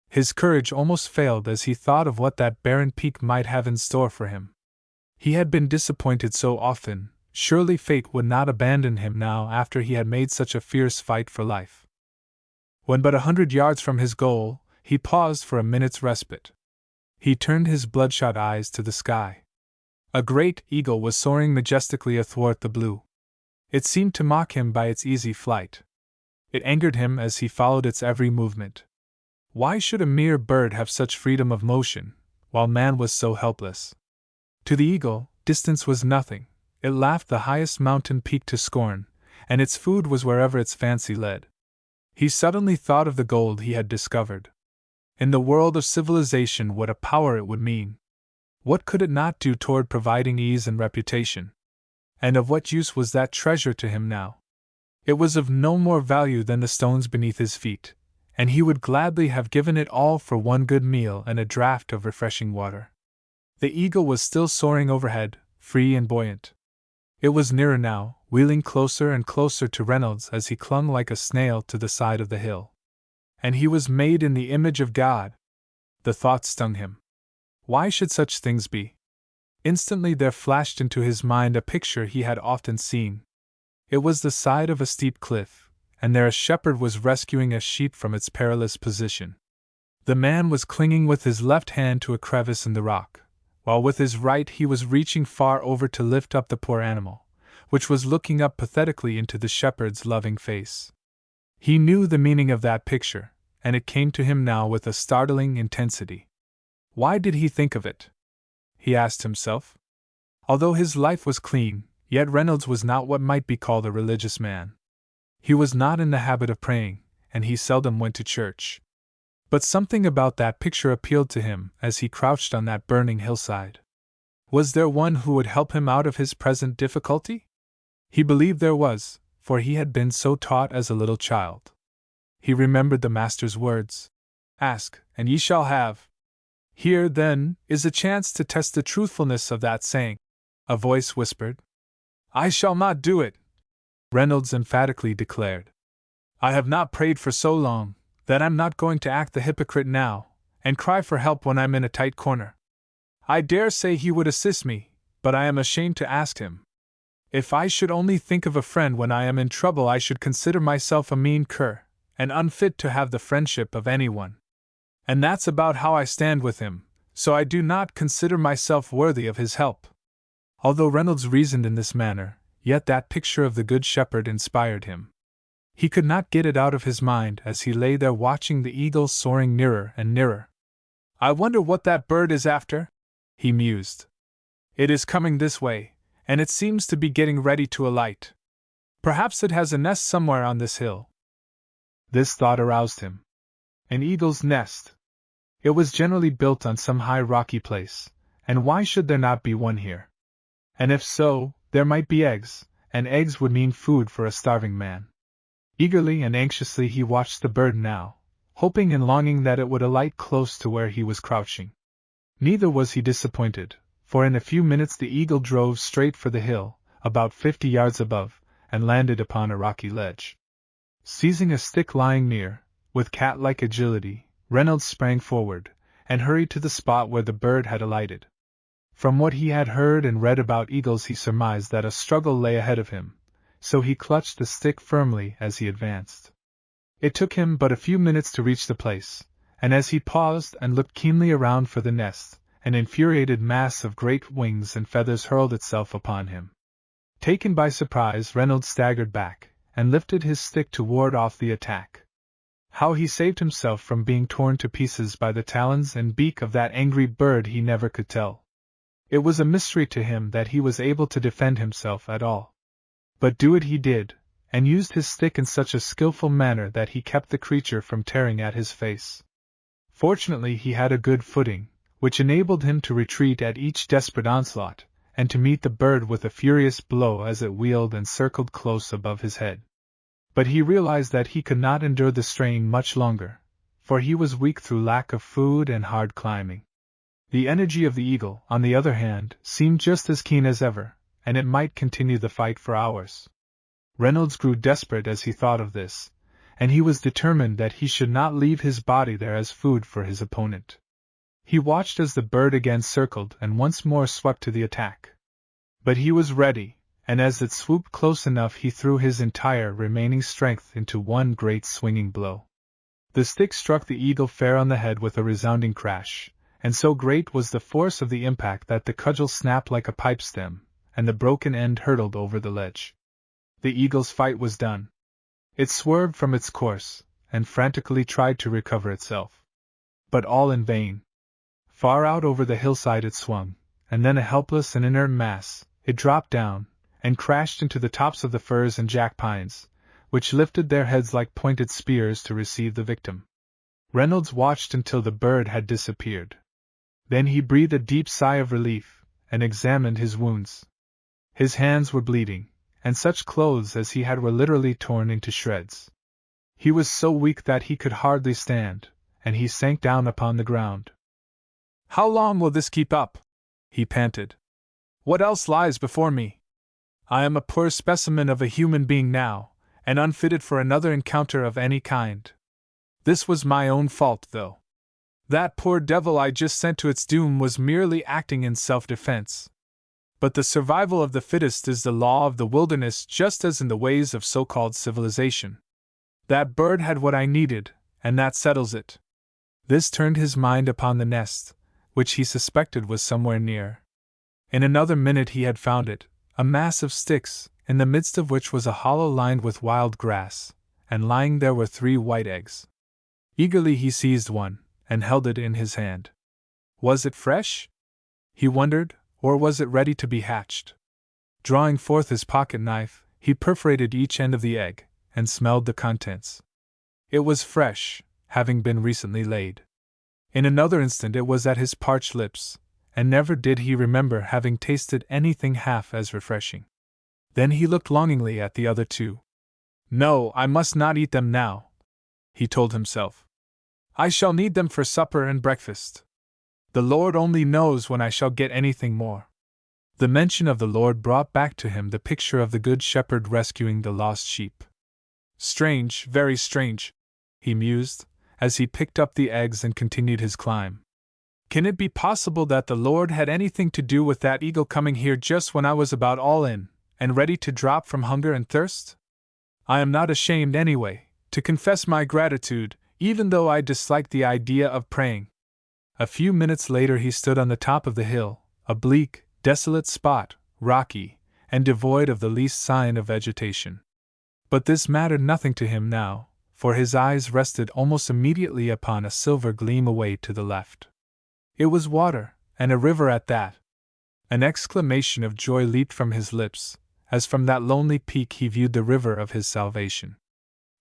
His courage almost failed as he thought of what that barren peak might have in store for him. He had been disappointed so often, surely fate would not abandon him now after he had made such a fierce fight for life. When but 100 yards from his goal, he paused for a minute's respite. He turned his bloodshot eyes to the sky. A great eagle was soaring majestically athwart the blue. It seemed to mock him by its easy flight. It angered him as he followed its every movement. Why should a mere bird have such freedom of motion, while man was so helpless? To the eagle, distance was nothing. It laughed the highest mountain peak to scorn, and its food was wherever its fancy led. He suddenly thought of the gold he had discovered. In the world of civilization, what a power it would mean! What could it not do toward providing ease and reputation? And of what use was that treasure to him now? It was of no more value than the stones beneath his feet, and he would gladly have given it all for one good meal and a draught of refreshing water. The eagle was still soaring overhead, free and buoyant. It was nearer now, wheeling closer and closer to Reynolds as he clung like a snail to the side of the hill. And he was made in the image of God. The thought stung him. Why should such things be? Instantly there flashed into his mind a picture he had often seen. It was the side of a steep cliff, and there a shepherd was rescuing a sheep from its perilous position. The man was clinging with his left hand to a crevice in the rock, while with his right he was reaching far over to lift up the poor animal, which was looking up pathetically into the shepherd's loving face. He knew the meaning of that picture, and it came to him now with a startling intensity. Why did he think of it? He asked himself. Although his life was clean, yet Reynolds was not what might be called a religious man. He was not in the habit of praying, and he seldom went to church. But something about that picture appealed to him as he crouched on that burning hillside. Was there one who would help him out of his present difficulty? He believed there was, for he had been so taught as a little child. He remembered the Master's words, "Ask, and ye shall have." Here, then, is a chance to test the truthfulness of that saying. A voice whispered. "I shall not do it," Reynolds emphatically declared. "I have not prayed for so long, that I'm not going to act the hypocrite now, and cry for help when I'm in a tight corner. I dare say he would assist me, but I am ashamed to ask him. If I should only think of a friend when I am in trouble, I should consider myself a mean cur, and unfit to have the friendship of anyone. And that's about how I stand with him, so I do not consider myself worthy of his help." Although Reynolds reasoned in this manner, yet that picture of the Good Shepherd inspired him. He could not get it out of his mind as he lay there watching the eagle soaring nearer and nearer. "I wonder what that bird is after?" he mused. "It is coming this way, and it seems to be getting ready to alight. Perhaps it has a nest somewhere on this hill." This thought aroused him. An eagle's nest! It was generally built on some high rocky place, and why should there not be one here? And if so, there might be eggs, and eggs would mean food for a starving man. Eagerly and anxiously he watched the bird now, hoping and longing that it would alight close to where he was crouching. Neither was he disappointed, for in a few minutes the eagle drove straight for the hill, about 50 yards above, and landed upon a rocky ledge. Seizing a stick lying near, with cat-like agility, Reynolds sprang forward, and hurried to the spot where the bird had alighted. From what he had heard and read about eagles he surmised that a struggle lay ahead of him, so he clutched the stick firmly as he advanced. It took him but a few minutes to reach the place, and as he paused and looked keenly around for the nest, an infuriated mass of great wings and feathers hurled itself upon him. Taken by surprise, Reynolds staggered back, and lifted his stick to ward off the attack. How he saved himself from being torn to pieces by the talons and beak of that angry bird he never could tell. It was a mystery to him that he was able to defend himself at all. But do it he did, and used his stick in such a skillful manner that he kept the creature from tearing at his face. Fortunately he had a good footing, which enabled him to retreat at each desperate onslaught, and to meet the bird with a furious blow as it wheeled and circled close above his head. But he realized that he could not endure the strain much longer, for he was weak through lack of food and hard climbing. The energy of the eagle, on the other hand, seemed just as keen as ever, and it might continue the fight for hours. Reynolds grew desperate as he thought of this, and he was determined that he should not leave his body there as food for his opponent. He watched as the bird again circled and once more swept to the attack. But he was ready, and as it swooped close enough he threw his entire remaining strength into one great swinging blow. The stick struck the eagle fair on the head with a resounding crash, and so great was the force of the impact that the cudgel snapped like a pipe stem, and the broken end hurtled over the ledge. The eagle's fight was done. It swerved from its course, and frantically tried to recover itself. But all in vain. Far out over the hillside it swung, and then a helpless and inert mass, it dropped down, and crashed into the tops of the firs and jack pines, which lifted their heads like pointed spears to receive the victim. Reynolds watched until the bird had disappeared. Then he breathed a deep sigh of relief, and examined his wounds. His hands were bleeding, and such clothes as he had were literally torn into shreds. He was so weak that he could hardly stand, and he sank down upon the ground. "How long will this keep up?" he panted. "What else lies before me? I am a poor specimen of a human being now, and unfitted for another encounter of any kind. This was my own fault, though. That poor devil I just sent to its doom was merely acting in self-defense. But the survival of the fittest is the law of the wilderness, just as in the ways of so-called civilization. That bird had what I needed, and that settles it." This turned his mind upon the nest, which he suspected was somewhere near. In another minute he had found it, a mass of sticks, in the midst of which was a hollow lined with wild grass, and lying there were 3 white eggs. Eagerly he seized one, and held it in his hand. Was it fresh? He wondered, or was it ready to be hatched? Drawing forth his pocket knife, he perforated each end of the egg, and smelled the contents. It was fresh, having been recently laid. In another instant it was at his parched lips, and never did he remember having tasted anything half as refreshing. Then he looked longingly at the other 2. "No, I must not eat them now," he told himself. "I shall need them for supper and breakfast. The Lord only knows when I shall get anything more." The mention of the Lord brought back to him the picture of the Good Shepherd rescuing the lost sheep. "Strange, very strange," he mused, as he picked up the eggs and continued his climb. "Can it be possible that the Lord had anything to do with that eagle coming here just when I was about all in, and ready to drop from hunger and thirst? I am not ashamed, anyway, to confess my gratitude, even though I dislike the idea of praying." A few minutes later he stood on the top of the hill, a bleak, desolate spot, rocky, and devoid of the least sign of vegetation. But this mattered nothing to him now, for his eyes rested almost immediately upon a silver gleam away to the left. It was water, and a river at that. An exclamation of joy leaped from his lips, as from that lonely peak he viewed the river of his salvation.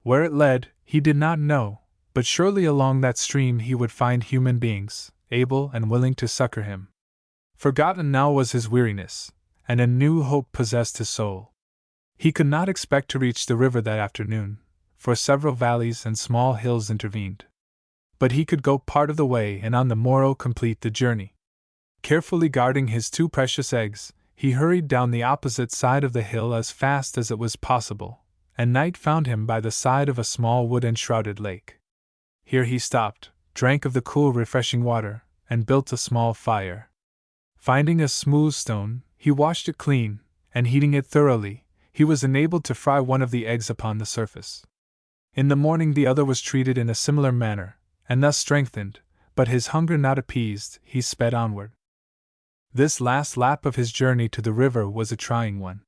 Where it led, he did not know, but surely along that stream he would find human beings, able and willing to succor him. Forgotten now was his weariness, and a new hope possessed his soul. He could not expect to reach the river that afternoon, for several valleys and small hills intervened. But he could go part of the way and on the morrow complete the journey. Carefully guarding his 2 precious eggs, he hurried down the opposite side of the hill as fast as it was possible, and night found him by the side of a small wood-enshrouded lake. Here he stopped, drank of the cool, refreshing water, and built a small fire. Finding a smooth stone, he washed it clean, and heating it thoroughly, he was enabled to fry one of the eggs upon the surface. In the morning the other was treated in a similar manner, and thus strengthened, but his hunger not appeased, he sped onward. This last lap of his journey to the river was a trying one.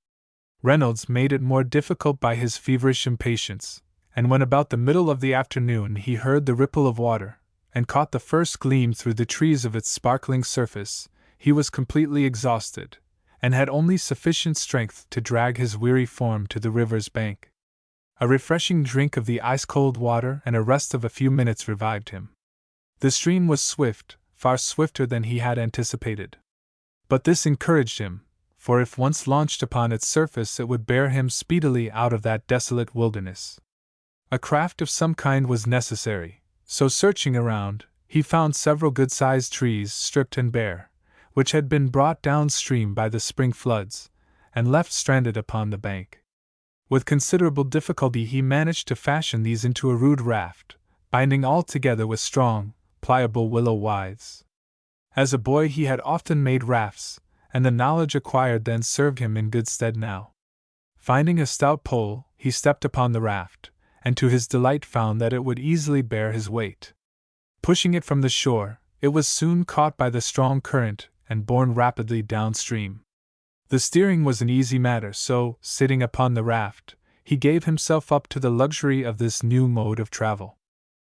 Reynolds made it more difficult by his feverish impatience, and when about the middle of the afternoon he heard the ripple of water, and caught the first gleam through the trees of its sparkling surface, he was completely exhausted, and had only sufficient strength to drag his weary form to the river's bank. A refreshing drink of the ice-cold water and a rest of a few minutes revived him. The stream was swift, far swifter than he had anticipated. But this encouraged him, for if once launched upon its surface it would bear him speedily out of that desolate wilderness. A craft of some kind was necessary, so searching around, he found several good-sized trees stripped and bare, which had been brought downstream by the spring floods, and left stranded upon the bank. With considerable difficulty he managed to fashion these into a rude raft, binding all together with strong, pliable willow withes. As a boy he had often made rafts, and the knowledge acquired then served him in good stead now. Finding a stout pole, he stepped upon the raft, and to his delight found that it would easily bear his weight. Pushing it from the shore, it was soon caught by the strong current and borne rapidly downstream. The steering was an easy matter, so, sitting upon the raft, he gave himself up to the luxury of this new mode of travel.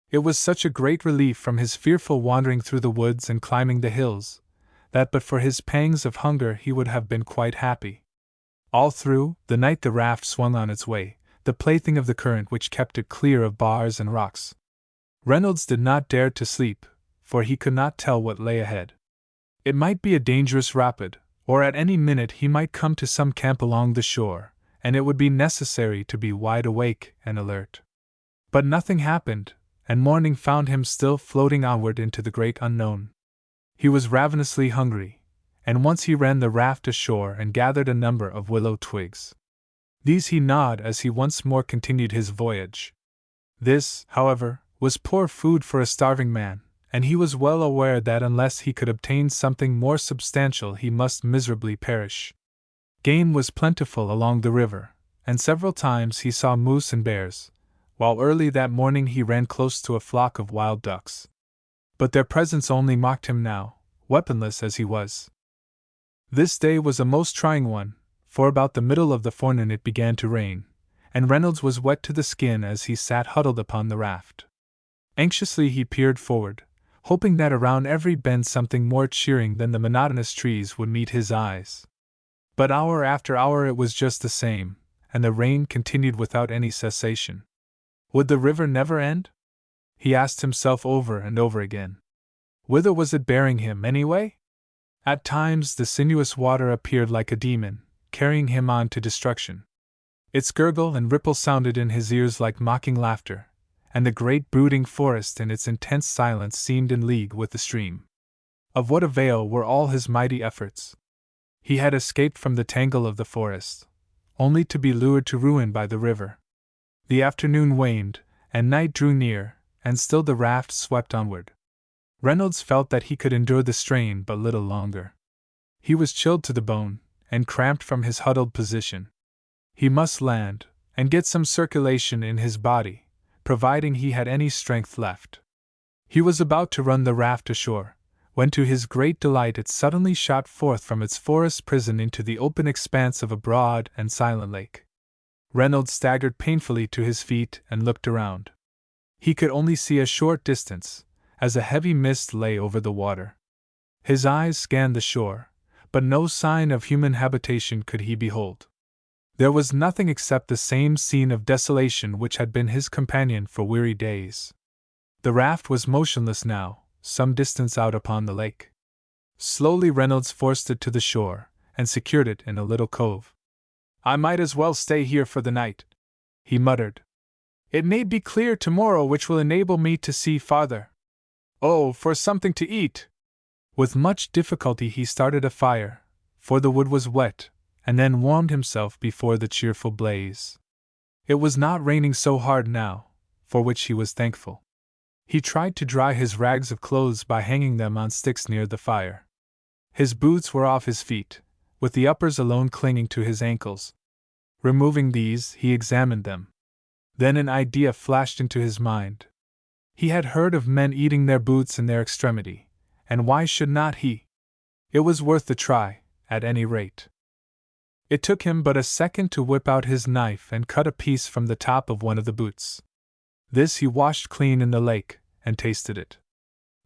It was such a great relief from his fearful wandering through the woods and climbing the hills, that but for his pangs of hunger he would have been quite happy. All through the night the raft swung on its way, the plaything of the current which kept it clear of bars and rocks. Reynolds did not dare to sleep, for he could not tell what lay ahead. It might be a dangerous rapid, or at any minute he might come to some camp along the shore, and it would be necessary to be wide awake and alert. But nothing happened, and morning found him still floating onward into the great unknown. He was ravenously hungry, and once he ran the raft ashore and gathered a number of willow twigs. These he gnawed as he once more continued his voyage. This, however, was poor food for a starving man, and he was well aware that unless he could obtain something more substantial he must miserably perish. Game was plentiful along the river, and several times he saw moose and bears, while early that morning he ran close to a flock of wild ducks. But their presence only mocked him now, weaponless as he was. This day was a most trying one, for about the middle of the forenoon it began to rain, and Reynolds was wet to the skin as he sat huddled upon the raft. Anxiously he peered forward, hoping that around every bend something more cheering than the monotonous trees would meet his eyes. But hour after hour it was just the same, and the rain continued without any cessation. Would the river never end? He asked himself over and over again. Whither was it bearing him, anyway? At times the sinuous water appeared like a demon, carrying him on to destruction. Its gurgle and ripple sounded in his ears like mocking laughter, and the great brooding forest in its intense silence seemed in league with the stream. Of what avail were all his mighty efforts? He had escaped from the tangle of the forest, only to be lured to ruin by the river. The afternoon waned, and night drew near, and still the raft swept onward. Reynolds felt that he could endure the strain but little longer. He was chilled to the bone, and cramped from his huddled position. He must land, and get some circulation in his body, providing he had any strength left. He was about to run the raft ashore, when to his great delight it suddenly shot forth from its forest prison into the open expanse of a broad and silent lake. Reynolds staggered painfully to his feet and looked around. He could only see a short distance, as a heavy mist lay over the water. His eyes scanned the shore, but no sign of human habitation could he behold. There was nothing except the same scene of desolation which had been his companion for weary days. The raft was motionless now, some distance out upon the lake. Slowly Reynolds forced it to the shore, and secured it in a little cove. "I might as well stay here for the night," he muttered. "It may be clear tomorrow, which will enable me to see farther. Oh, for something to eat!" With much difficulty he started a fire, for the wood was wet, and then warmed himself before the cheerful blaze. It was not raining so hard now, for which he was thankful. He tried to dry his rags of clothes by hanging them on sticks near the fire. His boots were off his feet, with the uppers alone clinging to his ankles. Removing these, he examined them. Then an idea flashed into his mind. He had heard of men eating their boots in their extremity, and why should not he? It was worth the try, at any rate. It took him but a second to whip out his knife and cut a piece from the top of one of the boots. This he washed clean in the lake, and tasted it.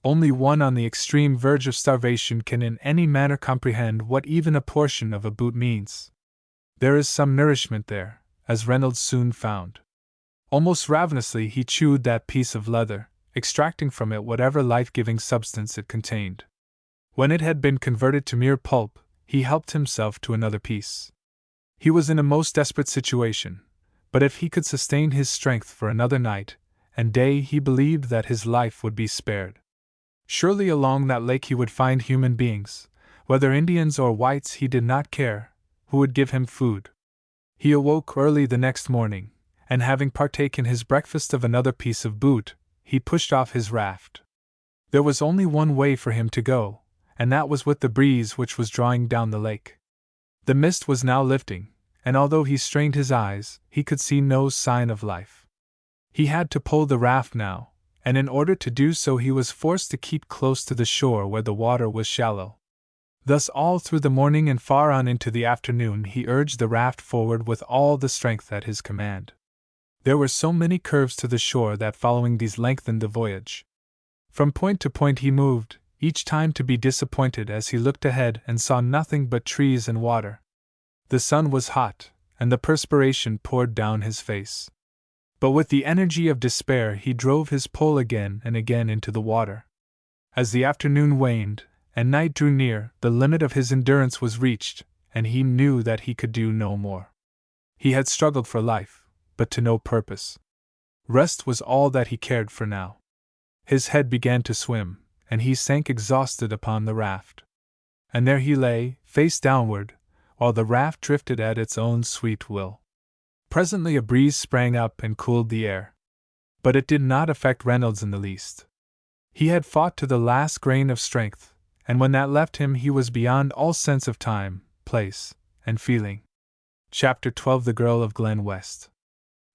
Only one on the extreme verge of starvation can in any manner comprehend what even a portion of a boot means. There is some nourishment there, as Reynolds soon found. Almost ravenously he chewed that piece of leather, extracting from it whatever life-giving substance it contained. When it had been converted to mere pulp, he helped himself to another piece. He was in a most desperate situation, but if he could sustain his strength for another night and day he believed that his life would be spared. Surely along that lake he would find human beings, whether Indians or whites he did not care, who would give him food. He awoke early the next morning, and having partaken his breakfast of another piece of boot, he pushed off his raft. There was only one way for him to go, and that was with the breeze which was drawing down the lake. The mist was now lifting, and although he strained his eyes, he could see no sign of life. He had to pull the raft now, and in order to do so he was forced to keep close to the shore where the water was shallow. Thus all through the morning and far on into the afternoon he urged the raft forward with all the strength at his command. There were so many curves to the shore that following these lengthened the voyage. From point to point he moved, each time to be disappointed as he looked ahead and saw nothing but trees and water. The sun was hot, and the perspiration poured down his face. But with the energy of despair he drove his pole again and again into the water. As the afternoon waned, and night drew near, the limit of his endurance was reached, and he knew that he could do no more. He had struggled for life, but to no purpose. Rest was all that he cared for now. His head began to swim, and he sank exhausted upon the raft. And there he lay, face downward, while the raft drifted at its own sweet will. Presently a breeze sprang up and cooled the air. But it did not affect Reynolds in the least. He had fought to the last grain of strength, and when that left him he was beyond all sense of time, place, and feeling. Chapter 12 The Girl of Glen West.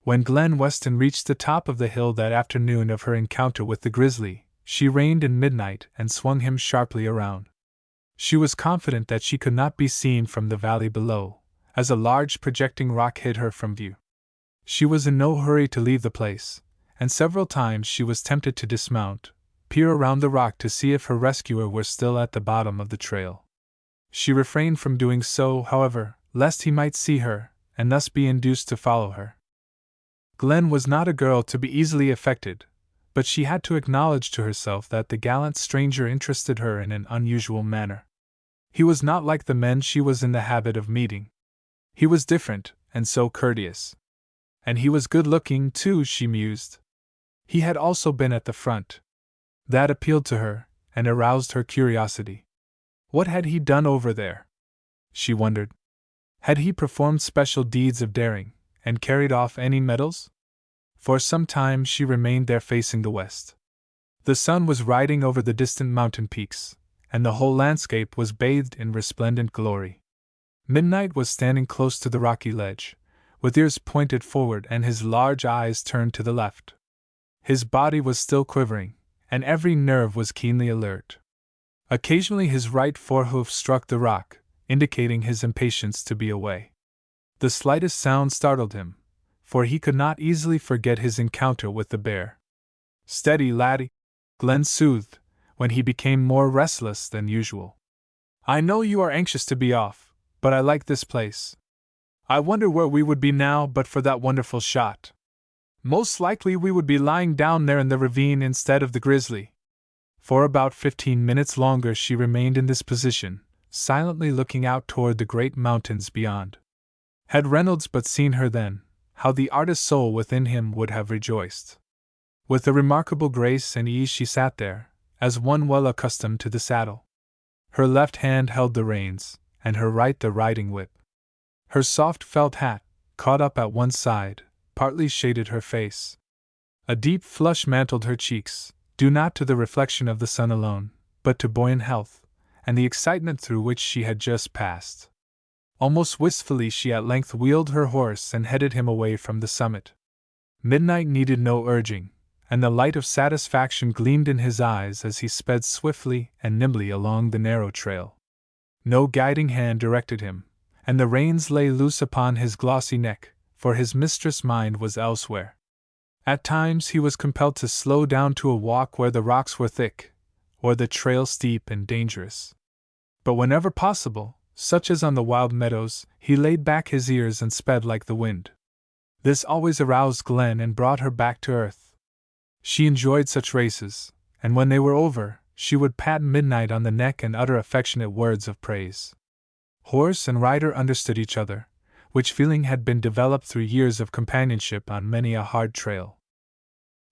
When Glen Weston reached the top of the hill that afternoon of her encounter with the grizzly, she reined in midnight and swung him sharply around. She was confident that she could not be seen from the valley below, as a large projecting rock hid her from view. She was in no hurry to leave the place, and several times she was tempted to dismount, peer around the rock to see if her rescuer were still at the bottom of the trail. She refrained from doing so, however, lest he might see her, and thus be induced to follow her. Glen was not a girl to be easily affected, but she had to acknowledge to herself that the gallant stranger interested her in an unusual manner. He was not like the men she was in the habit of meeting. He was different, and so courteous. And he was good-looking, too, she mused. He had also been at the front. That appealed to her, and aroused her curiosity. What had he done over there? She wondered. Had he performed special deeds of daring, and carried off any medals? For some time she remained there facing the west. The sun was riding over the distant mountain peaks, and the whole landscape was bathed in resplendent glory. Midnight was standing close to the rocky ledge, with ears pointed forward and his large eyes turned to the left. His body was still quivering, and every nerve was keenly alert. Occasionally his right forehoof struck the rock, indicating his impatience to be away. The slightest sound startled him, for he could not easily forget his encounter with the bear. "Steady, laddie," Glen soothed, when he became more restless than usual. "I know you are anxious to be off, but I like this place. I wonder where we would be now but for that wonderful shot. Most likely we would be lying down there in the ravine instead of the grizzly." For about 15 minutes longer she remained in this position, silently looking out toward the great mountains beyond. Had Reynolds but seen her then, how the artist soul within him would have rejoiced. With a remarkable grace and ease she sat there, as one well accustomed to the saddle. Her left hand held the reins, and her right the riding whip. Her soft felt hat, caught up at one side, partly shaded her face. A deep flush mantled her cheeks, due not to the reflection of the sun alone, but to buoyant health, and the excitement through which she had just passed. Almost wistfully she at length wheeled her horse and headed him away from the summit. Midnight needed no urging, and the light of satisfaction gleamed in his eyes as he sped swiftly and nimbly along the narrow trail. No guiding hand directed him, and the reins lay loose upon his glossy neck, for his mistress' mind was elsewhere. At times he was compelled to slow down to a walk where the rocks were thick, or the trail steep and dangerous. But whenever possible, such as on the wild meadows, he laid back his ears and sped like the wind. This always aroused Glen and brought her back to earth. She enjoyed such races, and when they were over, she would pat Midnight on the neck and utter affectionate words of praise. Horse and rider understood each other, which feeling had been developed through years of companionship on many a hard trail.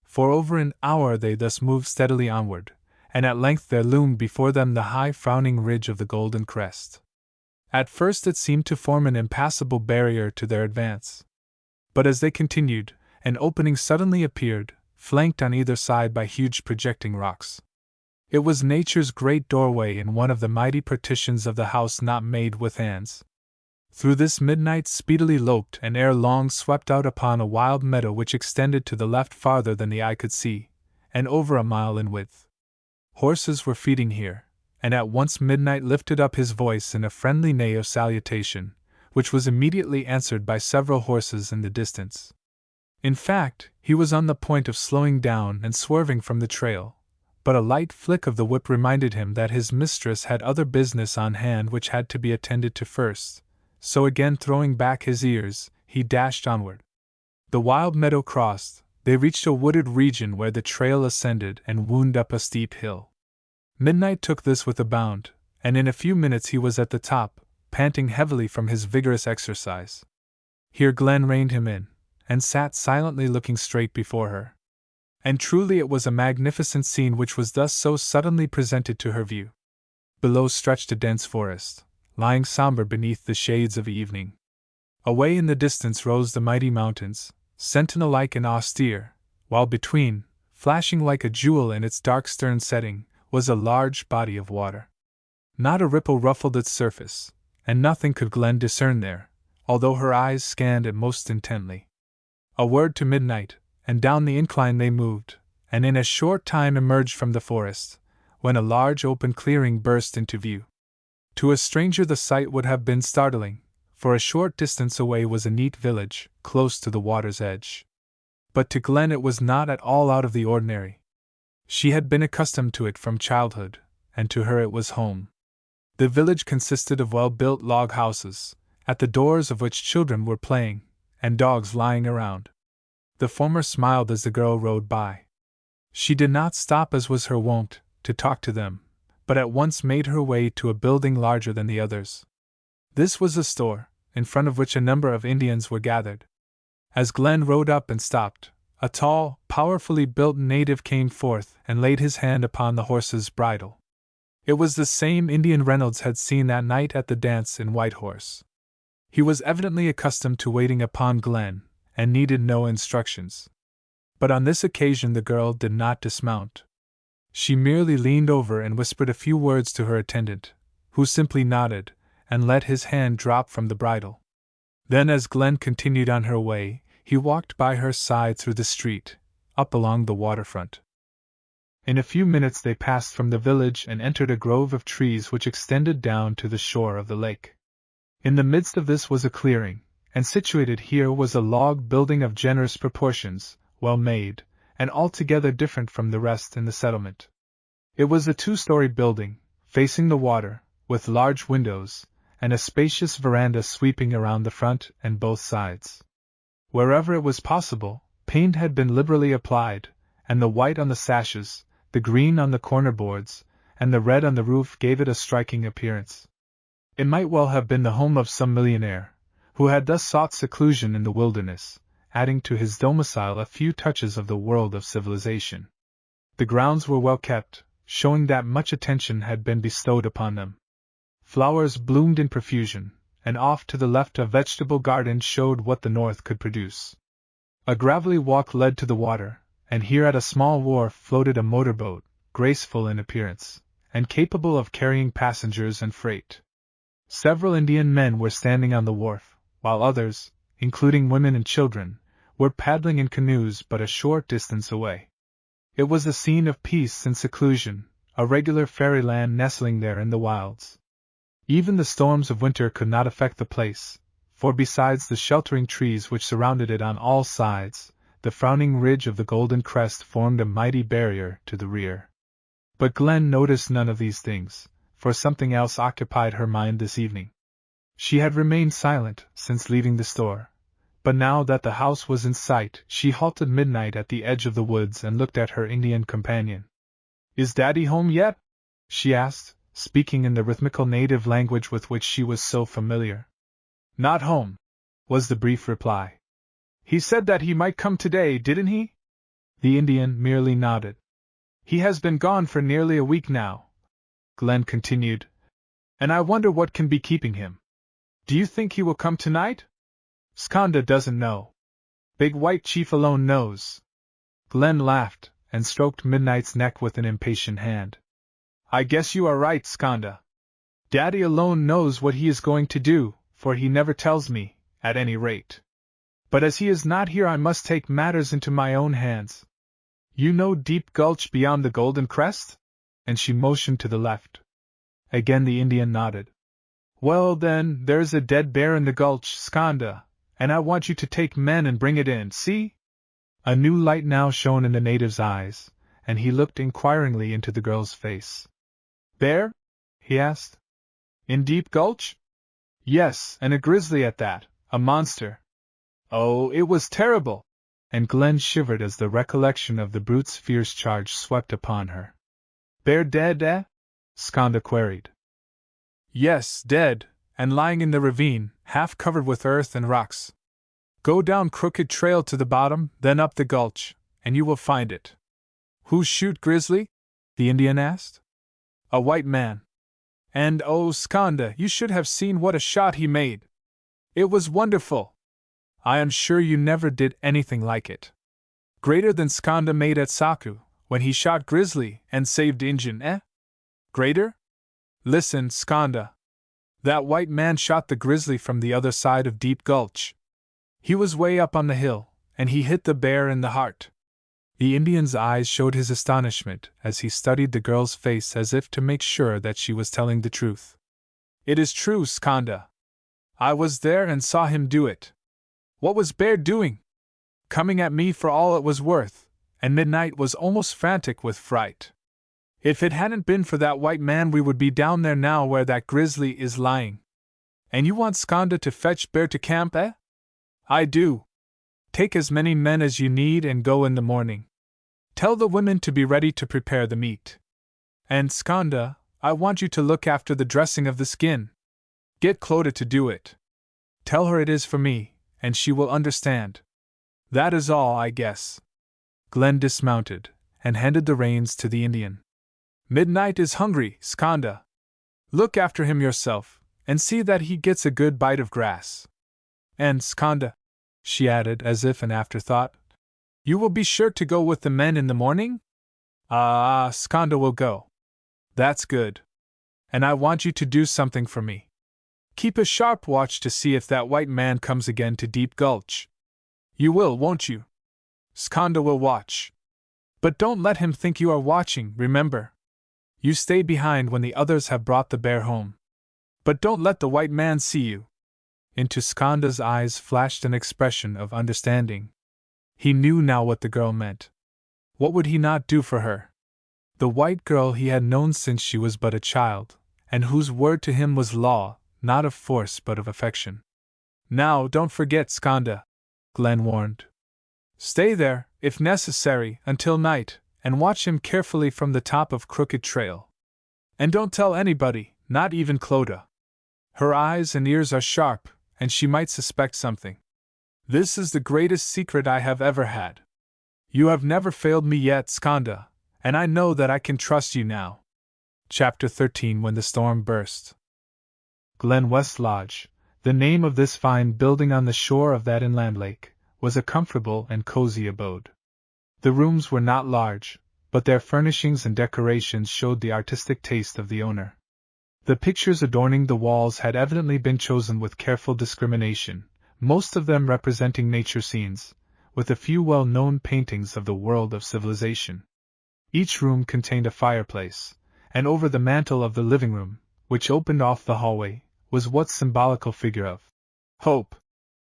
For over an hour they thus moved steadily onward, and at length there loomed before them the high frowning ridge of the Golden Crest. At first it seemed to form an impassable barrier to their advance. But as they continued, an opening suddenly appeared, flanked on either side by huge projecting rocks. It was nature's great doorway in one of the mighty partitions of the house not made with hands. Through this Midnight speedily loped and ere long swept out upon a wild meadow which extended to the left farther than the eye could see, and over a mile in width. Horses were feeding here, and at once Midnight lifted up his voice in a friendly neigh of salutation, which was immediately answered by several horses in the distance. In fact, he was on the point of slowing down and swerving from the trail, but a light flick of the whip reminded him that his mistress had other business on hand which had to be attended to first, so again throwing back his ears, he dashed onward. The wild meadow crossed, they reached a wooded region where the trail ascended and wound up a steep hill. Midnight took this with a bound, and in a few minutes he was at the top, panting heavily from his vigorous exercise. Here Glen reined him in, and sat silently looking straight before her. And truly it was a magnificent scene which was thus so suddenly presented to her view. Below stretched a dense forest, lying somber beneath the shades of evening. Away in the distance rose the mighty mountains, sentinel-like and austere, while between, flashing like a jewel in its dark stern setting, was a large body of water. Not a ripple ruffled its surface, and nothing could Glen discern there, although her eyes scanned it most intently. A word to Midnight, and down the incline they moved, and in a short time emerged from the forest, when a large open clearing burst into view. To a stranger the sight would have been startling, for a short distance away was a neat village, close to the water's edge. But to Glen it was not at all out of the ordinary. She had been accustomed to it from childhood, and to her it was home. The village consisted of well-built log houses, at the doors of which children were playing, and dogs lying around. The former smiled as the girl rode by. She did not stop as was her wont, to talk to them, but at once made her way to a building larger than the others. This was a store, in front of which a number of Indians were gathered. As Glen rode up and stopped, a tall, powerfully built native came forth and laid his hand upon the horse's bridle. It was the same Indian Reynolds had seen that night at the dance in Whitehorse. He was evidently accustomed to waiting upon Glen, and needed no instructions. But on this occasion the girl did not dismount. She merely leaned over and whispered a few words to her attendant, who simply nodded, and let his hand drop from the bridle. Then as Glen continued on her way, he walked by her side through the street, up along the waterfront. In a few minutes they passed from the village and entered a grove of trees which extended down to the shore of the lake. In the midst of this was a clearing, and situated here was a log building of generous proportions, well made, and altogether different from the rest in the settlement. It was a 2-story building, facing the water, with large windows, and a spacious veranda sweeping around the front and both sides. Wherever it was possible, paint had been liberally applied, and the white on the sashes, the green on the corner boards, and the red on the roof gave it a striking appearance. It might well have been the home of some millionaire, who had thus sought seclusion in the wilderness, adding to his domicile a few touches of the world of civilization. The grounds were well kept, showing that much attention had been bestowed upon them. Flowers bloomed in profusion, and off to the left a vegetable garden showed what the north could produce. A gravelly walk led to the water, and here at a small wharf floated a motorboat, graceful in appearance, and capable of carrying passengers and freight. Several Indian men were standing on the wharf, while others, including women and children, were paddling in canoes but a short distance away. It was a scene of peace and seclusion, a regular fairyland nestling there in the wilds. Even the storms of winter could not affect the place, for besides the sheltering trees which surrounded it on all sides, the frowning ridge of the Golden Crest formed a mighty barrier to the rear. But Glen noticed none of these things, for something else occupied her mind this evening. She had remained silent since leaving the store, but now that the house was in sight, she halted midnight at the edge of the woods and looked at her Indian companion. "Is Daddy home yet?" she asked, speaking in the rhythmical native language with which she was so familiar. "Not home," was the brief reply. "He said that he might come today, didn't he?" The Indian merely nodded. "He has been gone for nearly a week now," Glen continued, "and I wonder what can be keeping him. Do you think he will come tonight?" "Skanda doesn't know. Big White Chief alone knows." Glen laughed, and stroked Midnight's neck with an impatient hand. "I guess you are right, Skanda. Daddy alone knows what he is going to do, for he never tells me, at any rate. But as he is not here, I must take matters into my own hands. You know Deep Gulch beyond the Golden Crest?" And she motioned to the left. Again the Indian nodded. "Well then, there's a dead bear in the gulch, Skanda, and I want you to take men and bring it in, see?" A new light now shone in the native's eyes, and he looked inquiringly into the girl's face. "Bear?" he asked. "In Deep Gulch?" "Yes, and a grizzly at that, a monster. Oh, it was terrible!" And Glen shivered as the recollection of the brute's fierce charge swept upon her. "Bear dead, eh?" Skanda queried. "Yes, dead, and lying in the ravine, half covered with earth and rocks. Go down Crooked Trail to the bottom, then up the gulch, and you will find it." "Who shoot grizzly?" the Indian asked. "A white man. And oh, Skanda, you should have seen what a shot he made. It was wonderful. I am sure you never did anything like it. Greater than Skanda made at Saku, when he shot grizzly and saved Injun, eh? Greater? Listen, Skanda. That white man shot the grizzly from the other side of Deep Gulch. He was way up on the hill, and he hit the bear in the heart." The Indian's eyes showed his astonishment as he studied the girl's face as if to make sure that she was telling the truth. "It is true, Skanda. I was there and saw him do it. What was Bear doing? Coming at me for all it was worth, and Midnight was almost frantic with fright. If it hadn't been for that white man, we would be down there now where that grizzly is lying. And you want Skanda to fetch Bear to camp, eh?" "I do. Take as many men as you need and go in the morning. Tell the women to be ready to prepare the meat. And Skanda, I want you to look after the dressing of the skin. Get Clodagh to do it. Tell her it is for me, and she will understand. That is all, I guess." Glen dismounted, and handed the reins to the Indian. "Midnight is hungry, Skanda. Look after him yourself, and see that he gets a good bite of grass. And Skanda," she added as if an afterthought, You will be sure to go with the men in the morning? Ah, Skanda will go. That's good. And I want you to do something for me. Keep a sharp watch to see if that white man comes again to Deep Gulch. You will, won't you? Skanda will watch. But don't let him think you are watching, remember. You stay behind when the others have brought the bear home. But don't let the white man see you. Into Skanda's eyes flashed an expression of understanding. He knew now what the girl meant. What would he not do for her? The white girl he had known since she was but a child, and whose word to him was law, not of force but of affection. Now don't forget Skanda, Glen warned. Stay there, if necessary, until night, and watch him carefully from the top of Crooked Trail. And don't tell anybody, not even Clodagh. Her eyes and ears are sharp, and she might suspect something. This is the greatest secret I have ever had. You have never failed me yet, Skanda, and I know that I can trust you now. Chapter 13 When the Storm Burst. Glen West Lodge, the name of this fine building on the shore of that inland lake, was a comfortable and cozy abode. The rooms were not large, but their furnishings and decorations showed the artistic taste of the owner. The pictures adorning the walls had evidently been chosen with careful discrimination, most of them representing nature scenes, with a few well-known paintings of the world of civilization. Each room contained a fireplace, and over the mantel of the living room, which opened off the hallway, was what symbolical figure of hope.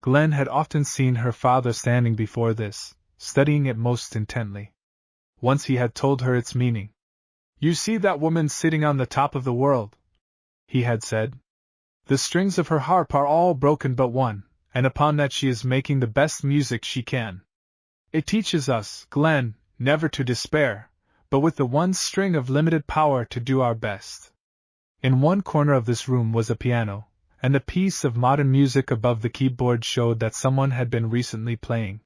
Glen had often seen her father standing before this, studying it most intently. Once he had told her its meaning. You see that woman sitting on the top of the world, he had said. The strings of her harp are all broken but one, and upon that she is making the best music she can. It teaches us, Glen, never to despair, but with the one string of limited power to do our best. In one corner of this room was a piano, and a piece of modern music above the keyboard showed that someone had been recently playing.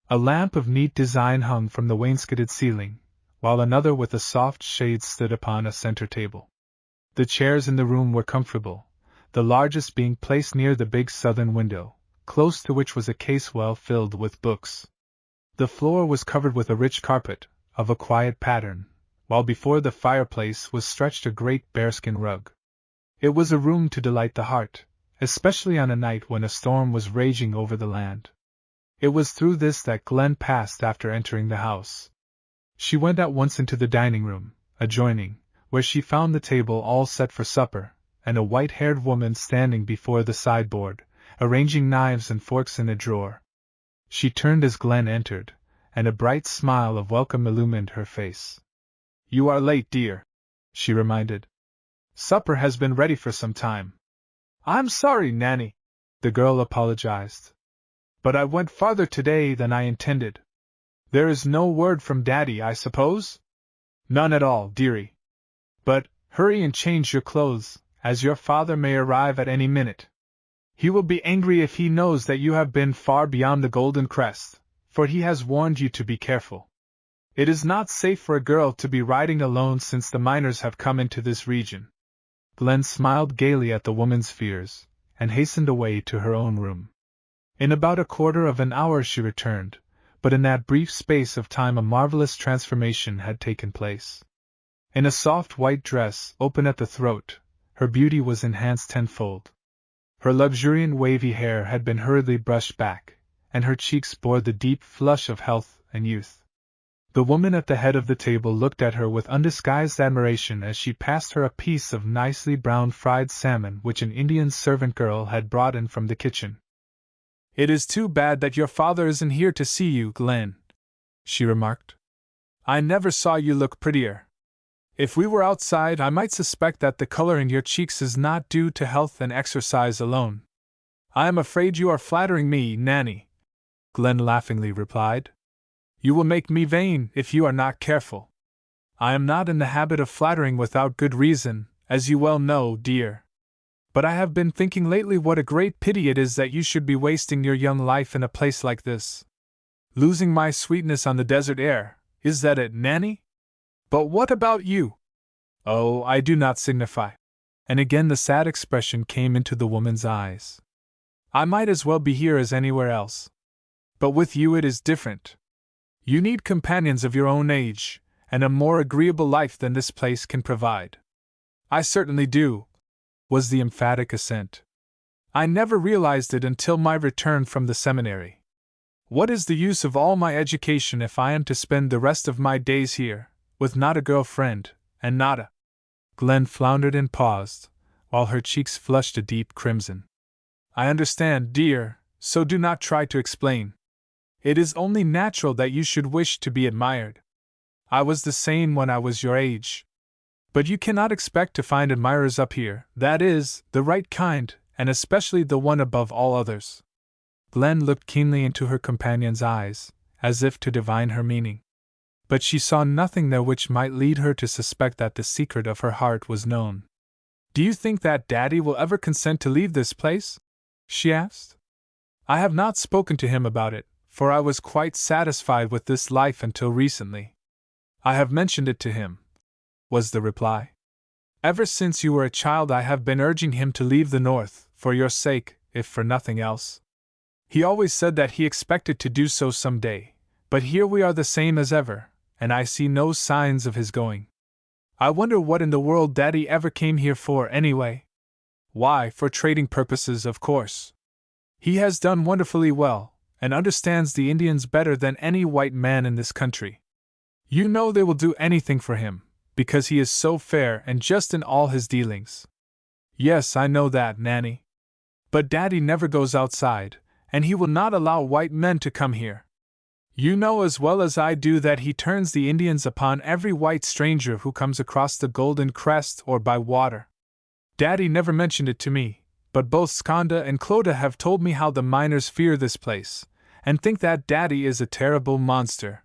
A lamp of neat design hung from the wainscoted ceiling, while another with a soft shade stood upon a center table. The chairs in the room were comfortable, the largest being placed near the big southern window, close to which was a case well filled with books. The floor was covered with a rich carpet, of a quiet pattern, while before the fireplace was stretched a great bearskin rug. It was a room to delight the heart, especially on a night when a storm was raging over the land. It was through this that Glen passed after entering the house. She went at once into the dining room, adjoining, where she found the table all set for supper, and a white-haired woman standing before the sideboard, arranging knives and forks in a drawer. She turned as Glen entered, and a bright smile of welcome illumined her face. You are late, dear, she reminded. Supper has been ready for some time. I'm sorry, Nanny, the girl apologized. But I went farther today than I intended. There is no word from Daddy, I suppose? None at all, dearie. But, hurry and change your clothes, as your father may arrive at any minute. He will be angry if he knows that you have been far beyond the Golden Crest, for he has warned you to be careful. It is not safe for a girl to be riding alone since the miners have come into this region. Glen smiled gaily at the woman's fears, and hastened away to her own room. In about a quarter of an hour she returned, but in that brief space of time a marvelous transformation had taken place. In a soft white dress, open at the throat, her beauty was enhanced tenfold. Her luxuriant wavy hair had been hurriedly brushed back, and her cheeks bore the deep flush of health and youth. The woman at the head of the table looked at her with undisguised admiration as she passed her a piece of nicely browned fried salmon which an Indian servant girl had brought in from the kitchen. It is too bad that your father isn't here to see you, Glen, she remarked. I never saw you look prettier. If we were outside, I might suspect that the color in your cheeks is not due to health and exercise alone. I am afraid you are flattering me, Nanny, Glen laughingly replied. You will make me vain if you are not careful. I am not in the habit of flattering without good reason, as you well know, dear. But I have been thinking lately what a great pity it is that you should be wasting your young life in a place like this. Losing my sweetness on the desert air, is that it, Nanny? But what about you? Oh, I do not signify. And again the sad expression came into the woman's eyes. I might as well be here as anywhere else. But with you it is different. You need companions of your own age, and a more agreeable life than this place can provide. I certainly do, was the emphatic assent. I never realized it until my return from the seminary. What is the use of all my education if I am to spend the rest of my days here, with not a girl friend, and not a— Glen floundered and paused, while her cheeks flushed a deep crimson. I understand, dear, so do not try to explain. It is only natural that you should wish to be admired. I was the same when I was your age. But you cannot expect to find admirers up here, that is, the right kind, and especially the one above all others. Glen looked keenly into her companion's eyes, as if to divine her meaning. But she saw nothing there which might lead her to suspect that the secret of her heart was known. Do you think that Daddy will ever consent to leave this place? She asked. I have not spoken to him about it, for I was quite satisfied with this life until recently. I have mentioned it to him, was the reply. Ever since you were a child I have been urging him to leave the North, for your sake, if for nothing else. He always said that he expected to do so some day, but here we are the same as ever, and I see no signs of his going. I wonder what in the world Daddy ever came here for anyway? Why, for trading purposes, of course. He has done wonderfully well, and understands the Indians better than any white man in this country. You know they will do anything for him, because he is so fair and just in all his dealings. Yes, I know that, Nanny. But Daddy never goes outside, and he will not allow white men to come here. You know as well as I do that he turns the Indians upon every white stranger who comes across the Golden Crest or by water. Daddy never mentioned it to me, but both Skanda and Clodagh have told me how the miners fear this place, and think that Daddy is a terrible monster.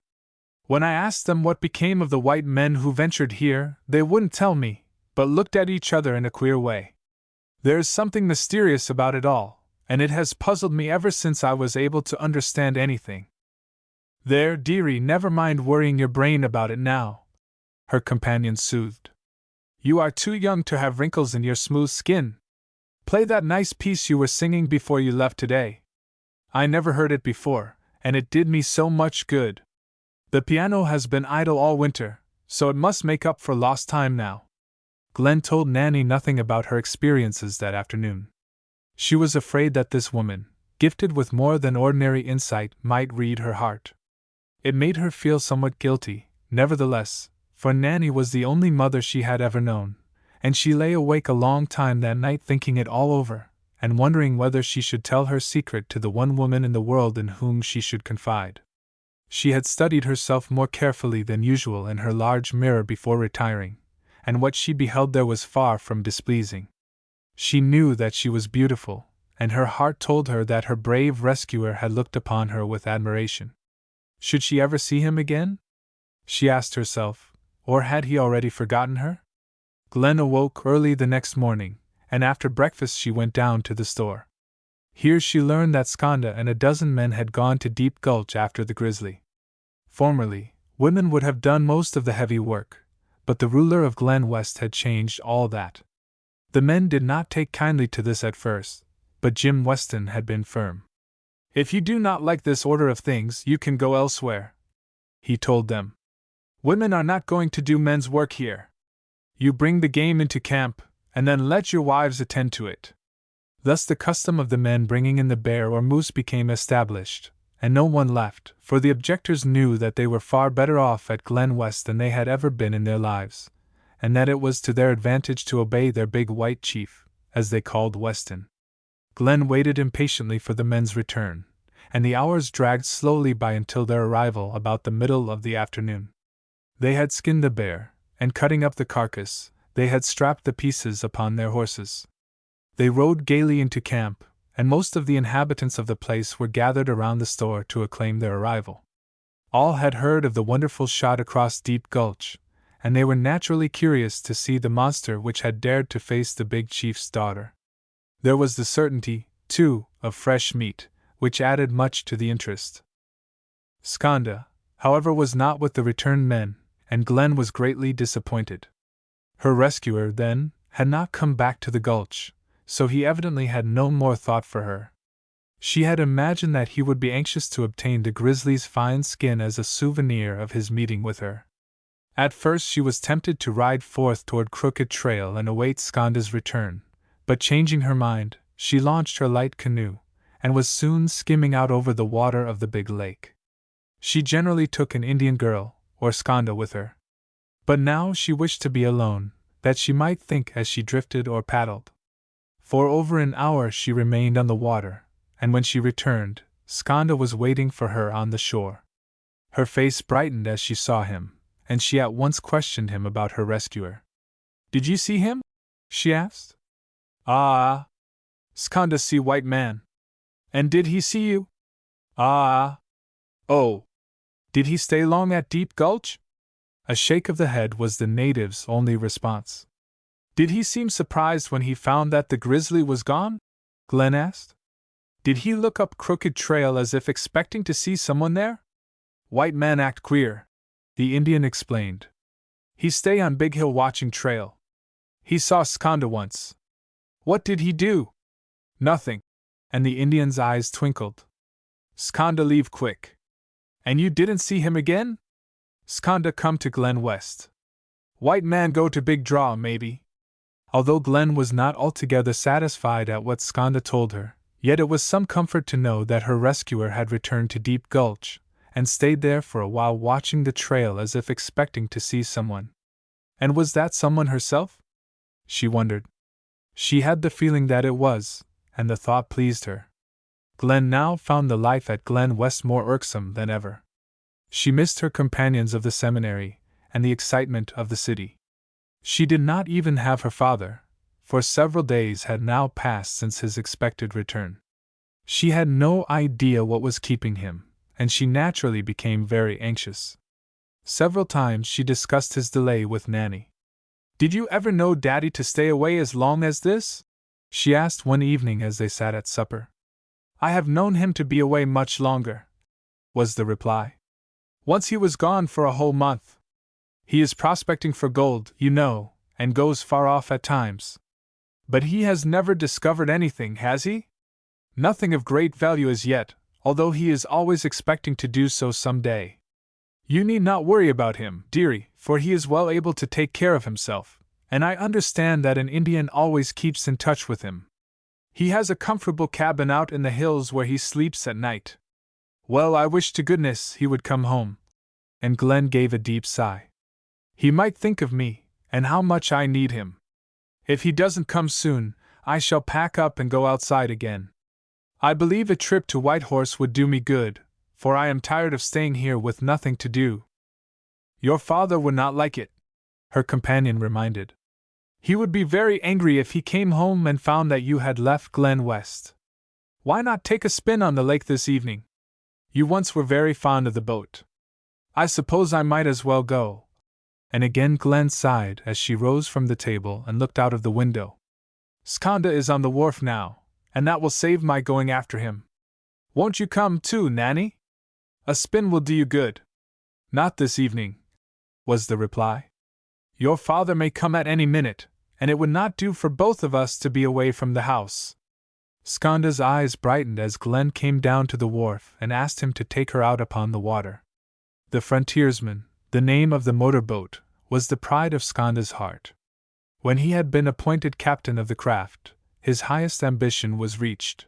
When I asked them what became of the white men who ventured here, they wouldn't tell me, but looked at each other in a queer way. There is something mysterious about it all, and it has puzzled me ever since I was able to understand anything. There, dearie, never mind worrying your brain about it now, her companion soothed. You are too young to have wrinkles in your smooth skin. Play that nice piece you were singing before you left today. I never heard it before, and it did me so much good. The piano has been idle all winter, so it must make up for lost time now. Glen told Nanny nothing about her experiences that afternoon. She was afraid that this woman, gifted with more than ordinary insight, might read her heart. It made her feel somewhat guilty, nevertheless, for Nanny was the only mother she had ever known, and she lay awake a long time that night thinking it all over, and wondering whether she should tell her secret to the one woman in the world in whom she should confide. She had studied herself more carefully than usual in her large mirror before retiring, and what she beheld there was far from displeasing. She knew that she was beautiful, and her heart told her that her brave rescuer had looked upon her with admiration. Should she ever see him again? She asked herself, or had he already forgotten her? Glen awoke early the next morning, and after breakfast she went down to the store. Here she learned that Skanda and a dozen men had gone to Deep Gulch after the grizzly. Formerly, women would have done most of the heavy work, but the ruler of Glen West had changed all that. The men did not take kindly to this at first, but Jim Weston had been firm. If you do not like this order of things, you can go elsewhere, he told them. Women are not going to do men's work here. You bring the game into camp, and then let your wives attend to it. Thus the custom of the men bringing in the bear or moose became established, and no one left, for the objectors knew that they were far better off at Glen West than they had ever been in their lives, and that it was to their advantage to obey their big white chief, as they called Weston. Glen waited impatiently for the men's return, and the hours dragged slowly by until their arrival about the middle of the afternoon. They had skinned the bear, and cutting up the carcass, they had strapped the pieces upon their horses. They rode gaily into camp, and most of the inhabitants of the place were gathered around the store to acclaim their arrival. All had heard of the wonderful shot across Deep Gulch, and they were naturally curious to see the monster which had dared to face the big chief's daughter. There was the certainty, too, of fresh meat, which added much to the interest. Skanda, however, was not with the returned men, and Glen was greatly disappointed. Her rescuer, then, had not come back to the gulch, so he evidently had no more thought for her. She had imagined that he would be anxious to obtain the grizzly's fine skin as a souvenir of his meeting with her. At first she was tempted to ride forth toward Crooked Trail and await Skanda's return, but changing her mind, she launched her light canoe, and was soon skimming out over the water of the big lake. She generally took an Indian girl, or Skanda, with her. But now she wished to be alone, that she might think as she drifted or paddled. For over an hour she remained on the water, and when she returned, Skanda was waiting for her on the shore. Her face brightened as she saw him, and she at once questioned him about her rescuer. "Did you see him?" she asked. "Ah, Skanda see white man. And did he see you?" "Ah, oh. Did he stay long at Deep Gulch?" A shake of the head was the native's only response. "Did he seem surprised when he found that the grizzly was gone?" Glen asked. "Did he look up Crooked Trail as if expecting to see someone there?" "White man act queer," the Indian explained. "He stay on Big Hill watching trail. He saw Skanda once." "What did he do?" "Nothing," and the Indian's eyes twinkled. "Skanda leave quick." "And you didn't see him again?" "Skanda come to Glen West. White man go to Big Draw, maybe." Although Glen was not altogether satisfied at what Skanda told her, yet it was some comfort to know that her rescuer had returned to Deep Gulch, and stayed there for a while watching the trail as if expecting to see someone. And was that someone herself? She wondered. She had the feeling that it was, and the thought pleased her. Glen now found the life at Glen West more irksome than ever. She missed her companions of the seminary, and the excitement of the city. She did not even have her father, for several days had now passed since his expected return. She had no idea what was keeping him, and she naturally became very anxious. Several times she discussed his delay with Nanny. "Did you ever know Daddy to stay away as long as this?" she asked one evening as they sat at supper. "I have known him to be away much longer," was the reply. "Once he was gone for a whole month. He is prospecting for gold, you know, and goes far off at times. But he has never discovered anything, has he? Nothing of great value as yet, although he is always expecting to do so some day. You need not worry about him, dearie, for he is well able to take care of himself, and I understand that an Indian always keeps in touch with him. He has a comfortable cabin out in the hills where he sleeps at night. Well, I wish to goodness he would come home." And Glen gave a deep sigh. "He might think of me, and how much I need him. If he doesn't come soon, I shall pack up and go outside again. I believe a trip to Whitehorse would do me good, for I am tired of staying here with nothing to do." "Your father would not like it," her companion reminded. "He would be very angry if he came home and found that you had left Glen West. Why not take a spin on the lake this evening? You once were very fond of the boat. I suppose I might as well go." And again Glen sighed as she rose from the table and looked out of the window. "Skanda is on the wharf now, and that will save my going after him. Won't you come too, Nanny? A spin will do you good." "Not this evening," was the reply. "Your father may come at any minute, and it would not do for both of us to be away from the house." Skanda's eyes brightened as Glen came down to the wharf and asked him to take her out upon the water. The Frontiersman, the name of the motorboat, was the pride of Skanda's heart. When he had been appointed captain of the craft, his highest ambition was reached.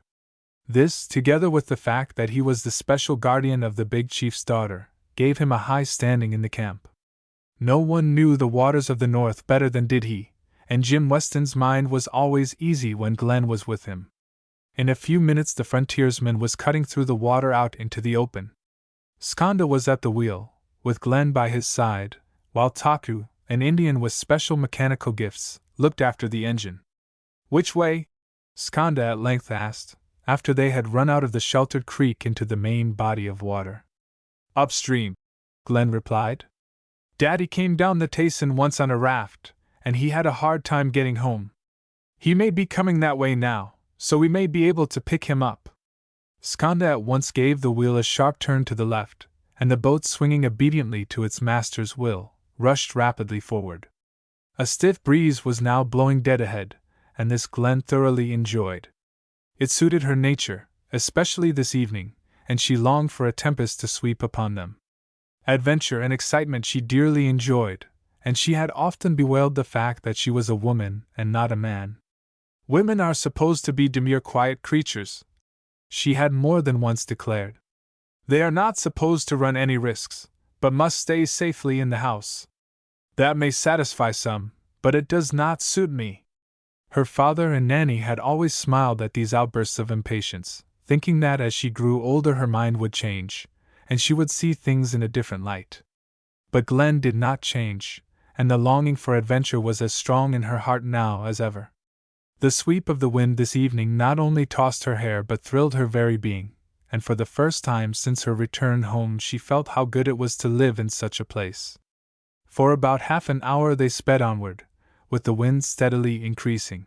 This, together with the fact that he was the special guardian of the big chief's daughter, gave him a high standing in the camp. No one knew the waters of the North better than did he, and Jim Weston's mind was always easy when Glen was with him. In a few minutes the frontiersman was cutting through the water out into the open. Skanda was at the wheel, with Glen by his side, while Taku, an Indian with special mechanical gifts, looked after the engine. "Which way?" Skanda at length asked, after they had run out of the sheltered creek into the main body of water. "Upstream," Glen replied. "Daddy came down the Tayson once on a raft, and he had a hard time getting home. He may be coming that way now, so we may be able to pick him up." Skanda at once gave the wheel a sharp turn to the left, and the boat, swinging obediently to its master's will, rushed rapidly forward. A stiff breeze was now blowing dead ahead, and this Glen thoroughly enjoyed. It suited her nature, especially this evening, and she longed for a tempest to sweep upon them. Adventure and excitement she dearly enjoyed, and she had often bewailed the fact that she was a woman and not a man. Women are supposed to be demure, quiet creatures, she had more than once declared. They are not supposed to run any risks, but must stay safely in the house. That may satisfy some, but it does not suit me. Her father and Nanny had always smiled at these outbursts of impatience, thinking that as she grew older her mind would change, and she would see things in a different light. But Glen did not change, and the longing for adventure was as strong in her heart now as ever. The sweep of the wind this evening not only tossed her hair but thrilled her very being, and for the first time since her return home she felt how good it was to live in such a place. For about half an hour they sped onward, with the wind steadily increasing.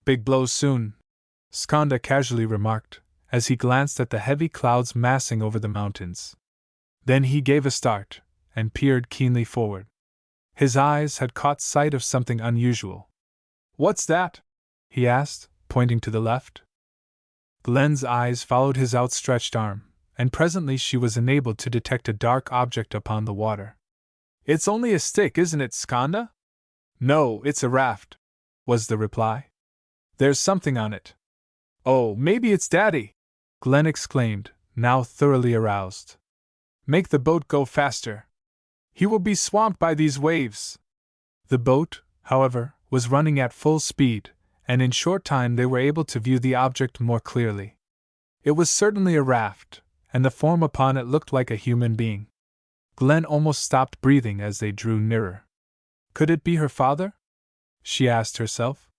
Big blows soon, Skanda casually remarked, as he glanced at the heavy clouds massing over the mountains. Then he gave a start, and peered keenly forward. His eyes had caught sight of something unusual. "What's that?" he asked, pointing to the left. Glen's eyes followed his outstretched arm, and presently she was enabled to detect a dark object upon the water. "It's only a stick, isn't it, Skanda?" "No, it's a raft," was the reply. "There's something on it." "Oh, maybe it's Daddy!" Glen exclaimed, now thoroughly aroused. "Make the boat go faster. He will be swamped by these waves." The boat, however, was running at full speed, and in short time they were able to view the object more clearly. It was certainly a raft, and the form upon it looked like a human being. Glen almost stopped breathing as they drew nearer. Could it be her father? She asked herself.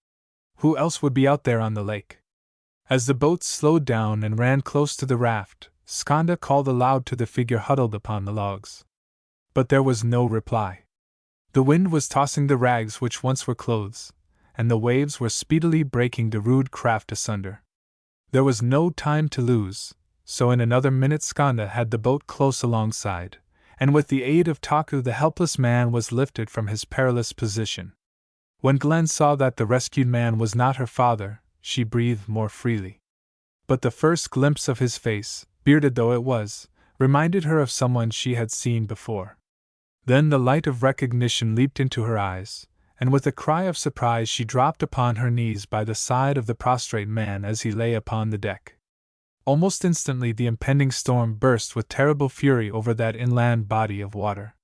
Who else would be out there on the lake? As the boat slowed down and ran close to the raft, Skanda called aloud to the figure huddled upon the logs. But there was no reply. The wind was tossing the rags which once were clothes, and the waves were speedily breaking the rude craft asunder. There was no time to lose, so in another minute Skanda had the boat close alongside, and with the aid of Taku the helpless man was lifted from his perilous position. When Glen saw that the rescued man was not her father, she breathed more freely. But the first glimpse of his face, bearded though it was, reminded her of someone she had seen before. Then the light of recognition leaped into her eyes, and with a cry of surprise she dropped upon her knees by the side of the prostrate man as he lay upon the deck. Almost instantly the impending storm burst with terrible fury over that inland body of water.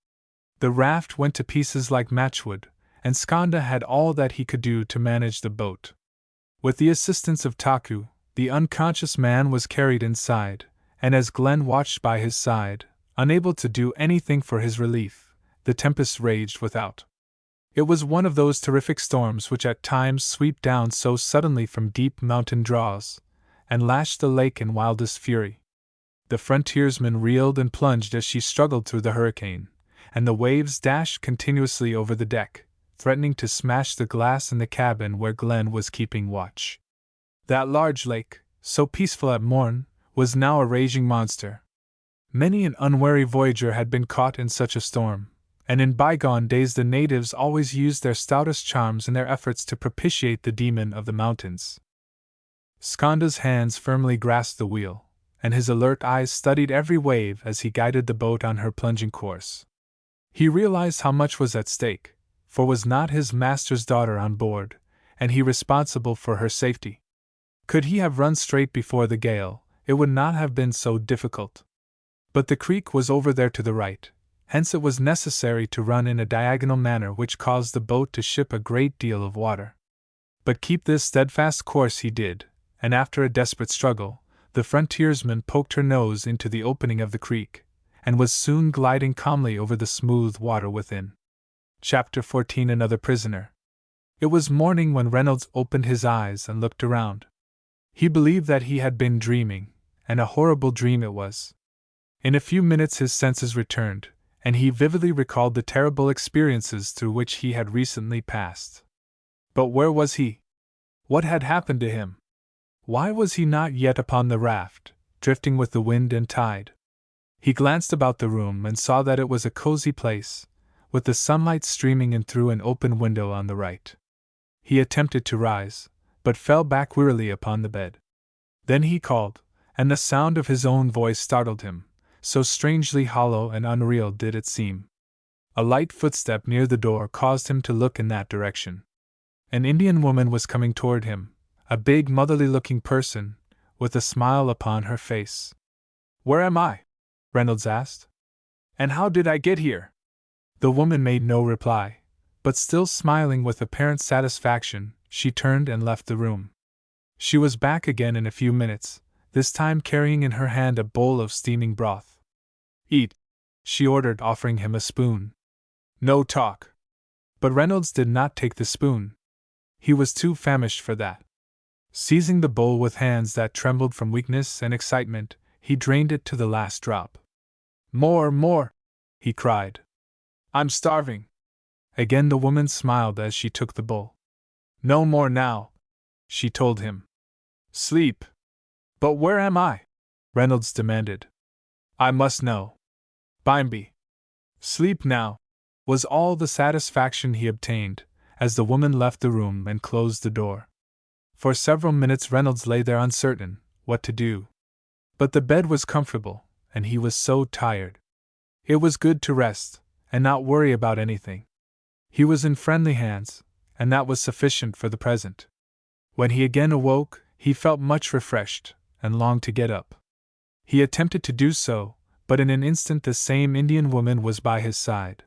The raft went to pieces like matchwood, and Skanda had all that he could do to manage the boat. With the assistance of Taku, the unconscious man was carried inside, and as Glen watched by his side, unable to do anything for his relief, the tempest raged without. It was one of those terrific storms which at times sweep down so suddenly from deep mountain draws, and lash the lake in wildest fury. The frontiersman reeled and plunged as she struggled through the hurricane, and the waves dashed continuously over the deck, threatening to smash the glass in the cabin where Glen was keeping watch. That large lake, so peaceful at morn, was now a raging monster. Many an unwary voyager had been caught in such a storm, and in bygone days the natives always used their stoutest charms in their efforts to propitiate the demon of the mountains. Skanda's hands firmly grasped the wheel, and his alert eyes studied every wave as he guided the boat on her plunging course. He realized how much was at stake, for was not his master's daughter on board, and he responsible for her safety? Could he have run straight before the gale, it would not have been so difficult. But the creek was over there to the right, hence it was necessary to run in a diagonal manner which caused the boat to ship a great deal of water. But keep this steadfast course he did, and after a desperate struggle, the frontiersman poked her nose into the opening of the creek, and was soon gliding calmly over the smooth water within. Chapter 14 Another Prisoner. It was morning when Reynolds opened his eyes and looked around. He believed that he had been dreaming, and a horrible dream it was. In a few minutes his senses returned, and he vividly recalled the terrible experiences through which he had recently passed. But where was he? What had happened to him? Why was he not yet upon the raft, drifting with the wind and tide? He glanced about the room and saw that it was a cozy place, with the sunlight streaming in through an open window on the right. He attempted to rise, but fell back wearily upon the bed. Then he called, and the sound of his own voice startled him, so strangely hollow and unreal did it seem. A light footstep near the door caused him to look in that direction. An Indian woman was coming toward him, a big motherly-looking person, with a smile upon her face. "Where am I?" Reynolds asked. "And how did I get here?" The woman made no reply, but still smiling with apparent satisfaction, she turned and left the room. She was back again in a few minutes, this time carrying in her hand a bowl of steaming broth. "Eat," she ordered, offering him a spoon. "No talk." But Reynolds did not take the spoon. He was too famished for that. Seizing the bowl with hands that trembled from weakness and excitement, he drained it to the last drop. "More, more!" he cried. "I'm starving." Again the woman smiled as she took the bowl. "No more now," she told him. "Sleep." "But where am I?" Reynolds demanded. "I must know." "Bimeby." "Sleep now," was all the satisfaction he obtained, as the woman left the room and closed the door. For several minutes Reynolds lay there uncertain what to do. But the bed was comfortable, and he was so tired. It was good to rest, and not worry about anything. He was in friendly hands, and that was sufficient for the present. When he again awoke, he felt much refreshed, and longed to get up. He attempted to do so, but in an instant the same Indian woman was by his side.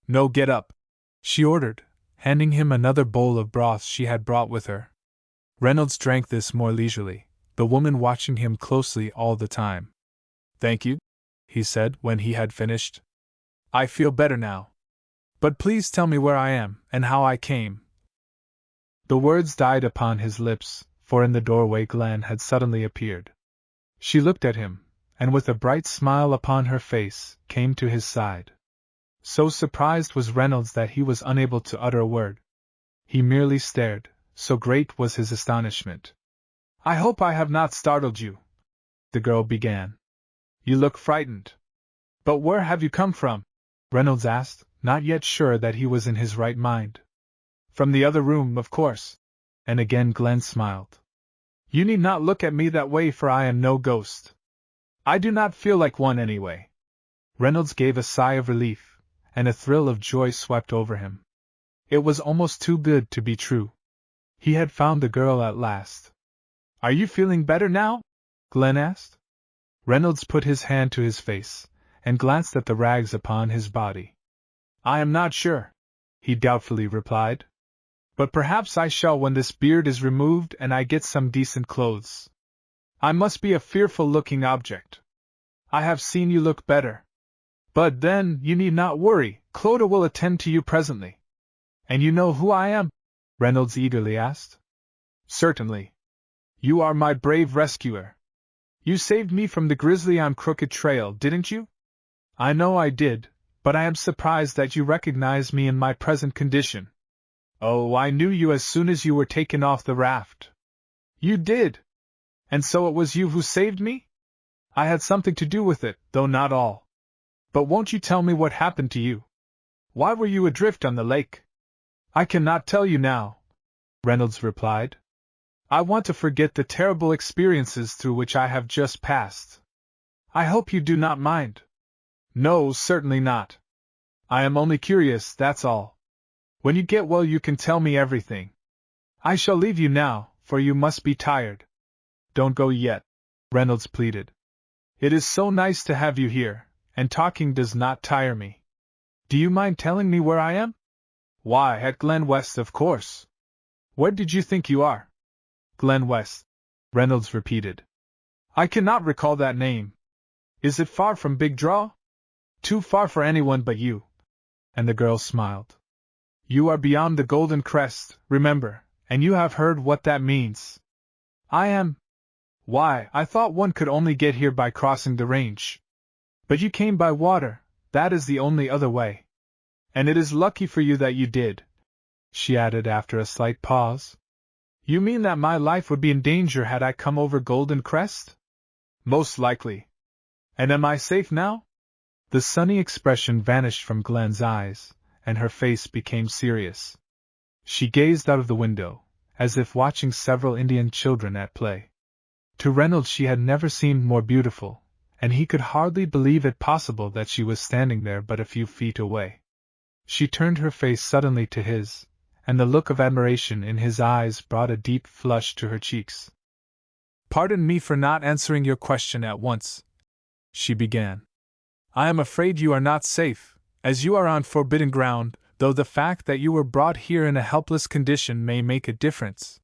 "No, get up," she ordered, handing him another bowl of broth she had brought with her. Reynolds drank this more leisurely, the woman watching him closely all the time. "Thank you," he said when he had finished. "I feel better now. But please tell me where I am, and how I came." The words died upon his lips, for in the doorway Glen had suddenly appeared. She looked at him, and with a bright smile upon her face, came to his side. So surprised was Reynolds that he was unable to utter a word. He merely stared, so great was his astonishment. "I hope I have not startled you," the girl began. "You look frightened. But where have you come from?" Reynolds asked, not yet sure that he was in his right mind. "From the other room, of course." And again Glen smiled. "You need not look at me that way, for I am no ghost. I do not feel like one anyway." Reynolds gave a sigh of relief, and a thrill of joy swept over him. It was almost too good to be true. He had found the girl at last. "Are you feeling better now?" Glen asked. Reynolds put his hand to his face, and glanced at the rags upon his body. "I am not sure," he doubtfully replied. "But perhaps I shall when this beard is removed and I get some decent clothes. I must be a fearful-looking object. I have seen you look better. But then, you need not worry, Clodagh will attend to you presently." "And you know who I am?" Reynolds eagerly asked. "Certainly. You are my brave rescuer. You saved me from the grizzly on Crooked Trail, didn't you?" "I know I did, but I am surprised that you recognize me in my present condition." "Oh, I knew you as soon as you were taken off the raft." "You did? And so it was you who saved me?" "I had something to do with it, though not all. But won't you tell me what happened to you? Why were you adrift on the lake?" "I cannot tell you now," Reynolds replied. "I want to forget the terrible experiences through which I have just passed. I hope you do not mind." "No, certainly not. I am only curious, that's all. When you get well you can tell me everything. I shall leave you now, for you must be tired." "Don't go yet," Reynolds pleaded. "It is so nice to have you here, and talking does not tire me. Do you mind telling me where I am?" "Why, at Glen West, of course. Where did you think you are?" "Glen West," Reynolds repeated. "I cannot recall that name. Is it far from Big Draw?" "Too far for anyone but you." And the girl smiled. "You are beyond the Golden Crest, remember, and you have heard what that means." "I am. Why, I thought one could only get here by crossing the range." "But you came by water, that is the only other way. And it is lucky for you that you did," she added after a slight pause. "You mean that my life would be in danger had I come over Golden Crest?" "Most likely. And am I safe now?" The sunny expression vanished from Glen's eyes, and her face became serious. She gazed out of the window, as if watching several Indian children at play. To Reynolds she had never seemed more beautiful, and he could hardly believe it possible that she was standing there but a few feet away. She turned her face suddenly to his, and the look of admiration in his eyes brought a deep flush to her cheeks. "Pardon me for not answering your question at once," she began. "I am afraid you are not safe, as you are on forbidden ground, though the fact that you were brought here in a helpless condition may make a difference.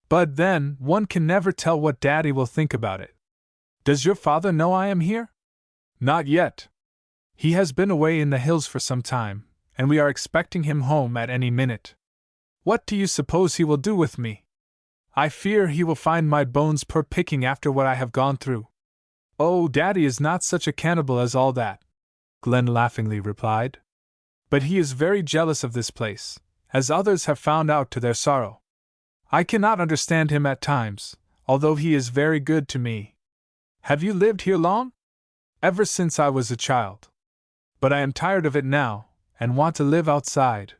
But then, one can never tell what Daddy will think about it. Does your father know I am here?" "Not yet. He has been away in the hills for some time, and we are expecting him home at any minute. What do you suppose he will do with me? I fear he will find my bones poor picking after what I have gone through." "Oh, Daddy is not such a cannibal as all that," Glen laughingly replied. "But he is very jealous of this place, as others have found out to their sorrow. I cannot understand him at times, although he is very good to me. Have you lived here long?" "Ever since I was a child. But I am tired of it now, and want to live outside.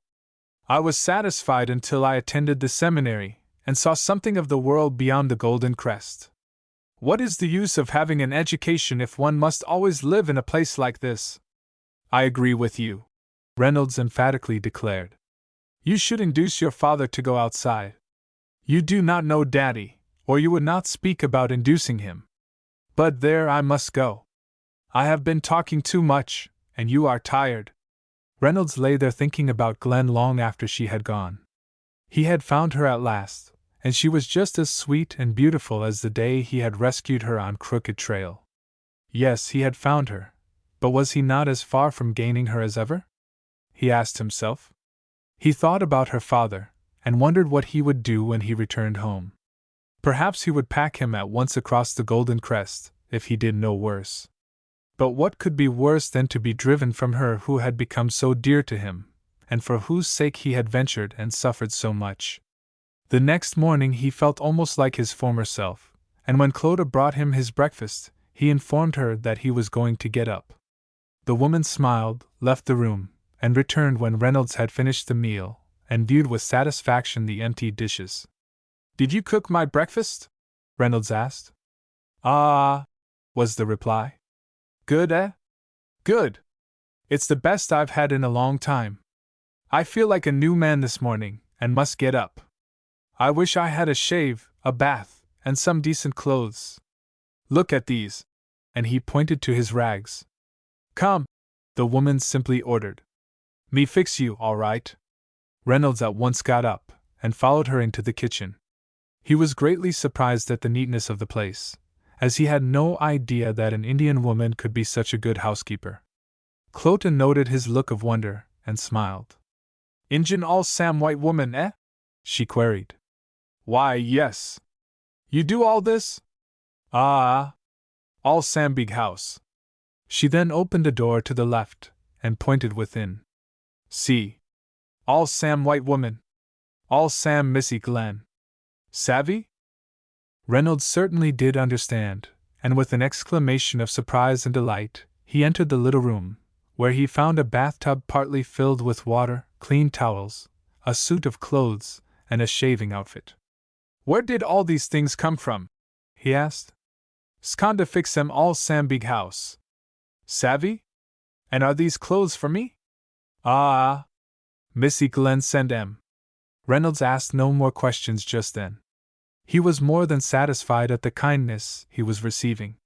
I was satisfied until I attended the seminary, and saw something of the world beyond the Golden Crest. What is the use of having an education if one must always live in a place like this?" "I agree with you," Reynolds emphatically declared. "You should induce your father to go outside. You do not know Daddy, or you would not speak about inducing him. But there, I must go. I have been talking too much, and you are tired." Reynolds lay there thinking about Glen long after she had gone. He had found her at last, and she was just as sweet and beautiful as the day he had rescued her on Crooked Trail. Yes, he had found her, but was he not as far from gaining her as ever? He asked himself. He thought about her father, and wondered what he would do when he returned home. Perhaps he would pack him at once across the Golden Crest, if he did no worse. But what could be worse than to be driven from her who had become so dear to him, and for whose sake he had ventured and suffered so much? The next morning he felt almost like his former self, and when Clodagh brought him his breakfast, he informed her that he was going to get up. The woman smiled, left the room, and returned when Reynolds had finished the meal, and viewed with satisfaction the empty dishes. "Did you cook my breakfast?" Reynolds asked. "Ah," was the reply. "Good, eh?" "Good. It's the best I've had in a long time. I feel like a new man this morning, and must get up. I wish I had a shave, a bath, and some decent clothes. Look at these," and he pointed to his rags. "Come," the woman simply ordered. "Me fix you, all right." Reynolds at once got up, and followed her into the kitchen. He was greatly surprised at the neatness of the place, as he had no idea that an Indian woman could be such a good housekeeper. Clodagh noted his look of wonder, and smiled. "Injun all Sam white woman, eh?" she queried. "Why, yes. You do all this?" "Ah, all Sam big house." She then opened a door to the left, and pointed within. "See. All Sam white woman. All Sam Missy Glen. Savvy?" Reynolds certainly did understand, and with an exclamation of surprise and delight, he entered the little room, where he found a bathtub partly filled with water, clean towels, a suit of clothes, and a shaving outfit. "Where did all these things come from?" he asked. "Sconda fix em all Sam big house. Savvy? And are these clothes for me?" "Ah, Missy Glen send em." Reynolds asked no more questions just then. He was more than satisfied at the kindness he was receiving.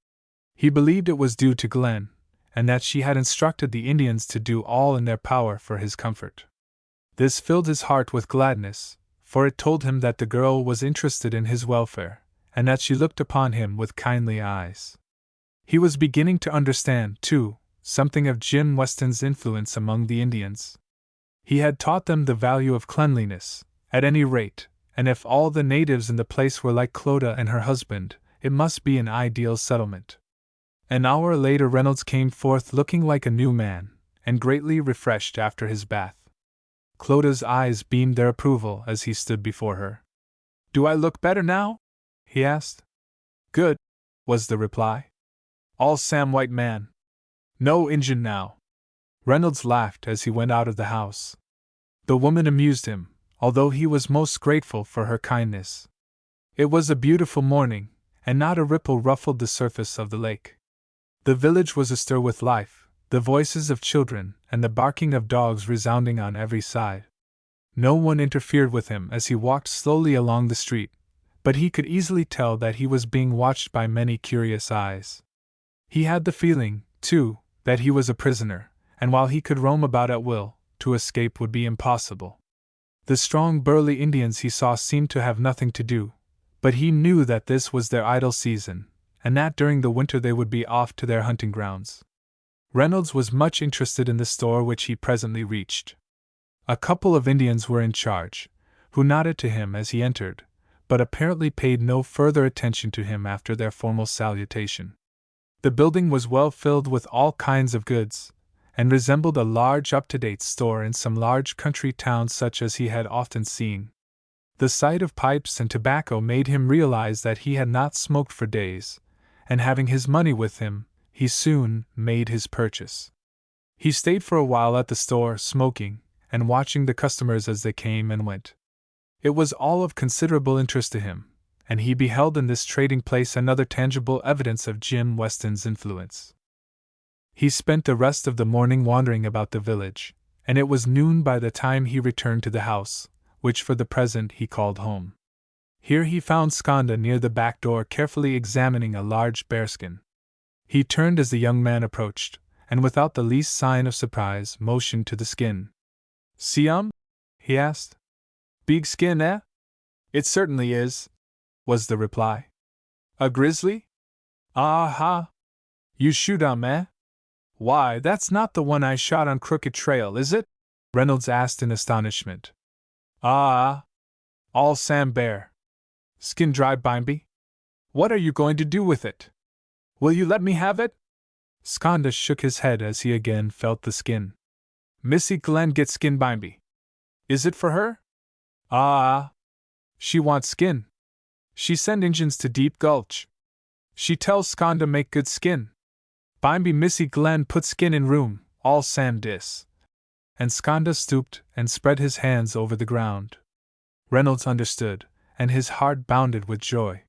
He believed it was due to Glen, and that she had instructed the Indians to do all in their power for his comfort. This filled his heart with gladness, for it told him that the girl was interested in his welfare, and that she looked upon him with kindly eyes. He was beginning to understand, too, something of Jim Weston's influence among the Indians. He had taught them the value of cleanliness, at any rate, and if all the natives in the place were like Clodagh and her husband, it must be an ideal settlement. An hour later Reynolds came forth looking like a new man, and greatly refreshed after his bath. Clodagh's eyes beamed their approval as he stood before her. "Do I look better now?" he asked. "Good," was the reply. "All Sam white man. No Injun now." Reynolds laughed as he went out of the house. The woman amused him, although he was most grateful for her kindness. It was a beautiful morning, and not a ripple ruffled the surface of the lake. The village was astir with life, the voices of children and the barking of dogs resounding on every side. No one interfered with him as he walked slowly along the street, but he could easily tell that he was being watched by many curious eyes. He had the feeling, too, that he was a prisoner, and while he could roam about at will, to escape would be impossible. The strong burly Indians he saw seemed to have nothing to do, but he knew that this was their idle season, and that during the winter they would be off to their hunting grounds. Reynolds was much interested in the store which he presently reached. A couple of Indians were in charge, who nodded to him as he entered, but apparently paid no further attention to him after their formal salutation. The building was well filled with all kinds of goods, and resembled a large up-to-date store in some large country town such as he had often seen. The sight of pipes and tobacco made him realize that he had not smoked for days, and having his money with him, he soon made his purchase. He stayed for a while at the store, smoking, and watching the customers as they came and went. It was all of considerable interest to him, and he beheld in this trading place another tangible evidence of Jim Weston's influence. He spent the rest of the morning wandering about the village, and it was noon by the time he returned to the house, which for the present he called home. Here he found Skanda near the back door carefully examining a large bearskin. He turned as the young man approached, and without the least sign of surprise motioned to the skin. "See he asked. "Big skin, eh?" "It certainly is," was the reply. "A grizzly?" "Ah-ha! You shoot eh?" "Why, that's not the one I shot on Crooked Trail, is it?" Reynolds asked in astonishment. "Ah! All Sam Bear. Skin dry bimeby? What are you going to do with it? Will you let me have it?" Skanda shook his head as he again felt the skin. "Missy Glen get skin bimeby. Is it for her?" "Ah! She wants skin. She send Injuns to Deep Gulch. She tells Skanda make good skin. Bimeby Missy Glen put skin in room, all Sam dis." And Skanda stooped and spread his hands over the ground. Reynolds understood, and his heart bounded with joy.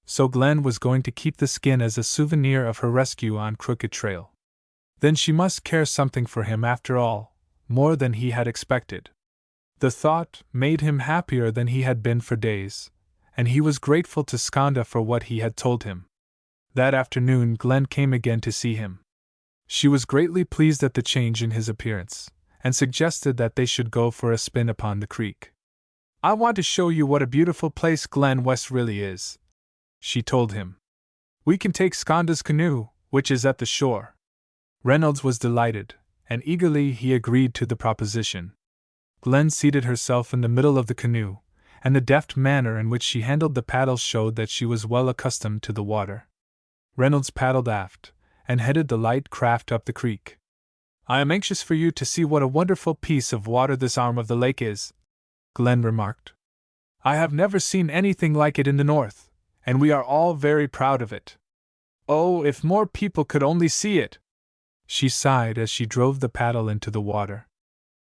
So Glen was going to keep the skin as a souvenir of her rescue on Crooked Trail. Then she must care something for him after all, more than he had expected. The thought made him happier than he had been for days, and he was grateful to Skanda for what he had told him. That afternoon Glen came again to see him. She was greatly pleased at the change in his appearance, and suggested that they should go for a spin upon the creek. "I want to show you what a beautiful place Glen West really is," she told him. "We can take Skanda's canoe, which is at the shore." Reynolds was delighted, and eagerly he agreed to the proposition. Glen seated herself in the middle of the canoe, and the deft manner in which she handled the paddles showed that she was well accustomed to the water. Reynolds paddled aft, and headed the light craft up the creek. "I am anxious for you to see what a wonderful piece of water this arm of the lake is," Glen remarked. "I have never seen anything like it in the north, and we are all very proud of it. Oh, if more people could only see it!" She sighed as she drove the paddle into the water.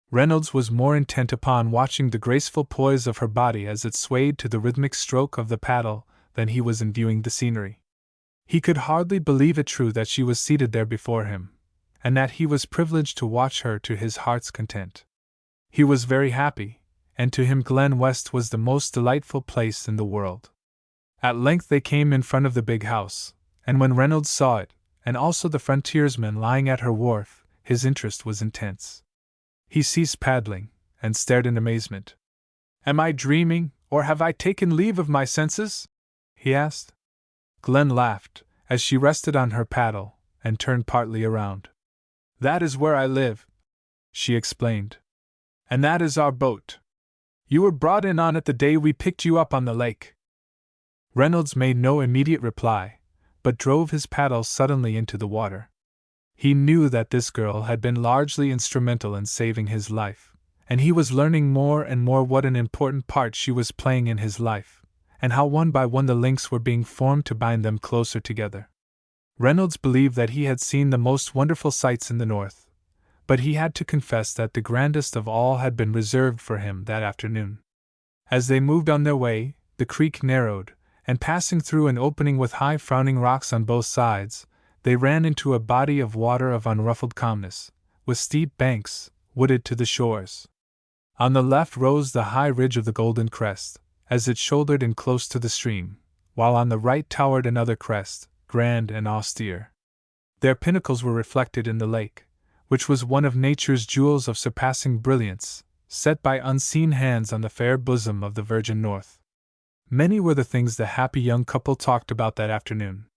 Reynolds was more intent upon watching the graceful poise of her body as it swayed to the rhythmic stroke of the paddle than he was in viewing the scenery. He could hardly believe it true that she was seated there before him, and that he was privileged to watch her to his heart's content. He was very happy, and to him Glen West was the most delightful place in the world. At length they came in front of the big house, and when Reynolds saw it, and also the frontiersman lying at her wharf, his interest was intense. He ceased paddling, and stared in amazement. "Am I dreaming, or have I taken leave of my senses?" he asked. Glen laughed, as she rested on her paddle, and turned partly around. "That is where I live," she explained. "And that is our boat. You were brought in on it the day we picked you up on the lake." Reynolds made no immediate reply, but drove his paddle suddenly into the water. He knew that this girl had been largely instrumental in saving his life, and he was learning more and more what an important part she was playing in his life, and how one by one the links were being formed to bind them closer together. Reynolds believed that he had seen the most wonderful sights in the north, but he had to confess that the grandest of all had been reserved for him that afternoon. As they moved on their way, the creek narrowed, and passing through an opening with high frowning rocks on both sides, they ran into a body of water of unruffled calmness, with steep banks, wooded to the shores. On the left rose the high ridge of the Golden Crest, as it shouldered in close to the stream, while on the right towered another crest, grand and austere. Their pinnacles were reflected in the lake, which was one of nature's jewels of surpassing brilliance, set by unseen hands on the fair bosom of the virgin north. Many were the things the happy young couple talked about that afternoon.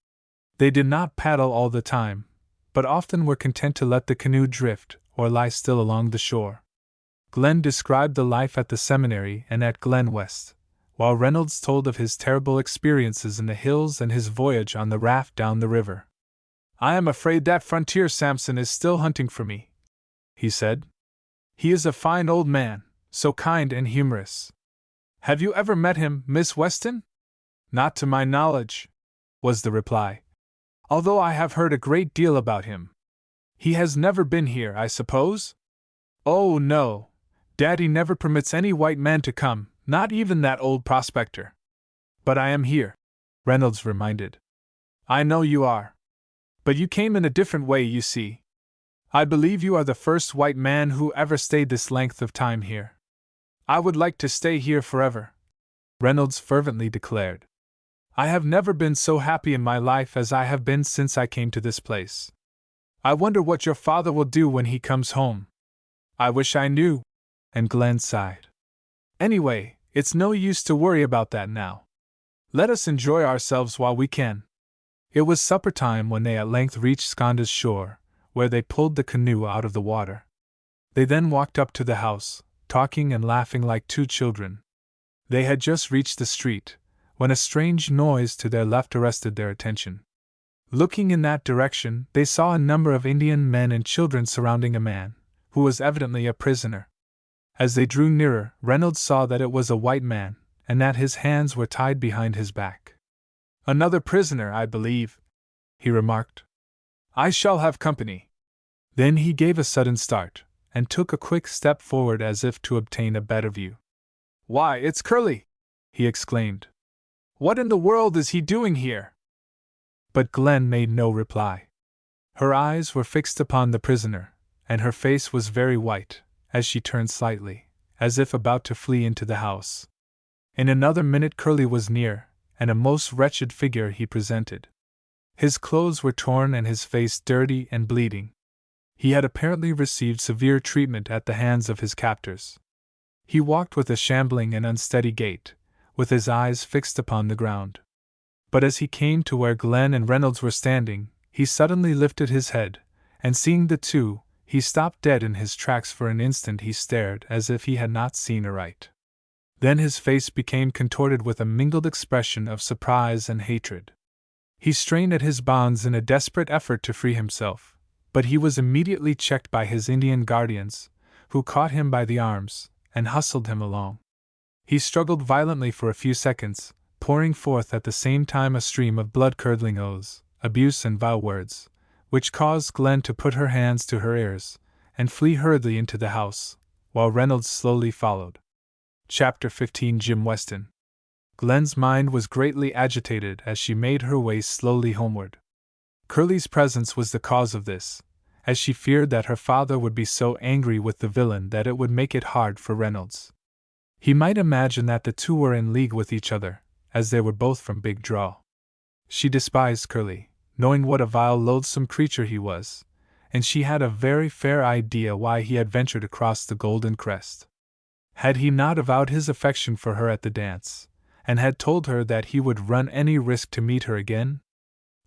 They did not paddle all the time, but often were content to let the canoe drift or lie still along the shore. Glen described the life at the seminary and at Glen West, while Reynolds told of his terrible experiences in the hills and his voyage on the raft down the river. "I am afraid that frontier Samson is still hunting for me," he said. "He is a fine old man, so kind and humorous. Have you ever met him, Miss Weston?" "Not to my knowledge," was the reply, "although I have heard a great deal about him. He has never been here, I suppose?" "Oh, no. Daddy never permits any white man to come, not even that old prospector." "But I am here," Reynolds reminded. "I know you are. But you came in a different way, you see. I believe you are the first white man who ever stayed this length of time here." "I would like to stay here forever," Reynolds fervently declared. "I have never been so happy in my life as I have been since I came to this place. I wonder what your father will do when he comes home." "I wish I knew," and Glen sighed. "Anyway, it's no use to worry about that now. Let us enjoy ourselves while we can." It was supper time when they at length reached Skonda's shore, where they pulled the canoe out of the water. They then walked up to the house, talking and laughing like two children. They had just reached the street, when a strange noise to their left arrested their attention. Looking in that direction, they saw a number of Indian men and children surrounding a man, who was evidently a prisoner. As they drew nearer, Reynolds saw that it was a white man, and that his hands were tied behind his back. "Another prisoner, I believe," he remarked. "I shall have company." Then he gave a sudden start, and took a quick step forward as if to obtain a better view. "Why, it's Curly!" he exclaimed. "What in the world is he doing here?" But Glen made no reply. Her eyes were fixed upon the prisoner, and her face was very white, as she turned slightly, as if about to flee into the house. In another minute Curly was near, and a most wretched figure he presented. His clothes were torn and his face dirty and bleeding. He had apparently received severe treatment at the hands of his captors. He walked with a shambling and unsteady gait, with his eyes fixed upon the ground. But as he came to where Glen and Reynolds were standing, he suddenly lifted his head, and seeing the two, he stopped dead in his tracks. For an instant he stared as if he had not seen aright. Then his face became contorted with a mingled expression of surprise and hatred. He strained at his bonds in a desperate effort to free himself, but he was immediately checked by his Indian guardians, who caught him by the arms and hustled him along. He struggled violently for a few seconds, pouring forth at the same time a stream of blood-curdling oaths, abuse and vile words, which caused Glen to put her hands to her ears and flee hurriedly into the house, while Reynolds slowly followed. Chapter 15. Jim Weston. Glen's mind was greatly agitated as she made her way slowly homeward. Curly's presence was the cause of this, as she feared that her father would be so angry with the villain that it would make it hard for Reynolds. He might imagine that the two were in league with each other, as they were both from Big Draw. She despised Curly, knowing what a vile, loathsome creature he was, and she had a very fair idea why he had ventured across the Golden Crest. Had he not avowed his affection for her at the dance, and had told her that he would run any risk to meet her again?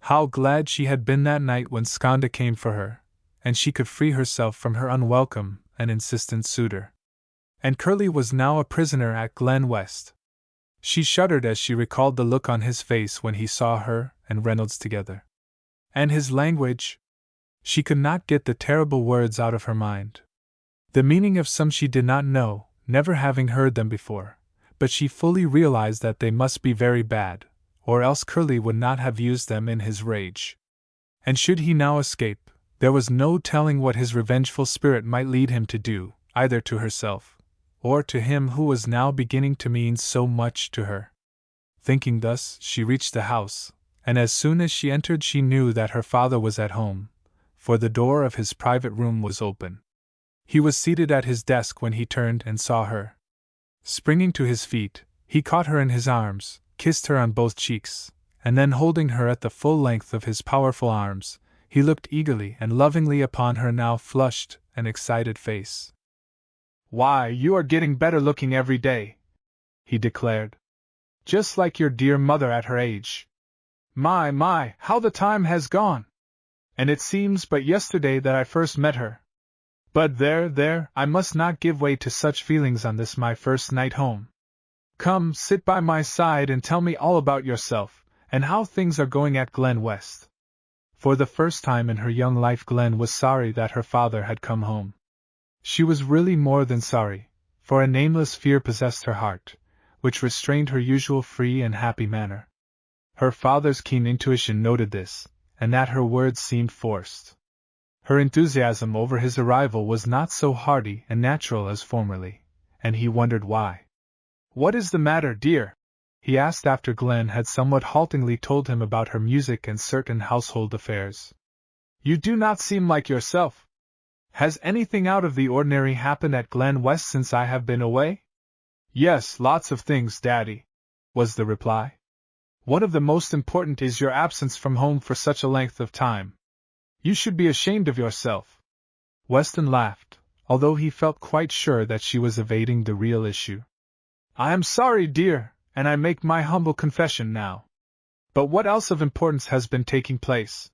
How glad she had been that night when Skonda came for her, and she could free herself from her unwelcome and insistent suitor. And Curly was now a prisoner at Glen West. She shuddered as she recalled the look on his face when he saw her and Reynolds together. And his language? She could not get the terrible words out of her mind. The meaning of some she did not know, never having heard them before, but she fully realized that they must be very bad, or else Curly would not have used them in his rage. And should he now escape, there was no telling what his revengeful spirit might lead him to do, either to herself, or to him who was now beginning to mean so much to her. Thinking thus, she reached the house, and as soon as she entered she knew that her father was at home, for the door of his private room was open. He was seated at his desk when he turned and saw her. Springing to his feet, he caught her in his arms, kissed her on both cheeks, and then holding her at the full length of his powerful arms, he looked eagerly and lovingly upon her now flushed and excited face. "Why, you are getting better looking every day," he declared. "Just like your dear mother at her age. My, how the time has gone! And it seems but yesterday that I first met her. But there, I must not give way to such feelings on this my first night home. Come, sit by my side and tell me all about yourself, and how things are going at Glen West." For the first time in her young life Glen was sorry that her father had come home. She was really more than sorry, for a nameless fear possessed her heart, which restrained her usual free and happy manner. Her father's keen intuition noted this, and that her words seemed forced. Her enthusiasm over his arrival was not so hearty and natural as formerly, and he wondered why. "What is the matter, dear?" he asked after Glen had somewhat haltingly told him about her music and certain household affairs. "You do not seem like yourself. Has anything out of the ordinary happened at Glen West since I have been away?" "Yes, lots of things, Daddy," was the reply. "One of the most important is your absence from home for such a length of time. You should be ashamed of yourself." Weston laughed, although he felt quite sure that she was evading the real issue. "I am sorry, dear, and I make my humble confession now. But what else of importance has been taking place?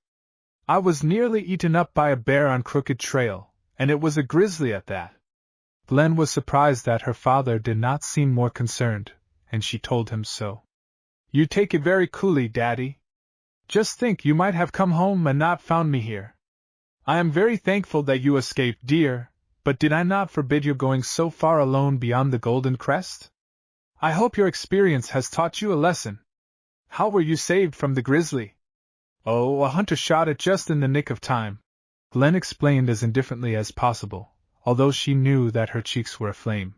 I was nearly eaten up by a bear on Crooked Trail, and it was a grizzly at that." Glen was surprised that her father did not seem more concerned, and she told him so. "You take it very coolly, Daddy. Just think, you might have come home and not found me here. I am very thankful that you escaped, dear, but did I not forbid your going so far alone beyond the Golden Crest? I hope your experience has taught you a lesson. How were you saved from the grizzly?" "Oh, a hunter shot it just in the nick of time," Glen explained as indifferently as possible, although she knew that her cheeks were aflame.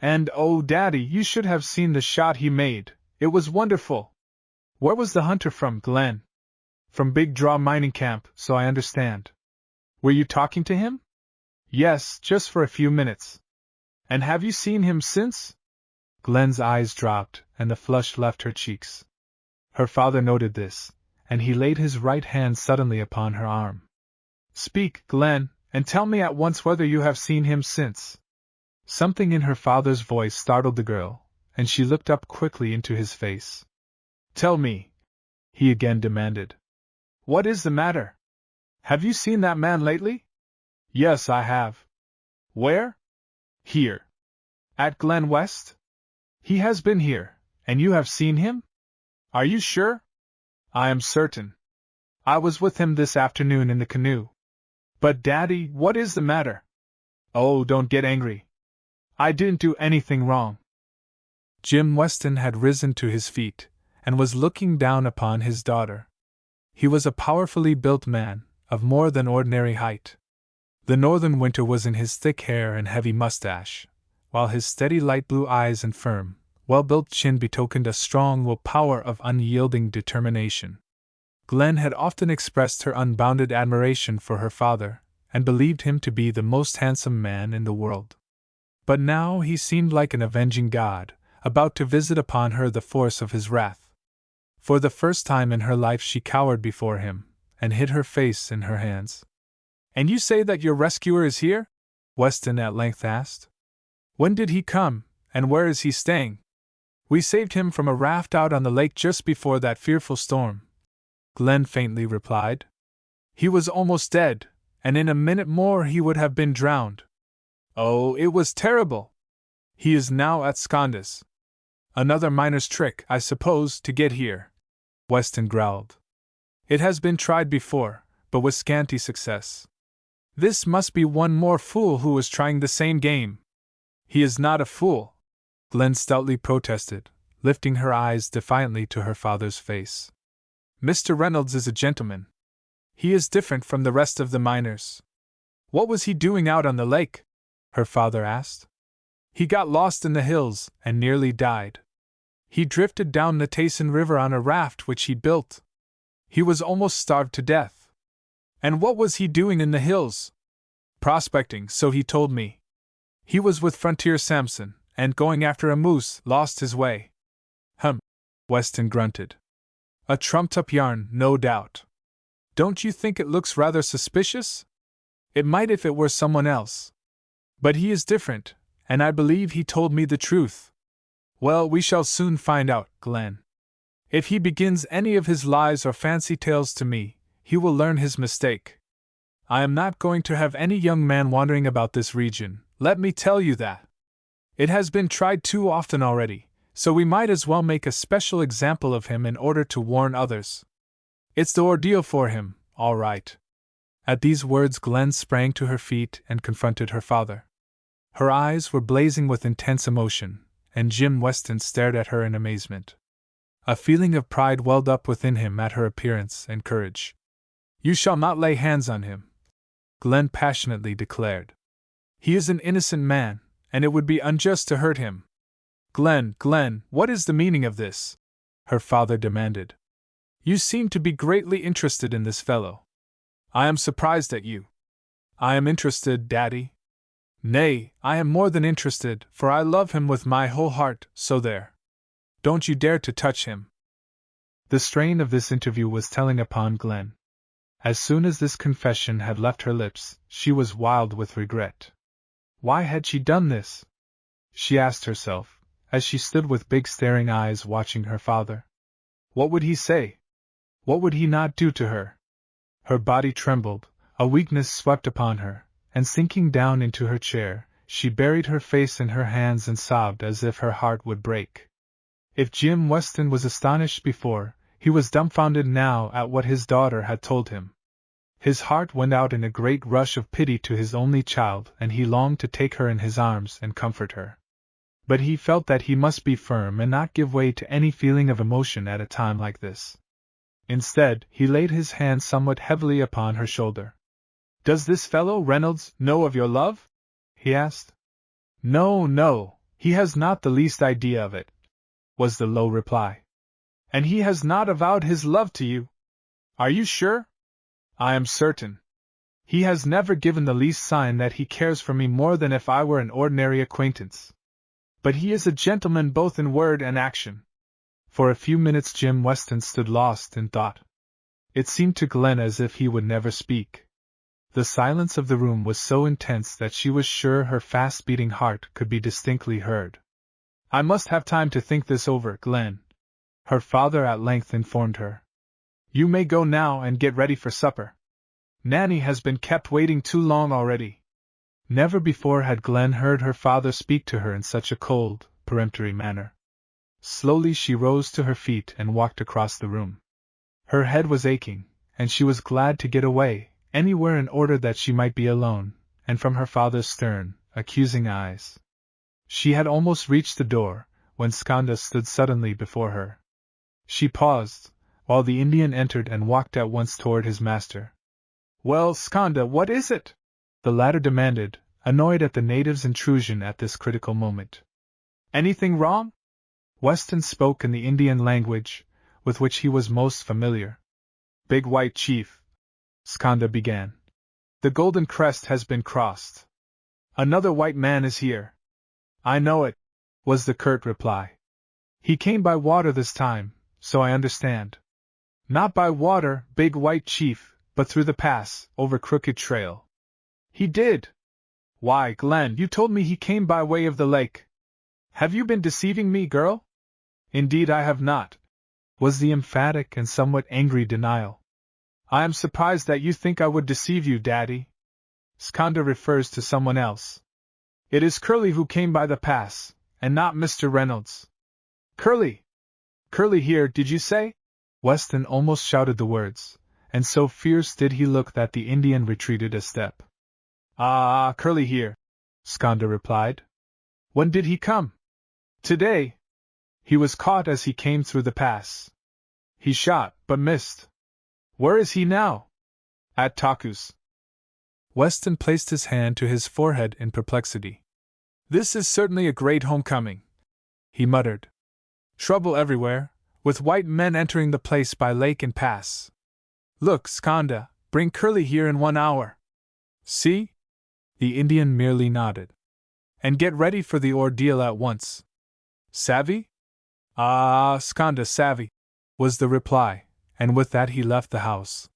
"And oh, Daddy, you should have seen the shot he made. It was wonderful." "Where was the hunter from, Glen?" "From Big Draw mining camp, so I understand." "Were you talking to him?" "Yes, just for a few minutes." "And have you seen him since?" Glen's eyes dropped, and the flush left her cheeks. Her father noted this, and he laid his right hand suddenly upon her arm. "Speak, Glen, and tell me at once whether you have seen him since." Something in her father's voice startled the girl, and she looked up quickly into his face. "Tell me," he again demanded. "What is the matter? Have you seen that man lately?" "Yes, I have." "Where?" "Here." "At Glen West?" "He has been here, and you have seen him? Are you sure?" "I am certain. I was with him this afternoon in the canoe." "But, Daddy, what is the matter?" "Oh, don't get angry. I didn't do anything wrong." Jim Weston had risen to his feet, and was looking down upon his daughter. He was a powerfully built man, of more than ordinary height. The northern winter was in his thick hair and heavy mustache, while his steady light blue eyes and firm, well-built chin betokened a strong will-power of unyielding determination. Glen had often expressed her unbounded admiration for her father, and believed him to be the most handsome man in the world. But now he seemed like an avenging god, about to visit upon her the force of his wrath. For the first time in her life she cowered before him, and hid her face in her hands. "And you say that your rescuer is here?" Weston at length asked. "When did he come, and where is he staying?" "We saved him from a raft out on the lake just before that fearful storm," Glen faintly replied. "He was almost dead, and in a minute more he would have been drowned. Oh, it was terrible! He is now at Scondas." "Another miner's trick, I suppose, to get here," Weston growled. "It has been tried before, but with scanty success. This must be one more fool who was trying the same game." "He is not a fool," Glen stoutly protested, lifting her eyes defiantly to her father's face. "Mr. Reynolds is a gentleman. He is different from the rest of the miners." "What was he doing out on the lake?" her father asked. "He got lost in the hills, and nearly died." He drifted down the Tayson River on a raft which he built. He was almost starved to death. And what was he doing in the hills? Prospecting, so he told me. He was with Frontier Samson, and going after a moose, lost his way. Weston grunted. A trumped-up yarn, no doubt. Don't you think it looks rather suspicious? It might if it were someone else. But he is different, and I believe he told me the truth. Well, we shall soon find out, Glen. If he begins any of his lies or fancy tales to me, he will learn his mistake. I am not going to have any young man wandering about this region, let me tell you that. It has been tried too often already, so we might as well make a special example of him in order to warn others. It's the ordeal for him, all right. At these words Glen sprang to her feet and confronted her father. Her eyes were blazing with intense emotion, and Jim Weston stared at her in amazement. A feeling of pride welled up within him at her appearance and courage. You shall not lay hands on him, Glen passionately declared. He is an innocent man, and it would be unjust to hurt him. Glen, what is the meaning of this? Her father demanded. You seem to be greatly interested in this fellow. I am surprised at you. I am interested, Daddy. Nay, I am more than interested, for I love him with my whole heart, so there. Don't you dare to touch him. The strain of this interview was telling upon Glen. As soon as this confession had left her lips, she was wild with regret. Why had she done this? She asked herself, as she stood with big staring eyes watching her father. What would he say? What would he not do to her? Her body trembled, a weakness swept upon her, and sinking down into her chair, she buried her face in her hands and sobbed as if her heart would break. If Jim Weston was astonished before, he was dumbfounded now at what his daughter had told him. His heart went out in a great rush of pity to his only child, and he longed to take her in his arms and comfort her. But he felt that he must be firm and not give way to any feeling of emotion at a time like this. Instead, he laid his hand somewhat heavily upon her shoulder. Does this fellow Reynolds know of your love? He asked. No, he has not the least idea of it, was the low reply. And he has not avowed his love to you? Are you sure? I am certain. He has never given the least sign that he cares for me more than if I were an ordinary acquaintance. But he is a gentleman both in word and action. For a few minutes Jim Weston stood lost in thought. It seemed to Glen as if he would never speak. The silence of the room was so intense that she was sure her fast-beating heart could be distinctly heard. I must have time to think this over, Glen, her father at length informed her. You may go now and get ready for supper. Nanny has been kept waiting too long already. Never before had Glen heard her father speak to her in such a cold, peremptory manner. Slowly she rose to her feet and walked across the room. Her head was aching, and she was glad to get away, anywhere in order that she might be alone, and from her father's stern, accusing eyes. She had almost reached the door, when Skanda stood suddenly before her. She paused, while the Indian entered and walked at once toward his master. Well, Skanda, what is it? The latter demanded, annoyed at the native's intrusion at this critical moment. Anything wrong? Weston spoke in the Indian language, with which he was most familiar. Big White Chief, Skanda began. The Golden Crest has been crossed. Another white man is here. I know it, was the curt reply. He came by water this time, so I understand. Not by water, Big White Chief, but through the pass, over Crooked Trail. He did. Why, Glen, you told me he came by way of the lake. Have you been deceiving me, girl? Indeed I have not, was the emphatic and somewhat angry denial. I am surprised that you think I would deceive you, Daddy. Skanda refers to someone else. It is Curly who came by the pass, and not Mr. Reynolds. Curly! Curly here, did you say? Weston almost shouted the words, and so fierce did he look that the Indian retreated a step. Ah, Curly here, Skanda replied. When did he come? Today. He was caught as he came through the pass. He shot, but missed. Where is he now? At Taku's. Weston placed his hand to his forehead in perplexity. This is certainly a great homecoming, he muttered. Trouble everywhere, with white men entering the place by lake and pass. Look, Skanda, bring Curly here in 1 hour. See? The Indian merely nodded. And get ready for the ordeal at once. Savvy? Ah, Skanda savvy, was the reply, and with that he left the house.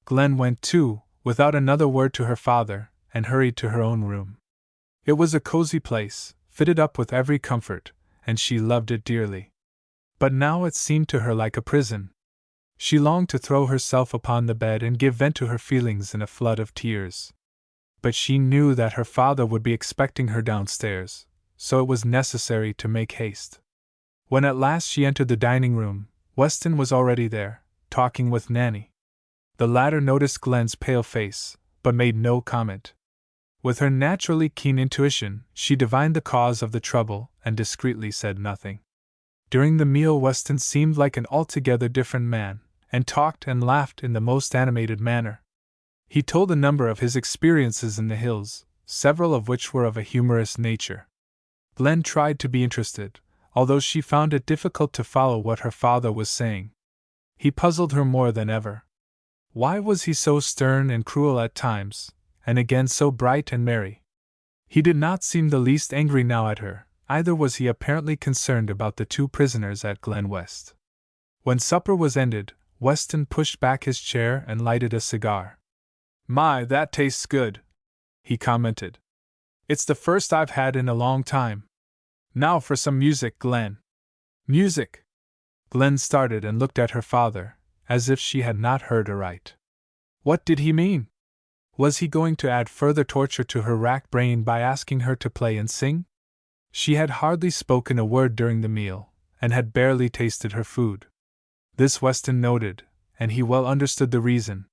Glen went too, without another word to her father, and hurried to her own room. It was a cozy place, fitted up with every comfort, and she loved it dearly. But now it seemed to her like a prison. She longed to throw herself upon the bed and give vent to her feelings in a flood of tears. But she knew that her father would be expecting her downstairs, so it was necessary to make haste. When at last she entered the dining room, Weston was already there, talking with Nanny. The latter noticed Glen's pale face, but made no comment. With her naturally keen intuition, she divined the cause of the trouble and discreetly said nothing. During the meal, Weston seemed like an altogether different man, and talked and laughed in the most animated manner. He told a number of his experiences in the hills, several of which were of a humorous nature. Glen tried to be interested, although she found it difficult to follow what her father was saying. He puzzled her more than ever. Why was he so stern and cruel at times, and again so bright and merry? He did not seem the least angry now at her, either was he apparently concerned about the 2 prisoners at Glen West. When supper was ended, Weston pushed back his chair and lighted a cigar. My, that tastes good, he commented. It's the first I've had in a long time. Now for some music, Glen. Music? Glen started and looked at her father, as if she had not heard aright. What did he mean? Was he going to add further torture to her racked brain by asking her to play and sing? She had hardly spoken a word during the meal, and had barely tasted her food. This Weston noted, and he well understood the reason.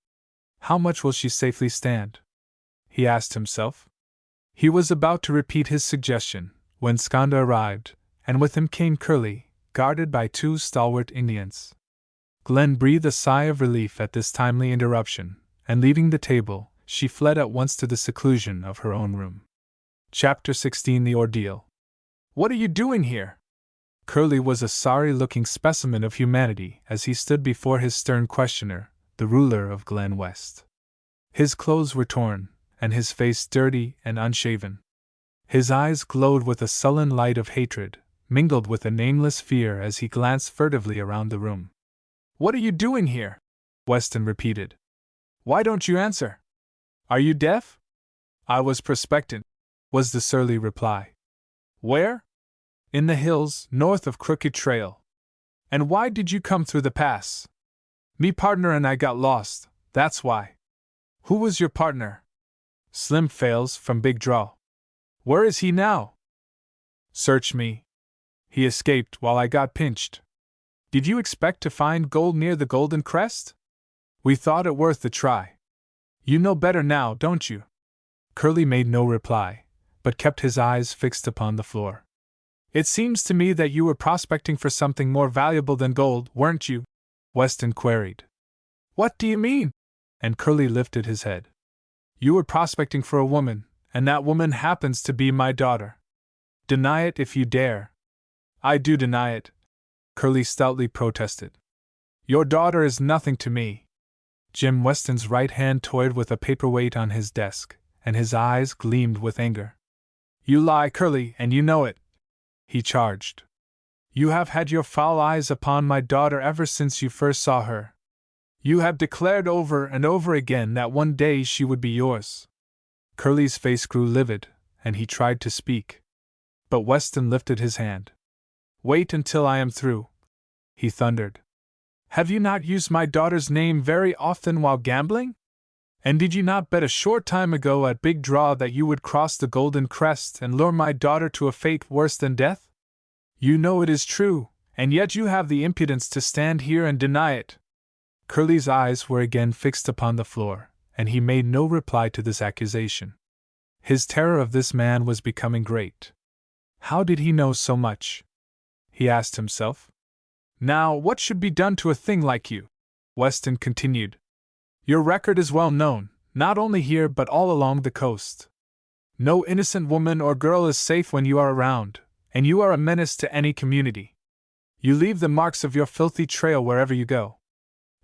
How much will she safely stand? He asked himself. He was about to repeat his suggestion, when Skanda arrived, and with him came Curly, guarded by 2 stalwart Indians. Glen breathed a sigh of relief at this timely interruption, and leaving the table, she fled at once to the seclusion of her own room. Chapter 16: The Ordeal. What are you doing here? Curly was a sorry-looking specimen of humanity as he stood before his stern questioner, the ruler of Glen West. His clothes were torn, and his face dirty and unshaven. His eyes glowed with a sullen light of hatred, mingled with a nameless fear as he glanced furtively around the room. What are you doing here? Weston repeated. Why don't you answer? Are you deaf? I was prospecting, was the surly reply. Where? In the hills, north of Crooked Trail. And why did you come through the pass? Me partner and I got lost, that's why. Who was your partner? Slim Fails from Big Draw. Where is he now? Search me. He escaped while I got pinched. Did you expect to find gold near the Golden Crest? We thought it worth the try. You know better now, don't you? Curly made no reply, but kept his eyes fixed upon the floor. It seems to me that you were prospecting for something more valuable than gold, weren't you? Weston queried. What do you mean? And Curly lifted his head. You were prospecting for a woman, and that woman happens to be my daughter. Deny it if you dare. I do deny it, Curly stoutly protested. Your daughter is nothing to me. Jim Weston's right hand toyed with a paperweight on his desk, and his eyes gleamed with anger. You lie, Curly, and you know it, he charged. You have had your foul eyes upon my daughter ever since you first saw her. You have declared over and over again that one day she would be yours. Curly's face grew livid, and he tried to speak. But Weston lifted his hand. Wait until I am through, he thundered. Have you not used my daughter's name very often while gambling? And did you not bet a short time ago at Big Draw that you would cross the Golden Crest and lure my daughter to a fate worse than death? You know it is true, and yet you have the impudence to stand here and deny it. Curly's eyes were again fixed upon the floor, and he made no reply to this accusation. His terror of this man was becoming great. How did he know so much? He asked himself. Now, what should be done to a thing like you? Weston continued. Your record is well known, not only here but all along the coast. No innocent woman or girl is safe when you are around, and you are a menace to any community. You leave the marks of your filthy trail wherever you go.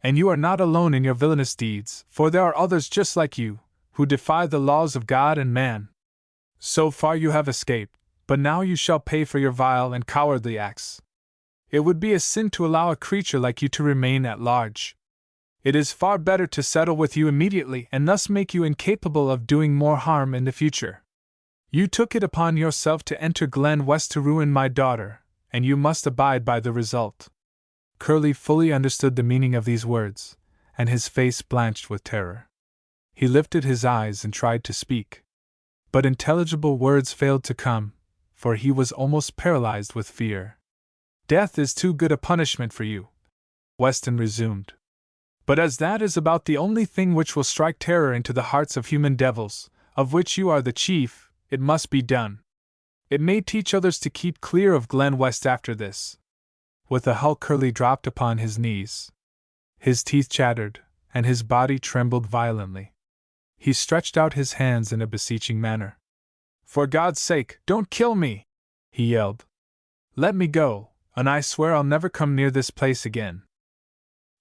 And you are not alone in your villainous deeds, for there are others just like you, who defy the laws of God and man. So far you have escaped, but now you shall pay for your vile and cowardly acts. It would be a sin to allow a creature like you to remain at large. It is far better to settle with you immediately and thus make you incapable of doing more harm in the future. You took it upon yourself to enter Glen West to ruin my daughter, and you must abide by the result." Curly fully understood the meaning of these words, and his face blanched with terror. He lifted his eyes and tried to speak. But intelligible words failed to come, for he was almost paralyzed with fear. "Death is too good a punishment for you," Weston resumed. "But as that is about the only thing which will strike terror into the hearts of human devils, of which you are the chief, it must be done. It may teach others to keep clear of Glen West after this." With a hulk, Curly dropped upon his knees. His teeth chattered, and his body trembled violently. He stretched out his hands in a beseeching manner. "For God's sake, don't kill me!" he yelled. "Let me go, and I swear I'll never come near this place again."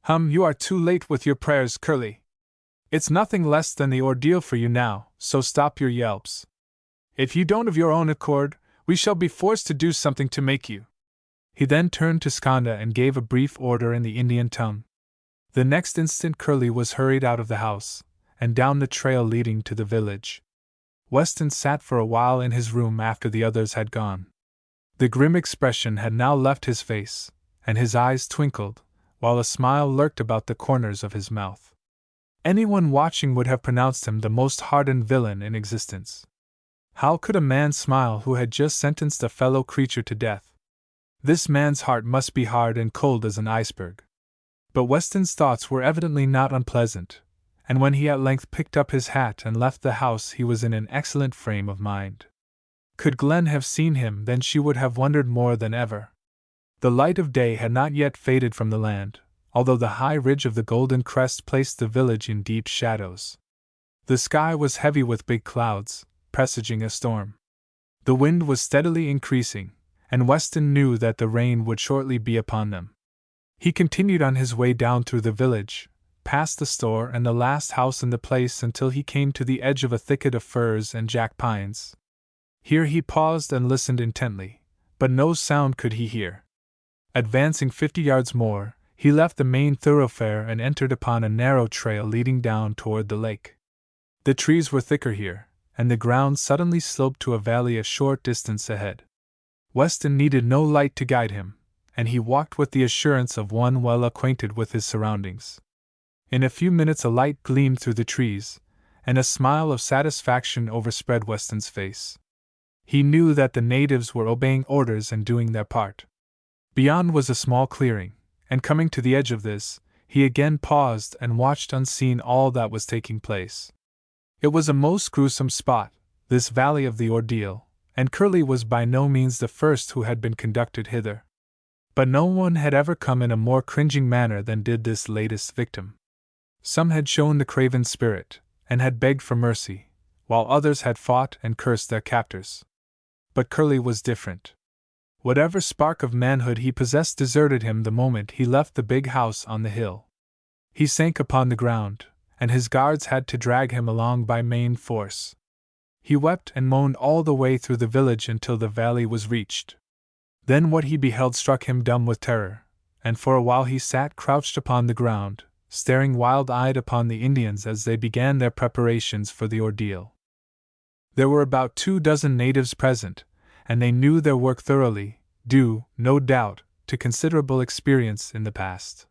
You are too late with your prayers, Curly. It's nothing less than the ordeal for you now, so stop your yelps. If you don't of your own accord, we shall be forced to do something to make you." He then turned to Skanda and gave a brief order in the Indian tongue. The next instant Curly was hurried out of the house, and down the trail leading to the village. Weston sat for a while in his room after the others had gone. The grim expression had now left his face, and his eyes twinkled, while a smile lurked about the corners of his mouth. Anyone watching would have pronounced him the most hardened villain in existence. How could a man smile who had just sentenced a fellow creature to death? This man's heart must be hard and cold as an iceberg. But Weston's thoughts were evidently not unpleasant, and when he at length picked up his hat and left the house he was in an excellent frame of mind. Could Glen have seen him, then she would have wondered more than ever. The light of day had not yet faded from the land, although the high ridge of the Golden Crest placed the village in deep shadows. The sky was heavy with big clouds, presaging a storm. The wind was steadily increasing, and Weston knew that the rain would shortly be upon them. He continued on his way down through the village, past the store and the last house in the place until he came to the edge of a thicket of firs and jack pines. Here he paused and listened intently, but no sound could he hear. Advancing 50 yards more, he left the main thoroughfare and entered upon a narrow trail leading down toward the lake. The trees were thicker here, and the ground suddenly sloped to a valley a short distance ahead. Weston needed no light to guide him, and he walked with the assurance of one well acquainted with his surroundings. In a few minutes a light gleamed through the trees, and a smile of satisfaction overspread Weston's face. He knew that the natives were obeying orders and doing their part. Beyond was a small clearing, and coming to the edge of this, he again paused and watched unseen all that was taking place. It was a most gruesome spot, this valley of the ordeal, and Curly was by no means the first who had been conducted hither. But no one had ever come in a more cringing manner than did this latest victim. Some had shown the craven spirit, and had begged for mercy, while others had fought and cursed their captors. But Curly was different. Whatever spark of manhood he possessed deserted him the moment he left the big house on the hill. He sank upon the ground, and his guards had to drag him along by main force. He wept and moaned all the way through the village until the valley was reached. Then what he beheld struck him dumb with terror, and for a while he sat crouched upon the ground, staring wild-eyed upon the Indians as they began their preparations for the ordeal. There were about 24 natives present, and they knew their work thoroughly, due, no doubt, to considerable experience in the past.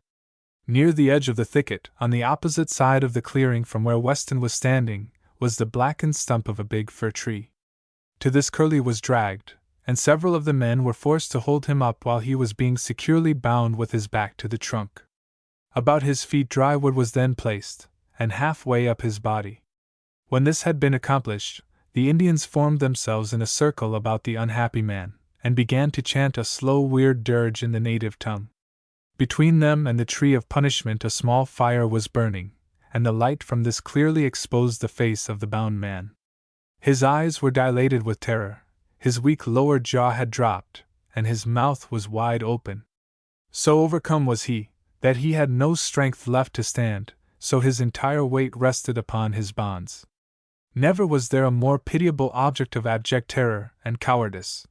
Near the edge of the thicket, on the opposite side of the clearing from where Weston was standing, was the blackened stump of a big fir tree. To this Curly was dragged, and several of the men were forced to hold him up while he was being securely bound with his back to the trunk. About his feet dry wood was then placed, and halfway up his body. When this had been accomplished, the Indians formed themselves in a circle about the unhappy man, and began to chant a slow weird dirge in the native tongue. Between them and the tree of punishment a small fire was burning, and the light from this clearly exposed the face of the bound man. His eyes were dilated with terror, his weak lower jaw had dropped, and his mouth was wide open. So overcome was he, that he had no strength left to stand, so his entire weight rested upon his bonds. Never was there a more pitiable object of abject terror and cowardice.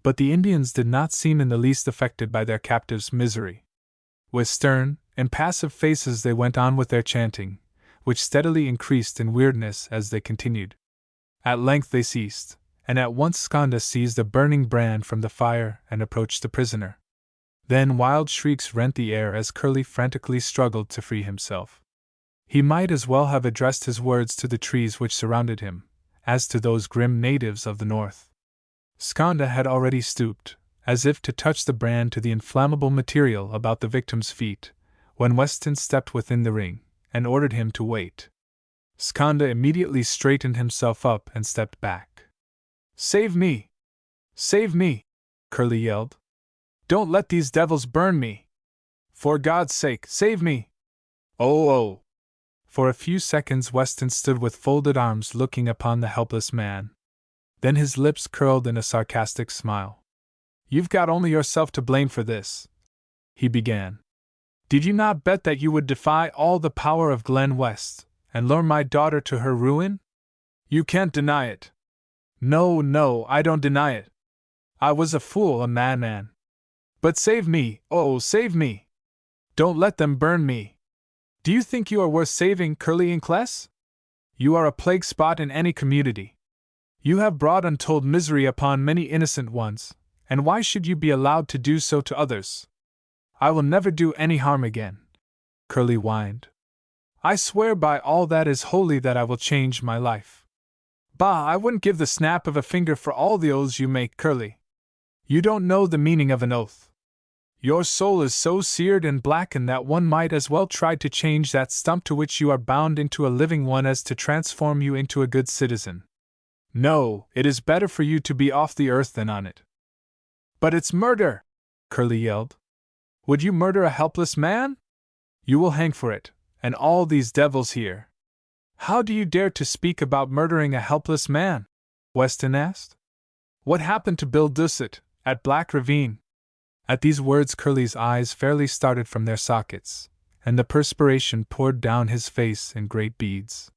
But the Indians did not seem in the least affected by their captive's misery. With stern, impassive faces they went on with their chanting, which steadily increased in weirdness as they continued. At length they ceased, and at once Skanda seized a burning brand from the fire and approached the prisoner. Then wild shrieks rent the air as Curly frantically struggled to free himself. He might as well have addressed his words to the trees which surrounded him, as to those grim natives of the north. Skanda had already stooped, as if to touch the brand to the inflammable material about the victim's feet, when Weston stepped within the ring, and ordered him to wait. Skanda immediately straightened himself up and stepped back. "Save me! Save me!" Curly yelled. "Don't let these devils burn me! For God's sake, save me! Oh, oh!" For a few seconds Weston stood with folded arms looking upon the helpless man. Then his lips curled in a sarcastic smile. "You've got only yourself to blame for this," he began. "Did you not bet that you would defy all the power of Glen West, and lure my daughter to her ruin? You can't deny it." "No, no, I don't deny it. I was a fool, a madman. But save me, oh, save me! Don't let them burn me! Do you think you are worth saving, Curly Incless? You are a plague spot in any community. You have brought untold misery upon many innocent ones, and why should you be allowed to do so to others?" "I will never do any harm again," Curly whined. "I swear by all that is holy that I will change my life." "Bah, I wouldn't give the snap of a finger for all the oaths you make, Curly. You don't know the meaning of an oath. Your soul is so seared and blackened that one might as well try to change that stump to which you are bound into a living one as to transform you into a good citizen. No, it is better for you to be off the earth than on it." "But it's murder!" Curly yelled. "Would you murder a helpless man? You will hang for it, and all these devils here." "How do you dare to speak about murdering a helpless man?" Weston asked. "What happened to Bill Dussett, at Black Ravine?" At these words Curly's eyes fairly started from their sockets, and the perspiration poured down his face in great beads.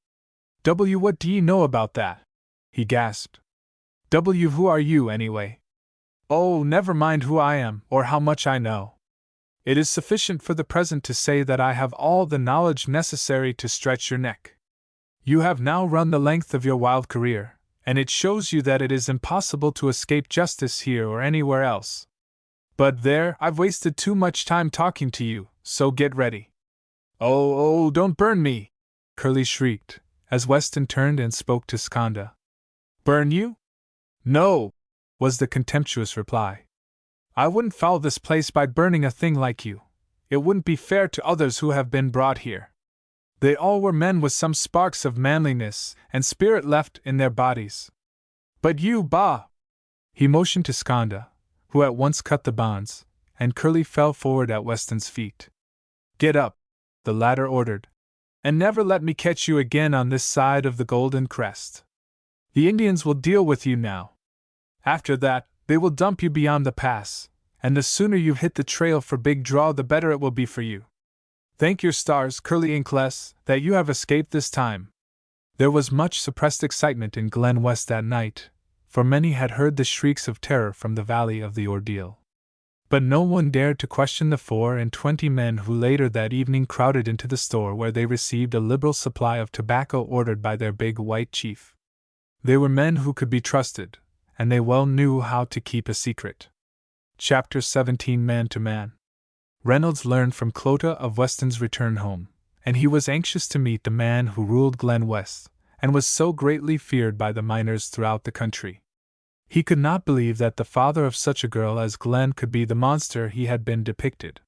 What do you know about that?" he gasped. Who are you, anyway?" "Oh, never mind who I am, or how much I know. It is sufficient for the present to say that I have all the knowledge necessary to stretch your neck. You have now run the length of your wild career, and it shows you that it is impossible to escape justice here or anywhere else. But there, I've wasted too much time talking to you, so get ready." Oh, don't burn me!" Curly shrieked, as Weston turned and spoke to Skanda. "Burn you? No," was the contemptuous reply. "I wouldn't foul this place by burning a thing like you. It wouldn't be fair to others who have been brought here. They all were men with some sparks of manliness and spirit left in their bodies. But you, bah!" He motioned to Skanda, who at once cut the bonds, and Curly fell forward at Weston's feet. "Get up," the latter ordered, "and never let me catch you again on this side of the Golden Crest. The Indians will deal with you now. After that, they will dump you beyond the pass, and the sooner you hit the trail for Big Draw the better it will be for you. Thank your stars, Curly Incless, that you have escaped this time." There was much suppressed excitement in Glen West that night, for many had heard the shrieks of terror from the Valley of the Ordeal. But no one dared to question the 24 men who later that evening crowded into the store where they received a liberal supply of tobacco ordered by their big white chief. They were men who could be trusted, and they well knew how to keep a secret. Chapter 17 Man to Man. Reynolds learned from Clota of Weston's return home, and he was anxious to meet the man who ruled Glen West, and was so greatly feared by the miners throughout the country. He could not believe that the father of such a girl as Glen could be the monster he had been depicted.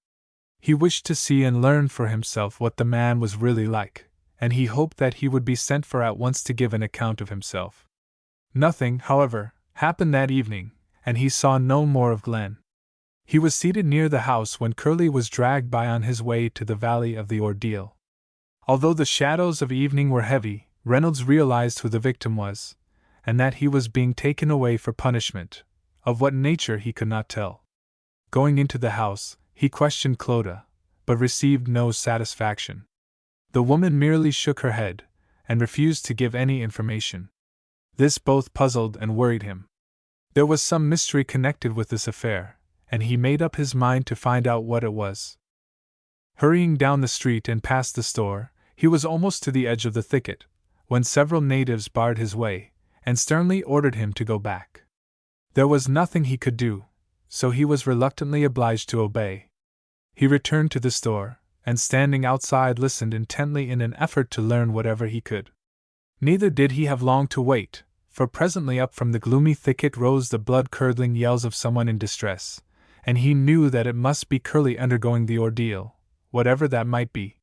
He wished to see and learn for himself what the man was really like, and he hoped that he would be sent for at once to give an account of himself. Nothing, however, happened that evening, and he saw no more of Glen. He was seated near the house when Curly was dragged by on his way to the Valley of the Ordeal. Although the shadows of evening were heavy, Reynolds realized who the victim was, and that he was being taken away for punishment, of what nature he could not tell. Going into the house, He questioned Clodagh, but received no satisfaction. The woman merely shook her head, and refused to give any information. This both puzzled and worried him. There was some mystery connected with this affair, and he made up his mind to find out what it was. Hurrying down the street and past the store, he was almost to the edge of the thicket, when several natives barred his way, and sternly ordered him to go back. There was nothing he could do, so he was reluctantly obliged to obey. He returned to the store, and standing outside listened intently in an effort to learn whatever he could. Neither did he have long to wait, for presently up from the gloomy thicket rose the blood-curdling yells of someone in distress, and he knew that it must be Curly undergoing the ordeal, whatever that might be.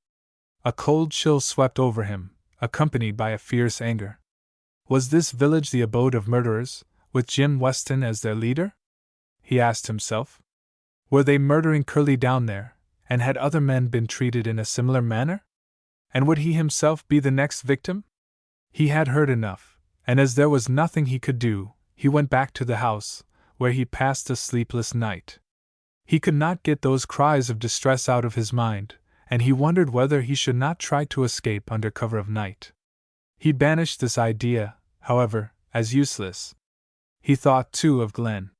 A cold chill swept over him, accompanied by a fierce anger. Was this village the abode of murderers, with Jim Weston as their leader? He asked himself. Were they murdering Curly down there, and had other men been treated in a similar manner? And would he himself be the next victim? He had heard enough, and as there was nothing he could do, he went back to the house, where he passed a sleepless night. He could not get those cries of distress out of his mind, and he wondered whether he should not try to escape under cover of night. He banished this idea, however, as useless. He thought, too, of Glen.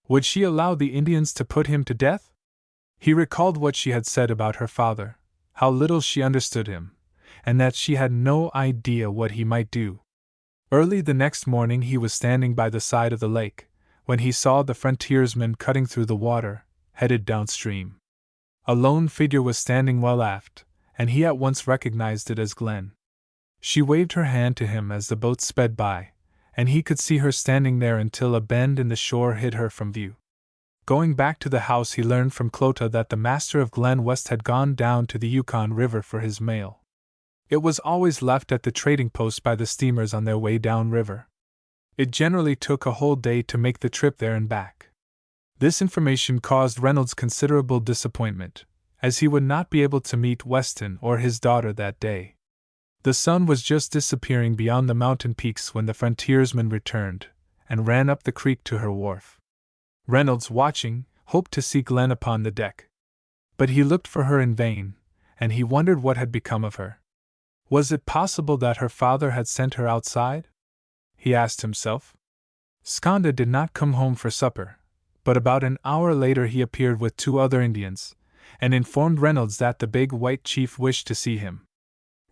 Would she allow the Indians to put him to death? He recalled what she had said about her father, how little she understood him, and that she had no idea what he might do. Early the next morning he was standing by the side of the lake, when he saw the frontiersman cutting through the water, headed downstream. A lone figure was standing well aft, and he at once recognized it as Glen. She waved her hand to him as the boat sped by, and he could see her standing there until a bend in the shore hid her from view. Going back to the house, he learned from Clodagh that the master of Glen West had gone down to the Yukon River for his mail. It was always left at the trading post by the steamers on their way down river. It generally took a whole day to make the trip there and back. This information caused Reynolds considerable disappointment, as he would not be able to meet Weston or his daughter that day. The sun was just disappearing beyond the mountain peaks when the frontiersman returned, and ran up the creek to her wharf. Reynolds, watching, hoped to see Glen upon the deck. But he looked for her in vain, and he wondered what had become of her. Was it possible that her father had sent her outside? He asked himself. Skanda did not come home for supper, but about an hour later he appeared with 2 other Indians, and informed Reynolds that the big white chief wished to see him.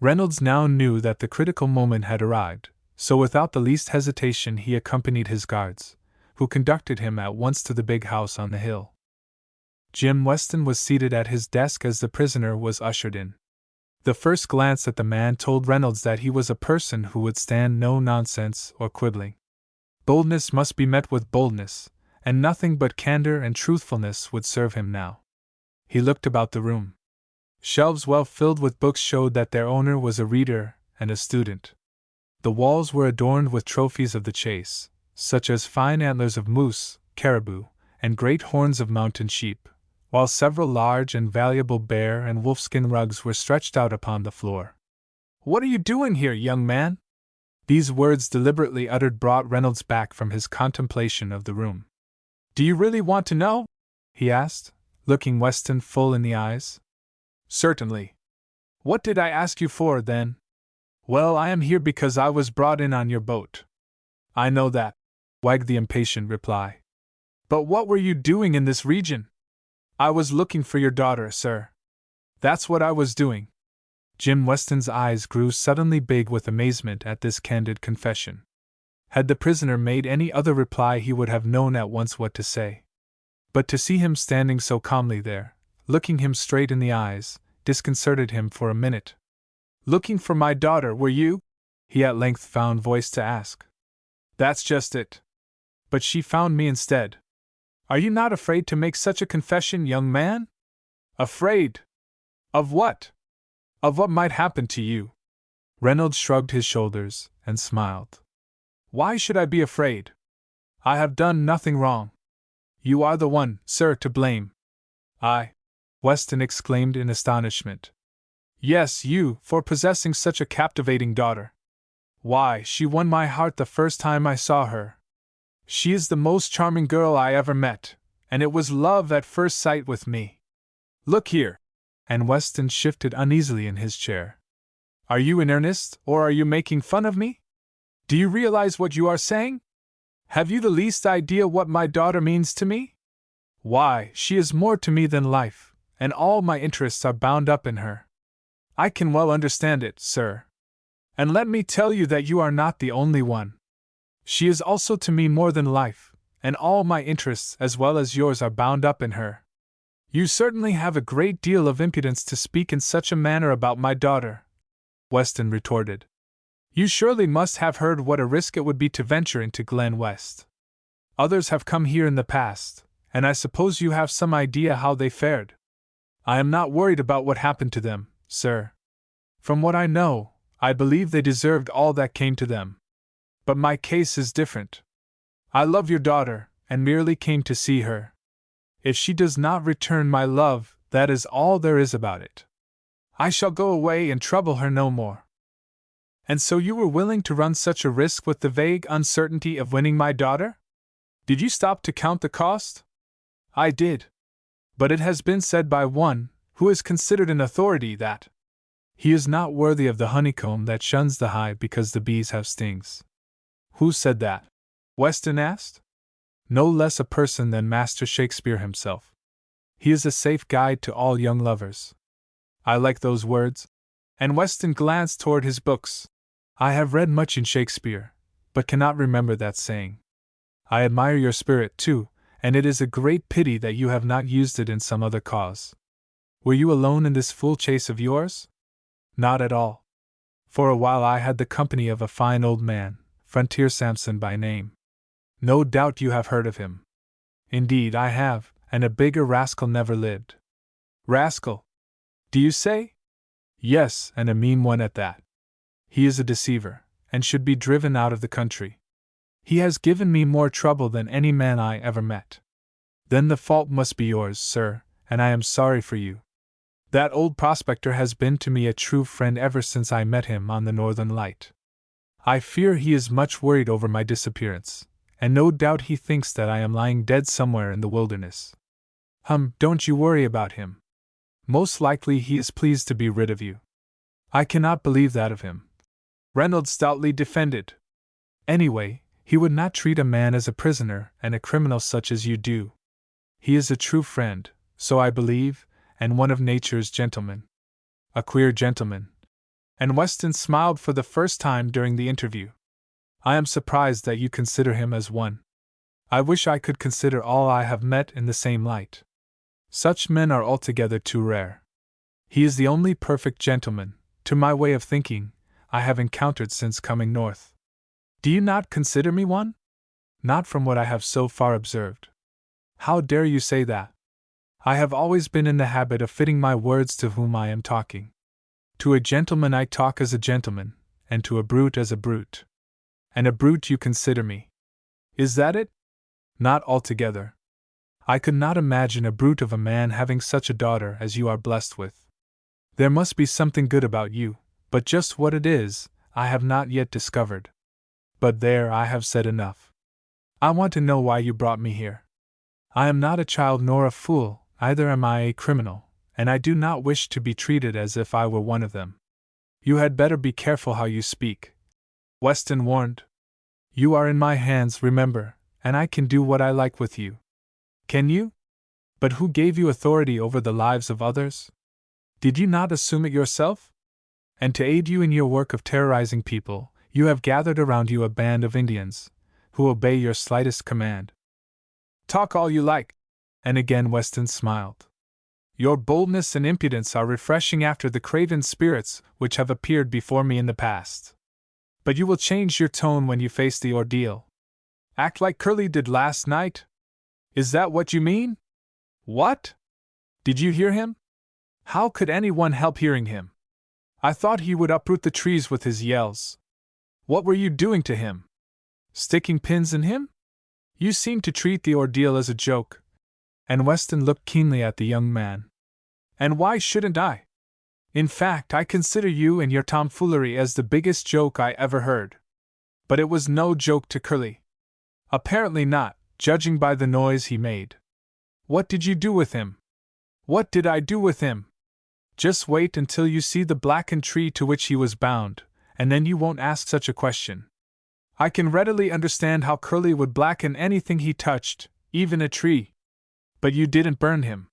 Reynolds now knew that the critical moment had arrived, so without the least hesitation he accompanied his guards, who conducted him at once to the big house on the hill. Jim Weston was seated at his desk as the prisoner was ushered in. The first glance at the man told Reynolds that he was a person who would stand no nonsense or quibbling. Boldness must be met with boldness, and nothing but candor and truthfulness would serve him now. He looked about the room. Shelves well filled with books showed that their owner was a reader and a student. The walls were adorned with trophies of the chase, such as fine antlers of moose, caribou, and great horns of mountain sheep, while several large and valuable bear and wolfskin rugs were stretched out upon the floor. "What are you doing here, young man?" These words, deliberately uttered, brought Reynolds back from his contemplation of the room. "Do you really want to know?" he asked, looking Weston full in the eyes. "Certainly. What did I ask you for, then?" "Well, I am here because I was brought in on your boat." "I know that," wagged the impatient reply. "But what were you doing in this region?" "I was looking for your daughter, sir." "That's what I was doing." Jim Weston's eyes grew suddenly big with amazement at this candid confession. Had the prisoner made any other reply he would have known at once what to say. But to see him standing so calmly there, looking him straight in the eyes, disconcerted him for a minute. "Looking for my daughter, were you?" he at length found voice to ask. "That's just it. But she found me instead." "Are you not afraid to make such a confession, young man?" "Afraid? Of what?" "Of what might happen to you." Reynolds shrugged his shoulders and smiled. "Why should I be afraid? I have done nothing wrong. You are the one, sir, to blame." "I?" Weston exclaimed in astonishment. "Yes, you, for possessing such a captivating daughter. Why, she won my heart the first time I saw her. She is the most charming girl I ever met, and it was love at first sight with me. Look here! And Weston shifted uneasily in his chair. Are you in earnest, or are you making fun of me? Do you realize what you are saying? Have you the least idea what my daughter means to me? Why, she is more to me than life, and all my interests are bound up in her. I can well understand it, sir. And let me tell you that you are not the only one. She is also to me more than life, and all my interests as well as yours are bound up in her. You certainly have a great deal of impudence to speak in such a manner about my daughter, Weston retorted. You surely must have heard what a risk it would be to venture into Glen West. Others have come here in the past, and I suppose you have some idea how they fared. I am not worried about what happened to them, sir. From what I know, I believe they deserved all that came to them. But my case is different. I love your daughter, and merely came to see her. If she does not return my love, that is all there is about it. I shall go away and trouble her no more. And so you were willing to run such a risk with the vague uncertainty of winning my daughter? Did you stop to count the cost? I did. But it has been said by one, who is considered an authority, that he is not worthy of the honeycomb that shuns the hive because the bees have stings. Who said that? Weston asked. No less a person than Master Shakespeare himself. He is a safe guide to all young lovers. I like those words. And Weston glanced toward his books. I have read much in Shakespeare, but cannot remember that saying. I admire your spirit, too, and it is a great pity that you have not used it in some other cause. Were you alone in this fool chase of yours? Not at all. For a while I had the company of a fine old man, Frontier Sampson by name. No doubt you have heard of him. Indeed I have, and a bigger rascal never lived. Rascal? Do you say? Yes, and a mean one at that. He is a deceiver, and should be driven out of the country. He has given me more trouble than any man I ever met. Then the fault must be yours, sir, and I am sorry for you. That old prospector has been to me a true friend ever since I met him on the Northern Light. I fear he is much worried over my disappearance, and no doubt he thinks that I am lying dead somewhere in the wilderness. Don't you worry about him. Most likely he is pleased to be rid of you. I cannot believe that of him, Reynolds stoutly defended. Anyway, he would not treat a man as a prisoner and a criminal such as you do. He is a true friend, so I believe, and one of nature's gentlemen. A queer gentleman. And Weston smiled for the first time during the interview. I am surprised that you consider him as one. I wish I could consider all I have met in the same light. Such men are altogether too rare. He is the only perfect gentleman, to my way of thinking, I have encountered since coming north. Do you not consider me one? Not from what I have so far observed. How dare you say that? I have always been in the habit of fitting my words to whom I am talking. To a gentleman I talk as a gentleman, and to a brute as a brute. And a brute you consider me. Is that it? Not altogether. I could not imagine a brute of a man having such a daughter as you are blessed with. There must be something good about you, but just what it is, I have not yet discovered. But there, I have said enough. I want to know why you brought me here. I am not a child nor a fool, either am I a criminal, and I do not wish to be treated as if I were one of them. You had better be careful how you speak, Weston warned. You are in my hands, remember, and I can do what I like with you. Can you? But who gave you authority over the lives of others? Did you not assume it yourself? And to aid you in your work of terrorizing people, you have gathered around you a band of Indians, who obey your slightest command. Talk all you like. And again Weston smiled. Your boldness and impudence are refreshing after the craven spirits which have appeared before me in the past. But you will change your tone when you face the ordeal. Act like Curly did last night? Is that what you mean? What? Did you hear him? How could anyone help hearing him? I thought he would uproot the trees with his yells. What were you doing to him? Sticking pins in him? You seem to treat the ordeal as a joke. And Weston looked keenly at the young man. And why shouldn't I? In fact, I consider you and your tomfoolery as the biggest joke I ever heard. But it was no joke to Curly. Apparently not, judging by the noise he made. What did you do with him? What did I do with him? Just wait until you see the blackened tree to which he was bound, and then you won't ask such a question. I can readily understand how Curly would blacken anything he touched, even a tree. But you didn't burn him.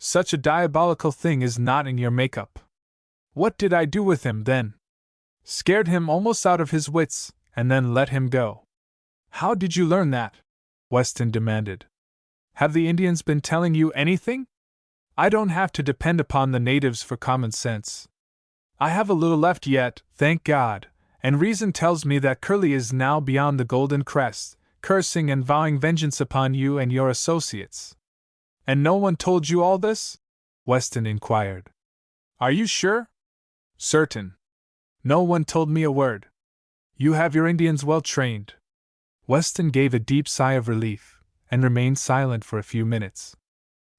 Such a diabolical thing is not in your makeup. What did I do with him, then? Scared him almost out of his wits, and then let him go. How did you learn that? Weston demanded. Have the Indians been telling you anything? I don't have to depend upon the natives for common sense. I have a little left yet, thank God, and reason tells me that Curly is now beyond the Golden Crest, cursing and vowing vengeance upon you and your associates. And no one told you all this? Weston inquired. Are you sure? Certain. No one told me a word. You have your Indians well trained. Weston gave a deep sigh of relief, and remained silent for a few minutes.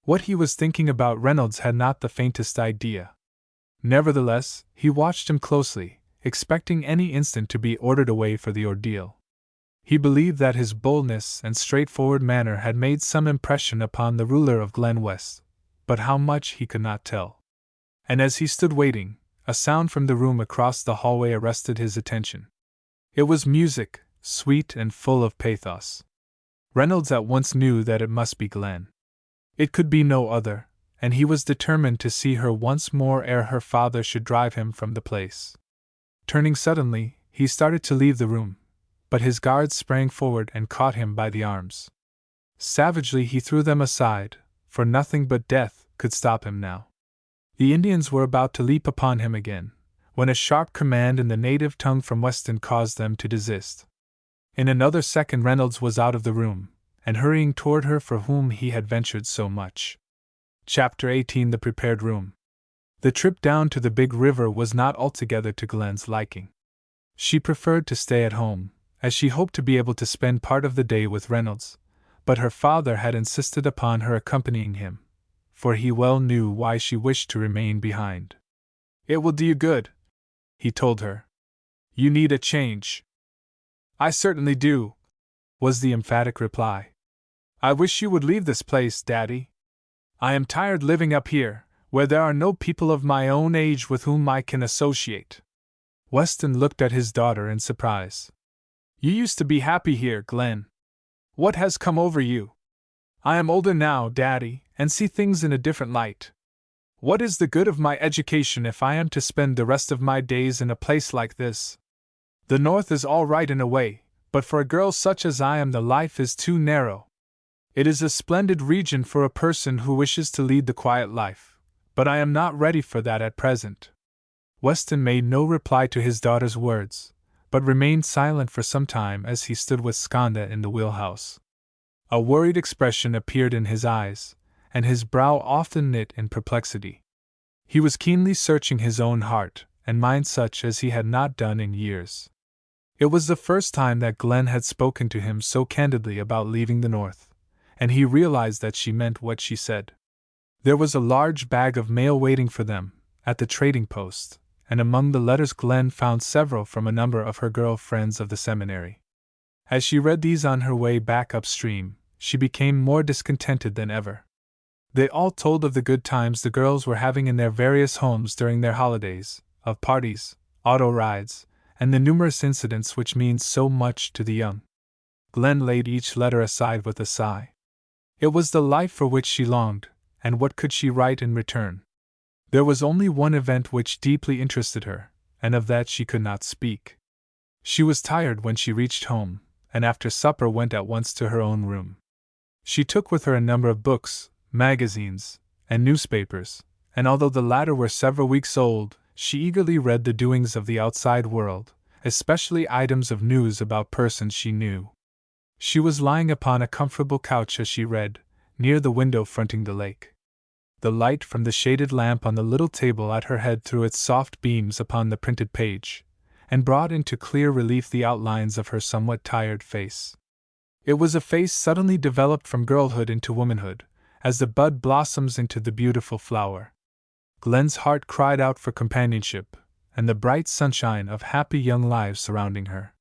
What he was thinking about Reynolds had not the faintest idea. Nevertheless, he watched him closely, expecting any instant to be ordered away for the ordeal. He believed that his boldness and straightforward manner had made some impression upon the ruler of Glen West, but how much he could not tell. And as he stood waiting, a sound from the room across the hallway arrested his attention. It was music, sweet and full of pathos. Reynolds at once knew that it must be Glen. It could be no other, and he was determined to see her once more ere her father should drive him from the place. Turning suddenly, he started to leave the room, but his guards sprang forward and caught him by the arms. Savagely he threw them aside, for nothing but death could stop him now. The Indians were about to leap upon him again, when a sharp command in the native tongue from Weston caused them to desist. In another second Reynolds was out of the room, and hurrying toward her for whom he had ventured so much. Chapter 18 The Prepared Room. The trip down to the big river was not altogether to Glen's liking. She preferred to stay at home, as she hoped to be able to spend part of the day with Reynolds, but her father had insisted upon her accompanying him, for he well knew why she wished to remain behind. It will do you good, he told her. You need a change. I certainly do, was the emphatic reply. I wish you would leave this place, Daddy. I am tired living up here, where there are no people of my own age with whom I can associate. Weston looked at his daughter in surprise. You used to be happy here, Glen. What has come over you? I am older now, Daddy, and see things in a different light. What is the good of my education if I am to spend the rest of my days in a place like this? The North is all right in a way, but for a girl such as I am the life is too narrow. It is a splendid region for a person who wishes to lead the quiet life, but I am not ready for that at present. Weston made no reply to his daughter's words, but remained silent for some time as he stood with Skanda in the wheelhouse. A worried expression appeared in his eyes, and his brow often knit in perplexity. He was keenly searching his own heart and mind such as he had not done in years. It was the first time that Glen had spoken to him so candidly about leaving the North, and he realized that she meant what she said. There was a large bag of mail waiting for them at the trading post, and among the letters Glen found several from a number of her girl friends of the seminary. As she read these on her way back upstream, she became more discontented than ever. They all told of the good times the girls were having in their various homes during their holidays, of parties, auto rides, and the numerous incidents which mean so much to the young. Glen laid each letter aside with a sigh. It was the life for which she longed, and what could she write in return? There was only one event which deeply interested her, and of that she could not speak. She was tired when she reached home, and after supper went at once to her own room. She took with her a number of books, magazines, and newspapers, and although the latter were several weeks old, she eagerly read the doings of the outside world, especially items of news about persons she knew. She was lying upon a comfortable couch as she read, near the window fronting the lake. The light from the shaded lamp on the little table at her head threw its soft beams upon the printed page, and brought into clear relief the outlines of her somewhat tired face. It was a face suddenly developed from girlhood into womanhood, as the bud blossoms into the beautiful flower. Glen's heart cried out for companionship, and the bright sunshine of happy young lives surrounding her.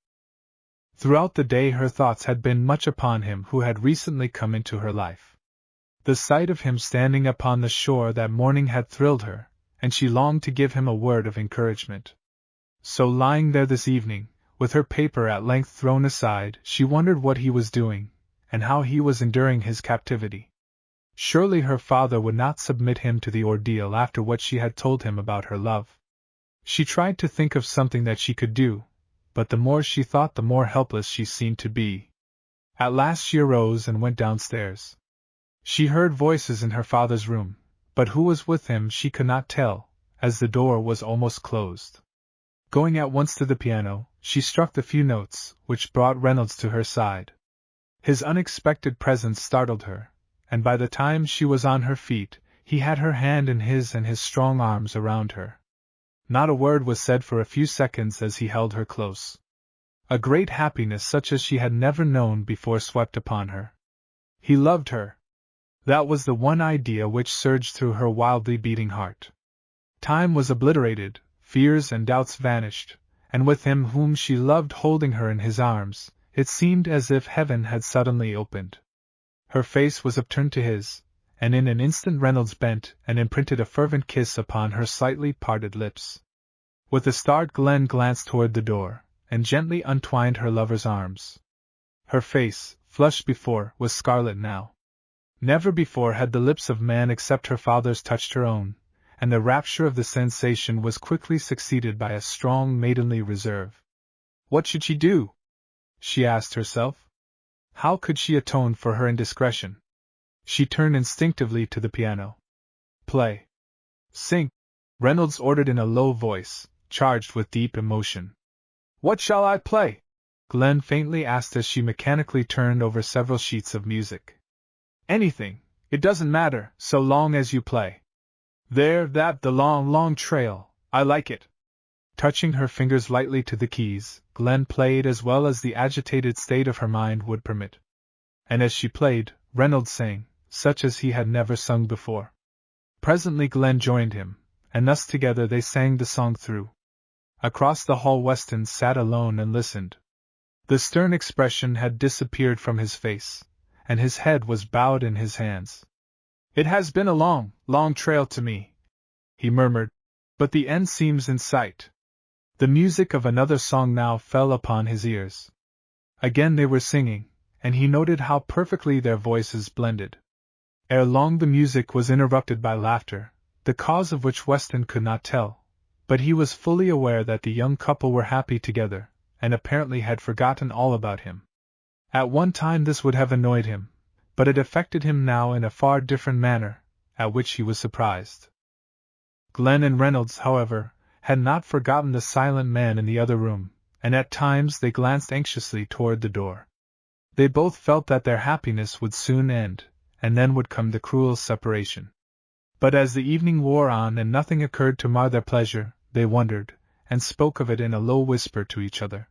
Throughout the day her thoughts had been much upon him who had recently come into her life. The sight of him standing upon the shore that morning had thrilled her, and she longed to give him a word of encouragement. So lying there this evening, with her paper at length thrown aside, she wondered what he was doing, and how he was enduring his captivity. Surely her father would not submit him to the ordeal after what she had told him about her love. She tried to think of something that she could do, but the more she thought the more helpless she seemed to be. At last she arose and went downstairs. She heard voices in her father's room, but who was with him she could not tell, as the door was almost closed. Going at once to the piano, she struck the few notes, which brought Reynolds to her side. His unexpected presence startled her, and by the time she was on her feet, he had her hand in his and his strong arms around her. Not a word was said for a few seconds as he held her close. A great happiness such as she had never known before swept upon her. He loved her. That was the one idea which surged through her wildly beating heart. Time was obliterated, fears and doubts vanished, and with him whom she loved holding her in his arms, it seemed as if heaven had suddenly opened. Her face was upturned to his, and in an instant Reynolds bent and imprinted a fervent kiss upon her slightly parted lips. With a start Glen glanced toward the door, and gently untwined her lover's arms. Her face, flushed before, was scarlet now. Never before had the lips of man except her father's touched her own, and the rapture of the sensation was quickly succeeded by a strong maidenly reserve. What should she do? She asked herself. How could she atone for her indiscretion? She turned instinctively to the piano. Play. Sing, Reynolds ordered in a low voice, charged with deep emotion. What shall I play? Glen faintly asked as she mechanically turned over several sheets of music. Anything, it doesn't matter, so long as you play. There, the long, long trail, I like it. Touching her fingers lightly to the keys, Glen played as well as the agitated state of her mind would permit. And as she played, Reynolds sang, such as he had never sung before. Presently Glen joined him, and thus together they sang the song through. Across the hall Weston sat alone and listened. The stern expression had disappeared from his face, and his head was bowed in his hands. It has been a long, long trail to me, he murmured, but the end seems in sight. The music of another song now fell upon his ears. Again they were singing, and he noted how perfectly their voices blended. Ere long the music was interrupted by laughter, the cause of which Weston could not tell, but he was fully aware that the young couple were happy together, and apparently had forgotten all about him. At one time this would have annoyed him, but it affected him now in a far different manner, at which he was surprised. Glen and Reynolds, however, had not forgotten the silent man in the other room, and at times they glanced anxiously toward the door. They both felt that their happiness would soon end, and then would come the cruel separation. But as the evening wore on and nothing occurred to mar their pleasure, they wondered, and spoke of it in a low whisper to each other.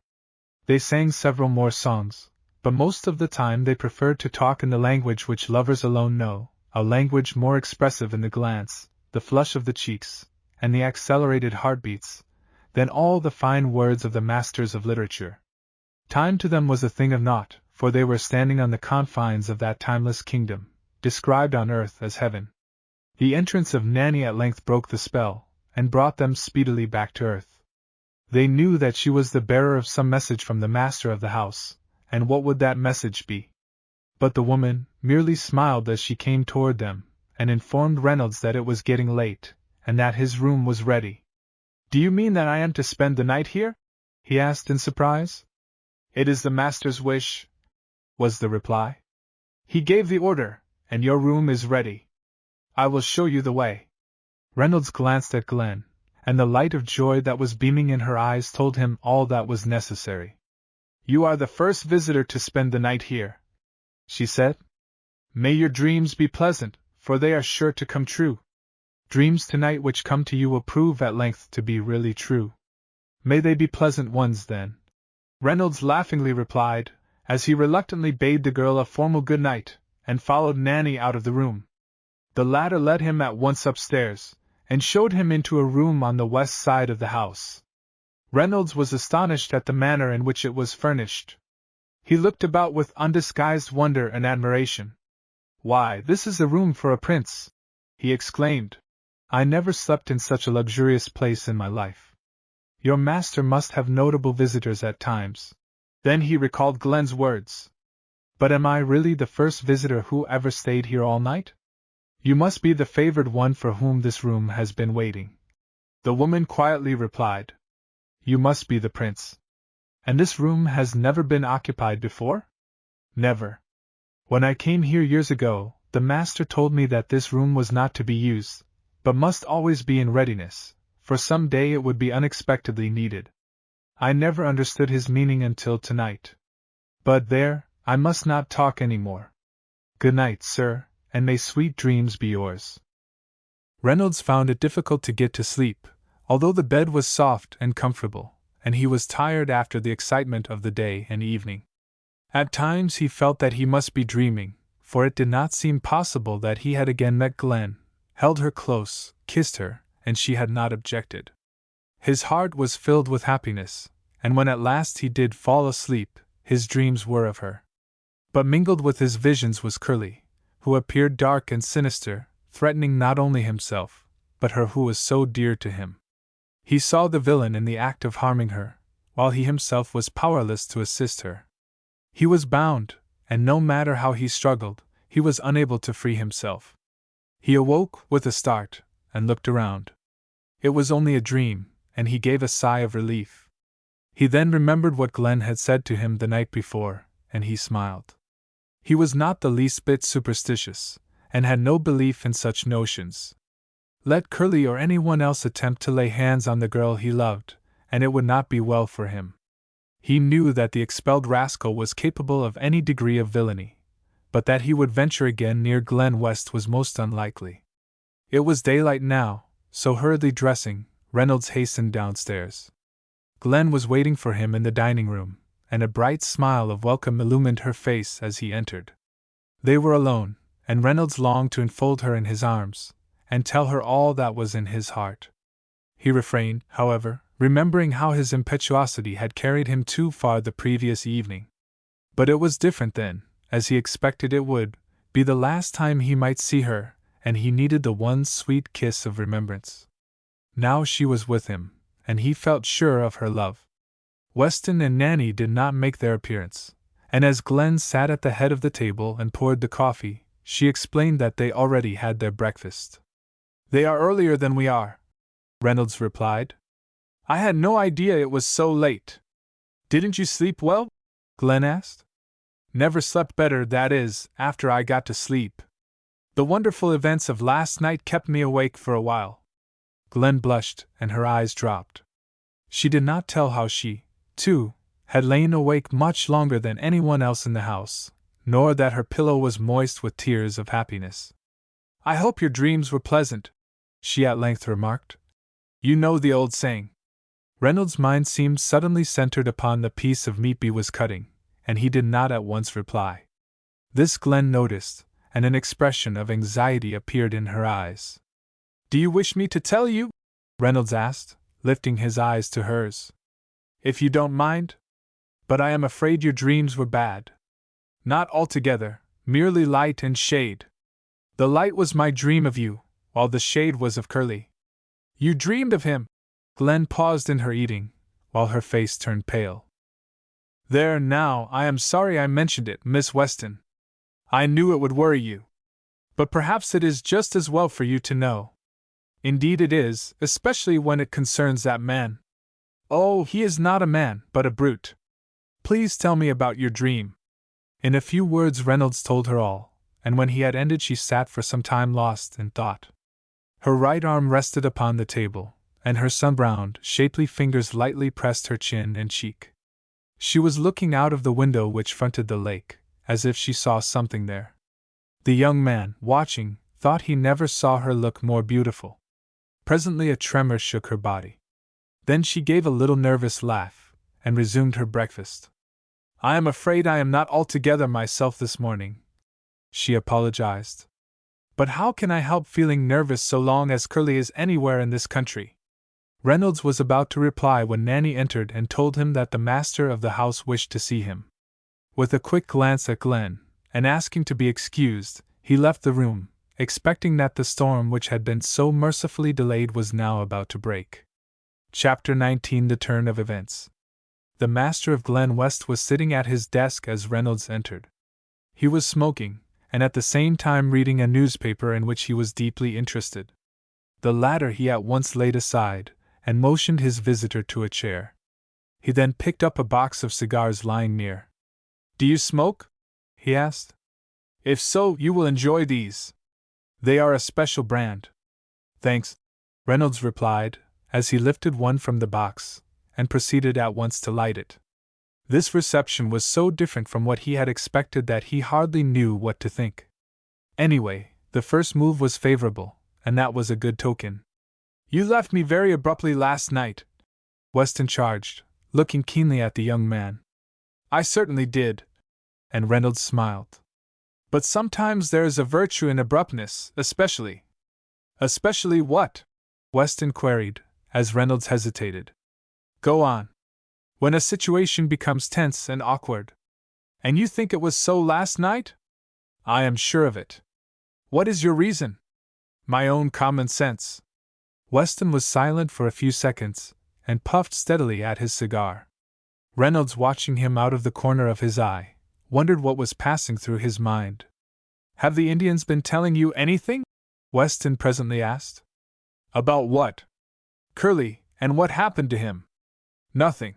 They sang several more songs, but most of the time they preferred to talk in the language which lovers alone know, a language more expressive in the glance, the flush of the cheeks, and the accelerated heartbeats, than all the fine words of the masters of literature. Time to them was a thing of naught, for they were standing on the confines of that timeless kingdom, described on earth as heaven. The entrance of Nanny at length broke the spell, and brought them speedily back to earth. They knew that she was the bearer of some message from the master of the house, and what would that message be? But the woman merely smiled as she came toward them, and informed Reynolds that it was getting late, and that his room was ready. Do you mean that I am to spend the night here? He asked in surprise. It is the master's wish, was the reply. He gave the order, and your room is ready. I will show you the way. Reynolds glanced at Glen, and the light of joy that was beaming in her eyes told him all that was necessary. You are the first visitor to spend the night here, she said. May your dreams be pleasant, for they are sure to come true. Dreams tonight which come to you will prove at length to be really true. May they be pleasant ones then, Reynolds laughingly replied, as he reluctantly bade the girl a formal good night, and followed Nanny out of the room. The latter led him at once upstairs, and showed him into a room on the west side of the house. Reynolds was astonished at the manner in which it was furnished. He looked about with undisguised wonder and admiration. "Why, this is a room for a prince!" he exclaimed. "I never slept in such a luxurious place in my life. Your master must have notable visitors at times." Then he recalled Glen's words. "But am I really the first visitor who ever stayed here all night?" "You must be the favored one for whom this room has been waiting," the woman quietly replied. "You must be the prince. And this room has never been occupied before?" "Never. When I came here years ago, the master told me that this room was not to be used, but must always be in readiness, for some day it would be unexpectedly needed. I never understood his meaning until tonight. But there, I must not talk any more. Good night, sir, and may sweet dreams be yours." Reynolds found it difficult to get to sleep, although the bed was soft and comfortable, and he was tired after the excitement of the day and evening. At times he felt that he must be dreaming, for it did not seem possible that he had again met Glen, held her close, kissed her, and she had not objected. His heart was filled with happiness, and when at last he did fall asleep, his dreams were of her. But mingled with his visions was Curly, who appeared dark and sinister, threatening not only himself, but her who was so dear to him. He saw the villain in the act of harming her, while he himself was powerless to assist her. He was bound, and no matter how he struggled, he was unable to free himself. He awoke with a start, and looked around. It was only a dream, and he gave a sigh of relief. He then remembered what Glen had said to him the night before, and he smiled. He was not the least bit superstitious, and had no belief in such notions. Let Curly or anyone else attempt to lay hands on the girl he loved, and it would not be well for him. He knew that the expelled rascal was capable of any degree of villainy, but that he would venture again near Glen West was most unlikely. It was daylight now, so hurriedly dressing, Reynolds hastened downstairs. Glen was waiting for him in the dining room, and a bright smile of welcome illumined her face as he entered. They were alone, and Reynolds longed to enfold her in his arms, and tell her all that was in his heart. He refrained, however, remembering how his impetuosity had carried him too far the previous evening. But it was different then, as he expected it would be the last time he might see her, and he needed the one sweet kiss of remembrance. Now she was with him, and he felt sure of her love. Weston and Nanny did not make their appearance, and as Glen sat at the head of the table and poured the coffee, she explained that they already had their breakfast. "They are earlier than we are," Reynolds replied. "I had no idea it was so late." "Didn't you sleep well?" Glen asked. "Never slept better, that is, after I got to sleep. The wonderful events of last night kept me awake for a while." Glen blushed, and her eyes dropped. She did not tell how she, too, had lain awake much longer than anyone else in the house, nor that her pillow was moist with tears of happiness. "I hope your dreams were pleasant," she at length remarked. "You know the old saying." Reynolds' mind seemed suddenly centered upon the piece of meat he was cutting, and he did not at once reply. This Glen noticed, and an expression of anxiety appeared in her eyes. "Do you wish me to tell you?" Reynolds asked, lifting his eyes to hers. "If you don't mind? But I am afraid your dreams were bad." "Not altogether, merely light and shade. The light was my dream of you, while the shade was of Curly." "You dreamed of him?" Glen paused in her eating, while her face turned pale. "There now, I am sorry I mentioned it, Miss Weston. I knew it would worry you. But perhaps it is just as well for you to know. Indeed it is, especially when it concerns that man." "Oh, he is not a man, but a brute. Please tell me about your dream." In a few words Reynolds told her all, and when he had ended she sat for some time lost in thought. Her right arm rested upon the table, and her sun-browned, shapely fingers lightly pressed her chin and cheek. She was looking out of the window which fronted the lake, as if she saw something there. The young man, watching, thought he never saw her look more beautiful. Presently a tremor shook her body. Then she gave a little nervous laugh, and resumed her breakfast. "I am afraid I am not altogether myself this morning," she apologized. "But how can I help feeling nervous so long as Curly is anywhere in this country?" Reynolds was about to reply when Nanny entered and told him that the master of the house wished to see him. With a quick glance at Glen, and asking to be excused, He left the room, expecting that the storm which had been so mercifully delayed was now about to break. Chapter 19: The Turn of Events. The master of Glen West was sitting at his desk as Reynolds entered. He was smoking, and at the same time reading a newspaper in which he was deeply interested. The latter he at once laid aside, and motioned his visitor to a chair. He then picked up a box of cigars lying near. "Do you smoke?" he asked. "If so, you will enjoy these. They are a special brand." "Thanks," Reynolds replied, as he lifted one from the box, and proceeded at once to light it. This reception was so different from what he had expected that he hardly knew what to think. Anyway, the first move was favorable, and that was a good token. "You left me very abruptly last night," Weston charged, looking keenly at the young man. "I certainly did," and Reynolds smiled. "But sometimes there is a virtue in abruptness, especially." "Especially what?" Weston queried, as Reynolds hesitated. "Go on." "When a situation becomes tense and awkward." "And you think it was so last night?" "I am sure of it." "What is your reason?" "My own common sense." Weston was silent for a few seconds, and puffed steadily at his cigar. Reynolds, watching him out of the corner of his eye, wondered what was passing through his mind. "Have the Indians been telling you anything?" Weston presently asked. "About what?" "Curly, and what happened to him." "Nothing."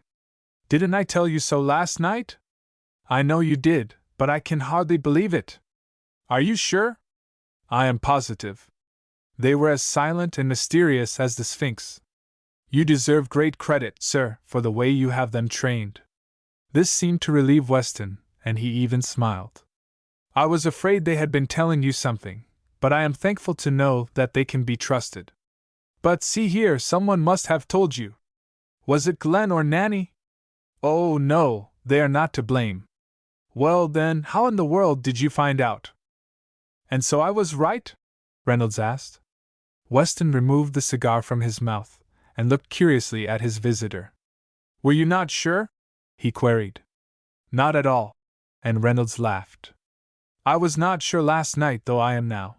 "Didn't I tell you so last night?" "I know you did, but I can hardly believe it." "Are you sure?" "I am positive." "They were as silent and mysterious as the Sphinx." "You deserve great credit, sir, for the way you have them trained." This seemed to relieve Weston, and he even smiled. "I was afraid they had been telling you something, but I am thankful to know that they can be trusted." "But see here, someone must have told you. Was it Glen or Nanny?" "Oh, no, they are not to blame." "Well, then, how in the world did you find out?" "And so I was right?" Reynolds asked. Weston removed the cigar from his mouth, and looked curiously at his visitor. "Were you not sure?" he queried. "Not at all," and Reynolds laughed. "I was not sure last night, though I am now."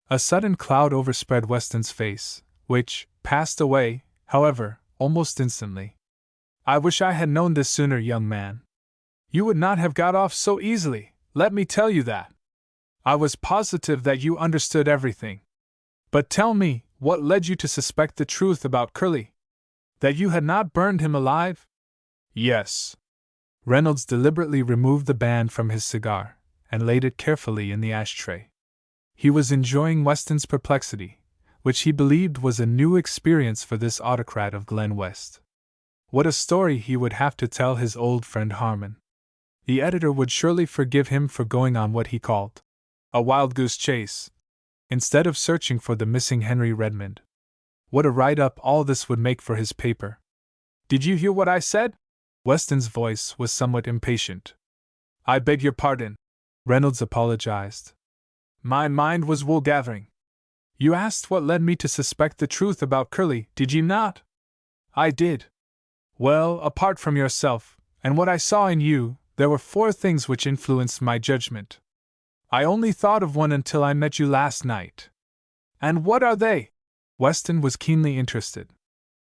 A sudden cloud overspread Weston's face, which passed away, however, almost instantly. "I wish I had known this sooner, young man. You would not have got off so easily, let me tell you that. I was positive that you understood everything. But tell me, what led you to suspect the truth about Curly? That you had not burned him alive?" "Yes." Reynolds deliberately removed the band from his cigar, and laid it carefully in the ashtray. He was enjoying Weston's perplexity, which he believed was a new experience for this autocrat of Glen West. What a story he would have to tell his old friend Harmon. The editor would surely forgive him for going on what he called a wild goose chase, instead of searching for the missing Henry Redmond. What a write-up all this would make for his paper. "Did you hear what I said?" Weston's voice was somewhat impatient. "I beg your pardon," Reynolds apologized. "My mind was wool-gathering. You asked what led me to suspect the truth about Curly, did you not?" "I did." "Well, apart from yourself, and what I saw in you, there were 4 things which influenced my judgment. I only thought of one until I met you last night." "And what are they?" Weston was keenly interested.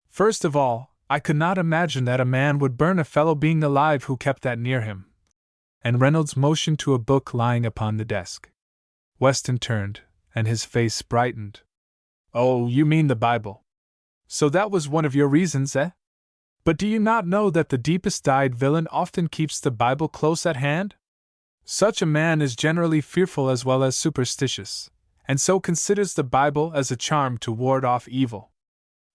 "First of all, I could not imagine that a man would burn a fellow being alive who kept that near him." And Reynolds motioned to a book lying upon the desk. Weston turned, and his face brightened. "Oh, you mean the Bible. So that was one of your reasons, eh? But do you not know that the deepest-dyed villain often keeps the Bible close at hand? Such a man is generally fearful as well as superstitious, and so considers the Bible as a charm to ward off evil.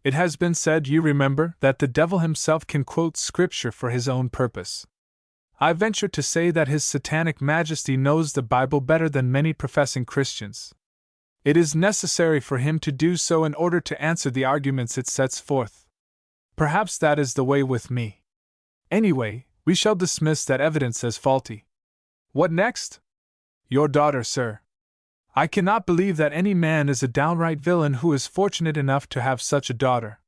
It has been said, you remember, that the devil himself can quote Scripture for his own purpose. I venture to say that His Satanic Majesty knows the Bible better than many professing Christians. It is necessary for him to do so in order to answer the arguments it sets forth. Perhaps that is the way with me. Anyway, we shall dismiss that evidence as faulty. What next? Your daughter, sir. I cannot believe that any man is a downright villain who is fortunate enough to have such a daughter."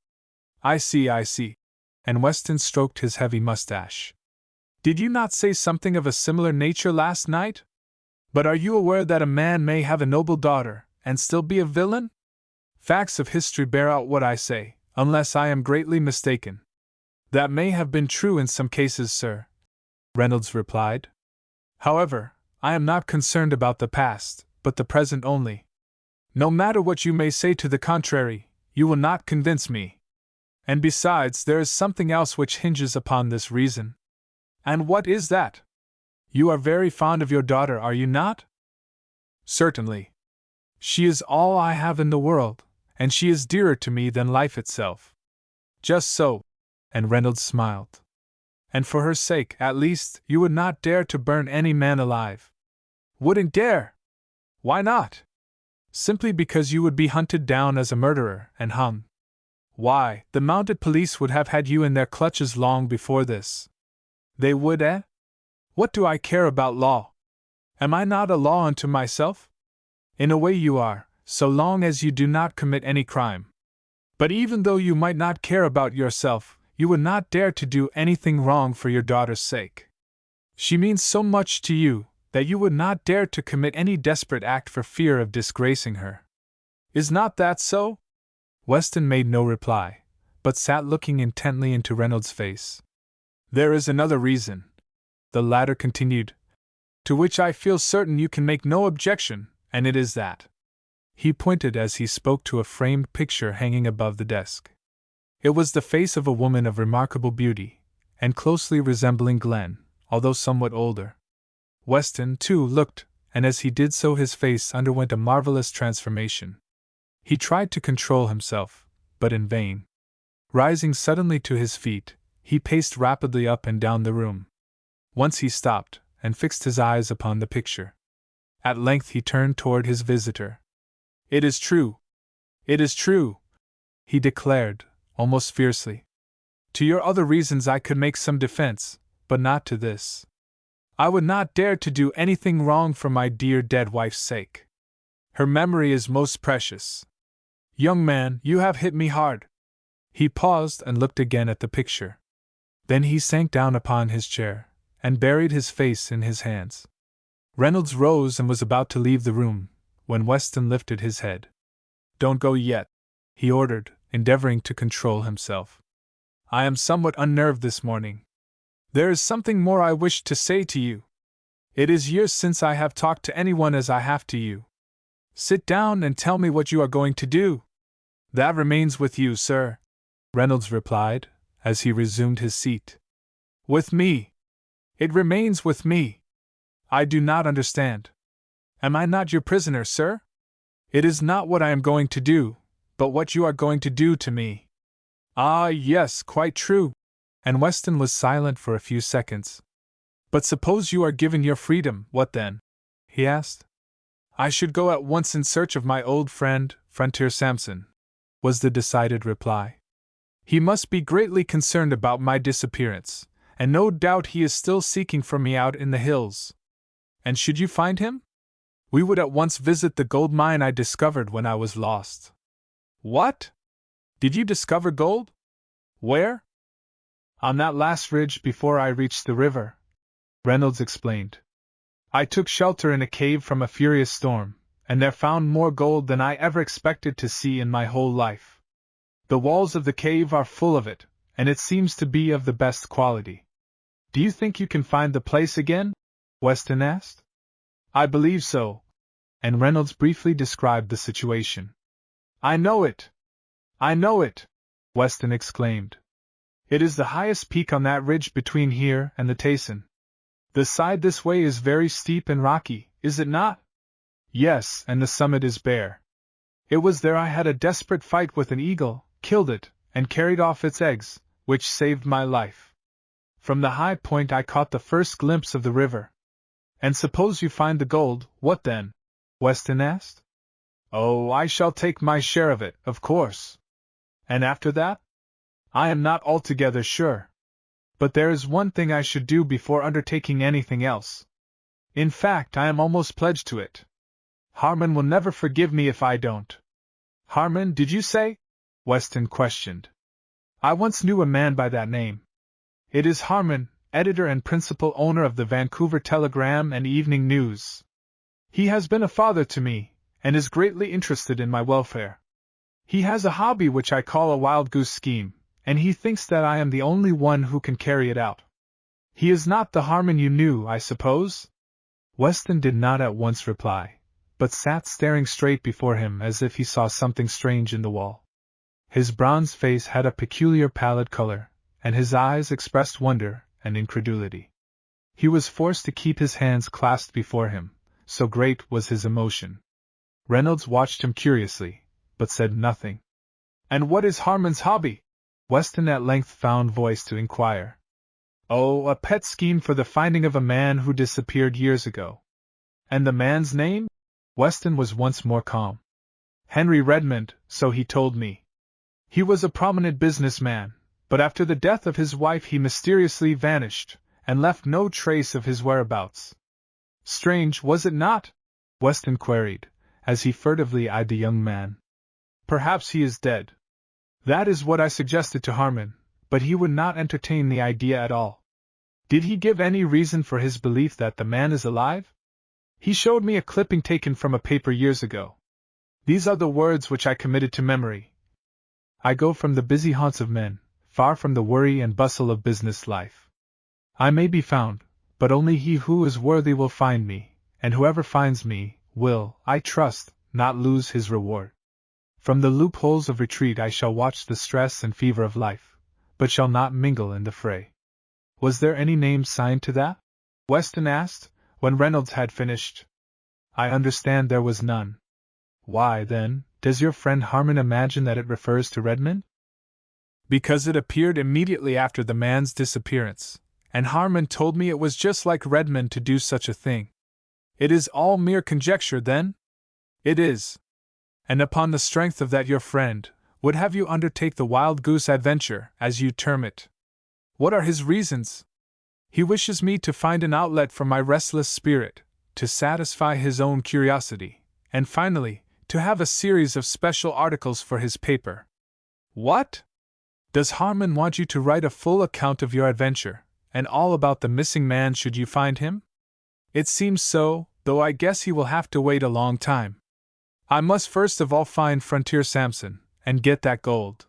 I see. And Weston stroked his heavy mustache. "Did you not say something of a similar nature last night?" But are you aware that a man may have a noble daughter and still be a villain? Facts of history bear out what I say, unless I am greatly mistaken. That may have been true in some cases, sir, Reynolds replied. However, I am not concerned about the past, but the present only. No matter what you may say to the contrary, you will not convince me. And besides, there is something else which hinges upon this reason. And what is that? You are very fond of your daughter, are you not? Certainly. She is all I have in the world, and she is dearer to me than life itself. Just so, and Reynolds smiled. And for her sake, at least, you would not dare to burn any man alive. Wouldn't dare? Why not? Simply because you would be hunted down as a murderer and hung. Why, the mounted police would have had you in their clutches long before this. They would, eh? What do I care about law? Am I not a law unto myself? In a way you are, so long as you do not commit any crime. But even though you might not care about yourself, you would not dare to do anything wrong for your daughter's sake. She means so much to you that you would not dare to commit any desperate act for fear of disgracing her. Is not that so? Weston made no reply, but sat looking intently into Reynolds' face. There is another reason, the latter continued, to which I feel certain you can make no objection, and it is that. He pointed as he spoke to a framed picture hanging above the desk. It was the face of a woman of remarkable beauty, and closely resembling Glen, although somewhat older. Weston, too, looked, and as he did so his face underwent a marvelous transformation. He tried to control himself, but in vain. Rising suddenly to his feet, he paced rapidly up and down the room. Once he stopped, and fixed his eyes upon the picture. At length he turned toward his visitor. "It is true. It is true," he declared, almost fiercely. "To your other reasons I could make some defense, but not to this. I would not dare to do anything wrong for my dear dead wife's sake. Her memory is most precious. Young man, you have hit me hard." He paused and looked again at the picture. Then he sank down upon his chair, and buried his face in his hands. Reynolds rose and was about to leave the room, when Weston lifted his head. "Don't go yet," he ordered, endeavoring to control himself. "I am somewhat unnerved this morning. There is something more I wish to say to you. It is years since I have talked to anyone as I have to you. Sit down and tell me what you are going to do." "That remains with you, sir," Reynolds replied, as he resumed his seat. "With me? It remains with me. I do not understand. Am I not your prisoner, sir? It is not what I am going to do, but what you are going to do to me." "Ah, yes, quite true." And Weston was silent for a few seconds. "But suppose you are given your freedom, what then?" he asked. "I should go at once in search of my old friend, Frontier Sampson," was the decided reply. "He must be greatly concerned about my disappearance, and no doubt he is still seeking for me out in the hills. And should you find him, we would at once visit the gold mine I discovered when I was lost." "What? Did you discover gold? Where?" "On that last ridge before I reached the river," Reynolds explained. "I took shelter in a cave from a furious storm, and there found more gold than I ever expected to see in my whole life. The walls of the cave are full of it, and it seems to be of the best quality." "Do you think you can find the place again?" Weston asked. "I believe so," and Reynolds briefly described the situation. "I know it! I know it!" Weston exclaimed. "It is the highest peak on that ridge between here and the Tayson. The side this way is very steep and rocky, is it not?" "Yes, and the summit is bare. It was there I had a desperate fight with an eagle, killed it, and carried off its eggs, which saved my life. From the high point I caught the first glimpse of the river." "And suppose you find the gold, what then?" Weston asked. "Oh, I shall take my share of it, of course." "And after that?" "I am not altogether sure. But there is one thing I should do before undertaking anything else. In fact, I am almost pledged to it. Harmon will never forgive me if I don't." "Harmon, did you say?" Weston questioned. "I once knew a man by that name. It is Harmon, editor and principal owner of the Vancouver Telegram and Evening News." He has been a father to me, and is greatly interested in my welfare. He has a hobby which I call a wild goose scheme, and he thinks that I am the only one who can carry it out. He is not the Harmon you knew, I suppose? Weston did not at once reply, but sat staring straight before him as if he saw something strange in the wall. His bronze face had a peculiar pallid color, and his eyes expressed wonder and incredulity. He was forced to keep his hands clasped before him, so great was his emotion. Reynolds watched him curiously, but said nothing. And what is Harmon's hobby? Weston at length found voice to inquire. Oh, a pet scheme for the finding of a man who disappeared years ago. And the man's name? Weston was once more calm. Henry Redmond, so he told me. He was a prominent businessman, but after the death of his wife he mysteriously vanished, and left no trace of his whereabouts. Strange, was it not? Weston queried, as he furtively eyed the young man. Perhaps he is dead. That is what I suggested to Harmon, but he would not entertain the idea at all. Did he give any reason for his belief that the man is alive? He showed me a clipping taken from a paper years ago. These are the words which I committed to memory. I go from the busy haunts of men, far from the worry and bustle of business life. I may be found, but only he who is worthy will find me, and whoever finds me, will, I trust, not lose his reward. From the loopholes of retreat I shall watch the stress and fever of life, but shall not mingle in the fray. Was there any name signed to that? Weston asked, when Reynolds had finished. I understand there was none. Why, then, does your friend Harmon imagine that it refers to Redmond? Because it appeared immediately after the man's disappearance, and Harmon told me it was just like Redmond to do such a thing. It is all mere conjecture, then? It is. And upon the strength of that your friend would have you undertake the wild goose adventure, as you term it. What are his reasons? He wishes me to find an outlet for my restless spirit, to satisfy his own curiosity, and finally, to have a series of special articles for his paper. What? Does Harmon want you to write a full account of your adventure, and all about the missing man should you find him? It seems so, though I guess he will have to wait a long time. I must first of all find Frontier Samson, and get that gold.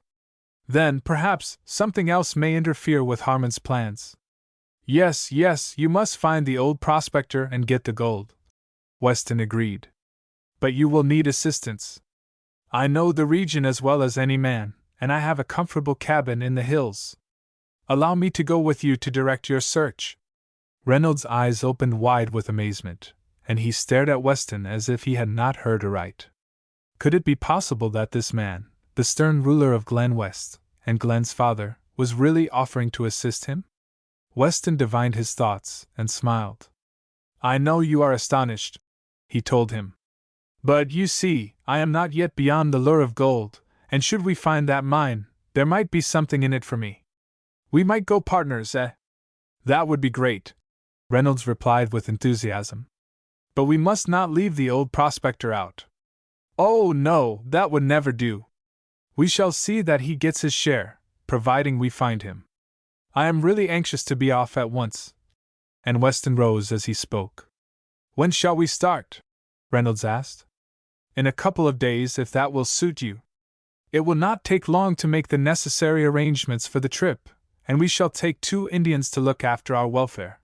Then, perhaps, something else may interfere with Harmon's plans. Yes, you must find the old prospector and get the gold. Weston agreed. But you will need assistance. I know the region as well as any man, and I have a comfortable cabin in the hills. Allow me to go with you to direct your search. Reynolds' eyes opened wide with amazement, and he stared at Weston as if he had not heard aright. Could it be possible that this man, the stern ruler of Glen West, and Glen's father, was really offering to assist him? Weston divined his thoughts, and smiled. I know you are astonished, he told him. But you see, I am not yet beyond the lure of gold, and should we find that mine, there might be something in it for me. We might go partners, eh? That would be great, Reynolds replied with enthusiasm. But we must not leave the old prospector out. Oh no, that would never do. We shall see that he gets his share, providing we find him. I am really anxious to be off at once. And Weston rose as he spoke. When shall we start? Reynolds asked. In a couple of days, if that will suit you. It will not take long to make the necessary arrangements for the trip, and we shall take 2 Indians to look after our welfare.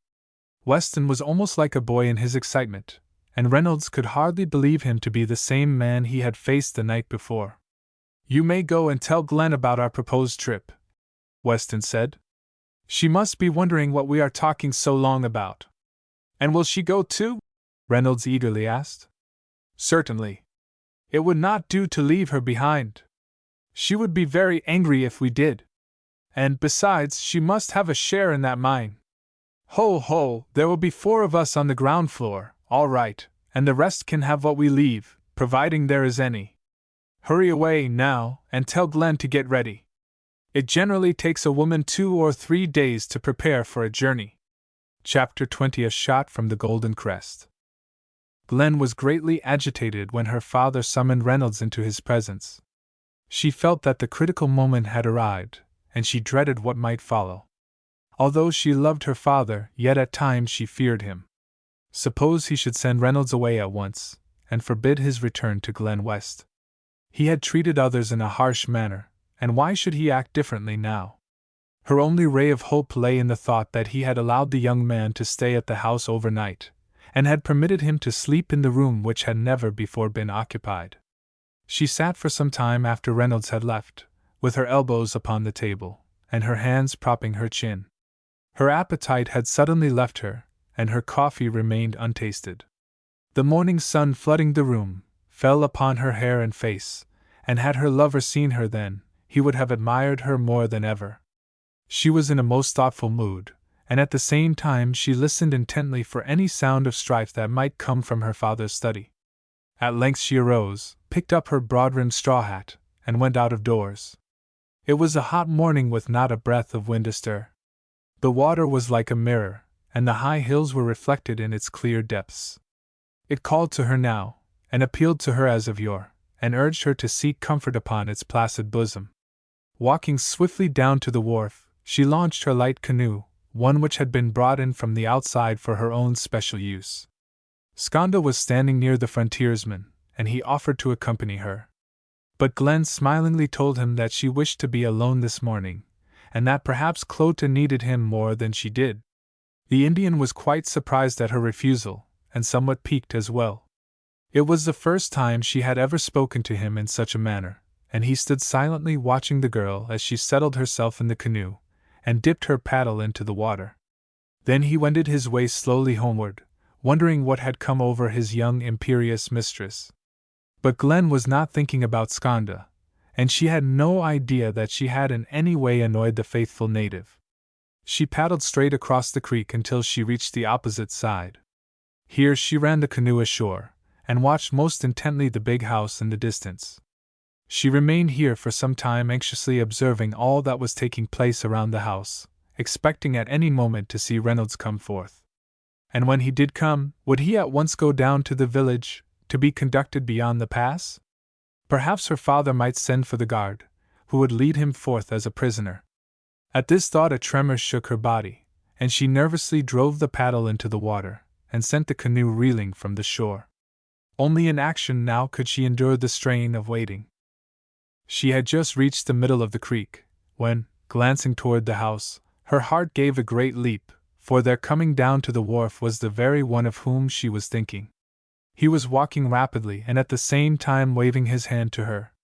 Weston was almost like a boy in his excitement, and Reynolds could hardly believe him to be the same man he had faced the night before. You may go and tell Glen about our proposed trip, Weston said. She must be wondering what we are talking so long about. And will she go too? Reynolds eagerly asked. Certainly. It would not do to leave her behind. She would be very angry if we did. And besides, she must have a share in that mine. Ho, there will be 4 of us on the ground floor, all right, and the rest can have what we leave, providing there is any. Hurry away, now, and tell Glen to get ready. It generally takes a woman 2 or 3 days to prepare for a journey. Chapter 20 A Shot from the Golden Crest. Glen was greatly agitated when her father summoned Reynolds into his presence. She felt that the critical moment had arrived, and she dreaded what might follow. Although she loved her father, yet at times she feared him. Suppose he should send Reynolds away at once, and forbid his return to Glen West. He had treated others in a harsh manner, and why should he act differently now? Her only ray of hope lay in the thought that he had allowed the young man to stay at the house overnight, and had permitted him to sleep in the room which had never before been occupied. She sat for some time after Reynolds had left, with her elbows upon the table, and her hands propping her chin. Her appetite had suddenly left her, and her coffee remained untasted. The morning sun flooding the room fell upon her hair and face, and had her lover seen her then, he would have admired her more than ever. She was in a most thoughtful mood, and at the same time she listened intently for any sound of strife that might come from her father's study. At length she arose, picked up her broad-brimmed straw hat, and went out of doors. It was a hot morning with not a breath of wind astir. The water was like a mirror, and the high hills were reflected in its clear depths. It called to her now, and appealed to her as of yore, and urged her to seek comfort upon its placid bosom. Walking swiftly down to the wharf, she launched her light canoe, one which had been brought in from the outside for her own special use. Skanda was standing near the frontiersman, and he offered to accompany her. But Glen smilingly told him that she wished to be alone this morning, and that perhaps Clota needed him more than she did. The Indian was quite surprised at her refusal, and somewhat piqued as well. It was the first time she had ever spoken to him in such a manner, and he stood silently watching the girl as she settled herself in the canoe, and dipped her paddle into the water. Then he wended his way slowly homeward, wondering what had come over his young imperious mistress. But Glen was not thinking about Skanda, and she had no idea that she had in any way annoyed the faithful native. She paddled straight across the creek until she reached the opposite side. Here she ran the canoe ashore, and watched most intently the big house in the distance. She remained here for some time anxiously observing all that was taking place around the house, expecting at any moment to see Reynolds come forth. And when he did come, would he at once go down to the village, to be conducted beyond the pass? Perhaps her father might send for the guard, who would lead him forth as a prisoner. At this thought a tremor shook her body, and she nervously drove the paddle into the water, and sent the canoe reeling from the shore. Only in action now could she endure the strain of waiting. She had just reached the middle of the creek, when, glancing toward the house, her heart gave a great leap, for their coming down to the wharf was the very one of whom she was thinking. He was walking rapidly and at the same time waving his hand to her.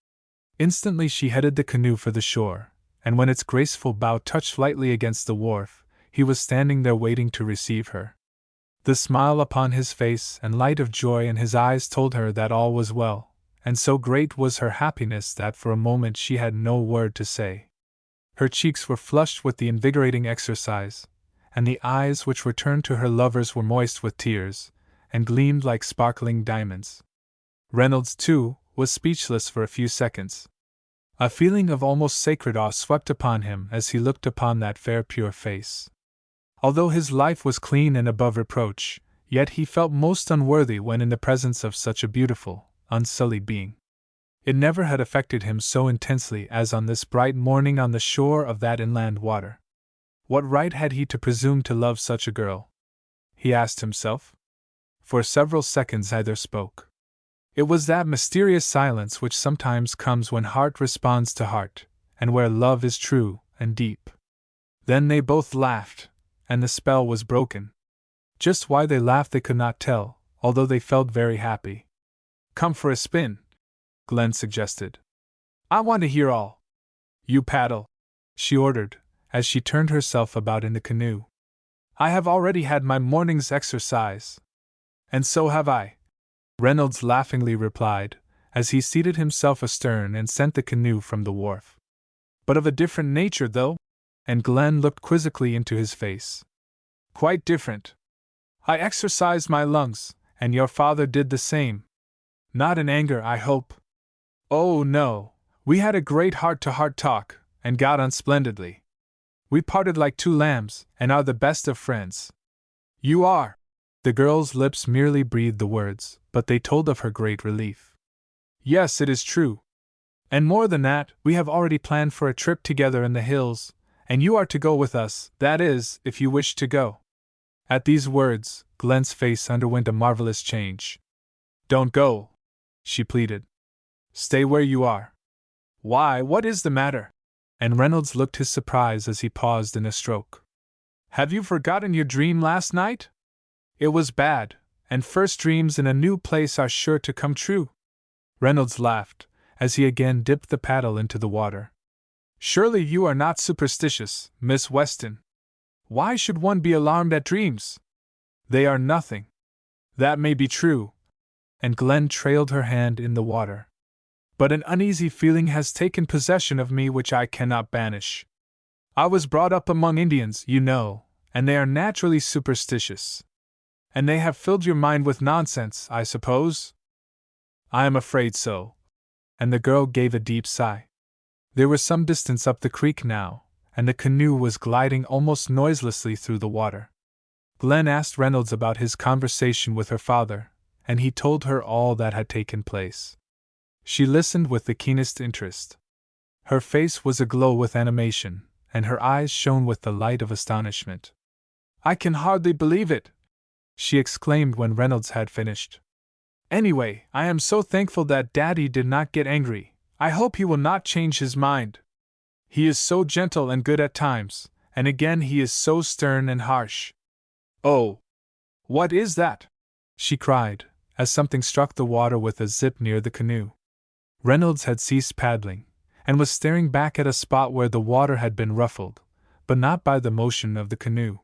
Instantly she headed the canoe for the shore, and when its graceful bow touched lightly against the wharf, he was standing there waiting to receive her. The smile upon his face and light of joy in his eyes told her that all was well, and so great was her happiness that for a moment she had no word to say. Her cheeks were flushed with the invigorating exercise, and the eyes which were turned to her lovers were moist with tears, and gleamed like sparkling diamonds. Reynolds, too, was speechless for a few seconds. A feeling of almost sacred awe swept upon him as he looked upon that fair pure face. Although his life was clean and above reproach, yet he felt most unworthy when in the presence of such a beautiful, unsullied being. It never had affected him so intensely as on this bright morning on the shore of that inland water. What right had he to presume to love such a girl? He asked himself. For several seconds neither spoke. It was that mysterious silence which sometimes comes when heart responds to heart, and where love is true and deep. Then they both laughed, and the spell was broken. Just why they laughed they could not tell, although they felt very happy. "Come for a spin," Glen suggested. "I want to hear all." "You paddle," she ordered, as she turned herself about in the canoe. "I have already had my morning's exercise." "And so have I," Reynolds laughingly replied, as he seated himself astern and sent the canoe from the wharf. "But of a different nature, though?" And Glen looked quizzically into his face. "Quite different. I exercised my lungs, and your father did the same. Not in anger, I hope." "Oh, no. We had a great heart-to-heart talk, and got on splendidly. We parted like two lambs, and are the best of friends." "You are!" The girl's lips merely breathed the words, but they told of her great relief. "Yes, it is true. And more than that, we have already planned for a trip together in the hills, and you are to go with us, that is, if you wish to go." At these words, Glen's face underwent a marvelous change. Don't go, she pleaded. Stay where you are. Why, what is the matter? And Reynolds looked his surprise as he paused in a stroke. Have you forgotten your dream last night? It was bad, and first dreams in a new place are sure to come true. Reynolds laughed, as he again dipped the paddle into the water. Surely you are not superstitious, Miss Weston. Why should one be alarmed at dreams? They are nothing. That may be true. And Glen trailed her hand in the water. But an uneasy feeling has taken possession of me which I cannot banish. I was brought up among Indians, you know, and they are naturally superstitious. And they have filled your mind with nonsense, I suppose? I am afraid so. And the girl gave a deep sigh. They were some distance up the creek now, and the canoe was gliding almost noiselessly through the water. Glen asked Reynolds about his conversation with her father, and he told her all that had taken place. She listened with the keenest interest. Her face was aglow with animation, and her eyes shone with the light of astonishment. I can hardly believe it, she exclaimed when Reynolds had finished. Anyway, I am so thankful that Daddy did not get angry. I hope he will not change his mind. He is so gentle and good at times, and again he is so stern and harsh. Oh! What is that? She cried, as something struck the water with a zip near the canoe. Reynolds had ceased paddling, and was staring back at a spot where the water had been ruffled, but not by the motion of the canoe.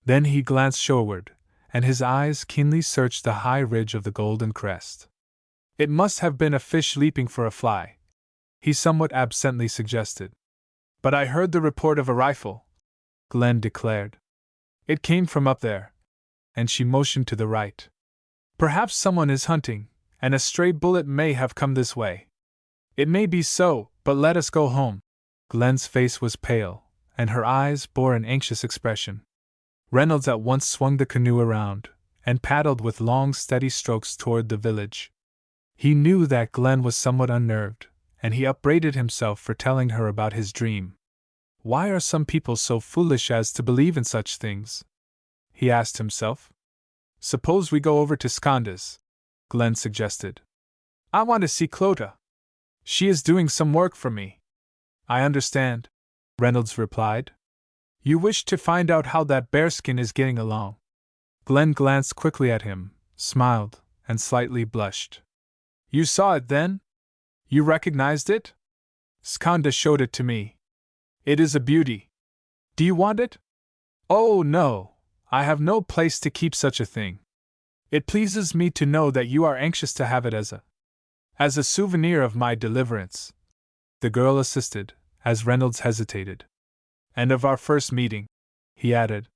Then he glanced shoreward, and his eyes keenly searched the high ridge of the Golden Crest. It must have been a fish leaping for a fly, he somewhat absently suggested. But I heard the report of a rifle, Glen declared. It came from up there. And she motioned to the right. Perhaps someone is hunting, and a stray bullet may have come this way. It may be so, but let us go home. Glen's face was pale, and her eyes bore an anxious expression. Reynolds at once swung the canoe around, and paddled with long steady strokes toward the village. He knew that Glen was somewhat unnerved, and he upbraided himself for telling her about his dream. Why are some people so foolish as to believe in such things? He asked himself. Suppose we go over to Sconda's, Glen suggested. I want to see Clota. She is doing some work for me. I understand, Reynolds replied. You wish to find out how that bearskin is getting along. Glen glanced quickly at him, smiled, and slightly blushed. You saw it then? You recognized it? Sconda showed it to me. It is a beauty. Do you want it? Oh, no, I have no place to keep such a thing. It pleases me to know that you are anxious to have it as a souvenir of my deliverance. The girl assisted, as Reynolds hesitated. And of our first meeting, he added.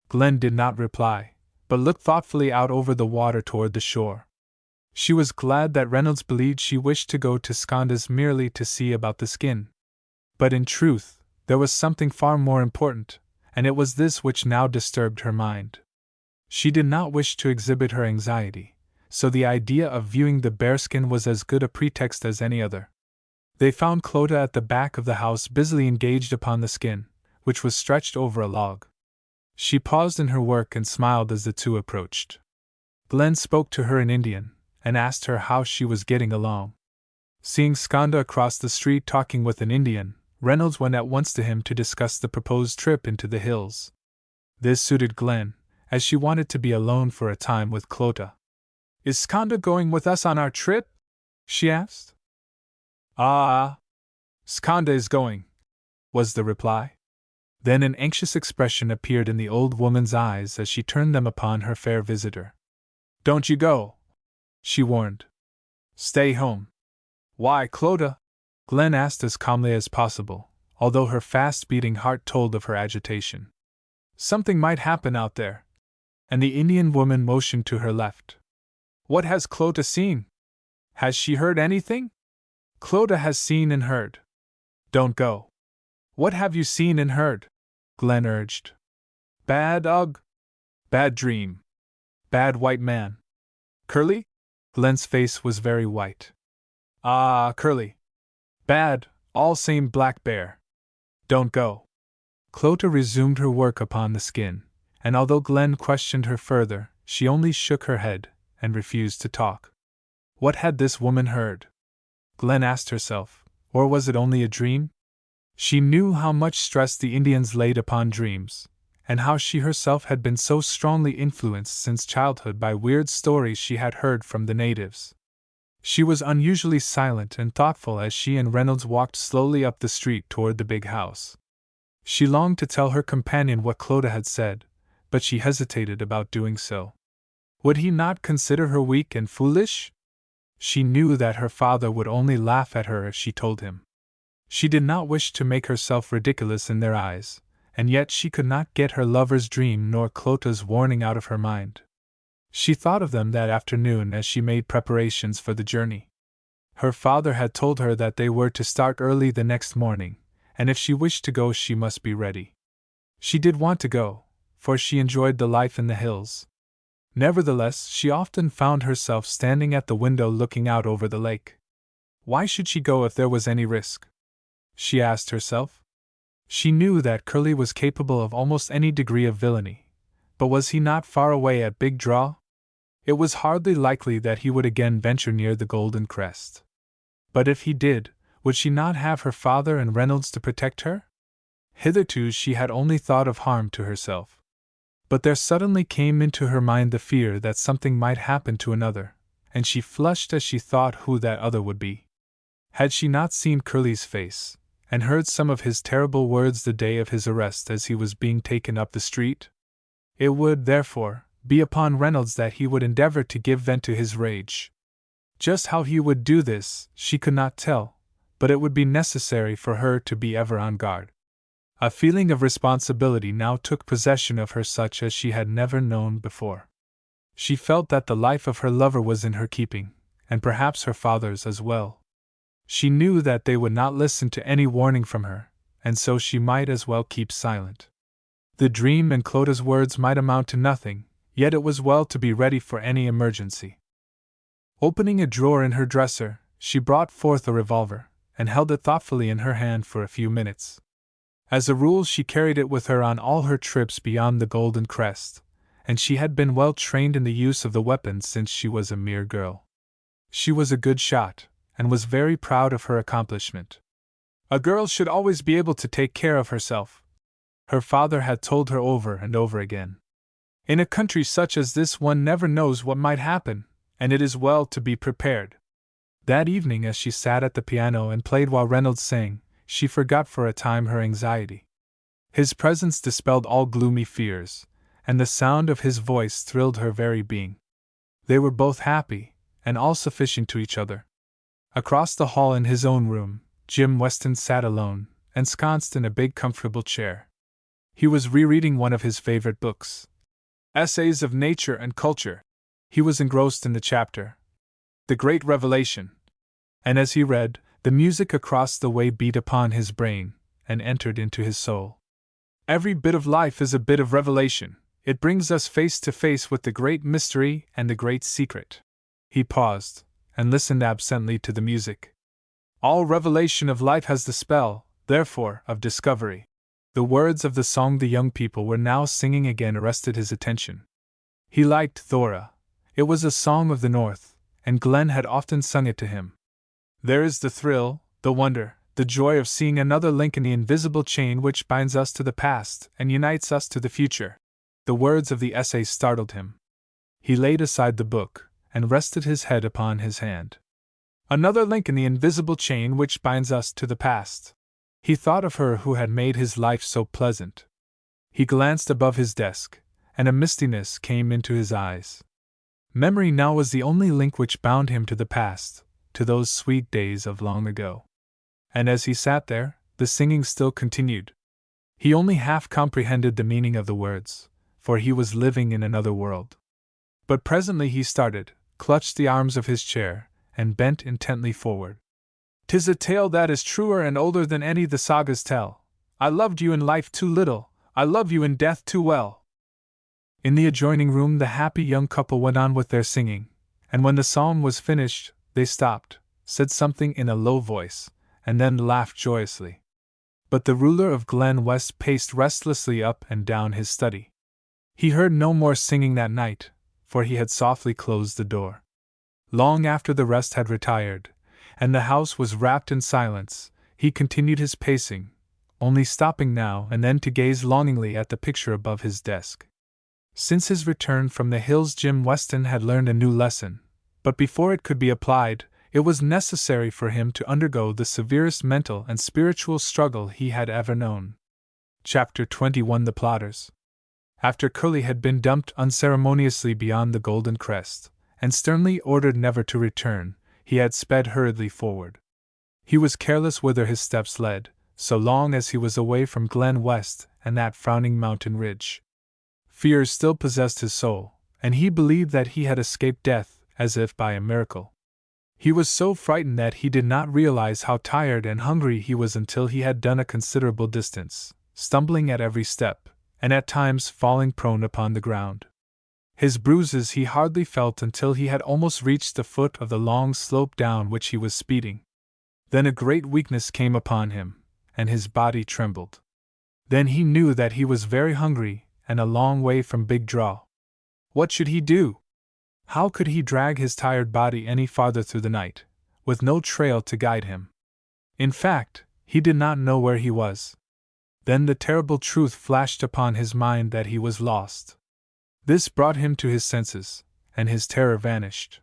Glen did not reply, but looked thoughtfully out over the water toward the shore. She was glad that Reynolds believed she wished to go to Sconda's merely to see about the skin. But in truth, there was something far more important, and it was this which now disturbed her mind. She did not wish to exhibit her anxiety, so the idea of viewing the bearskin was as good a pretext as any other. They found Clota at the back of the house busily engaged upon the skin, which was stretched over a log. She paused in her work and smiled as the two approached. Glen spoke to her in Indian, and asked her how she was getting along. Seeing Sconda across the street talking with an Indian, Reynolds went at once to him to discuss the proposed trip into the hills. This suited Glen, as she wanted to be alone for a time with Clota. Is Sconda going with us on our trip? She asked. Sconda is going, was the reply. Then an anxious expression appeared in the old woman's eyes as she turned them upon her fair visitor. Don't you go, she warned. Stay home. Why, Clota? Glen asked as calmly as possible, although her fast-beating heart told of her agitation. Something might happen out there. And the Indian woman motioned to her left. What has Clota seen? Has she heard anything? Clota has seen and heard. Don't go. What have you seen and heard? Glen urged. Bad dream. Bad white man. Curly? Glen's face was very white. Curly. Bad, all same black bear. Don't go. Clota resumed her work upon the skin, and although Glen questioned her further, she only shook her head and refused to talk. What had this woman heard? Glen asked herself, or was it only a dream? She knew how much stress the Indians laid upon dreams, and how she herself had been so strongly influenced since childhood by weird stories she had heard from the natives. She was unusually silent and thoughtful as she and Reynolds walked slowly up the street toward the big house. She longed to tell her companion what Clodagh had said, but she hesitated about doing so. Would he not consider her weak and foolish? She knew that her father would only laugh at her if she told him. She did not wish to make herself ridiculous in their eyes, and yet she could not get her lover's dream nor Clodagh's warning out of her mind. She thought of them that afternoon as she made preparations for the journey. Her father had told her that they were to start early the next morning, and if she wished to go she must be ready. She did want to go, for she enjoyed the life in the hills. Nevertheless, she often found herself standing at the window looking out over the lake. Why should she go if there was any risk? She asked herself. She knew that Curly was capable of almost any degree of villainy, but was he not far away at Big Draw? It was hardly likely that he would again venture near the Golden Crest. But if he did, would she not have her father and Reynolds to protect her? Hitherto she had only thought of harm to herself. But there suddenly came into her mind the fear that something might happen to another, and she flushed as she thought who that other would be. Had she not seen Curly's face, and heard some of his terrible words the day of his arrest as he was being taken up the street? It would, therefore, be upon Reynolds that he would endeavor to give vent to his rage. Just how he would do this, she could not tell, but it would be necessary for her to be ever on guard. A feeling of responsibility now took possession of her such as she had never known before. She felt that the life of her lover was in her keeping, and perhaps her father's as well. She knew that they would not listen to any warning from her, and so she might as well keep silent. The dream and Clodagh's words might amount to nothing, yet it was well to be ready for any emergency. Opening a drawer in her dresser, she brought forth a revolver, and held it thoughtfully in her hand for a few minutes. As a rule, she carried it with her on all her trips beyond the Golden Crest, and she had been well trained in the use of the weapon since she was a mere girl. She was a good shot, and was very proud of her accomplishment. A girl should always be able to take care of herself, her father had told her over and over again. In a country such as this one never knows what might happen, and it is well to be prepared. That evening, as she sat at the piano and played while Reynolds sang, she forgot for a time her anxiety. His presence dispelled all gloomy fears, and the sound of his voice thrilled her very being. They were both happy, and all sufficient to each other. Across the hall in his own room, Jim Weston sat alone, ensconced in a big comfortable chair. He was rereading one of his favorite books, Essays of Nature and Culture. He was engrossed in the chapter, The Great Revelation, and as he read, the music across the way beat upon his brain, and entered into his soul. Every bit of life is a bit of revelation, it brings us face to face with the great mystery and the great secret. He paused, and listened absently to the music. All revelation of life has the spell, therefore, of discovery. The words of the song the young people were now singing again arrested his attention. He liked Thora. It was a song of the North, and Glen had often sung it to him. There is the thrill, the wonder, the joy of seeing another link in the invisible chain which binds us to the past and unites us to the future. The words of the essay startled him. He laid aside the book, and rested his head upon his hand. Another link in the invisible chain which binds us to the past. He thought of her who had made his life so pleasant. He glanced above his desk, and a mistiness came into his eyes. Memory now was the only link which bound him to the past, to those sweet days of long ago. And as he sat there, the singing still continued. He only half comprehended the meaning of the words, for he was living in another world. But presently he started, clutched the arms of his chair, and bent intently forward. "'Tis a tale that is truer and older than any the sagas tell. I loved you in life too little, I love you in death too well." In the adjoining room the happy young couple went on with their singing, and when the psalm was finished, they stopped, said something in a low voice, and then laughed joyously. But the ruler of Glen West paced restlessly up and down his study. He heard no more singing that night, for he had softly closed the door. Long after the rest had retired, and the house was wrapped in silence, he continued his pacing, only stopping now and then to gaze longingly at the picture above his desk. Since his return from the hills, Jim Weston had learned a new lesson, but before it could be applied, it was necessary for him to undergo the severest mental and spiritual struggle he had ever known. Chapter 21: The Plotters. After Curly had been dumped unceremoniously beyond the Golden Crest, and sternly ordered never to return, he had sped hurriedly forward. He was careless whither his steps led, so long as he was away from Glen West and that frowning mountain ridge. Fear still possessed his soul, and he believed that he had escaped death as if by a miracle. He was so frightened that he did not realize how tired and hungry he was until he had done a considerable distance, stumbling at every step, and at times falling prone upon the ground. His bruises he hardly felt until he had almost reached the foot of the long slope down which he was speeding. Then a great weakness came upon him, and his body trembled. Then he knew that he was very hungry and a long way from Big Draw. What should he do? How could he drag his tired body any farther through the night, with no trail to guide him? In fact, he did not know where he was. Then the terrible truth flashed upon his mind that he was lost. This brought him to his senses, and his terror vanished.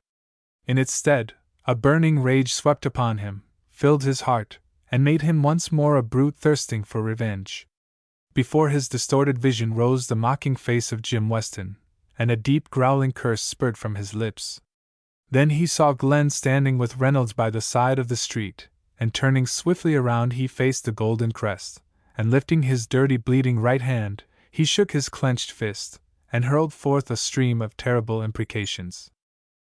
In its stead, a burning rage swept upon him, filled his heart, and made him once more a brute thirsting for revenge. Before his distorted vision rose the mocking face of Jim Weston, and a deep growling curse spurted from his lips. Then he saw Glen standing with Reynolds by the side of the street, and turning swiftly around he faced the Golden Crest, and lifting his dirty bleeding right hand, he shook his clenched fist, and hurled forth a stream of terrible imprecations.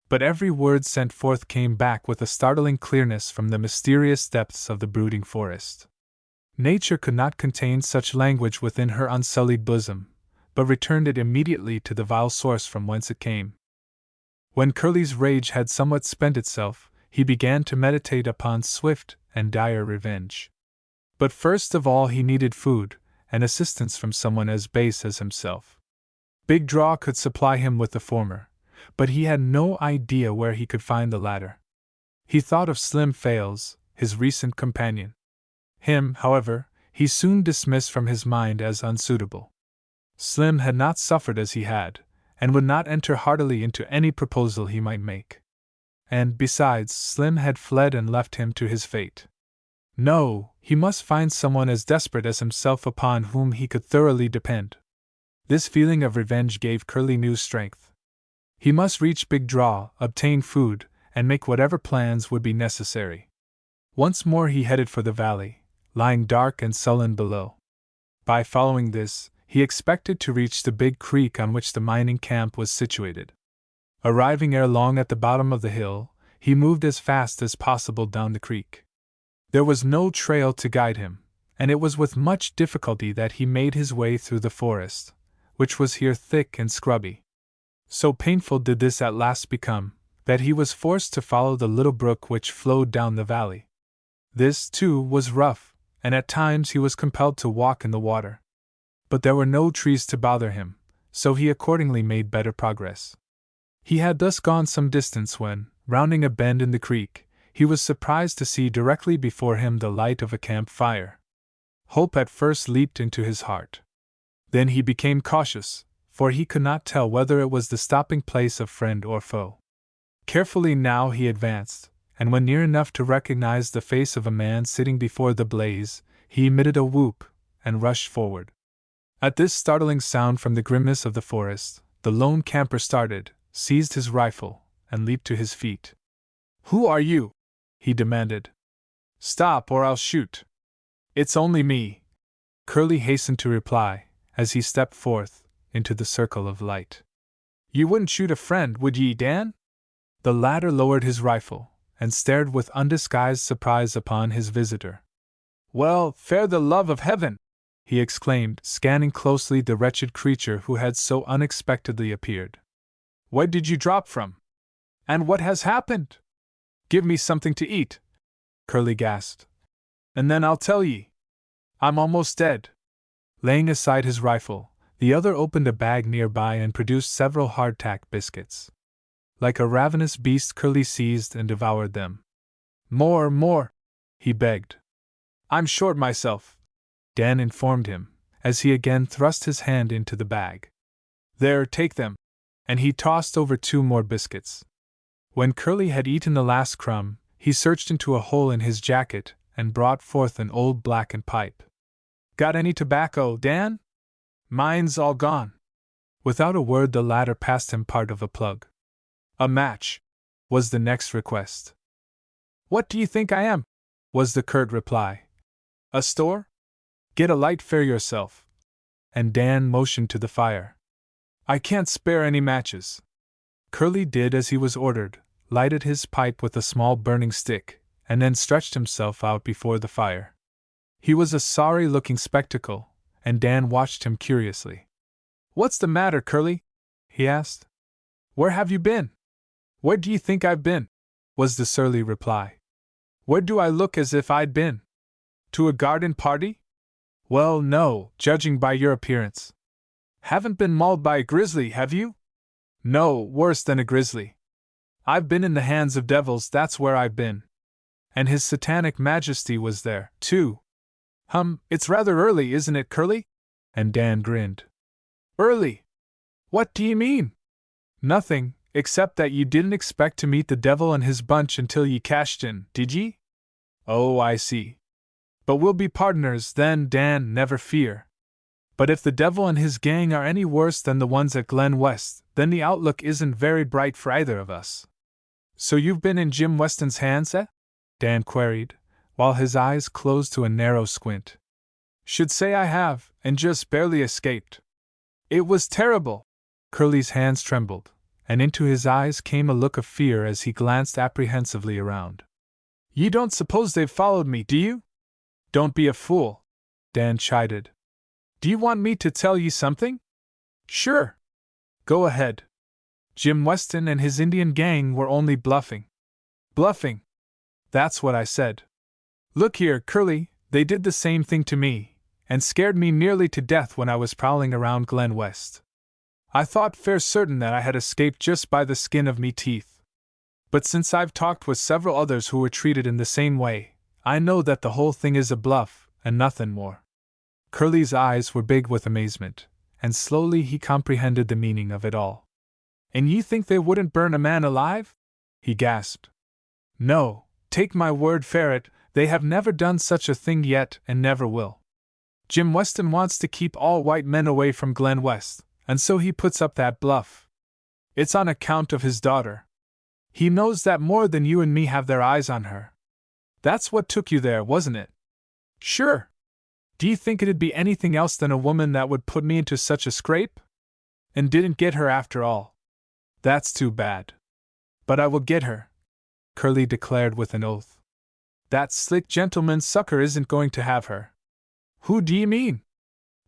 But every word sent forth came back with a startling clearness from the mysterious depths of the brooding forest. Nature could not contain such language within her unsullied bosom, but returned it immediately to the vile source from whence it came. When Curly's rage had somewhat spent itself, he began to meditate upon swift and dire revenge. But first of all he needed food, and assistance from someone as base as himself. Big Draw could supply him with the former, but he had no idea where he could find the latter. He thought of Slim Fales, his recent companion. Him, however, he soon dismissed from his mind as unsuitable. Slim had not suffered as he had, and would not enter heartily into any proposal he might make. And, besides, Slim had fled and left him to his fate. No, he must find someone as desperate as himself upon whom he could thoroughly depend. This feeling of revenge gave Curly new strength. He must reach Big Draw, obtain food, and make whatever plans would be necessary. Once more he headed for the valley, lying dark and sullen below. By following this, he expected to reach the big creek on which the mining camp was situated. Arriving ere long at the bottom of the hill, he moved as fast as possible down the creek. There was no trail to guide him, and it was with much difficulty that he made his way through the forest, which was here thick and scrubby. So painful did this at last become, that he was forced to follow the little brook which flowed down the valley. This, too, was rough, and at times he was compelled to walk in the water. But there were no trees to bother him, so he accordingly made better progress. He had thus gone some distance when, rounding a bend in the creek, he was surprised to see directly before him the light of a camp fire. Hope at first leaped into his heart. Then he became cautious, for he could not tell whether it was the stopping place of friend or foe. Carefully now he advanced, and when near enough to recognize the face of a man sitting before the blaze, he emitted a whoop and rushed forward. At this startling sound from the grimness of the forest, the lone camper started, seized his rifle, and leaped to his feet. "Who are you?" he demanded. "Stop or I'll shoot." "It's only me," Curly hastened to reply, as he stepped forth into the circle of light. "You wouldn't shoot a friend, would ye, Dan?" The latter lowered his rifle, and stared with undisguised surprise upon his visitor. "Well, fair the love of heaven!" he exclaimed, scanning closely the wretched creature who had so unexpectedly appeared. "Where did you drop from? And what has happened?" "Give me something to eat," Curly gasped, "and then I'll tell ye. I'm almost dead." Laying aside his rifle, The other opened a bag nearby and produced several hardtack biscuits. Like a ravenous beast, Curly seized and devoured them. More, more, he begged. I'm short myself, Dan informed him, as he again thrust his hand into the bag. There, take them. And he tossed over 2 more biscuits. When Curly had eaten the last crumb, he searched into a hole in his jacket and brought forth an old blackened pipe. Got any tobacco, Dan? Mine's all gone. Without a word, the latter passed him part of a plug. A match, was the next request. What do you think I am? Was the curt reply. A store? Get a light fare yourself. And Dan motioned to the fire. I can't spare any matches. Curly did as he was ordered, lighted his pipe with a small burning stick, and then stretched himself out before the fire. He was a sorry-looking spectacle, and Dan watched him curiously. What's the matter, Curly? He asked. Where have you been? Where do you think I've been? Was the surly reply. Where do I look as if I'd been? To a garden party? Well, no, judging by your appearance. Haven't been mauled by a grizzly, have you? No, worse than a grizzly. I've been in the hands of devils, that's where I've been. And His Satanic Majesty was there, too. It's rather early, isn't it, Curly? And Dan grinned. Early? What do you mean? Nothing, except that you didn't expect to meet the devil and his bunch until ye cashed in, did ye? Oh, I see. But we'll be partners then, Dan, never fear. But if the devil and his gang are any worse than the ones at Glen West, then the outlook isn't very bright for either of us. So you've been in Jim Weston's hands, eh? Dan queried, while his eyes closed to a narrow squint. Should say I have, and just barely escaped. It was terrible. Curly's hands trembled, and into his eyes came a look of fear as he glanced apprehensively around. You don't suppose they've followed me, do you? Don't be a fool, Dan chided. Do you want me to tell you something? Sure. Go ahead. Jim Weston and his Indian gang were only bluffing. Bluffing? That's what I said. Look here, Curly, they did the same thing to me, and scared me nearly to death when I was prowling around Glen West. I thought fair certain that I had escaped just by the skin of me teeth. But since I've talked with several others who were treated in the same way, I know that the whole thing is a bluff, and nothing more. Curly's eyes were big with amazement, and slowly he comprehended the meaning of it all. And you think they wouldn't burn a man alive? He gasped. No, take my word for it, they have never done such a thing yet and never will. Jim Weston wants to keep all white men away from Glen West, and so he puts up that bluff. It's on account of his daughter. He knows that more than you and me have their eyes on her. That's what took you there, wasn't it? Sure. Do you think it'd be anything else than a woman that would put me into such a scrape? And didn't get her after all. That's too bad. But I will get her, Curly declared with an oath. That slick gentleman sucker isn't going to have her. Who do you mean?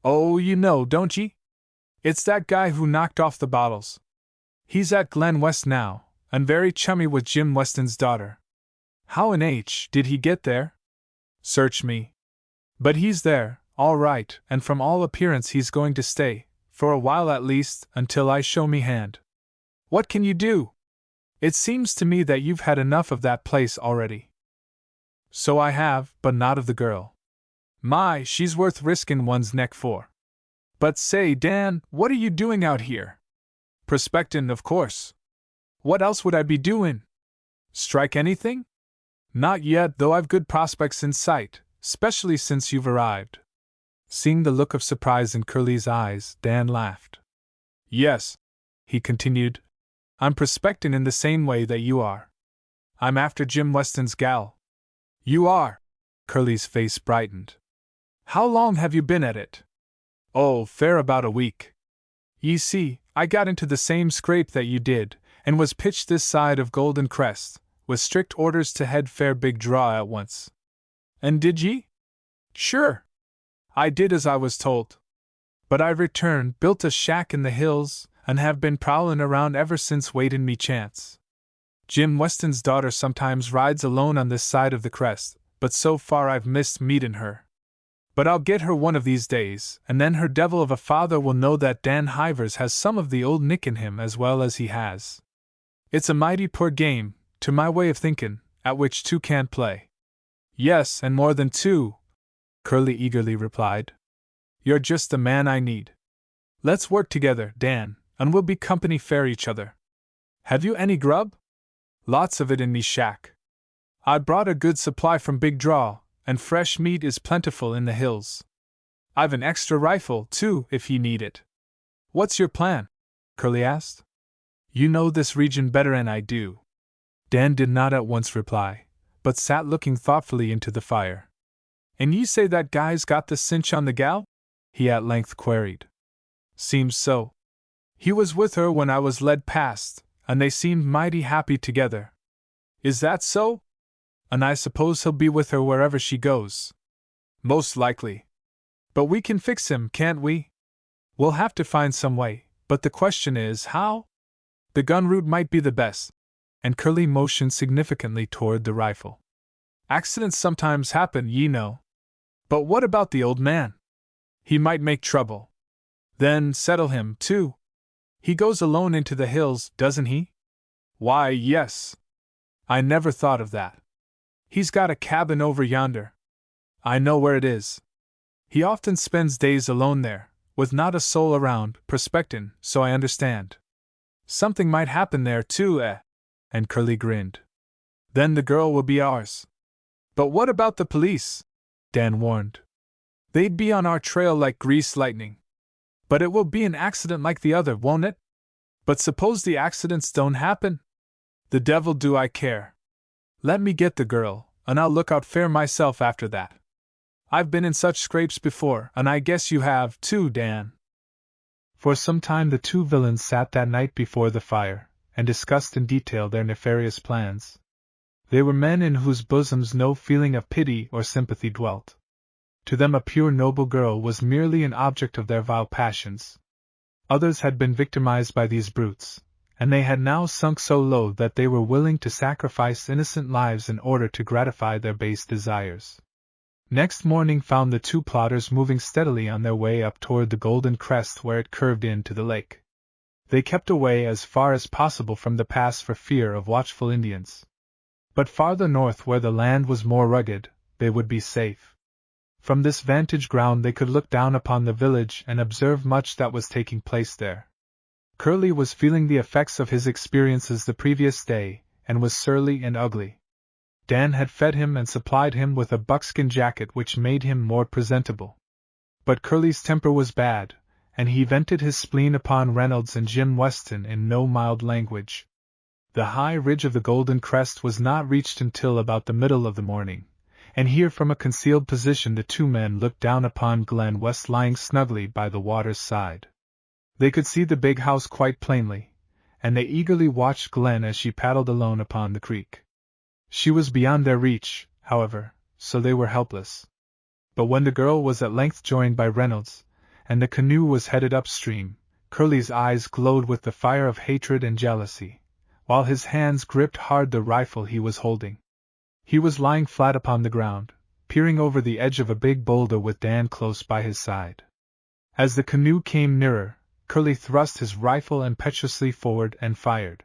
Oh, you know, don't ye? It's that guy who knocked off the bottles. He's at Glen West now, and very chummy with Jim Weston's daughter. How in H did he get there? Search me. But he's there, all right, and from all appearance he's going to stay, for a while at least, until I show me hand. What can you do? It seems to me that you've had enough of that place already. So I have, but not of the girl. My, she's worth risking one's neck for. But say, Dan, what are you doing out here? Prospectin', of course. What else would I be doing? Strike anything? Not yet, though I've good prospects in sight, especially since you've arrived. Seeing the look of surprise in Curly's eyes, Dan laughed. Yes, he continued, I'm prospecting in the same way that you are. I'm after Jim Weston's gal. You are? Curly's face brightened. How long have you been at it? Oh, fair about a week. Ye see, I got into the same scrape that you did, and was pitched this side of Golden Crest, with strict orders to head fair big draw at once. And did ye? Sure. I did as I was told. But I returned, built a shack in the hills, and have been prowlin' around ever since waitin' me chance. Jim Weston's daughter sometimes rides alone on this side of the crest, but so far I've missed meetin' her. But I'll get her one of these days, and then her devil of a father will know that Dan Hivers has some of the old Nick in him as well as he has. It's a mighty poor game, to my way of thinkin', at which two can't play. Yes, and more than two, Curly eagerly replied. You're just the man I need. Let's work together, Dan, and we'll be company fair each other. Have you any grub? Lots of it in me shack. I brought a good supply from Big Draw, and fresh meat is plentiful in the hills. I've an extra rifle, too, if ye need it. What's your plan? Curly asked. You know this region better'n I do. Dan did not at once reply, but sat looking thoughtfully into the fire. And ye say that guy's got the cinch on the gal? He at length queried. Seems so. He was with her when I was led past, and they seemed mighty happy together. Is that so? And I suppose he'll be with her wherever she goes. Most likely. But we can fix him, can't we? We'll have to find some way, but the question is, how? The gun route might be the best. And Curly motioned significantly toward the rifle. Accidents sometimes happen, ye know. But what about the old man? He might make trouble. Then settle him, too. He goes alone into the hills, doesn't he? Why, yes. I never thought of that. He's got a cabin over yonder. I know where it is. He often spends days alone there, with not a soul around, prospectin', so I understand. Something might happen there, too, eh? And Curly grinned. Then the girl will be ours. But what about the police? Dan warned. They'd be on our trail like greased lightning. But it will be an accident like the other, won't it? But suppose the accidents don't happen? The devil do I care. Let me get the girl, and I'll look out fair myself after that. I've been in such scrapes before, and I guess you have, too, Dan. For some time the two villains sat that night before the fire, and discussed in detail their nefarious plans. They were men in whose bosoms no feeling of pity or sympathy dwelt. To them a pure noble girl was merely an object of their vile passions. Others had been victimized by these brutes, and they had now sunk so low that they were willing to sacrifice innocent lives in order to gratify their base desires. Next morning found the two plotters moving steadily on their way up toward the Golden Crest where it curved into the lake. They kept away as far as possible from the pass for fear of watchful Indians. But farther north where the land was more rugged, they would be safe. From this vantage ground they could look down upon the village and observe much that was taking place there. Curly was feeling the effects of his experiences the previous day, and was surly and ugly. Dan had fed him and supplied him with a buckskin jacket which made him more presentable. But Curly's temper was bad, and he vented his spleen upon Reynolds and Jim Weston in no mild language. The high ridge of the Golden Crest was not reached until about the middle of the morning, and here from a concealed position the two men looked down upon Glen West lying snugly by the water's side. They could see the big house quite plainly, and they eagerly watched Glen as she paddled alone upon the creek. She was beyond their reach, however, so they were helpless. But when the girl was at length joined by Reynolds, and the canoe was headed upstream, Curly's eyes glowed with the fire of hatred and jealousy, while his hands gripped hard the rifle he was holding. He was lying flat upon the ground, peering over the edge of a big boulder with Dan close by his side. As the canoe came nearer, Curly thrust his rifle impetuously forward and fired.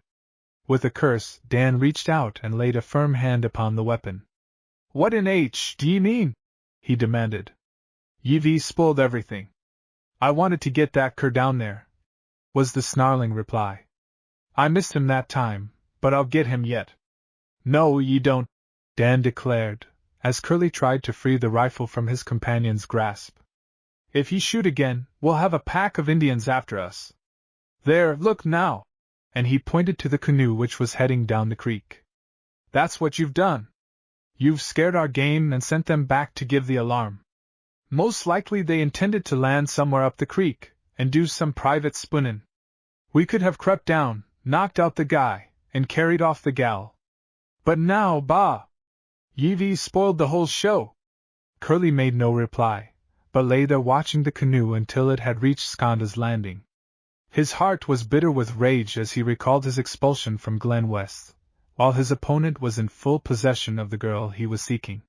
With a curse, Dan reached out and laid a firm hand upon the weapon. "What in H do ye mean?" he demanded. "Ye've spoiled everything. I wanted to get that cur down there," was the snarling reply. "I missed him that time, but I'll get him yet." "No, ye don't," Dan declared, as Curly tried to free the rifle from his companion's grasp. "If ye shoot again, we'll have a pack of Indians after us. There, look now!" And he pointed to the canoe which was heading down the creek. "That's what you've done. You've scared our game and sent them back to give the alarm. Most likely they intended to land somewhere up the creek, and do some private spoonin'. We could have crept down, knocked out the guy, and carried off the gal. But now, bah! Ye've spoiled the whole show." Curly made no reply, but lay there watching the canoe until it had reached Sconda's landing. His heart was bitter with rage as he recalled his expulsion from Glen West, while his opponent was in full possession of the girl he was seeking.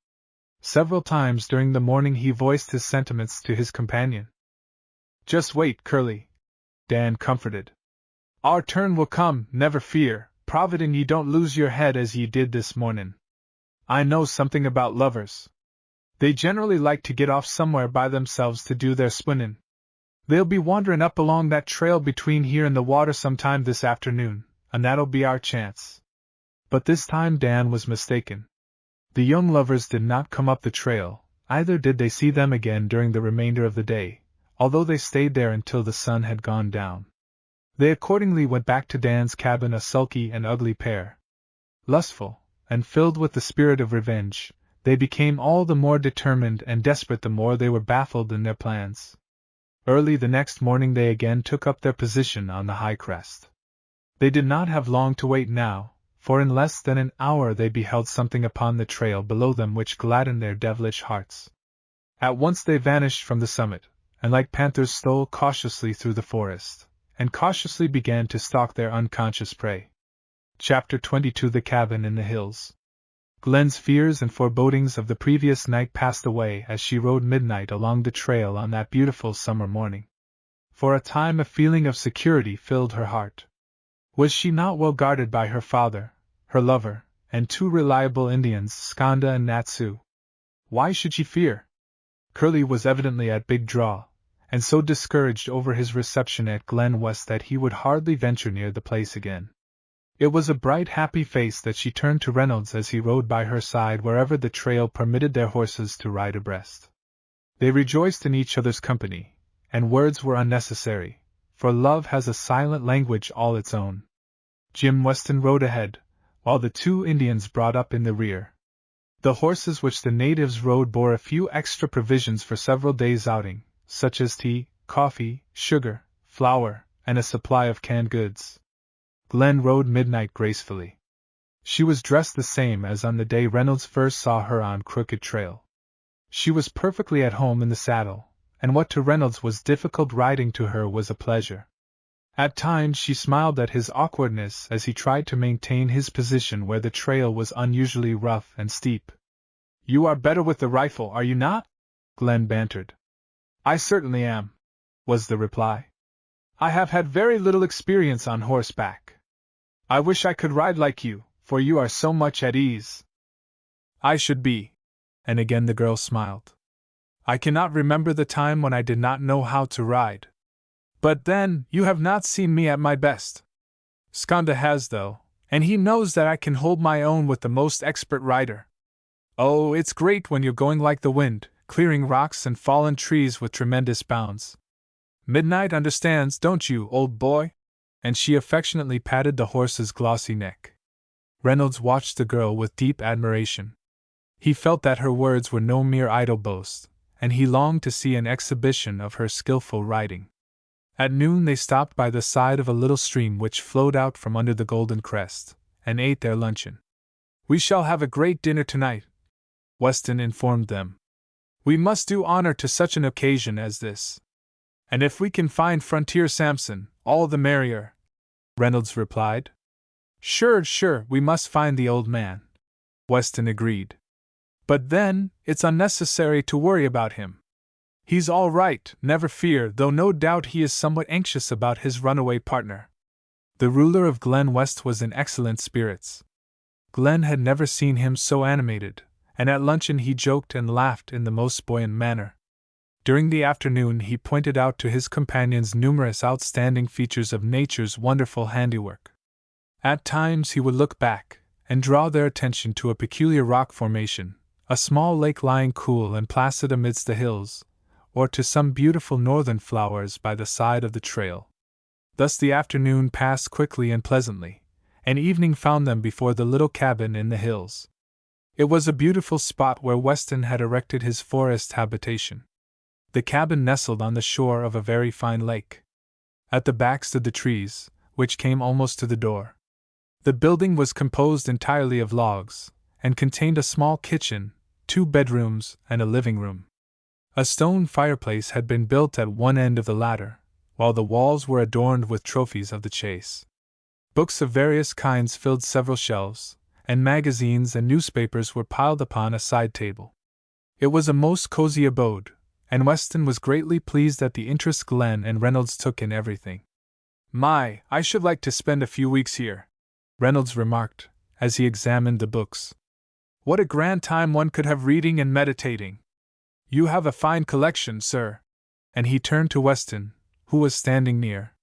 Several times during the morning he voiced his sentiments to his companion. "Just wait, Curly," Dan comforted. "Our turn will come, never fear, providin' ye don't lose your head as ye did this mornin'. I know something about lovers. They generally like to get off somewhere by themselves to do their swinnin'. They'll be wanderin' up along that trail between here and the water sometime this afternoon, and that'll be our chance." But this time Dan was mistaken. The young lovers did not come up the trail, either did they see them again during the remainder of the day, although they stayed there until the sun had gone down. They accordingly went back to Dan's cabin a sulky and ugly pair. Lustful, and filled with the spirit of revenge, they became all the more determined and desperate the more they were baffled in their plans. Early the next morning they again took up their position on the high crest. They did not have long to wait now, for in less than an hour they beheld something upon the trail below them which gladdened their devilish hearts. At once they vanished from the summit, and like panthers stole cautiously through the forest, and cautiously began to stalk their unconscious prey. Chapter 22 The Cabin in the Hills. Glen's fears and forebodings of the previous night passed away as she rode midnight along the trail on that beautiful summer morning. For a time a feeling of security filled her heart. Was she not well guarded by her father, her lover, and two reliable Indians, Skanda and Natsu? Why should she fear? Curly was evidently at big draw, and so discouraged over his reception at Glen West that he would hardly venture near the place again. It was a bright, happy face that she turned to Reynolds as he rode by her side wherever the trail permitted their horses to ride abreast. They rejoiced in each other's company, and words were unnecessary, for love has a silent language all its own. Jim Weston rode ahead, while the two Indians brought up in the rear. The horses which the natives rode bore a few extra provisions for several days' outing, such as tea, coffee, sugar, flour, and a supply of canned goods. Glen rode midnight gracefully. She was dressed the same as on the day Reynolds first saw her on Crooked Trail. She was perfectly at home in the saddle, and what to Reynolds was difficult riding to her was a pleasure. At times she smiled at his awkwardness as he tried to maintain his position where the trail was unusually rough and steep. "You are better with the rifle, are you not?" Glen bantered. "I certainly am," was the reply. "I have had very little experience on horseback. I wish I could ride like you, for you are so much at ease." "I should be." And again the girl smiled. "I cannot remember the time when I did not know how to ride. But then, you have not seen me at my best. Skanda has, though, and he knows that I can hold my own with the most expert rider. Oh, it's great when you're going like the wind, clearing rocks and fallen trees with tremendous bounds. Midnight understands, don't you, old boy?" And she affectionately patted the horse's glossy neck. Reynolds watched the girl with deep admiration. He felt that her words were no mere idle boast, and he longed to see an exhibition of her skillful riding. At noon they stopped by the side of a little stream which flowed out from under the golden crest, and ate their luncheon. "We shall have a great dinner tonight," Weston informed them. "We must do honor to such an occasion as this. And if we can find Frontier Samson, all the merrier," Reynolds replied. Sure, we must find the old man," Weston agreed. "But then, it's unnecessary to worry about him. He's all right, never fear, though no doubt he is somewhat anxious about his runaway partner." The ruler of Glen West was in excellent spirits. Glen had never seen him so animated, and at luncheon he joked and laughed in the most buoyant manner. During the afternoon he pointed out to his companions numerous outstanding features of nature's wonderful handiwork. At times he would look back, and draw their attention to a peculiar rock formation, a small lake lying cool and placid amidst the hills, or to some beautiful northern flowers by the side of the trail. Thus the afternoon passed quickly and pleasantly, and evening found them before the little cabin in the hills. It was a beautiful spot where Weston had erected his forest habitation. The cabin nestled on the shore of a very fine lake. At the back stood the trees, which came almost to the door. The building was composed entirely of logs, and contained a small kitchen, 2 bedrooms, and a living room. A stone fireplace had been built at one end of the latter, while the walls were adorned with trophies of the chase. Books of various kinds filled several shelves, and magazines and newspapers were piled upon a side table. It was a most cozy abode, and Weston was greatly pleased at the interest Glen and Reynolds took in everything. "My, I should like to spend a few weeks here," Reynolds remarked, as he examined the books. "What a grand time one could have reading and meditating. You have a fine collection, sir." And he turned to Weston, who was standing near.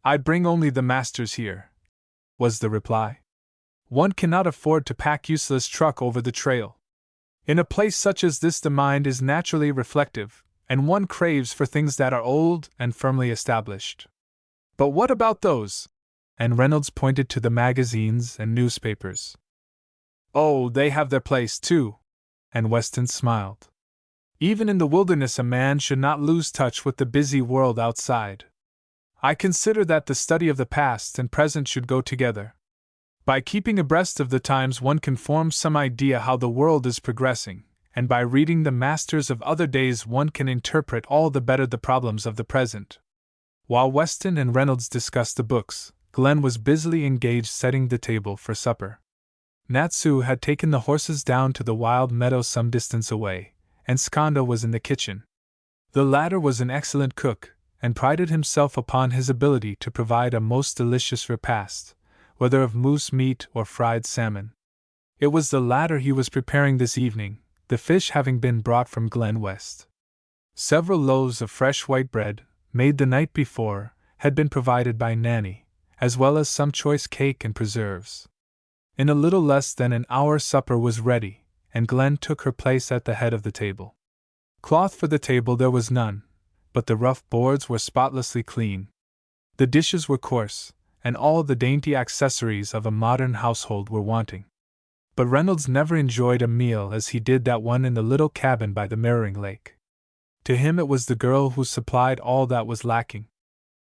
"I bring only the masters here," was the reply. "One cannot afford to pack useless truck over the trail. In a place such as this the mind is naturally reflective, and one craves for things that are old and firmly established." "But what about those?" And Reynolds pointed to the magazines and newspapers. "Oh, they have their place too," and Weston smiled. "Even in the wilderness a man should not lose touch with the busy world outside. I consider that the study of the past and present should go together. By keeping abreast of the times one can form some idea how the world is progressing, and by reading the masters of other days one can interpret all the better the problems of the present." While Weston and Reynolds discussed the books, Glen was busily engaged setting the table for supper. Natsu had taken the horses down to the wild meadow some distance away, and Skanda was in the kitchen. The latter was an excellent cook, and prided himself upon his ability to provide a most delicious repast, whether of moose meat or fried salmon. It was the latter he was preparing this evening, the fish having been brought from Glen West. Several loaves of fresh white bread, made the night before, had been provided by Nanny, as well as some choice cake and preserves. In a little less than an hour supper was ready, and Glen took her place at the head of the table. Cloth for the table there was none, but the rough boards were spotlessly clean. The dishes were coarse, and all the dainty accessories of a modern household were wanting. But Reynolds never enjoyed a meal as he did that one in the little cabin by the mirroring lake. To him it was the girl who supplied all that was lacking.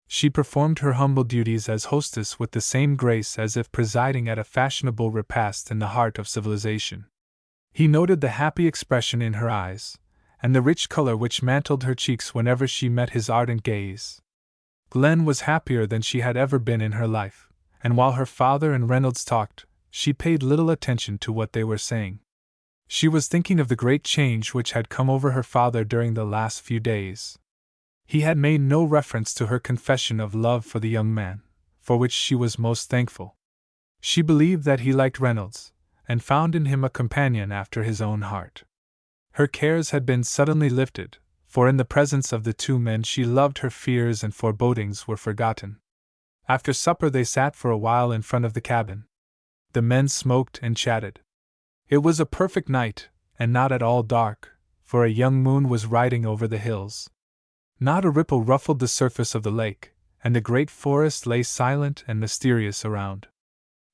She performed her humble duties as hostess with the same grace as if presiding at a fashionable repast in the heart of civilization. He noted the happy expression in her eyes, and the rich color which mantled her cheeks whenever she met his ardent gaze. Glen was happier than she had ever been in her life, and while her father and Reynolds talked, she paid little attention to what they were saying. She was thinking of the great change which had come over her father during the last few days. He had made no reference to her confession of love for the young man, for which she was most thankful. She believed that he liked Reynolds, and found in him a companion after his own heart. Her cares had been suddenly lifted, for in the presence of the two men she loved her fears and forebodings were forgotten. After supper they sat for a while in front of the cabin. The men smoked and chatted. It was a perfect night, and not at all dark, for a young moon was riding over the hills. Not a ripple ruffled the surface of the lake, and the great forest lay silent and mysterious around.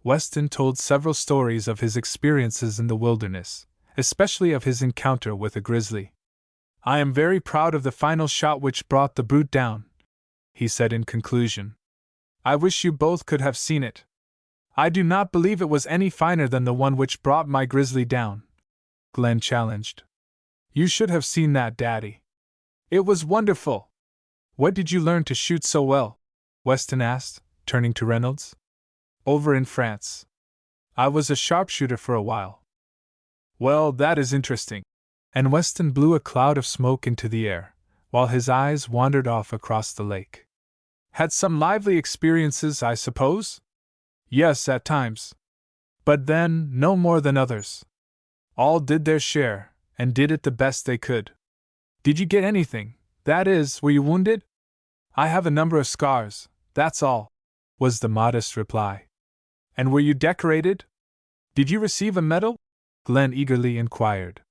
Weston told several stories of his experiences in the wilderness, especially of his encounter with a grizzly. "I am very proud of the final shot which brought the brute down," he said in conclusion. "I wish you both could have seen it. I do not believe it was any finer than the one which brought my grizzly down," Glen challenged. "You should have seen that, Daddy. It was wonderful." "Where did you learn to shoot so well?" Weston asked, turning to Reynolds. "Over in France. I was a sharpshooter for a while." "Well, that is interesting." And Weston blew a cloud of smoke into the air, while his eyes wandered off across the lake. "Had some lively experiences, I suppose?" "Yes, at times. But then, no more than others. All did their share, and did it the best they could." "Did you get anything? That is, were you wounded?" "I have a number of scars, that's all," was the modest reply. "And were you decorated? Did you receive a medal?" Glen eagerly inquired.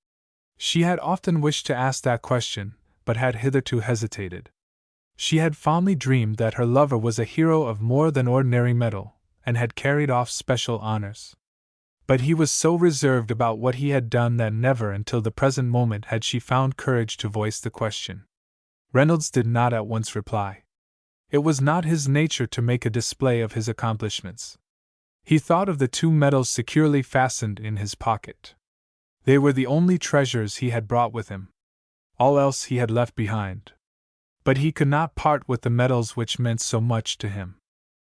She had often wished to ask that question, but had hitherto hesitated. She had fondly dreamed that her lover was a hero of more than ordinary mettle, and had carried off special honors. But he was so reserved about what he had done that never until the present moment had she found courage to voice the question. Reynolds did not at once reply. It was not his nature to make a display of his accomplishments. He thought of the two medals securely fastened in his pocket. They were the only treasures he had brought with him. All else he had left behind. But he could not part with the medals which meant so much to him.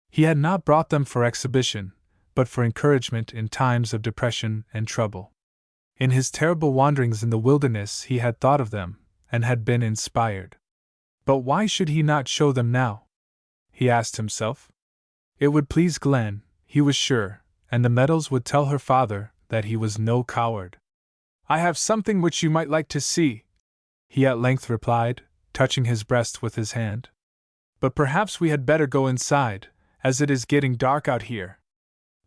He had not brought them for exhibition, but for encouragement in times of depression and trouble. In his terrible wanderings in the wilderness he had thought of them, and had been inspired. But why should he not show them now? He asked himself. It would please Glen, he was sure, and the medals would tell her father that he was no coward. I have something which you might like to see, he at length replied, touching his breast with his hand. But perhaps we had better go inside, as it is getting dark out here.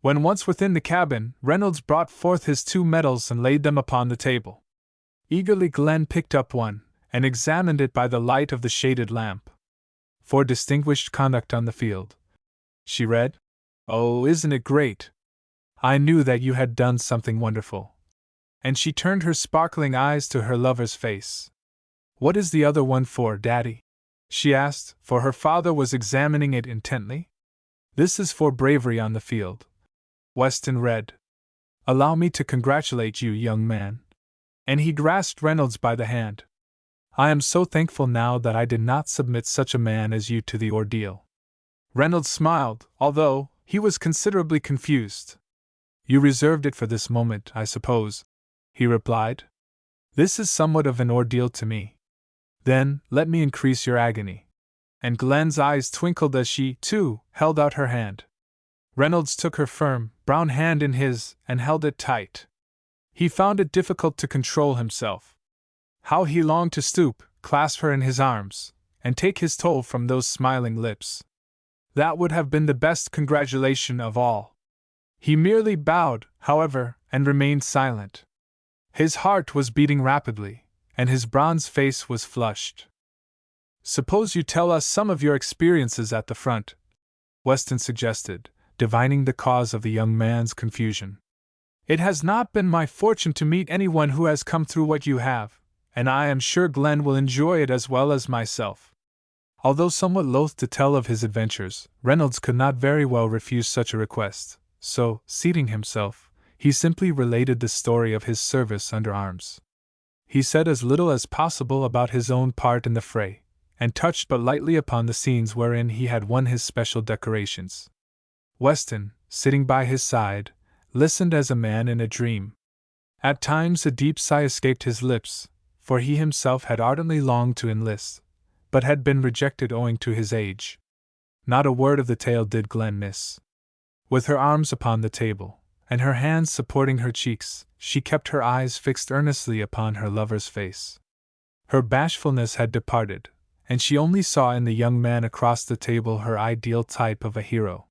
When once within the cabin, Reynolds brought forth his 2 medals and laid them upon the table. Eagerly Glen picked up one, and examined it by the light of the shaded lamp. For distinguished conduct on the field, she read. Oh, isn't it great? I knew that you had done something wonderful. And she turned her sparkling eyes to her lover's face. What is the other one for, Daddy? She asked, for her father was examining it intently. This is for bravery on the field. Weston read. Allow me to congratulate you, young man. And he grasped Reynolds by the hand. I am so thankful now that I did not submit such a man as you to the ordeal. Reynolds smiled, although he was considerably confused. You reserved it for this moment, I suppose, he replied. This is somewhat of an ordeal to me. Then, let me increase your agony. And Glen's eyes twinkled as she, too, held out her hand. Reynolds took her firm, brown hand in his, and held it tight. He found it difficult to control himself. How he longed to stoop, clasp her in his arms, and take his toll from those smiling lips. That would have been the best congratulation of all. He merely bowed, however, and remained silent. His heart was beating rapidly, and his bronze face was flushed. Suppose you tell us some of your experiences at the front, Weston suggested, divining the cause of the young man's confusion. It has not been my fortune to meet anyone who has come through what you have, and I am sure Glen will enjoy it as well as myself. Although somewhat loath to tell of his adventures, Reynolds could not very well refuse such a request, so, seating himself, he simply related the story of his service under arms. He said as little as possible about his own part in the fray, and touched but lightly upon the scenes wherein he had won his special decorations. Weston, sitting by his side, listened as a man in a dream. At times a deep sigh escaped his lips, for he himself had ardently longed to enlist, but had been rejected owing to his age. Not a word of the tale did Glen miss. With her arms upon the table, and her hands supporting her cheeks, she kept her eyes fixed earnestly upon her lover's face. Her bashfulness had departed, and she only saw in the young man across the table her ideal type of a hero.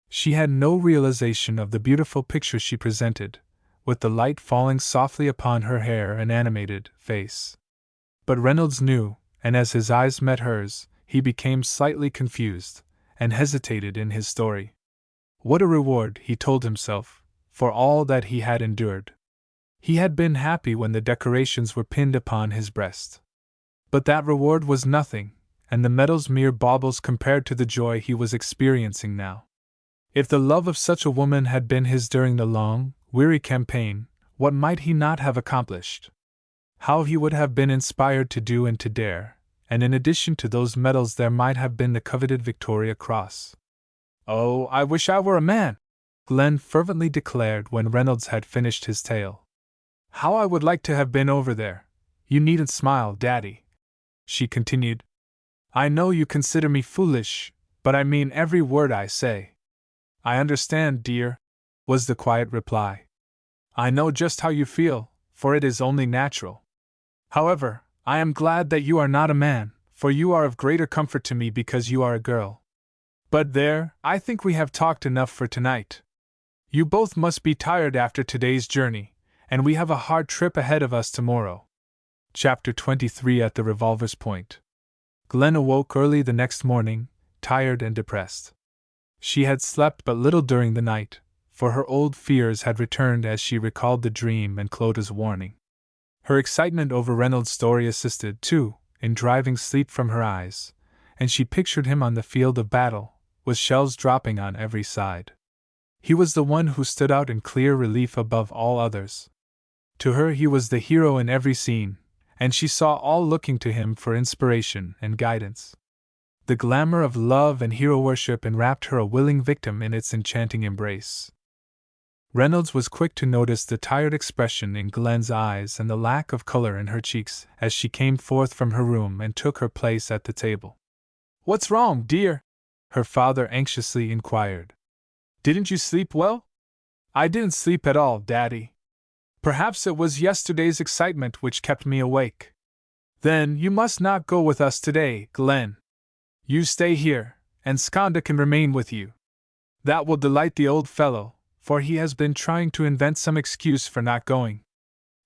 She had no realization of the beautiful picture she presented, with the light falling softly upon her hair and animated face. But Reynolds knew, and as his eyes met hers, he became slightly confused, and hesitated in his story. What a reward, he told himself, for all that he had endured. He had been happy when the decorations were pinned upon his breast. But that reward was nothing, and the medals mere baubles compared to the joy he was experiencing now. If the love of such a woman had been his during the long, weary campaign, what might he not have accomplished? How he would have been inspired to do and to dare, and in addition to those medals there might have been the coveted Victoria Cross. Oh, I wish I were a man, Glen fervently declared when Reynolds had finished his tale. How I would like to have been over there. You needn't smile, Daddy, she continued. I know you consider me foolish, but I mean every word I say. I understand, dear, was the quiet reply. I know just how you feel, for it is only natural. However, I am glad that you are not a man, for you are of greater comfort to me because you are a girl. But there, I think we have talked enough for tonight. You both must be tired after today's journey, and we have a hard trip ahead of us tomorrow. Chapter 23 At the Revolver's Point. Glen awoke early the next morning, tired and depressed. She had slept but little during the night, for her old fears had returned as she recalled the dream and Cloda's warning. Her excitement over Reynolds' story assisted, too, in driving sleep from her eyes, and she pictured him on the field of battle, with shells dropping on every side. He was the one who stood out in clear relief above all others. To her he was the hero in every scene, and she saw all looking to him for inspiration and guidance. The glamour of love and hero worship enwrapped her a willing victim in its enchanting embrace. Reynolds was quick to notice the tired expression in Glen's eyes and the lack of color in her cheeks as she came forth from her room and took her place at the table. "What's wrong, dear?" her father anxiously inquired. "Didn't you sleep well?" "I didn't sleep at all, Daddy. Perhaps it was yesterday's excitement which kept me awake." "Then you must not go with us today, Glen. You stay here, and Skanda can remain with you. That will delight the old fellow, for he has been trying to invent some excuse for not going.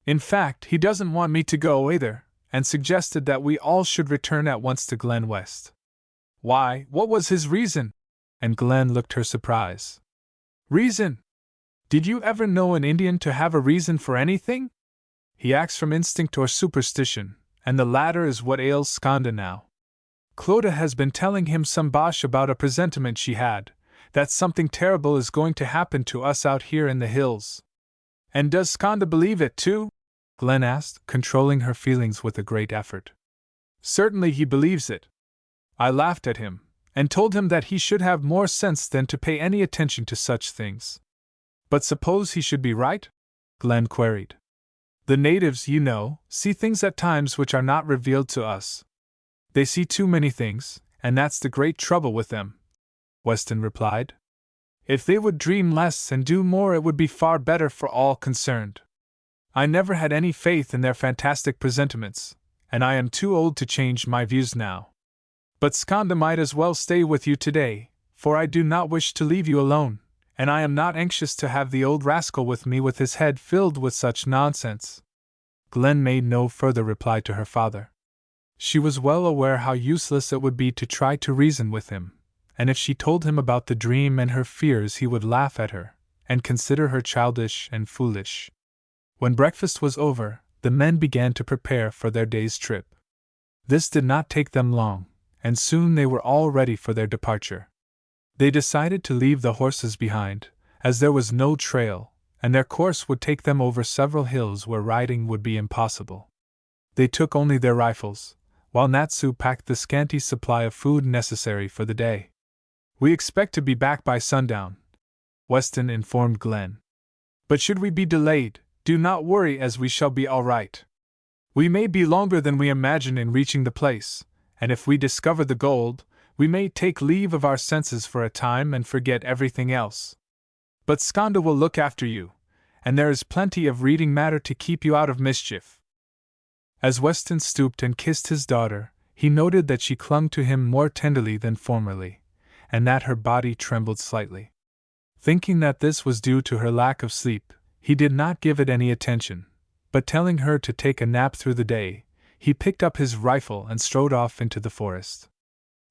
In fact, he doesn't want me to go either, and suggested that we all should return at once to Glen West." "Why, what was his reason?" And Glen looked her surprise. "Reason? Did you ever know an Indian to have a reason for anything? He acts from instinct or superstition, and the latter is what ails Skanda now. Clodagh has been telling him some bosh about a presentiment she had, that something terrible is going to happen to us out here in the hills." "And does Skanda believe it too?" Glen asked, controlling her feelings with a great effort. "Certainly he believes it. I laughed at him, and told him that he should have more sense than to pay any attention to such things." "But suppose he should be right?" Glen queried. "The natives, you know, see things at times which are not revealed to us. They see too many things, and that's the great trouble with them," Weston replied. "If they would dream less and do more, it would be far better for all concerned. I never had any faith in their fantastic presentiments, and I am too old to change my views now. But Skanda might as well stay with you today, for I do not wish to leave you alone, and I am not anxious to have the old rascal with me with his head filled with such nonsense." Glen made no further reply to her father. She was well aware how useless it would be to try to reason with him, and if she told him about the dream and her fears he would laugh at her, and consider her childish and foolish. When breakfast was over, the men began to prepare for their day's trip. This did not take them long, and soon they were all ready for their departure. They decided to leave the horses behind, as there was no trail, and their course would take them over several hills where riding would be impossible. They took only their rifles, while Natsu packed the scanty supply of food necessary for the day. "We expect to be back by sundown," Weston informed Glen. "But should we be delayed, do not worry, as we shall be all right. We may be longer than we imagine in reaching the place, and if we discover the gold, we may take leave of our senses for a time and forget everything else. But Skanda will look after you, and there is plenty of reading matter to keep you out of mischief." As Weston stooped and kissed his daughter, he noted that she clung to him more tenderly than formerly, and that her body trembled slightly. Thinking that this was due to her lack of sleep, he did not give it any attention, but telling her to take a nap through the day, he picked up his rifle and strode off into the forest.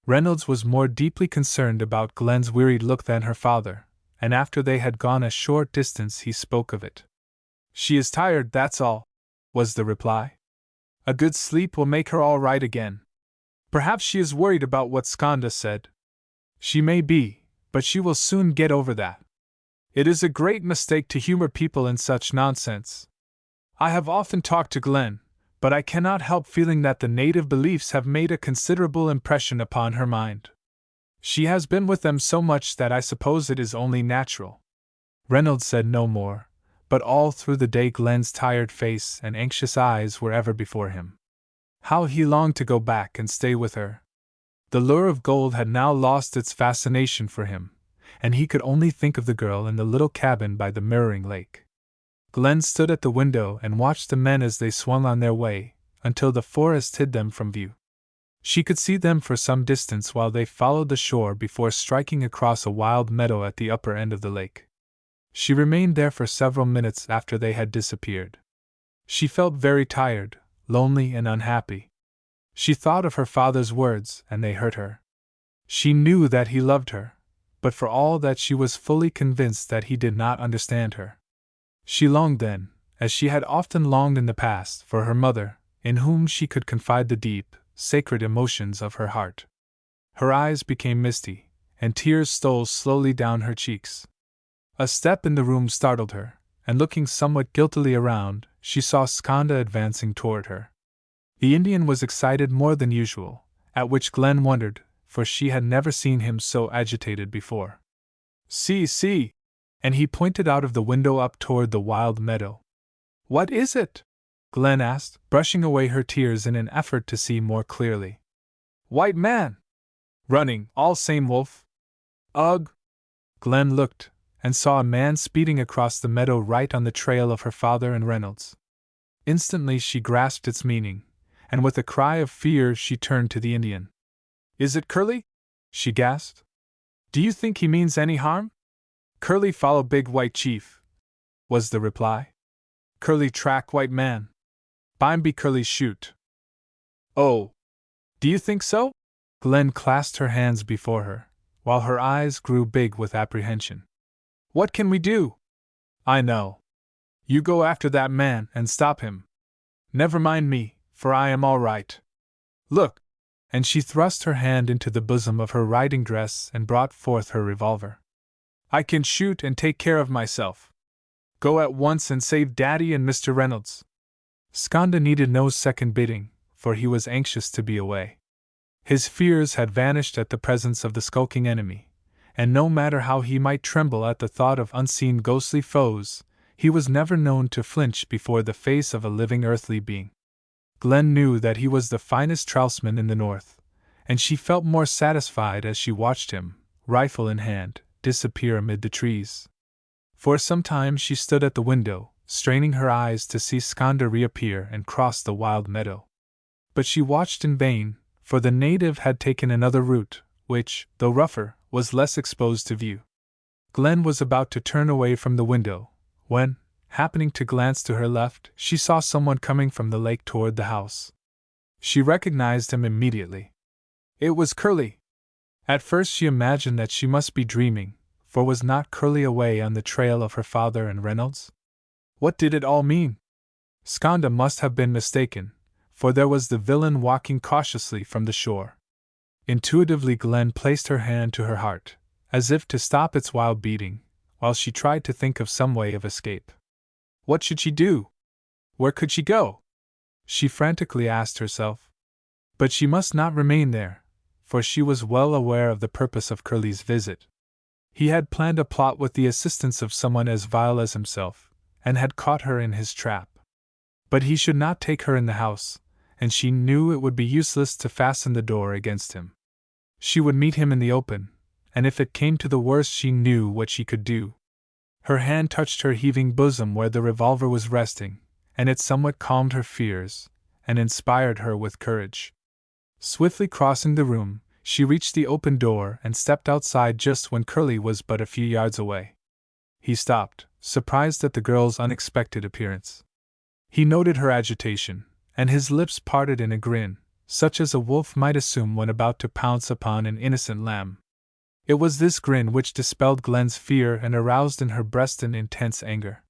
Reynolds was more deeply concerned about Glen's wearied look than her father, and after they had gone a short distance he spoke of it. "She is tired, that's all," was the reply. "A good sleep will make her all right again. Perhaps she is worried about what Skanda said." "She may be, but she will soon get over that. It is a great mistake to humor people in such nonsense. I have often talked to Glen, but I cannot help feeling that the native beliefs have made a considerable impression upon her mind. She has been with them so much that I suppose it is only natural." Reynolds said no more, but all through the day Glen's tired face and anxious eyes were ever before him. How he longed to go back and stay with her. The lure of gold had now lost its fascination for him, and he could only think of the girl in the little cabin by the mirroring lake. Glen stood at the window and watched the men as they swung on their way, until the forest hid them from view. She could see them for some distance while they followed the shore before striking across a wild meadow at the upper end of the lake. She remained there for several minutes after they had disappeared. She felt very tired, lonely, and unhappy. She thought of her father's words, and they hurt her. She knew that he loved her, but for all that she was fully convinced that he did not understand her. She longed then, as she had often longed in the past, for her mother, in whom she could confide the deep, sacred emotions of her heart. Her eyes became misty, and tears stole slowly down her cheeks. A step in the room startled her, and looking somewhat guiltily around, she saw Skanda advancing toward her. The Indian was excited more than usual, at which Glen wondered, for she had never seen him so agitated before. See! and he pointed out of the window up toward the wild meadow. What is it? Glen asked, brushing away her tears in an effort to see more clearly. White man! Running, all same wolf. Ugh! Glen looked, and saw a man speeding across the meadow right on the trail of her father and Reynolds. Instantly she grasped its meaning, and with a cry of fear she turned to the Indian. Is it Curly? She gasped. Do you think he means any harm? Curly follow big white chief, was the reply. Curly track white man. Bimeby Curly shoot. Oh! Do you think so? Glen clasped her hands before her, while her eyes grew big with apprehension. What can we do? I know. You go after that man and stop him. Never mind me, for I am all right. Look! And she thrust her hand into the bosom of her riding dress and brought forth her revolver. I can shoot and take care of myself. Go at once and save Daddy and Mr. Reynolds. Skanda needed no second bidding, for he was anxious to be away. His fears had vanished at the presence of the skulking enemy, and no matter how he might tremble at the thought of unseen ghostly foes, he was never known to flinch before the face of a living earthly being. Glen knew that he was the finest trouseman in the north, and she felt more satisfied as she watched him, rifle in hand, disappear amid the trees. For some time she stood at the window, straining her eyes to see Skanda reappear and cross the wild meadow. But she watched in vain, for the native had taken another route, which, though rougher, was less exposed to view. Glen was about to turn away from the window, when, happening to glance to her left, she saw someone coming from the lake toward the house. She recognized him immediately. It was Curly. At first she imagined that she must be dreaming, for was not Curly away on the trail of her father and Reynolds? What did it all mean? Skanda must have been mistaken, for there was the villain walking cautiously from the shore. Intuitively Glen placed her hand to her heart, as if to stop its wild beating, while she tried to think of some way of escape. What should she do? Where could she go? She frantically asked herself. But she must not remain there, for she was well aware of the purpose of Curly's visit. He had planned a plot with the assistance of someone as vile as himself, and had caught her in his trap. But he should not take her in the house, and she knew it would be useless to fasten the door against him. She would meet him in the open, and if it came to the worst she knew what she could do. Her hand touched her heaving bosom where the revolver was resting, and it somewhat calmed her fears, and inspired her with courage. Swiftly crossing the room, she reached the open door and stepped outside just when Curly was but a few yards away. He stopped, surprised at the girl's unexpected appearance. He noted her agitation, and his lips parted in a grin, such as a wolf might assume when about to pounce upon an innocent lamb. It was this grin which dispelled Glen's fear and aroused in her breast an intense anger.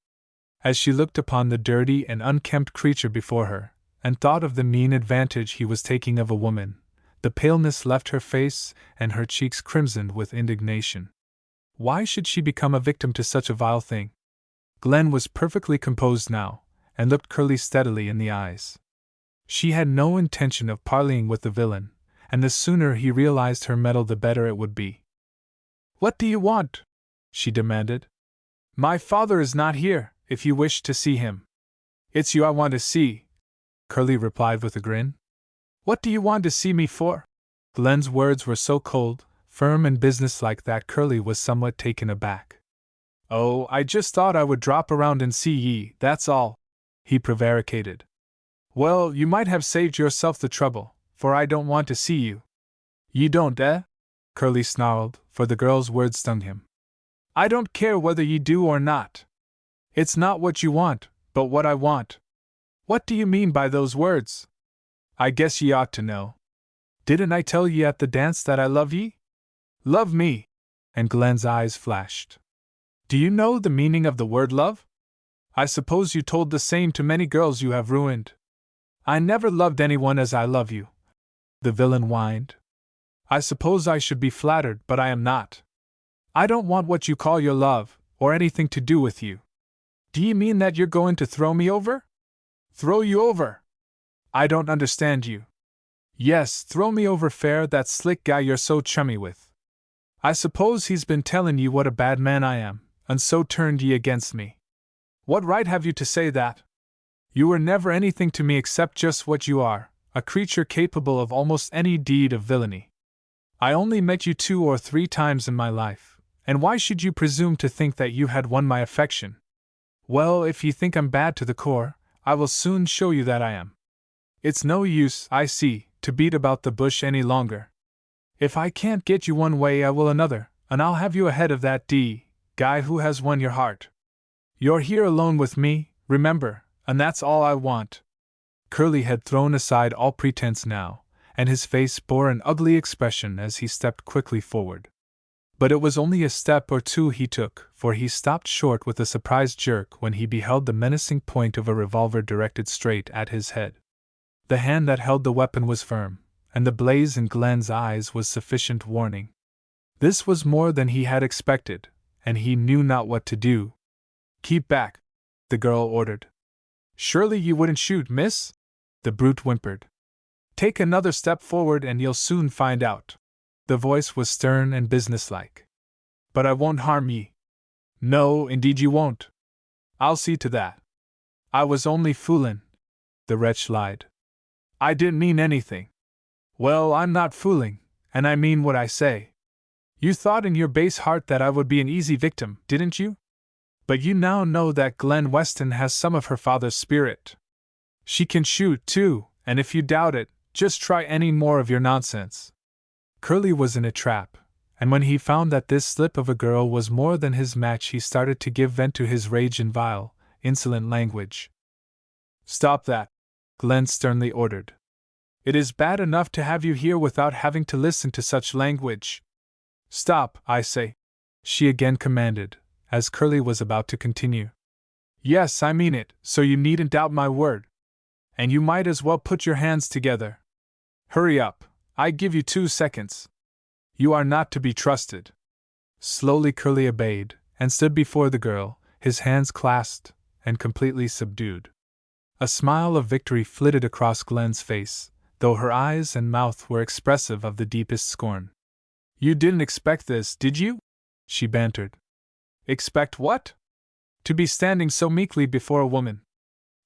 As she looked upon the dirty and unkempt creature before her, and thought of the mean advantage he was taking of a woman, the paleness left her face and her cheeks crimsoned with indignation. Why should she become a victim to such a vile thing? Glen was perfectly composed now, and looked Curly steadily in the eyes. She had no intention of parleying with the villain, and the sooner he realized her mettle the better it would be. What do you want? She demanded. My father is not here, if you wish to see him. It's you I want to see, Curly replied with a grin. What do you want to see me for? Glen's words were so cold, firm and businesslike that Curly was somewhat taken aback. Oh, I just thought I would drop around and see ye, that's all, he prevaricated. Well, you might have saved yourself the trouble, for I don't want to see you. You don't, eh? Curly snarled, for the girl's words stung him. I don't care whether ye do or not. It's not what you want, but what I want. What do you mean by those words? I guess ye ought to know. Didn't I tell ye at the dance that I love ye? Love me? And Glen's eyes flashed. Do you know the meaning of the word love? I suppose you told the same to many girls you have ruined. I never loved anyone as I love you, the villain whined. I suppose I should be flattered, but I am not. I don't want what you call your love, or anything to do with you. Do you mean that you're going to throw me over? Throw you over? I don't understand you. Yes, throw me over fair, that slick guy you're so chummy with. I suppose he's been telling you what a bad man I am, and so turned ye against me. What right have you to say that? You were never anything to me except just what you are, a creature capable of almost any deed of villainy. I only met you 2 or 3 times in my life, and why should you presume to think that you had won my affection? Well, if you think I'm bad to the core, I will soon show you that I am. It's no use, I see, to beat about the bush any longer. If I can't get you one way, I will another, and I'll have you ahead of that guy who has won your heart. You're here alone with me, remember, and that's all I want. Curly had thrown aside all pretense now, and his face bore an ugly expression as he stepped quickly forward. But it was only a step or 2 he took, for he stopped short with a surprised jerk when he beheld the menacing point of a revolver directed straight at his head. The hand that held the weapon was firm, and the blaze in Glen's eyes was sufficient warning. This was more than he had expected, and he knew not what to do. "Keep back," the girl ordered. "Surely you wouldn't shoot, miss?" the brute whimpered. "Take another step forward and you'll soon find out." The voice was stern and businesslike. "But I won't harm ye." "No, indeed you won't. I'll see to that." "I was only foolin'," the wretch lied. "I didn't mean anything." "Well, I'm not fooling, and I mean what I say. You thought in your base heart that I would be an easy victim, didn't you? But you now know that Glen Weston has some of her father's spirit. She can shoot, too, and if you doubt it, just try any more of your nonsense." Curly was in a trap, and when he found that this slip of a girl was more than his match, he started to give vent to his rage in vile, insolent language. "Stop that," Glen sternly ordered. "It is bad enough to have you here without having to listen to such language. Stop, I say," she again commanded, as Curly was about to continue. "Yes, I mean it, so you needn't doubt my word. And you might as well put your hands together. Hurry up, I give you 2 seconds. You are not to be trusted." Slowly Curly obeyed, and stood before the girl, his hands clasped, and completely subdued. A smile of victory flitted across Glen's face, though her eyes and mouth were expressive of the deepest scorn. "You didn't expect this, did you?" she bantered. "Expect what?" "To be standing so meekly before a woman.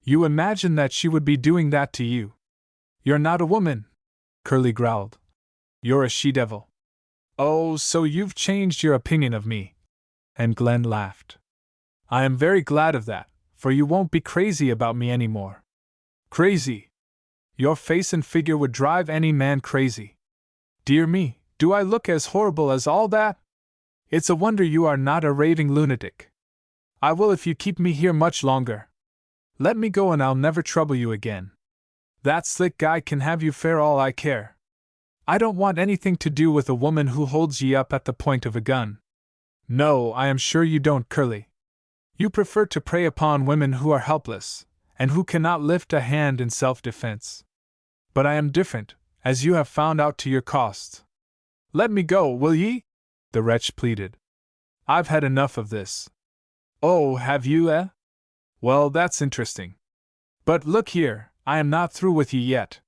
You imagine that she would be doing that to you. You're not a woman," Curly growled. "You're a she-devil." "Oh, so you've changed your opinion of me." And Glen laughed. "I am very glad of that, for you won't be crazy about me anymore." "Crazy? Your face and figure would drive any man crazy. Dear me, do I look as horrible as all that? It's a wonder you are not a raving lunatic. I will if you keep me here much longer. Let me go and I'll never trouble you again. That slick guy can have you for all I care. I don't want anything to do with a woman who holds ye up at the point of a gun. No, I am sure you don't, Curly. You prefer to prey upon women who are helpless, and who cannot lift a hand in self-defense. But I am different, as you have found out to your cost. Let me go, will ye?" the wretch pleaded. "I've had enough of this." "Oh, have you, eh? Well, that's interesting. But look here, I am not through with ye yet.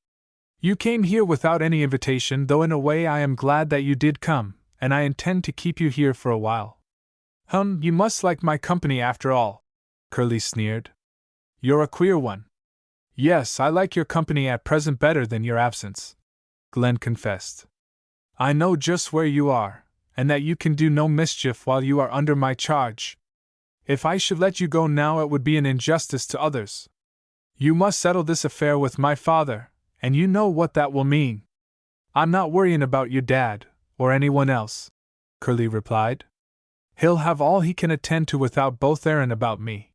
You came here without any invitation, though in a way I am glad that you did come, and I intend to keep you here for a while." You must like my company after all," Curly sneered. "You're a queer one." "Yes, I like your company at present better than your absence," Glen confessed. "I know just where you are, and that you can do no mischief while you are under my charge. If I should let you go now, it would be an injustice to others. You must settle this affair with my father, and you know what that will mean." "I'm not worrying about your dad, or anyone else," Curly replied. "He'll have all he can attend to without bothering about me.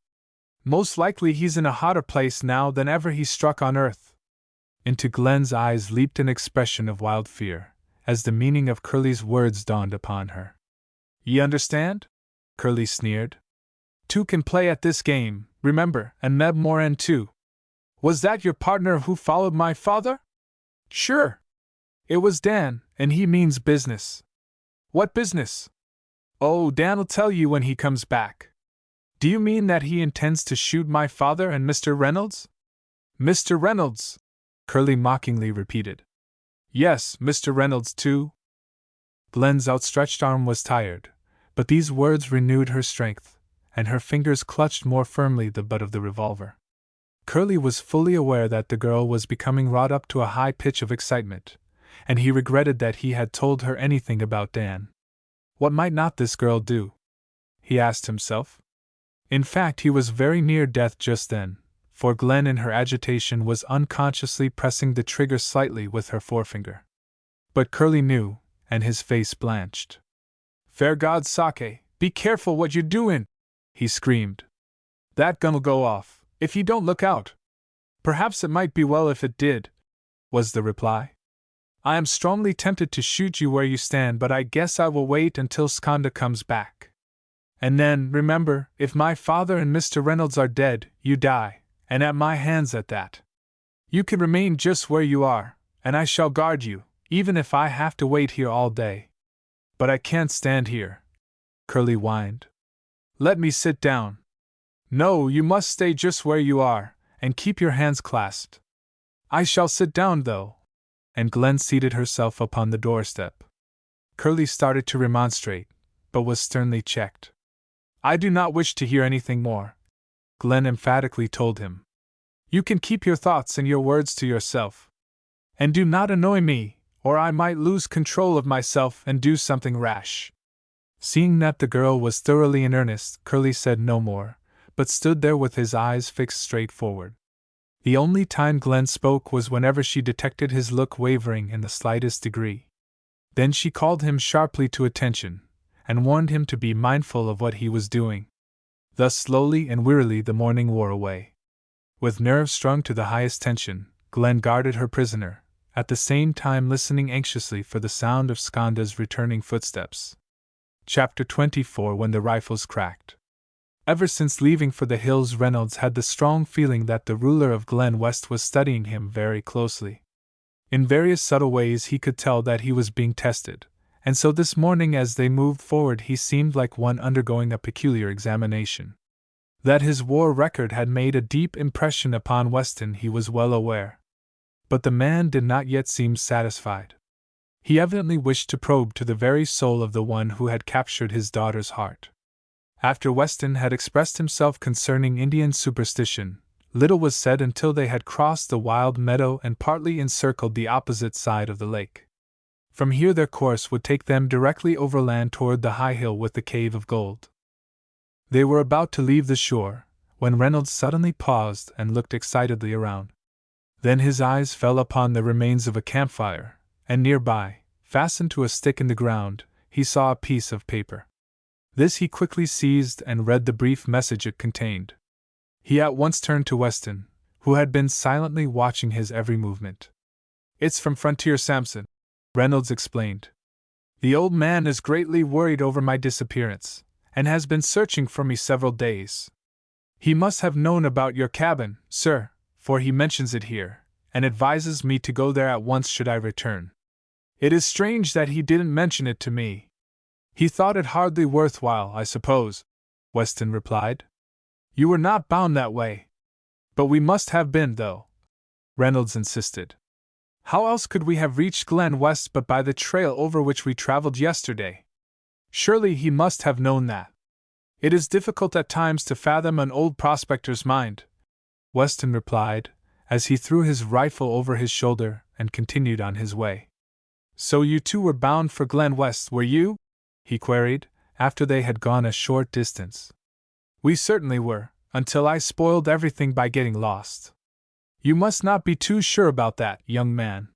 Most likely he's in a hotter place now than ever he struck on earth." Into Glen's eyes leaped an expression of wild fear, as the meaning of Curly's words dawned upon her. "Ye understand?" Curly sneered. "Two can play at this game, remember, and Meb Moran too. Was that your partner who followed my father?" "Sure. It was Dan, and he means business." "What business?" "Oh, Dan'll tell you when he comes back." "Do you mean that he intends to shoot my father and Mr. Reynolds?" "Mr. Reynolds?" Curly mockingly repeated. "Yes, Mr. Reynolds too." Glen's outstretched arm was tired, but these words renewed her strength, and her fingers clutched more firmly the butt of the revolver. Curly was fully aware that the girl was becoming wrought up to a high pitch of excitement, and he regretted that he had told her anything about Dan. What might not this girl do? He asked himself. In fact, he was very near death just then, for Glen in her agitation was unconsciously pressing the trigger slightly with her forefinger. But Curly knew, and his face blanched. "Fair God, Sake, be careful what you're doin'!" he screamed. "That gun'll go off, if you don't look out." "Perhaps it might be well if it did," was the reply. "I am strongly tempted to shoot you where you stand, but I guess I will wait until Skanda comes back. And then, remember, if my father and Mr. Reynolds are dead, you die, and at my hands at that. You can remain just where you are, and I shall guard you, even if I have to wait here all day." "But I can't stand here," Curly whined. "Let me sit down." "No, you must stay just where you are, and keep your hands clasped." "I shall sit down, though." And Glen seated herself upon the doorstep. Curly started to remonstrate, but was sternly checked. "I do not wish to hear anything more," Glen emphatically told him. "You can keep your thoughts and your words to yourself. And do not annoy me, or I might lose control of myself and do something rash." Seeing that the girl was thoroughly in earnest, Curly said no more, but stood there with his eyes fixed straight forward. The only time Glen spoke was whenever she detected his look wavering in the slightest degree. Then she called him sharply to attention, and warned him to be mindful of what he was doing. Thus slowly and wearily the morning wore away. With nerves strung to the highest tension, Glen guarded her prisoner, at the same time listening anxiously for the sound of Skanda's returning footsteps. Chapter 24. When the rifles cracked. Ever since leaving for the hills, Reynolds had the strong feeling that the ruler of Glen West was studying him very closely. In various subtle ways he could tell that he was being tested, and so this morning as they moved forward he seemed like one undergoing a peculiar examination. That his war record had made a deep impression upon Weston he was well aware. But the man did not yet seem satisfied. He evidently wished to probe to the very soul of the one who had captured his daughter's heart. After Weston had expressed himself concerning Indian superstition, little was said until they had crossed the wild meadow and partly encircled the opposite side of the lake. From here their course would take them directly overland toward the high hill with the cave of gold. They were about to leave the shore, when Reynolds suddenly paused and looked excitedly around. Then his eyes fell upon the remains of a campfire, and nearby, fastened to a stick in the ground, he saw a piece of paper. This he quickly seized and read the brief message it contained. He at once turned to Weston, who had been silently watching his every movement. "It's from Frontier Samson," Reynolds explained. "The old man is greatly worried over my disappearance, and has been searching for me several days. He must have known about your cabin, sir, for he mentions it here, and advises me to go there at once should I return. It is strange that he didn't mention it to me." "He thought it hardly worthwhile, I suppose," Weston replied. "You were not bound that way." "But we must have been, though," Reynolds insisted. "How else could we have reached Glen West but by the trail over which we traveled yesterday? Surely he must have known that. It is difficult at times to fathom an old prospector's mind," Weston replied, as he threw his rifle over his shoulder and continued on his way. "So you two were bound for Glen West, were you?" he queried, after they had gone a short distance. "We certainly were, until I spoiled everything by getting lost." "You must not be too sure about that, young man.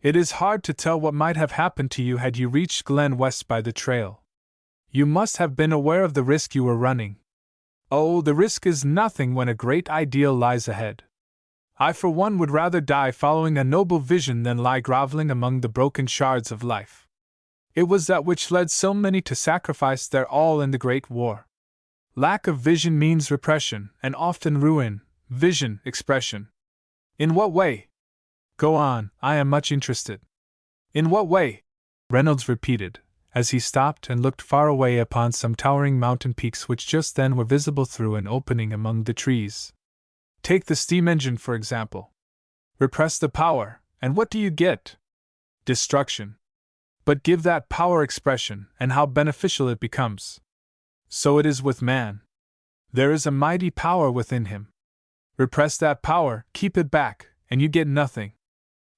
It is hard to tell what might have happened to you had you reached Glen West by the trail. You must have been aware of the risk you were running." "Oh, the risk is nothing when a great ideal lies ahead. I for one would rather die following a noble vision than lie groveling among the broken shards of life. It was that which led so many to sacrifice their all in the Great War. Lack of vision means repression, and often ruin. Vision, expression." "In what way?" "Go on, I am much interested." "In what way?" Reynolds repeated, as he stopped and looked far away upon some towering mountain peaks which just then were visible through an opening among the trees. "Take the steam engine, for example. Repress the power, and what do you get? Destruction. but give that power expression, and how beneficial it becomes. So it is with man. There is a mighty power within him. Repress that power, keep it back, and you get nothing.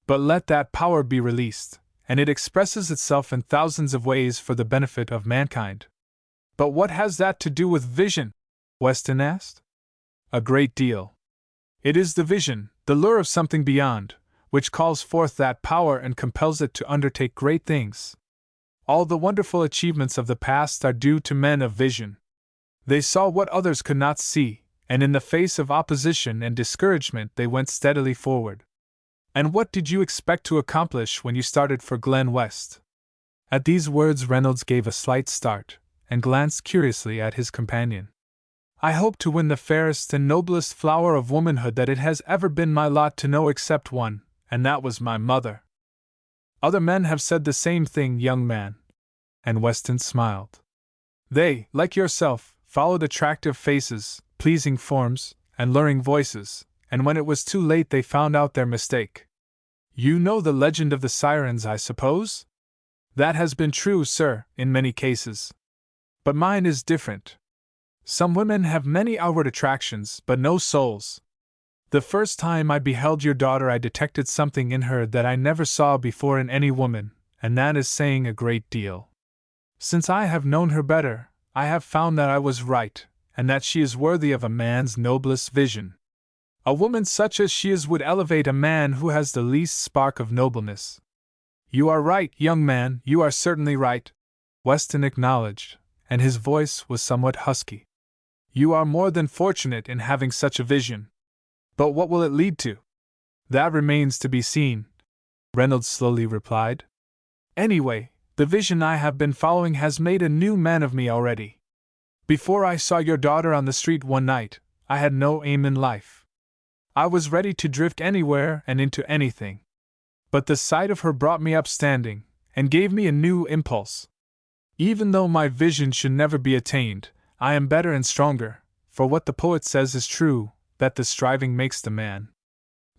But let that power be released, and it expresses itself in thousands of ways for the benefit of mankind. But what has that to do with vision? Weston asked. A great deal. It is the vision, the lure of something beyond, which calls forth that power and compels it to undertake great things. All the wonderful achievements of the past are due to men of vision. They saw what others could not see, and in the face of opposition and discouragement they went steadily forward. And what did you expect to accomplish when you started for Glen West? At these words Reynolds gave a slight start, and glanced curiously at his companion. I hope to win the fairest and noblest flower of womanhood that it has ever been my lot to know except one, and that was my mother. Other men have said the same thing, young man. And Weston smiled. They, like yourself, followed attractive faces, pleasing forms, and luring voices, and when it was too late they found out their mistake. You know the legend of the sirens, I suppose? That has been true, sir, in many cases. But mine is different. Some women have many outward attractions, but no souls. The first time I beheld your daughter I detected something in her that I never saw before in any woman, and that is saying a great deal. Since I have known her better, I have found that I was right, and that she is worthy of a man's noblest vision. A woman such as she is would elevate a man who has the least spark of nobleness. You are right, young man, you are certainly right, Weston acknowledged, and his voice was somewhat husky. You are more than fortunate in having such a vision. But what will it lead to? That remains to be seen, Reynolds slowly replied. Anyway, the vision I have been following has made a new man of me already. Before I saw your daughter on the street one night, I had no aim in life. I was ready to drift anywhere and into anything. But the sight of her brought me up standing, and gave me a new impulse. Even though my vision should never be attained, I am better and stronger, for what the poet says is true, that the striving makes the man.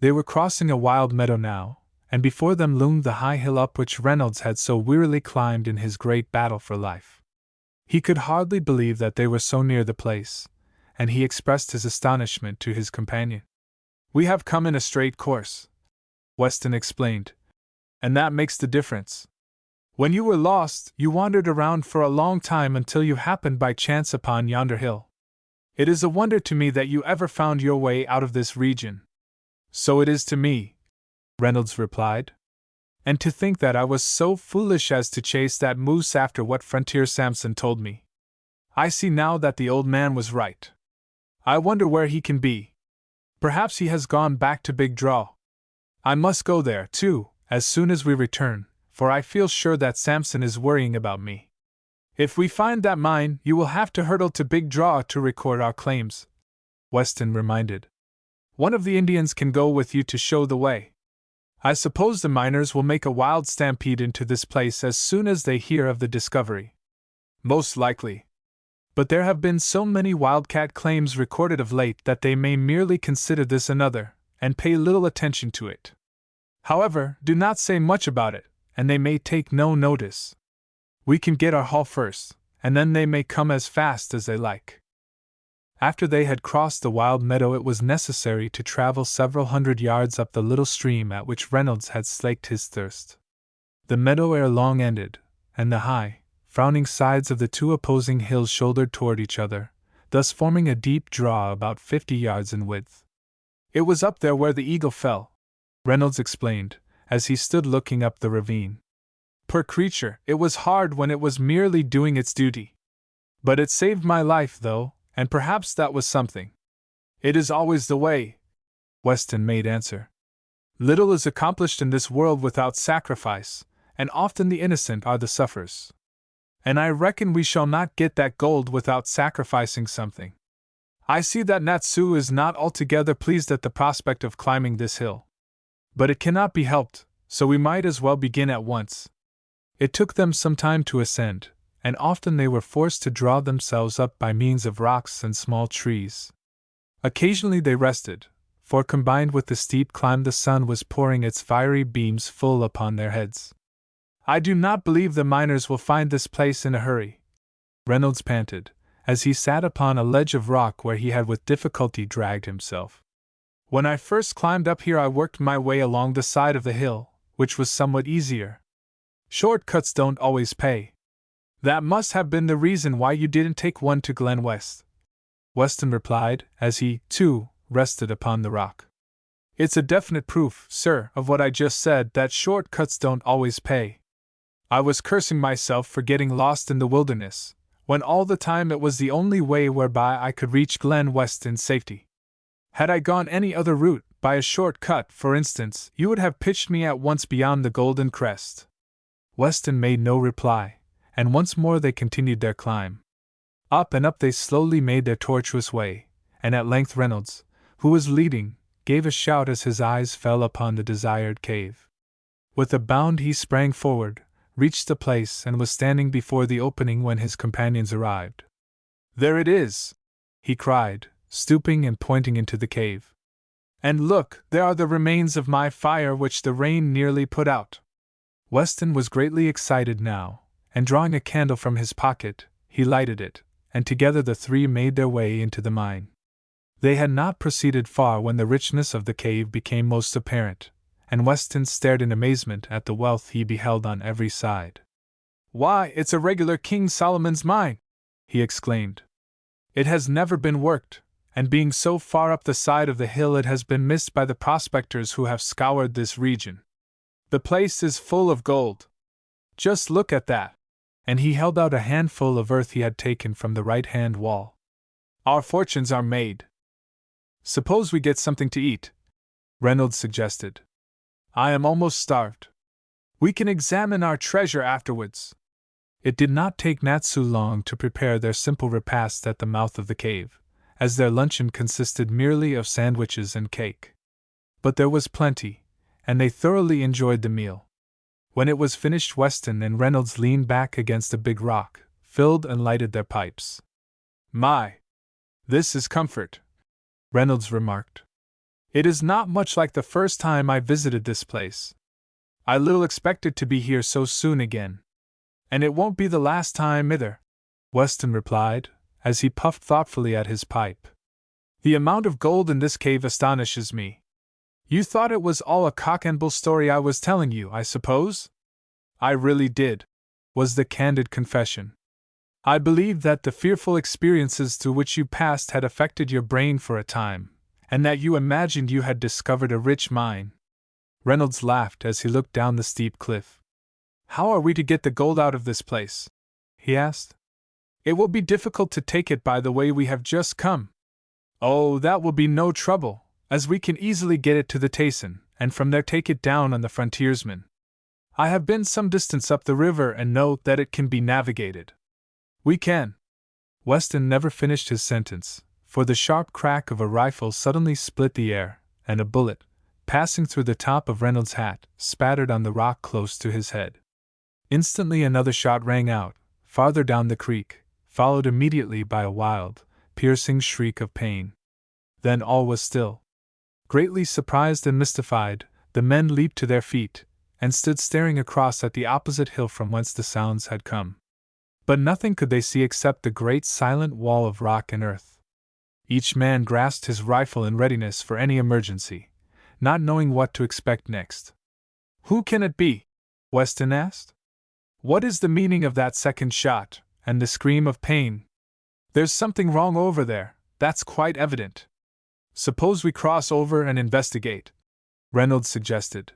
They were crossing a wild meadow now, and before them loomed the high hill up which Reynolds had so wearily climbed in his great battle for life. He could hardly believe that they were so near the place, and he expressed his astonishment to his companion. We have come in a straight course, Weston explained, and that makes the difference. When you were lost, you wandered around for a long time until you happened by chance upon yonder hill. It is a wonder to me that you ever found your way out of this region. So it is to me, Reynolds replied. And to think that I was so foolish as to chase that moose after what Frontier Samson told me. I see now that the old man was right. I wonder where he can be. Perhaps he has gone back to Big Draw. I must go there, too, as soon as we return, for I feel sure that Samson is worrying about me. If we find that mine, you will have to hurtle to Big Draw to record our claims, Weston reminded. One of the Indians can go with you to show the way. I suppose the miners will make a wild stampede into this place as soon as they hear of the discovery. Most likely. But there have been so many wildcat claims recorded of late that they may merely consider this another, and pay little attention to it. However, do not say much about it, and they may take no notice. We can get our haul first, and then they may come as fast as they like. After they had crossed the wild meadow, it was necessary to travel several hundred yards up the little stream at which Reynolds had slaked his thirst. The meadow ere long ended, and the high, frowning sides of the two opposing hills shouldered toward each other, thus forming a deep draw about 50 yards in width. It was up there where the eagle fell, Reynolds explained, as he stood looking up the ravine. Poor creature, it was hard when it was merely doing its duty. But it saved my life, though, and perhaps that was something. It is always the way, Weston made answer. Little is accomplished in this world without sacrifice, and often the innocent are the sufferers. And I reckon we shall not get that gold without sacrificing something. I see that Natsu is not altogether pleased at the prospect of climbing this hill. But it cannot be helped, so we might as well begin at once. It took them some time to ascend, and often they were forced to draw themselves up by means of rocks and small trees. Occasionally they rested, for combined with the steep climb the sun was pouring its fiery beams full upon their heads. I do not believe the miners will find this place in a hurry, Reynolds panted, as he sat upon a ledge of rock where he had with difficulty dragged himself. When I first climbed up here, I worked my way along the side of the hill, which was somewhat easier. Shortcuts don't always pay. That must have been the reason why you didn't take one to Glen West, Weston replied, as he, too, rested upon the rock. It's a definite proof, sir, of what I just said, that shortcuts don't always pay. I was cursing myself for getting lost in the wilderness, when all the time it was the only way whereby I could reach Glen West in safety. Had I gone any other route, by a short-cut, for instance, you would have pitched me at once beyond the Golden Crest. Weston made no reply, and once more they continued their climb. Up and up they slowly made their tortuous way, and at length Reynolds, who was leading, gave a shout as his eyes fell upon the desired cave. With a bound he sprang forward, reached the place, and was standing before the opening when his companions arrived. "There it is!" he cried, stooping and pointing into the cave. "And look, there are the remains of my fire which the rain nearly put out." Weston was greatly excited now, and drawing a candle from his pocket, he lighted it, and together the three made their way into the mine. They had not proceeded far when the richness of the cave became most apparent, and Weston stared in amazement at the wealth he beheld on every side. "Why, it's a regular King Solomon's mine!" he exclaimed. "It has never been worked, and being so far up the side of the hill it has been missed by the prospectors who have scoured this region. The place is full of gold. Just look at that!" And he held out a handful of earth he had taken from the right-hand wall. "Our fortunes are made." "Suppose we get something to eat," Reynolds suggested. "I am almost starved. We can examine our treasure afterwards." It did not take Natsu long to prepare their simple repast at the mouth of the cave, as their luncheon consisted merely of sandwiches and cake. But there was plenty, and they thoroughly enjoyed the meal. When it was finished, Weston and Reynolds leaned back against a big rock, filled and lighted their pipes. "My! This is comfort," Reynolds remarked. "It is not much like the first time I visited this place. I little expected to be here so soon again. And it won't be the last time either," Weston replied, as he puffed thoughtfully at his pipe. "The amount of gold in this cave astonishes me. You thought it was all a cock-and-bull story I was telling you, I suppose?" "I really did," was the candid confession. "I believed that the fearful experiences through which you passed had affected your brain for a time, and that you imagined you had discovered a rich mine." Reynolds laughed as he looked down the steep cliff. "How are we to get the gold out of this place?" he asked. "It will be difficult to take it by the way we have just come." "Oh, that will be no trouble, as we can easily get it to the Tayson, and from there take it down on the frontiersman. I have been some distance up the river and know that it can be navigated." "We can." Weston never finished his sentence, for the sharp crack of a rifle suddenly split the air, and a bullet, passing through the top of Reynolds' hat, spattered on the rock close to his head. Instantly another shot rang out, farther down the creek, followed immediately by a wild, piercing shriek of pain. Then all was still. Greatly surprised and mystified, the men leaped to their feet, and stood staring across at the opposite hill from whence the sounds had come. But nothing could they see except the great silent wall of rock and earth. Each man grasped his rifle in readiness for any emergency, not knowing what to expect next. "Who can it be?" Weston asked. "What is the meaning of that second shot, and the scream of pain? There's something wrong over there, that's quite evident." "Suppose we cross over and investigate," Reynolds suggested.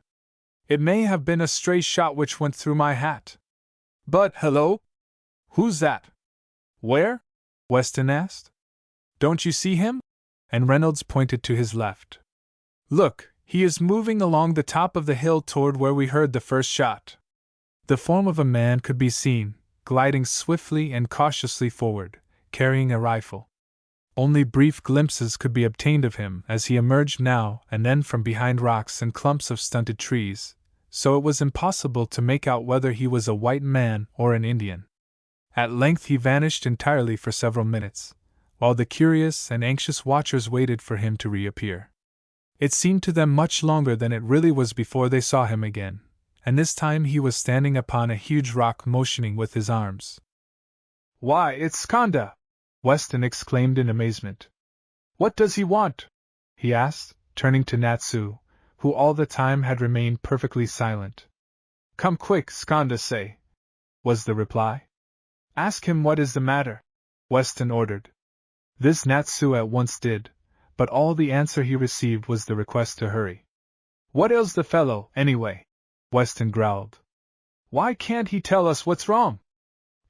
"It may have been a stray shot which went through my hat." "But, hello! Who's that?" "Where?" Weston asked. "Don't you see him?" And Reynolds pointed to his left. "Look, he is moving along the top of the hill toward where we heard the first shot." The form of a man could be seen, gliding swiftly and cautiously forward, carrying a rifle. Only brief glimpses could be obtained of him as he emerged now and then from behind rocks and clumps of stunted trees, so it was impossible to make out whether he was a white man or an Indian. At length he vanished entirely for several minutes, while the curious and anxious watchers waited for him to reappear. It seemed to them much longer than it really was before they saw him again, and this time he was standing upon a huge rock motioning with his arms. "Why, it's Skanda!" Weston exclaimed in amazement. "What does he want?" he asked, turning to Natsu, who all the time had remained perfectly silent. "Come quick, Skanda say," was the reply. "Ask him what is the matter," Weston ordered. This Natsu at once did, but all the answer he received was the request to hurry. "What ails the fellow, anyway?" Weston growled. "Why can't he tell us what's wrong?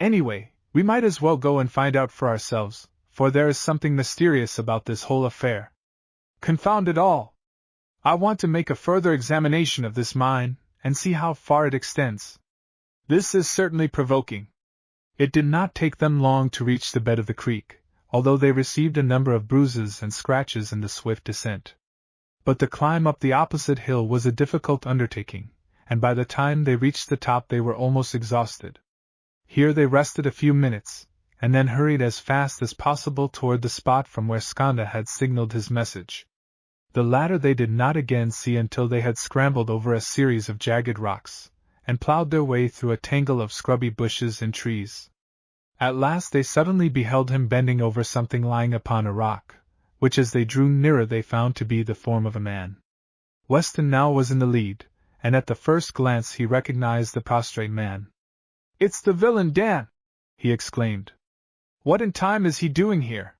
Anyway, we might as well go and find out for ourselves, for there is something mysterious about this whole affair. Confound it all! I want to make a further examination of this mine, and see how far it extends. This is certainly provoking." It did not take them long to reach the bed of the creek, although they received a number of bruises and scratches in the swift descent. But the climb up the opposite hill was a difficult undertaking, and by the time they reached the top they were almost exhausted. Here they rested a few minutes, and then hurried as fast as possible toward the spot from where Skanda had signaled his message. The latter they did not again see until they had scrambled over a series of jagged rocks, and plowed their way through a tangle of scrubby bushes and trees. At last they suddenly beheld him bending over something lying upon a rock, which as they drew nearer they found to be the form of a man. Weston now was in the lead, and at the first glance he recognized the prostrate man. "It's the villain Dan!" he exclaimed. "What in time is he doing here?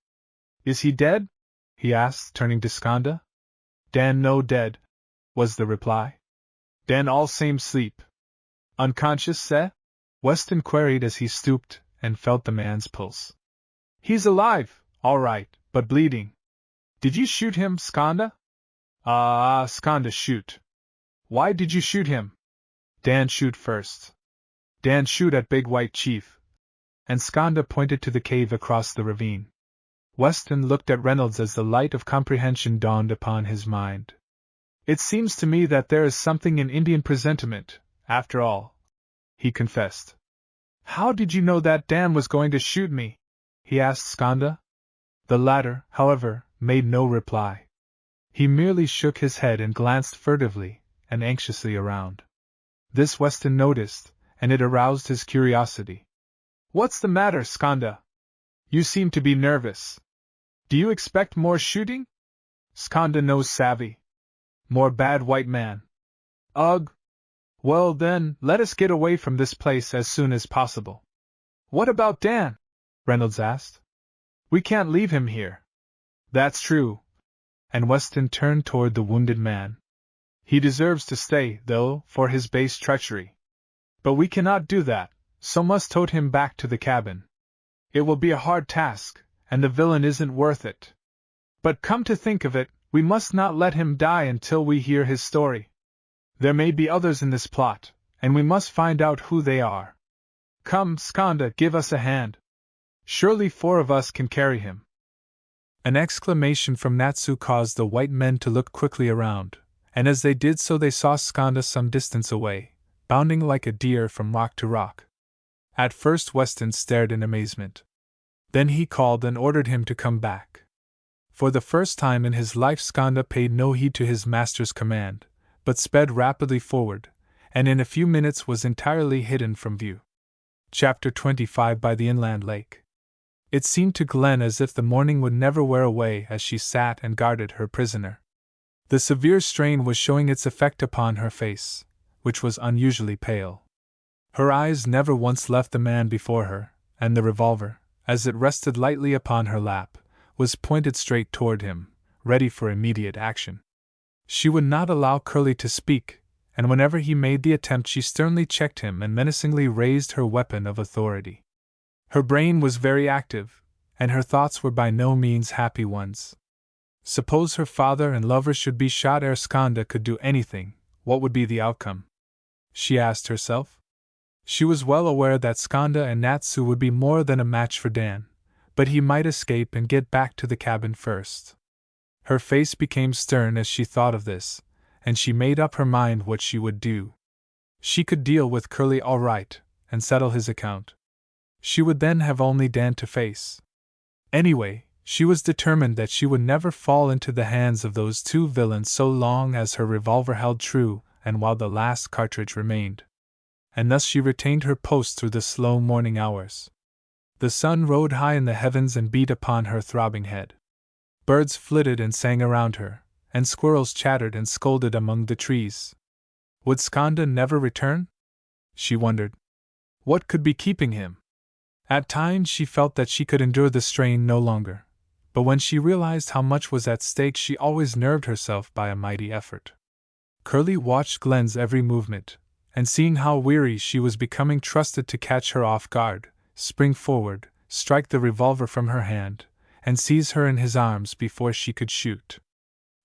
Is he dead?" he asked, turning to Skanda. "Dan no dead," was the reply. "Dan all same sleep." "Unconscious, seh?" Weston queried as he stooped and felt the man's pulse. "He's alive, all right, but bleeding. Did you shoot him, Skanda?" Skanda shoot. Why did you shoot him?" "Dan shoot first. Dan shoot at Big White Chief." And Skanda pointed to the cave across the ravine. Weston looked at Reynolds as the light of comprehension dawned upon his mind. "It seems to me that there is something in Indian presentiment, after all," he confessed. "How did you know that Dan was going to shoot me?" he asked Skanda. The latter, however, made no reply. He merely shook his head and glanced furtively and anxiously around. This Weston noticed, and it aroused his curiosity. "What's the matter, Skanda? You seem to be nervous. Do you expect more shooting?" "Skanda knows savvy. More bad white man." "Ugh! Well then, let us get away from this place as soon as possible." "What about Dan?" Reynolds asked. "We can't leave him here." "That's true." And Weston turned toward the wounded man. "He deserves to stay, though, for his base treachery. But we cannot do that, so must tote him back to the cabin. It will be a hard task, and the villain isn't worth it. But come to think of it, we must not let him die until we hear his story. There may be others in this plot, and we must find out who they are. Come, Skanda, give us a hand. Surely 4 of us can carry him." An exclamation from Natsu caused the white men to look quickly around, and as they did so they saw Skanda some distance away, bounding like a deer from rock to rock. At first Weston stared in amazement. Then he called and ordered him to come back. For the first time in his life Skanda paid no heed to his master's command, but sped rapidly forward, and in a few minutes was entirely hidden from view. Chapter 25 By the Inland Lake. It seemed to Glen as if the morning would never wear away as she sat and guarded her prisoner. The severe strain was showing its effect upon her face, which was unusually pale. Her eyes never once left the man before her, and the revolver, as it rested lightly upon her lap, was pointed straight toward him, ready for immediate action. She would not allow Curly to speak, and whenever he made the attempt she sternly checked him and menacingly raised her weapon of authority. Her brain was very active, and her thoughts were by no means happy ones. Suppose her father and lover should be shot ere Skanda could do anything, what would be the outcome? She asked herself. She was well aware that Skanda and Natsu would be more than a match for Dan, but he might escape and get back to the cabin first. Her face became stern as she thought of this, and she made up her mind what she would do. She could deal with Curly all right, and settle his account. She would then have only Dan to face. Anyway, she was determined that she would never fall into the hands of those 2 villains so long as her revolver held true, and while the last cartridge remained. And thus she retained her post through the slow morning hours. The sun rode high in the heavens and beat upon her throbbing head. Birds flitted and sang around her, and squirrels chattered and scolded among the trees. Would Skanda never return? She wondered. What could be keeping him? At times she felt that she could endure the strain no longer, but when she realized how much was at stake she always nerved herself by a mighty effort. Curly watched Glen's every movement, and seeing how weary she was becoming trusted to catch her off guard, spring forward, strike the revolver from her hand, and seize her in his arms before she could shoot.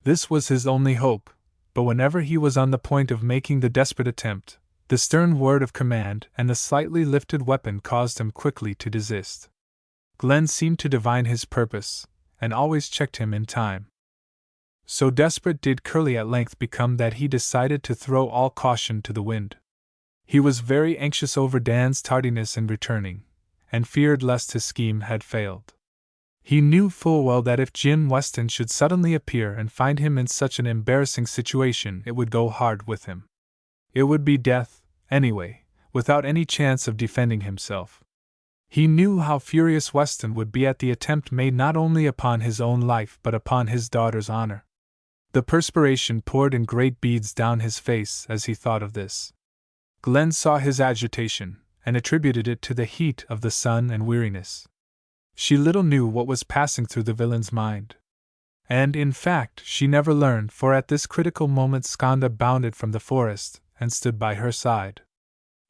This was his only hope, but whenever he was on the point of making the desperate attempt, the stern word of command and the slightly lifted weapon caused him quickly to desist. Glen seemed to divine his purpose, and always checked him in time. So desperate did Curly at length become that he decided to throw all caution to the wind. He was very anxious over Dan's tardiness in returning, and feared lest his scheme had failed. He knew full well that if Jim Weston should suddenly appear and find him in such an embarrassing situation, it would go hard with him. It would be death, anyway, without any chance of defending himself. He knew how furious Weston would be at the attempt made not only upon his own life but upon his daughter's honor. The perspiration poured in great beads down his face as he thought of this. Glen saw his agitation, and attributed it to the heat of the sun and weariness. She little knew what was passing through the villain's mind. And, in fact, she never learned, for at this critical moment Skanda bounded from the forest and stood by her side.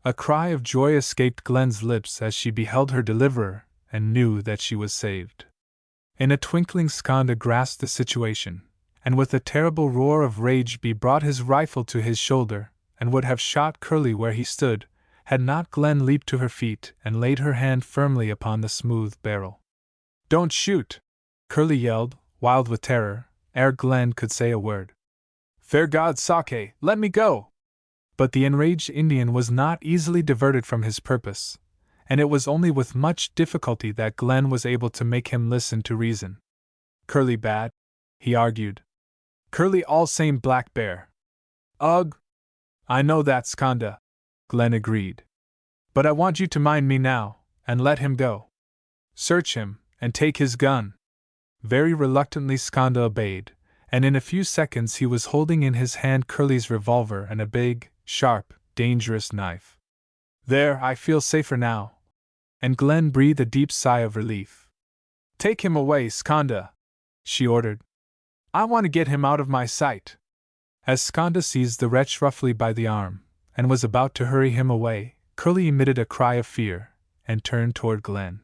A cry of joy escaped Glen's lips as she beheld her deliverer, and knew that she was saved. In a twinkling Skanda grasped the situation, and with a terrible roar of rage brought his rifle to his shoulder, and would have shot Curly where he stood, had not Glen leaped to her feet and laid her hand firmly upon the smooth barrel. "Don't shoot!" Curly yelled, wild with terror, ere Glen could say a word. "Fair God, Sake, let me go!" But the enraged Indian was not easily diverted from his purpose, and it was only with much difficulty that Glen was able to make him listen to reason. "Curly bad," he argued. "Curly all same black bear." "Ugh! I know that, Skanda," Glen agreed. "But I want you to mind me now, and let him go. Search him, and take his gun." Very reluctantly Skanda obeyed, and in a few seconds he was holding in his hand Curly's revolver and a big, sharp, dangerous knife. "There, I feel safer now." And Glen breathed a deep sigh of relief. "Take him away, Skanda," she ordered. "I want to get him out of my sight." As Skanda seized the wretch roughly by the arm, and was about to hurry him away, Curly emitted a cry of fear, and turned toward Glen.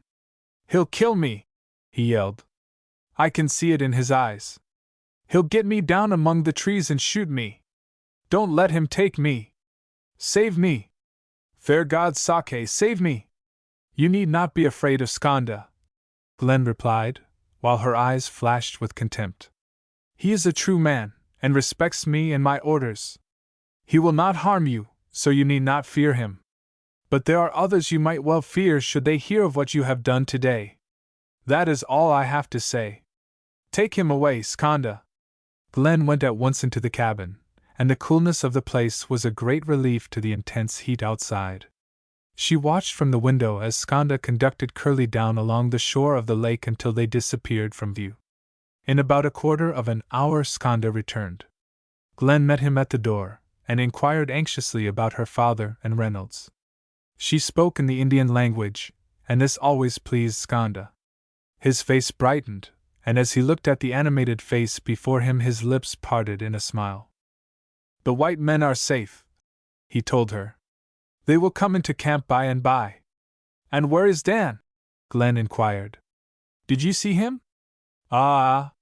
"He'll kill me!" he yelled. "I can see it in his eyes. He'll get me down among the trees and shoot me. Don't let him take me. Save me! Fair God, Sake, save me!" "You need not be afraid of Skanda," Glen replied, while her eyes flashed with contempt. "He is a true man, and respects me and my orders. He will not harm you, so you need not fear him. But there are others you might well fear should they hear of what you have done today. That is all I have to say. Take him away, Skanda." Glen went at once into the cabin, and the coolness of the place was a great relief to the intense heat outside. She watched from the window as Skanda conducted Curly down along the shore of the lake until they disappeared from view. In about a quarter of an hour Skanda returned. Glen met him at the door, and inquired anxiously about her father and Reynolds. She spoke in the Indian language, and this always pleased Skanda. His face brightened, and as he looked at the animated face before him his lips parted in a smile. "The white men are safe," he told her. "They will come into camp by and by." "And where is Dan?" Glen inquired. "Did you see him?" "Ah!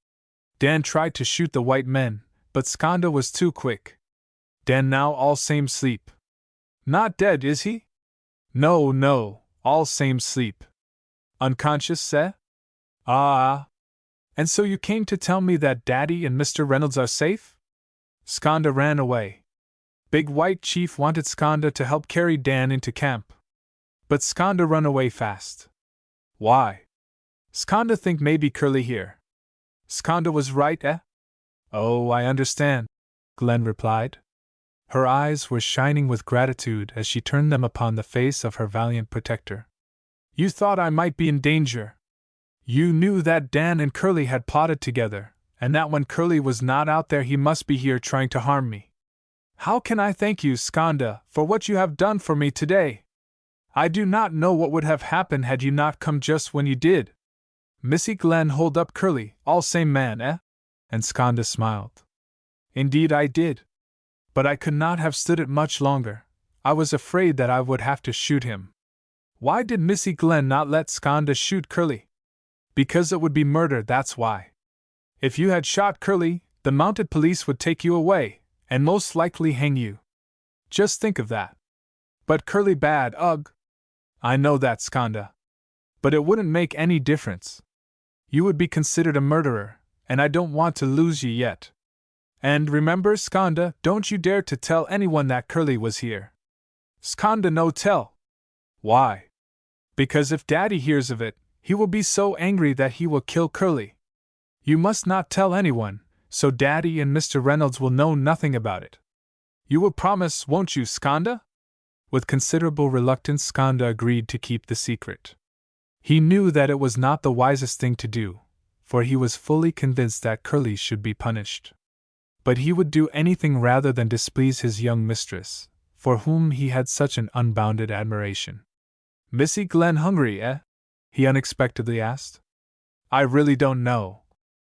Dan tried to shoot the white men, but Skanda was too quick. Dan now all same sleep." "Not dead, is he?" "No, no, all same sleep." "Unconscious, eh?" "Ah! And so you came to tell me that Daddy and Mr. Reynolds are safe?" Skanda ran away. Big White Chief wanted Skanda to help carry Dan into camp. But Skanda run away fast. "Why?" "Skanda think maybe Curly here." "Skanda was right, eh?" "Oh, I understand," Glen replied. Her eyes were shining with gratitude as she turned them upon the face of her valiant protector. You thought I might be in danger. You knew that Dan and Curly had plotted together, and that when Curly was not out there he must be here trying to harm me. How can I thank you, Skanda, for what you have done for me today? I do not know what would have happened had you not come just when you did. Missy Glen hold up Curly, all same man, eh? And Skanda smiled. Indeed I did. But I could not have stood it much longer. I was afraid that I would have to shoot him. Why did Missy Glen not let Skanda shoot Curly? Because it would be murder, that's why. If you had shot Curly, the mounted police would take you away, and most likely hang you. Just think of that. But Curly bad, ugh. I know that, Skanda. But it wouldn't make any difference. You would be considered a murderer, and I don't want to lose you yet. And remember, Skanda, don't you dare to tell anyone that Curly was here. Skanda no tell. Why? Because if Daddy hears of it, he will be so angry that he will kill Curly. You must not tell anyone, so Daddy and Mr. Reynolds will know nothing about it. You will promise, won't you, Skanda? With considerable reluctance, Skanda agreed to keep the secret. He knew that it was not the wisest thing to do, for he was fully convinced that Curly should be punished. But he would do anything rather than displease his young mistress, for whom he had such an unbounded admiration. Missy Glen hungry, eh? He unexpectedly asked. I really don't know,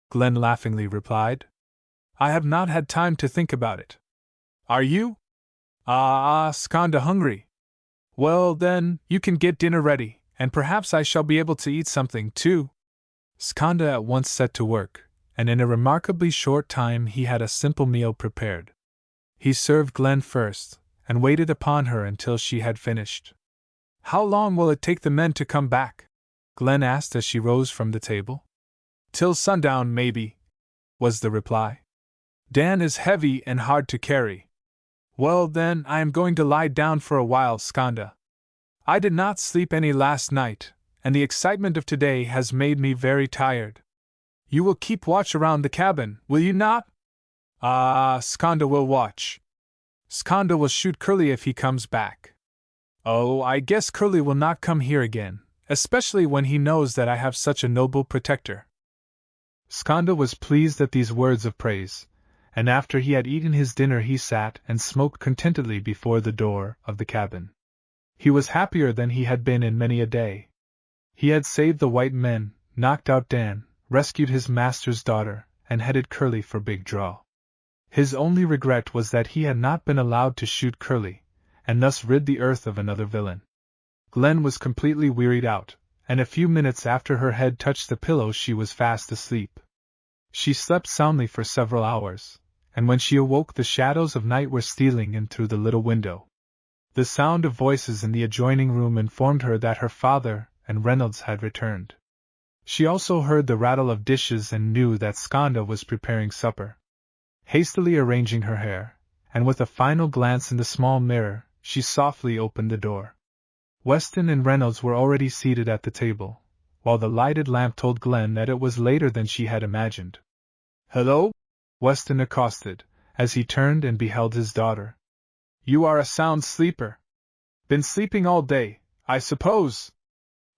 Glen laughingly replied. I have not had time to think about it. Are you? Skanda hungry. Well then, you can get dinner ready, and perhaps I shall be able to eat something too. Skanda at once set to work, and in a remarkably short time he had a simple meal prepared. He served Glen first, and waited upon her until she had finished. How long will it take the men to come back? Glen asked as she rose from the table. Till sundown, maybe, was the reply. Dan is heavy and hard to carry. Well then, I am going to lie down for a while, Skanda. I did not sleep any last night, and the excitement of today has made me very tired. You will keep watch around the cabin, will you not? Skanda will watch. Skanda will shoot Curly if he comes back. Oh, I guess Curly will not come here again, especially when he knows that I have such a noble protector. Skanda was pleased at these words of praise, and after he had eaten his dinner he sat and smoked contentedly before the door of the cabin. He was happier than he had been in many a day. He had saved the white men, knocked out Dan, rescued his master's daughter, and headed Curly for Big Draw. His only regret was that he had not been allowed to shoot Curly, and thus rid the earth of another villain. Glen was completely wearied out, and a few minutes after her head touched the pillow she was fast asleep. She slept soundly for several hours, and when she awoke the shadows of night were stealing in through the little window. The sound of voices in the adjoining room informed her that her father and Reynolds had returned. She also heard the rattle of dishes and knew that Skanda was preparing supper. Hastily arranging her hair, and with a final glance in the small mirror, she softly opened the door. Weston and Reynolds were already seated at the table, while the lighted lamp told Glen that it was later than she had imagined. Hello? Weston accosted, as he turned and beheld his daughter. You are a sound sleeper. Been sleeping all day, I suppose?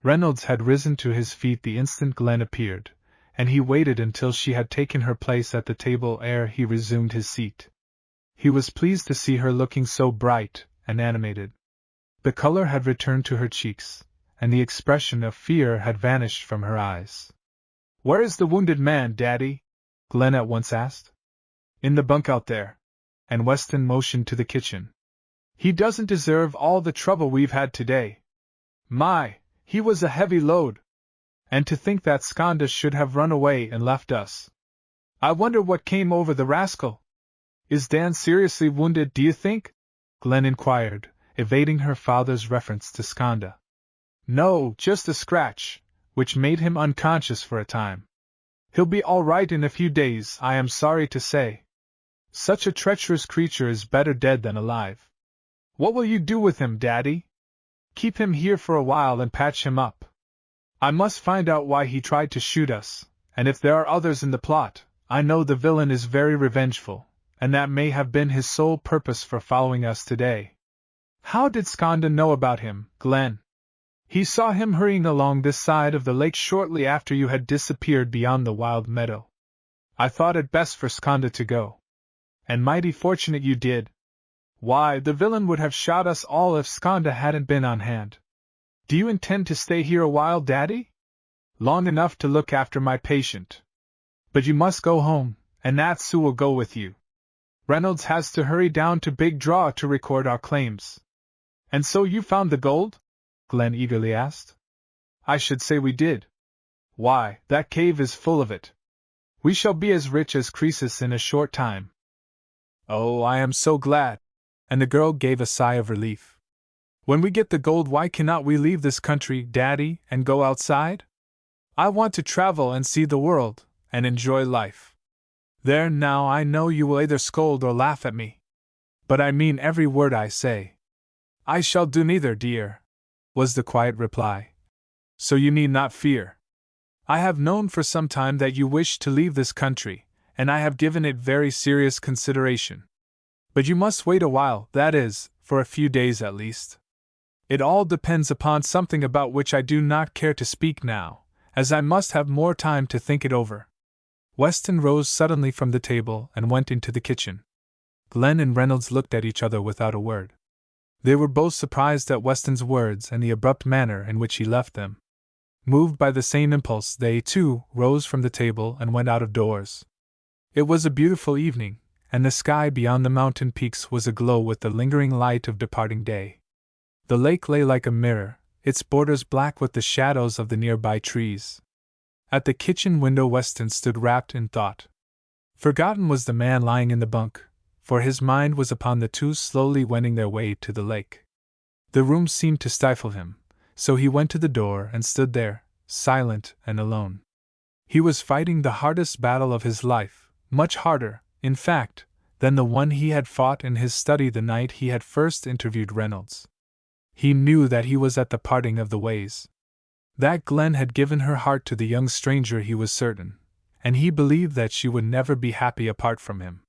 Reynolds had risen to his feet the instant Glen appeared, and he waited until she had taken her place at the table ere he resumed his seat. He was pleased to see her looking so bright and animated. The color had returned to her cheeks, and the expression of fear had vanished from her eyes. Where is the wounded man, Daddy? Glen at once asked. In the bunk out there. And Weston motioned to the kitchen. He doesn't deserve all the trouble we've had today. My, he was a heavy load. And to think that Skanda should have run away and left us. I wonder what came over the rascal. Is Dan seriously wounded, do you think? Glen inquired, evading her father's reference to Skanda. No, just a scratch, which made him unconscious for a time. He'll be all right in a few days, I am sorry to say. Such a treacherous creature is better dead than alive. What will you do with him, Daddy? Keep him here for a while and patch him up. I must find out why he tried to shoot us, and if there are others in the plot. I know the villain is very revengeful, and that may have been his sole purpose for following us today. How did Skanda know about him, Glen? He saw him hurrying along this side of the lake shortly after you had disappeared beyond the wild meadow. I thought it best for Skanda to go. And mighty fortunate you did. Why, the villain would have shot us all if Skanda hadn't been on hand. Do you intend to stay here a while, Daddy? Long enough to look after my patient. But you must go home, and Natsu will go with you. Reynolds has to hurry down to Big Draw to record our claims. And so you found the gold? Glen eagerly asked. I should say we did. Why, that cave is full of it. We shall be as rich as Croesus in a short time. Oh, I am so glad. And the girl gave a sigh of relief. When we get the gold, why cannot we leave this country, Daddy, and go outside? I want to travel and see the world, and enjoy life. There now, I know you will either scold or laugh at me. But I mean every word I say. I shall do neither, dear, was the quiet reply. So you need not fear. I have known for some time that you wish to leave this country, and I have given it very serious consideration. But you must wait a while, that is, for a few days at least. It all depends upon something about which I do not care to speak now, as I must have more time to think it over. Weston rose suddenly from the table and went into the kitchen. Glen and Reynolds looked at each other without a word. They were both surprised at Weston's words and the abrupt manner in which he left them. Moved by the same impulse, they, too, rose from the table and went out of doors. It was a beautiful evening, and the sky beyond the mountain peaks was aglow with the lingering light of departing day. The lake lay like a mirror, its borders black with the shadows of the nearby trees. At the kitchen window Weston stood wrapped in thought. Forgotten was the man lying in the bunk, for his mind was upon the two slowly wending their way to the lake. The room seemed to stifle him, so he went to the door and stood there, silent and alone. He was fighting the hardest battle of his life, much harder, in fact, than the one he had fought in his study the night he had first interviewed Reynolds. He knew that he was at the parting of the ways. That Glen had given her heart to the young stranger he was certain, and he believed that she would never be happy apart from him.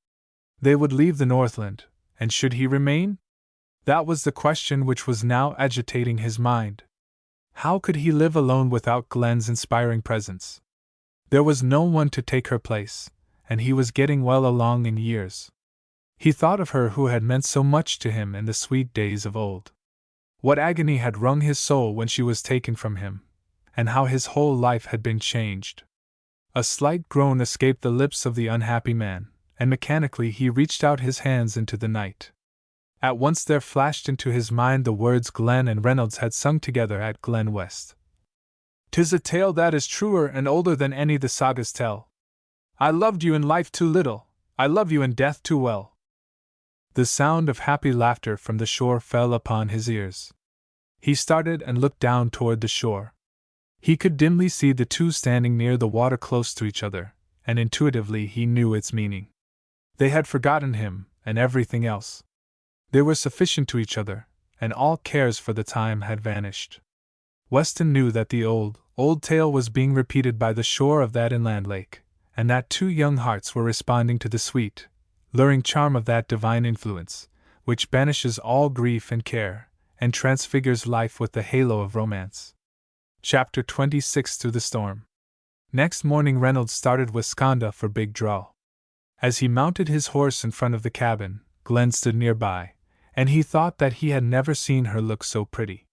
They would leave the Northland, and should he remain? That was the question which was now agitating his mind. How could he live alone without Glen's inspiring presence? There was no one to take her place, and he was getting well along in years. He thought of her who had meant so much to him in the sweet days of old. What agony had wrung his soul when she was taken from him, and how his whole life had been changed. A slight groan escaped the lips of the unhappy man, and mechanically he reached out his hands into the night. At once there flashed into his mind the words Glen and Reynolds had sung together at Glen West. "'Tis a tale that is truer and older than any the sagas tell. I loved you in life too little, I love you in death too well." The sound of happy laughter from the shore fell upon his ears. He started and looked down toward the shore. He could dimly see the two standing near the water close to each other, and intuitively he knew its meaning. They had forgotten him, and everything else. They were sufficient to each other, and all cares for the time had vanished. Weston knew that the old tale was being repeated by the shore of that inland lake, and that two young hearts were responding to the sweet, luring charm of that divine influence, which banishes all grief and care, and transfigures life with the halo of romance. Chapter 26 Through the Storm. Next morning Reynolds started with Skanda for Big Draw. As he mounted his horse in front of the cabin, Glen stood nearby, and he thought that he had never seen her look so pretty.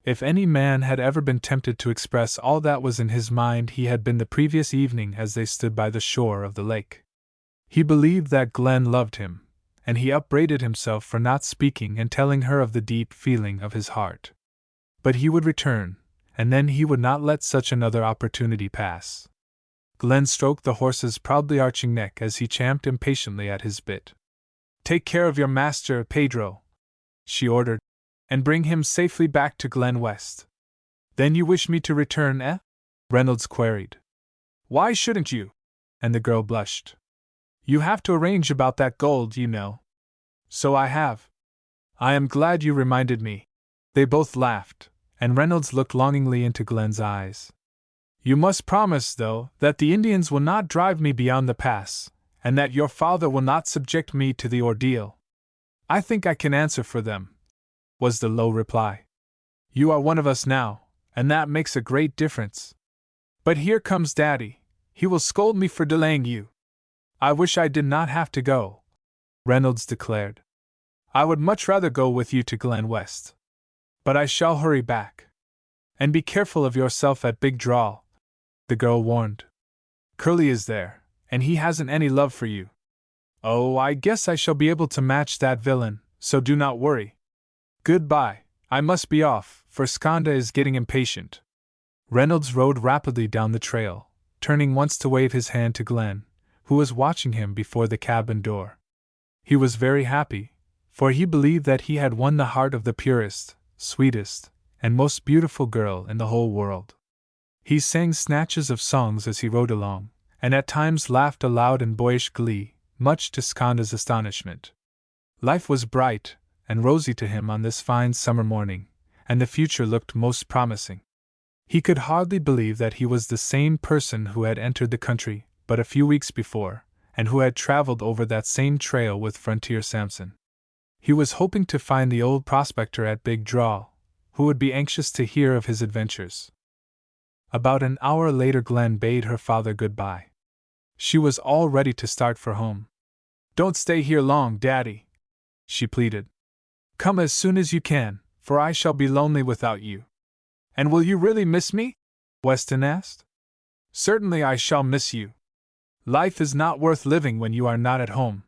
If any man had ever been tempted to express all that was in his mind, he had been the previous evening as they stood by the shore of the lake. He believed that Glen loved him, and he upbraided himself for not speaking and telling her of the deep feeling of his heart. But he would return, and then he would not let such another opportunity pass. Glen stroked the horse's proudly arching neck as he champed impatiently at his bit. "Take care of your master, Pedro," she ordered, "and bring him safely back to Glen West." "Then you wish me to return, eh?" Reynolds queried. "Why shouldn't you?" And the girl blushed. "You have to arrange about that gold, you know." "So I have. I am glad you reminded me." They both laughed, and Reynolds looked longingly into Glen's eyes. "You must promise, though, that the Indians will not drive me beyond the pass, and that your father will not subject me to the ordeal. I think I can answer for them, was the low reply. You are one of us now, and that makes a great difference. But here comes Daddy. He will scold me for delaying you. I wish I did not have to go, Reynolds declared. I would much rather go with you to Glen West. But I shall hurry back. And be careful of yourself at Big Draw, the girl warned. Curly is there, and he hasn't any love for you. Oh, I guess I shall be able to match that villain, so do not worry. Goodbye, I must be off, for Skanda is getting impatient. Reynolds rode rapidly down the trail, turning once to wave his hand to Glen, who was watching him before the cabin door. He was very happy, for he believed that he had won the heart of the purest, sweetest, and most beautiful girl in the whole world. He sang snatches of songs as he rode along, and at times laughed aloud in boyish glee, much to Skanda's astonishment. Life was bright and rosy to him on this fine summer morning, and the future looked most promising. He could hardly believe that he was the same person who had entered the country but a few weeks before, and who had traveled over that same trail with Frontier Samson. He was hoping to find the old prospector at Big Draw, who would be anxious to hear of his adventures. About an hour later, Glen bade her father goodbye. She was all ready to start for home. Don't stay here long, Daddy, she pleaded. Come as soon as you can, for I shall be lonely without you. And will you really miss me? Weston asked. Certainly I shall miss you. Life is not worth living when you are not at home.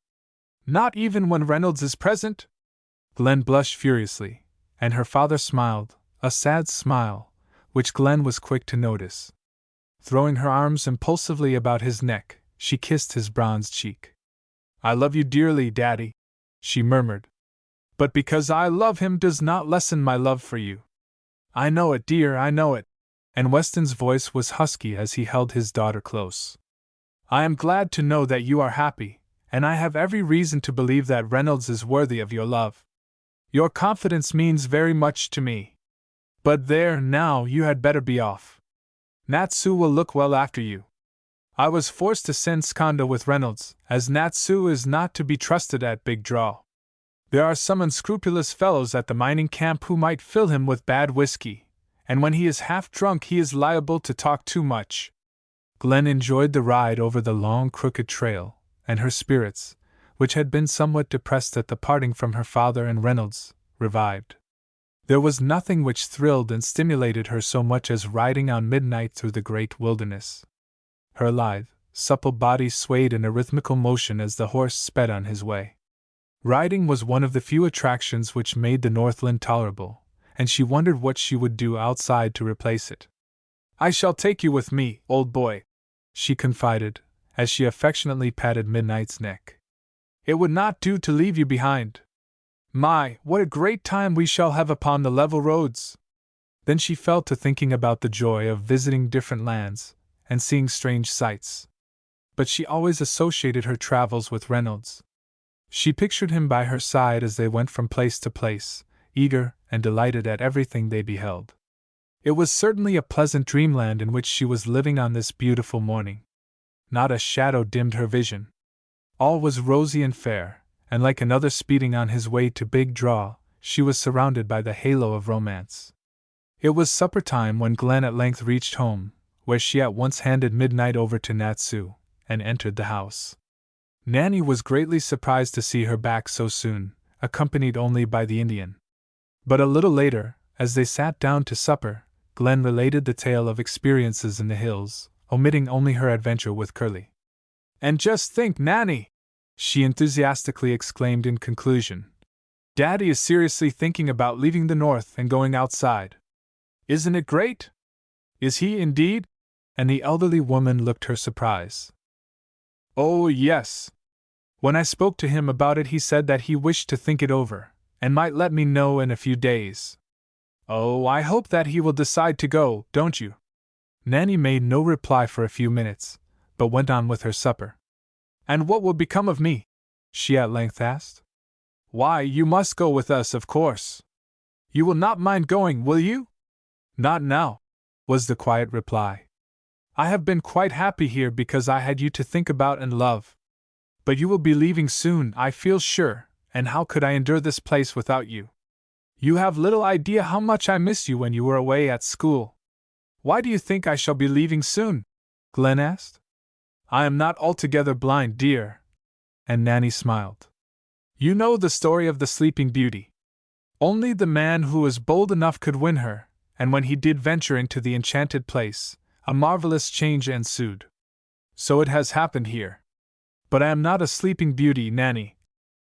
Not even when Reynolds is present? Glen blushed furiously, and her father smiled, a sad smile, which Glen was quick to notice. Throwing her arms impulsively about his neck, she kissed his bronzed cheek. I love you dearly, Daddy, she murmured. But because I love him does not lessen my love for you. I know it, dear, I know it. And Weston's voice was husky as he held his daughter close. I am glad to know that you are happy, and I have every reason to believe that Reynolds is worthy of your love. Your confidence means very much to me. But there, now, you had better be off. Natsu will look well after you. I was forced to send Skanda with Reynolds, as Natsu is not to be trusted at Big Draw. There are some unscrupulous fellows at the mining camp who might fill him with bad whiskey, and when he is half drunk he is liable to talk too much. Glen enjoyed the ride over the long crooked trail, and her spirits, which had been somewhat depressed at the parting from her father and Reynolds, revived. There was nothing which thrilled and stimulated her so much as riding on midnight through the great wilderness. Her lithe, supple body swayed in a rhythmical motion as the horse sped on his way. Riding was one of the few attractions which made the Northland tolerable, and she wondered what she would do outside to replace it. I shall take you with me, old boy, she confided, as she affectionately patted Midnight's neck. It would not do to leave you behind. My, what a great time we shall have upon the level roads! Then she fell to thinking about the joy of visiting different lands and seeing strange sights. But she always associated her travels with Reynolds. She pictured him by her side as they went from place to place, eager and delighted at everything they beheld. It was certainly a pleasant dreamland in which she was living on this beautiful morning. Not a shadow dimmed her vision. All was rosy and fair, and like another speeding on his way to Big Draw, she was surrounded by the halo of romance. It was supper time when Glen at length reached home, where she at once handed Midnight over to Natsu, and entered the house. Nanny was greatly surprised to see her back so soon, accompanied only by the Indian. But a little later, as they sat down to supper, Glen related the tale of experiences in the hills, omitting only her adventure with Curly. And just think, Nanny! She enthusiastically exclaimed in conclusion. Daddy is seriously thinking about leaving the North and going outside. Isn't it great? Is he indeed? And the elderly woman looked her surprise. Oh, yes. When I spoke to him about it, he said that he wished to think it over, and might let me know in a few days. Oh, I hope that he will decide to go, don't you? Nanny made no reply for a few minutes, but went on with her supper. And what will become of me? She at length asked. Why, you must go with us, of course. You will not mind going, will you? Not now, was the quiet reply. I have been quite happy here because I had you to think about and love. But you will be leaving soon, I feel sure, and how could I endure this place without you? You have little idea how much I miss you when you were away at school. Why do you think I shall be leaving soon? Glen asked. I am not altogether blind, dear. And Nanny smiled. You know the story of the Sleeping Beauty. Only the man who was bold enough could win her, and when he did venture into the enchanted place, a marvelous change ensued. So it has happened here. But I am not a Sleeping Beauty, Nanny.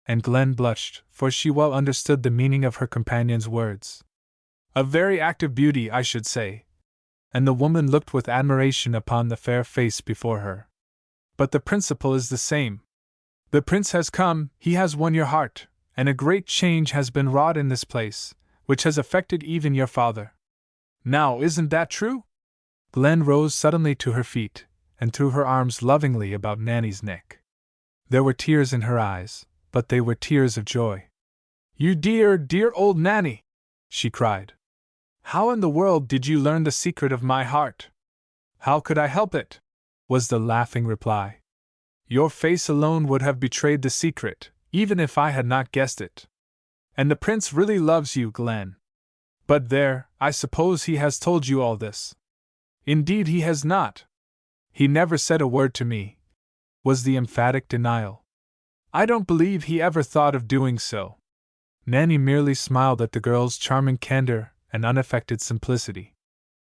And Glen blushed, for she well understood the meaning of her companion's words. A very active beauty, I should say. And the woman looked with admiration upon the fair face before her. But the principle is the same. The prince has come, he has won your heart, and a great change has been wrought in this place, which has affected even your father. Now, isn't that true? Glen rose suddenly to her feet, and threw her arms lovingly about Nanny's neck. There were tears in her eyes, but they were tears of joy. You dear, dear old Nanny! She cried. How in the world did you learn the secret of my heart? How could I help it? Was the laughing reply. Your face alone would have betrayed the secret, even if I had not guessed it. And the prince really loves you, Glen. But there, I suppose he has told you all this. Indeed he has not. He never said a word to me, was the emphatic denial. I don't believe he ever thought of doing so. Nanny merely smiled at the girl's charming candor and unaffected simplicity.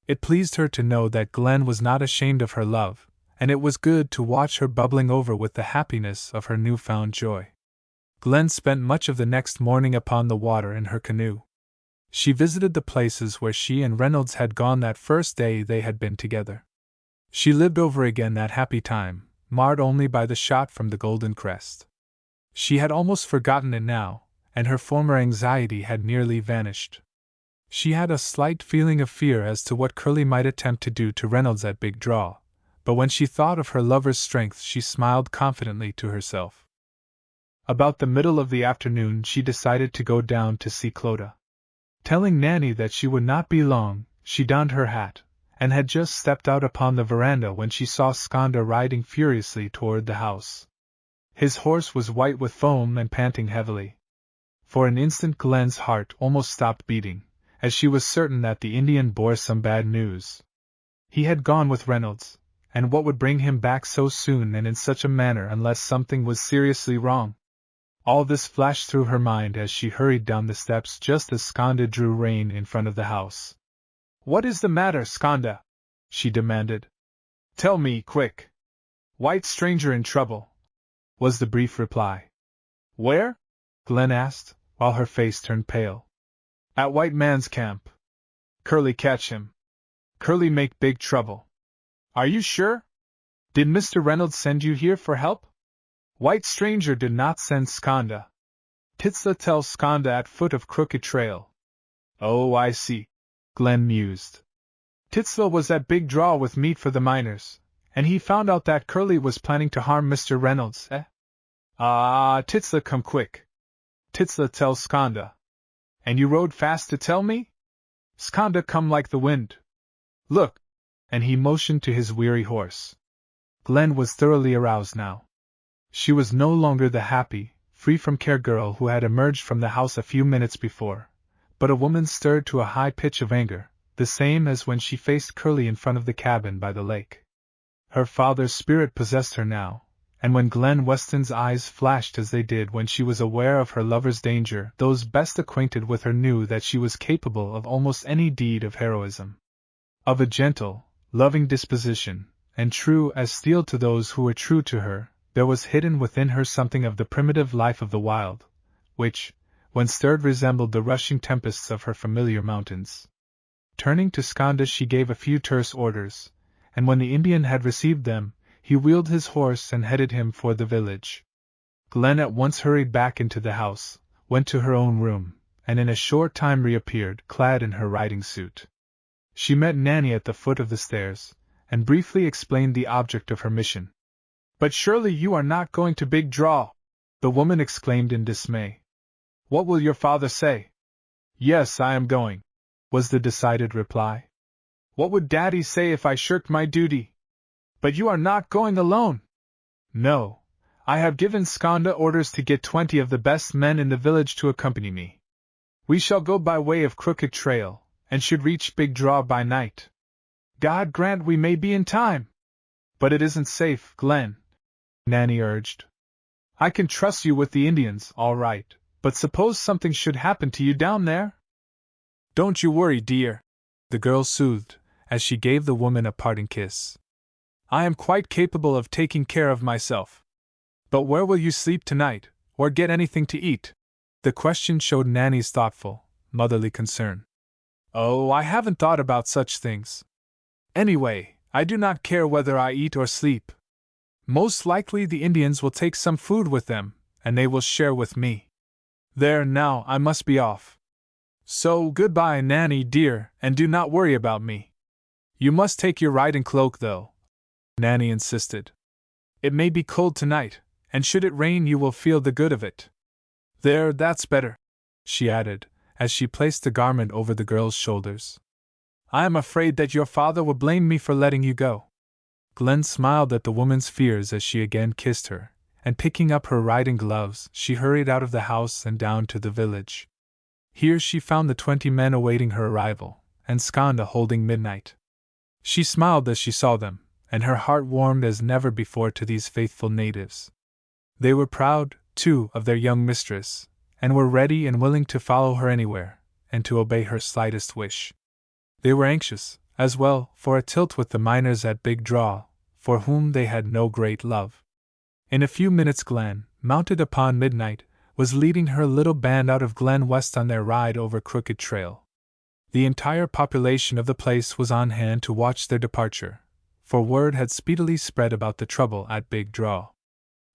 It pleased her to know that Glen was not ashamed of her love, and it was good to watch her bubbling over with the happiness of her newfound joy. Glen spent much of the next morning upon the water in her canoe. She visited the places where she and Reynolds had gone that first day they had been together. She lived over again that happy time, marred only by the shot from the Golden Crest. She had almost forgotten it now, and her former anxiety had nearly vanished. She had a slight feeling of fear as to what Curly might attempt to do to Reynolds at Big Draw, but when she thought of her lover's strength she smiled confidently to herself. About the middle of the afternoon she decided to go down to see Clodagh. Telling Nanny that she would not be long, she donned her hat, and had just stepped out upon the veranda when she saw Skanda riding furiously toward the house. His horse was white with foam and panting heavily. For an instant Glen's heart almost stopped beating, as she was certain that the Indian bore some bad news. He had gone with Reynolds, and what would bring him back so soon and in such a manner unless something was seriously wrong? All this flashed through her mind as she hurried down the steps just as Skanda drew rein in front of the house. What is the matter, Skanda? She demanded. Tell me, quick. White stranger in trouble, was the brief reply. Where? Glen asked, while her face turned pale. At white man's camp. Curly catch him. Curly make big trouble. Are you sure? Did Mr. Reynolds send you here for help? White stranger did not send Skanda. Titsla tells Skanda at foot of crooked trail. Oh, I see, Glen mused. Titsla was at Big Draw with meat for the miners, and he found out that Curly was planning to harm Mr. Reynolds, eh? Ah, Titsla come quick. Titsla tells Skanda. And you rode fast to tell me? Skanda come like the wind. Look! And he motioned to his weary horse. Glen was thoroughly aroused now. She was no longer the happy, free from care girl who had emerged from the house a few minutes before, but a woman stirred to a high pitch of anger, the same as when she faced Curly in front of the cabin by the lake. Her father's spirit possessed her now, and when Glen Weston's eyes flashed as they did when she was aware of her lover's danger, those best acquainted with her knew that she was capable of almost any deed of heroism. Of a gentle, loving disposition, and true as steel to those who were true to her, there was hidden within her something of the primitive life of the wild, which, when stirred, resembled the rushing tempests of her familiar mountains. Turning to Skanda she gave a few terse orders, and when the Indian had received them, he wheeled his horse and headed him for the village. Glen at once hurried back into the house, went to her own room, and in a short time reappeared, clad in her riding suit. She met Nanny at the foot of the stairs, and briefly explained the object of her mission. But surely you are not going to Big Draw, the woman exclaimed in dismay. What will your father say? Yes, I am going, was the decided reply. What would Daddy say if I shirked my duty? But you are not going alone. No, I have given Skanda orders to get 20 of the best men in the village to accompany me. We shall go by way of Crooked Trail, and should reach Big Draw by night. God grant we may be in time! But it isn't safe, Glen, Nanny urged. I can trust you with the Indians, all right, but suppose something should happen to you down there? Don't you worry, dear, the girl soothed, as she gave the woman a parting kiss. I am quite capable of taking care of myself. But where will you sleep tonight, or get anything to eat? The question showed Nanny's thoughtful, motherly concern. Oh, I haven't thought about such things. Anyway, I do not care whether I eat or sleep. Most likely the Indians will take some food with them, and they will share with me. There, now, I must be off. So, goodbye, Nanny dear, and do not worry about me. You must take your riding cloak, though, Nanny insisted. It may be cold tonight, and should it rain you will feel the good of it. There, that's better, she added, as she placed the garment over the girl's shoulders. I am afraid that your father will blame me for letting you go. Glen smiled at the woman's fears as she again kissed her, and picking up her riding gloves, she hurried out of the house and down to the village. Here she found the 20 men awaiting her arrival, and Skanda holding midnight. She smiled as she saw them, and her heart warmed as never before to these faithful natives. They were proud, too, of their young mistress, and were ready and willing to follow her anywhere, and to obey her slightest wish. They were anxious, as well, for a tilt with the miners at Big Draw, for whom they had no great love. In a few minutes Glen, mounted upon Midnight, was leading her little band out of Glen West on their ride over Crooked Trail. The entire population of the place was on hand to watch their departure, for word had speedily spread about the trouble at Big Draw.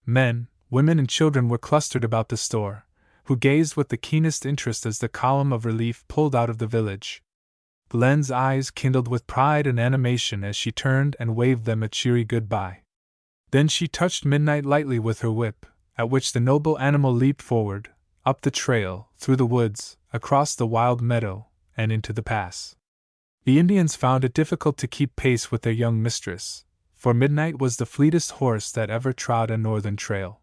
Men, women and children were clustered about the store, who gazed with the keenest interest as the column of relief pulled out of the village. Glen's eyes kindled with pride and animation as she turned and waved them a cheery goodbye. Then she touched Midnight lightly with her whip, at which the noble animal leaped forward, up the trail, through the woods, across the wild meadow, and into the pass. The Indians found it difficult to keep pace with their young mistress, for Midnight was the fleetest horse that ever trod a northern trail.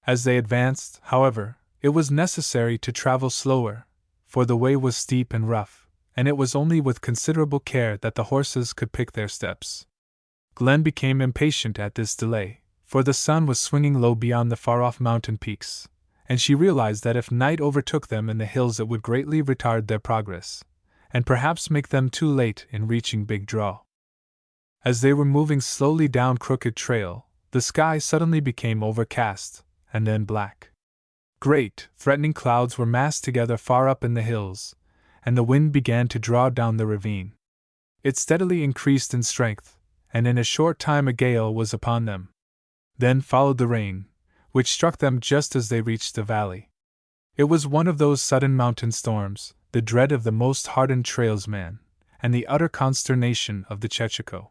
As they advanced, however, it was necessary to travel slower, for the way was steep and rough, and it was only with considerable care that the horses could pick their steps. Glen became impatient at this delay, for the sun was swinging low beyond the far-off mountain peaks, and she realized that if night overtook them in the hills it would greatly retard their progress, and perhaps make them too late in reaching Big Draw. As they were moving slowly down Crooked Trail, the sky suddenly became overcast, and then black. Great, threatening clouds were massed together far up in the hills, and the wind began to draw down the ravine. It steadily increased in strength, and in a short time a gale was upon them. Then followed the rain, which struck them just as they reached the valley. It was one of those sudden mountain storms, the dread of the most hardened trailsman, and the utter consternation of the chechacho.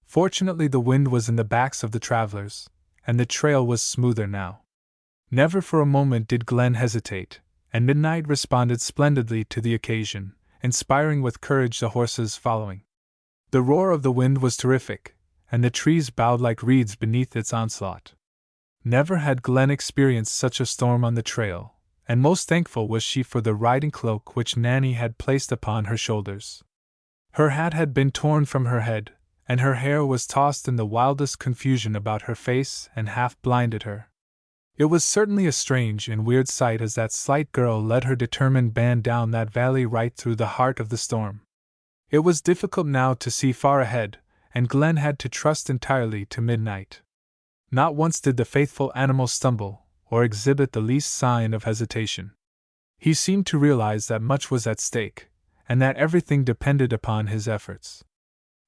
Fortunately the wind was in the backs of the travelers, and the trail was smoother now. Never for a moment did Glen hesitate, and Midnight responded splendidly to the occasion, inspiring with courage the horses following. The roar of the wind was terrific, and the trees bowed like reeds beneath its onslaught. Never had Glen experienced such a storm on the trail, and most thankful was she for the riding cloak which Nanny had placed upon her shoulders. Her hat had been torn from her head, and her hair was tossed in the wildest confusion about her face and half blinded her. It was certainly a strange and weird sight as that slight girl led her determined band down that valley right through the heart of the storm. It was difficult now to see far ahead, and Glen had to trust entirely to Midnight. Not once did the faithful animal stumble, or exhibit the least sign of hesitation. He seemed to realize that much was at stake, and that everything depended upon his efforts.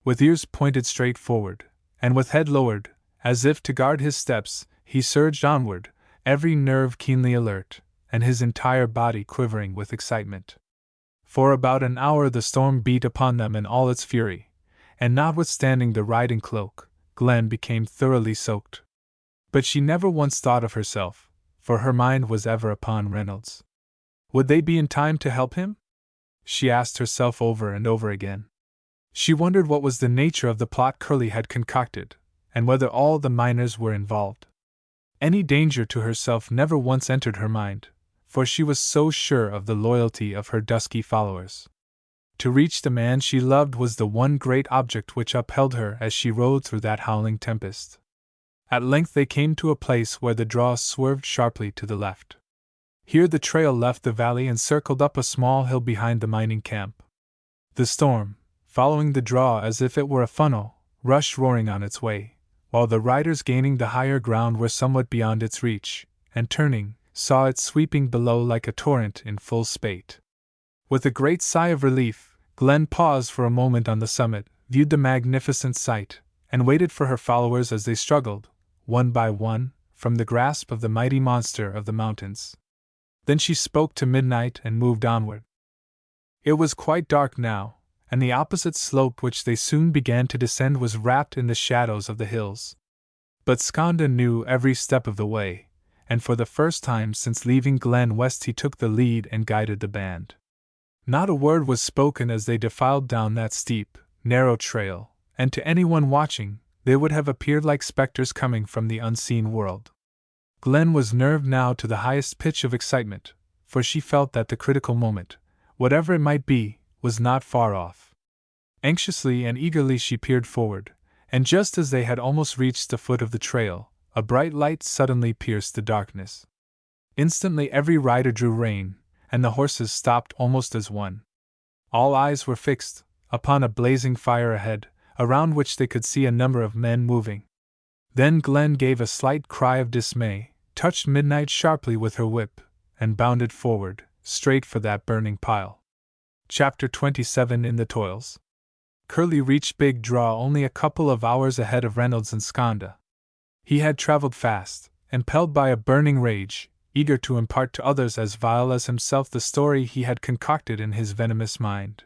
With ears pointed straight forward, and with head lowered, as if to guard his steps, he surged onward, every nerve keenly alert, and his entire body quivering with excitement. For about an hour the storm beat upon them in all its fury, and notwithstanding the riding cloak, Glen became thoroughly soaked. But she never once thought of herself, for her mind was ever upon Reynolds. Would they be in time to help him? She asked herself over and over again. She wondered what was the nature of the plot Curly had concocted, and whether all the miners were involved. Any danger to herself never once entered her mind, for she was so sure of the loyalty of her dusky followers. To reach the man she loved was the one great object which upheld her as she rode through that howling tempest. At length they came to a place where the draw swerved sharply to the left. Here the trail left the valley and circled up a small hill behind the mining camp. The storm, following the draw as if it were a funnel, rushed roaring on its way, while the riders gaining the higher ground were somewhat beyond its reach, and turning, saw it sweeping below like a torrent in full spate. With a great sigh of relief, Glen paused for a moment on the summit, viewed the magnificent sight, and waited for her followers as they struggled, one by one, from the grasp of the mighty monster of the mountains. Then she spoke to Midnight and moved onward. It was quite dark now, and the opposite slope which they soon began to descend was wrapped in the shadows of the hills. But Skanda knew every step of the way, and for the first time since leaving Glen West he took the lead and guided the band. Not a word was spoken as they defiled down that steep, narrow trail, and to anyone watching, they would have appeared like specters coming from the unseen world. Glen was nerved now to the highest pitch of excitement, for she felt that the critical moment, whatever it might be, was not far off. Anxiously and eagerly she peered forward, and just as they had almost reached the foot of the trail, a bright light suddenly pierced the darkness. Instantly every rider drew rein, and the horses stopped almost as one. All eyes were fixed upon a blazing fire ahead, around which they could see a number of men moving. Then Glen gave a slight cry of dismay, touched Midnight sharply with her whip, and bounded forward, straight for that burning pile. Chapter 27 In the Toils. Curly reached Big Draw only a couple of hours ahead of Reynolds and Skanda. He had traveled fast, impelled by a burning rage, eager to impart to others as vile as himself the story he had concocted in his venomous mind.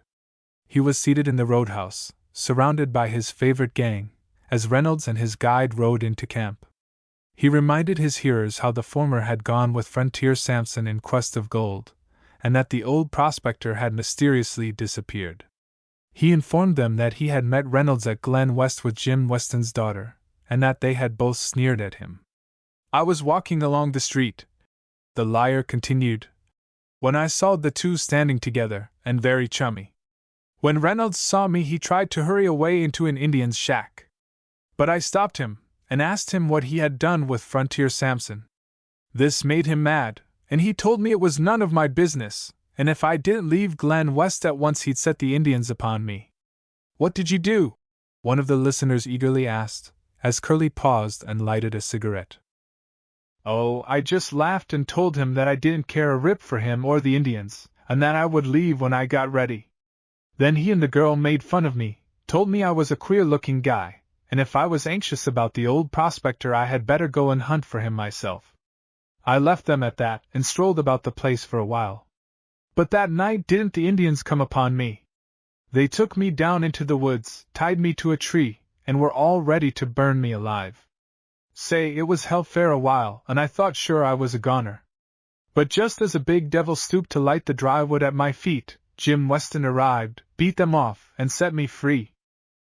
He was seated in the roadhouse, surrounded by his favorite gang, as Reynolds and his guide rode into camp. He reminded his hearers how the former had gone with Frontier Sampson in quest of gold, and that the old prospector had mysteriously disappeared. He informed them that he had met Reynolds at Glen West with Jim Weston's daughter, and that they had both sneered at him. "I was walking along the street," the liar continued, "when I saw the two standing together, and very chummy. When Reynolds saw me he tried to hurry away into an Indian's shack. But I stopped him, and asked him what he had done with Frontier Sampson. This made him mad, and he told me it was none of my business, and if I didn't leave Glen West at once he'd set the Indians upon me." "What did you do?" one of the listeners eagerly asked, as Curly paused and lighted a cigarette. "Oh, I just laughed and told him that I didn't care a rip for him or the Indians, and that I would leave when I got ready. Then he and the girl made fun of me, told me I was a queer-looking guy, and if I was anxious about the old prospector I had better go and hunt for him myself. I left them at that and strolled about the place for a while. But that night didn't the Indians come upon me? They took me down into the woods, tied me to a tree, and were all ready to burn me alive. Say, it was hell fair a while, and I thought sure I was a goner. But just as a big devil stooped to light the dry wood at my feet, Jim Weston arrived, beat them off, and set me free.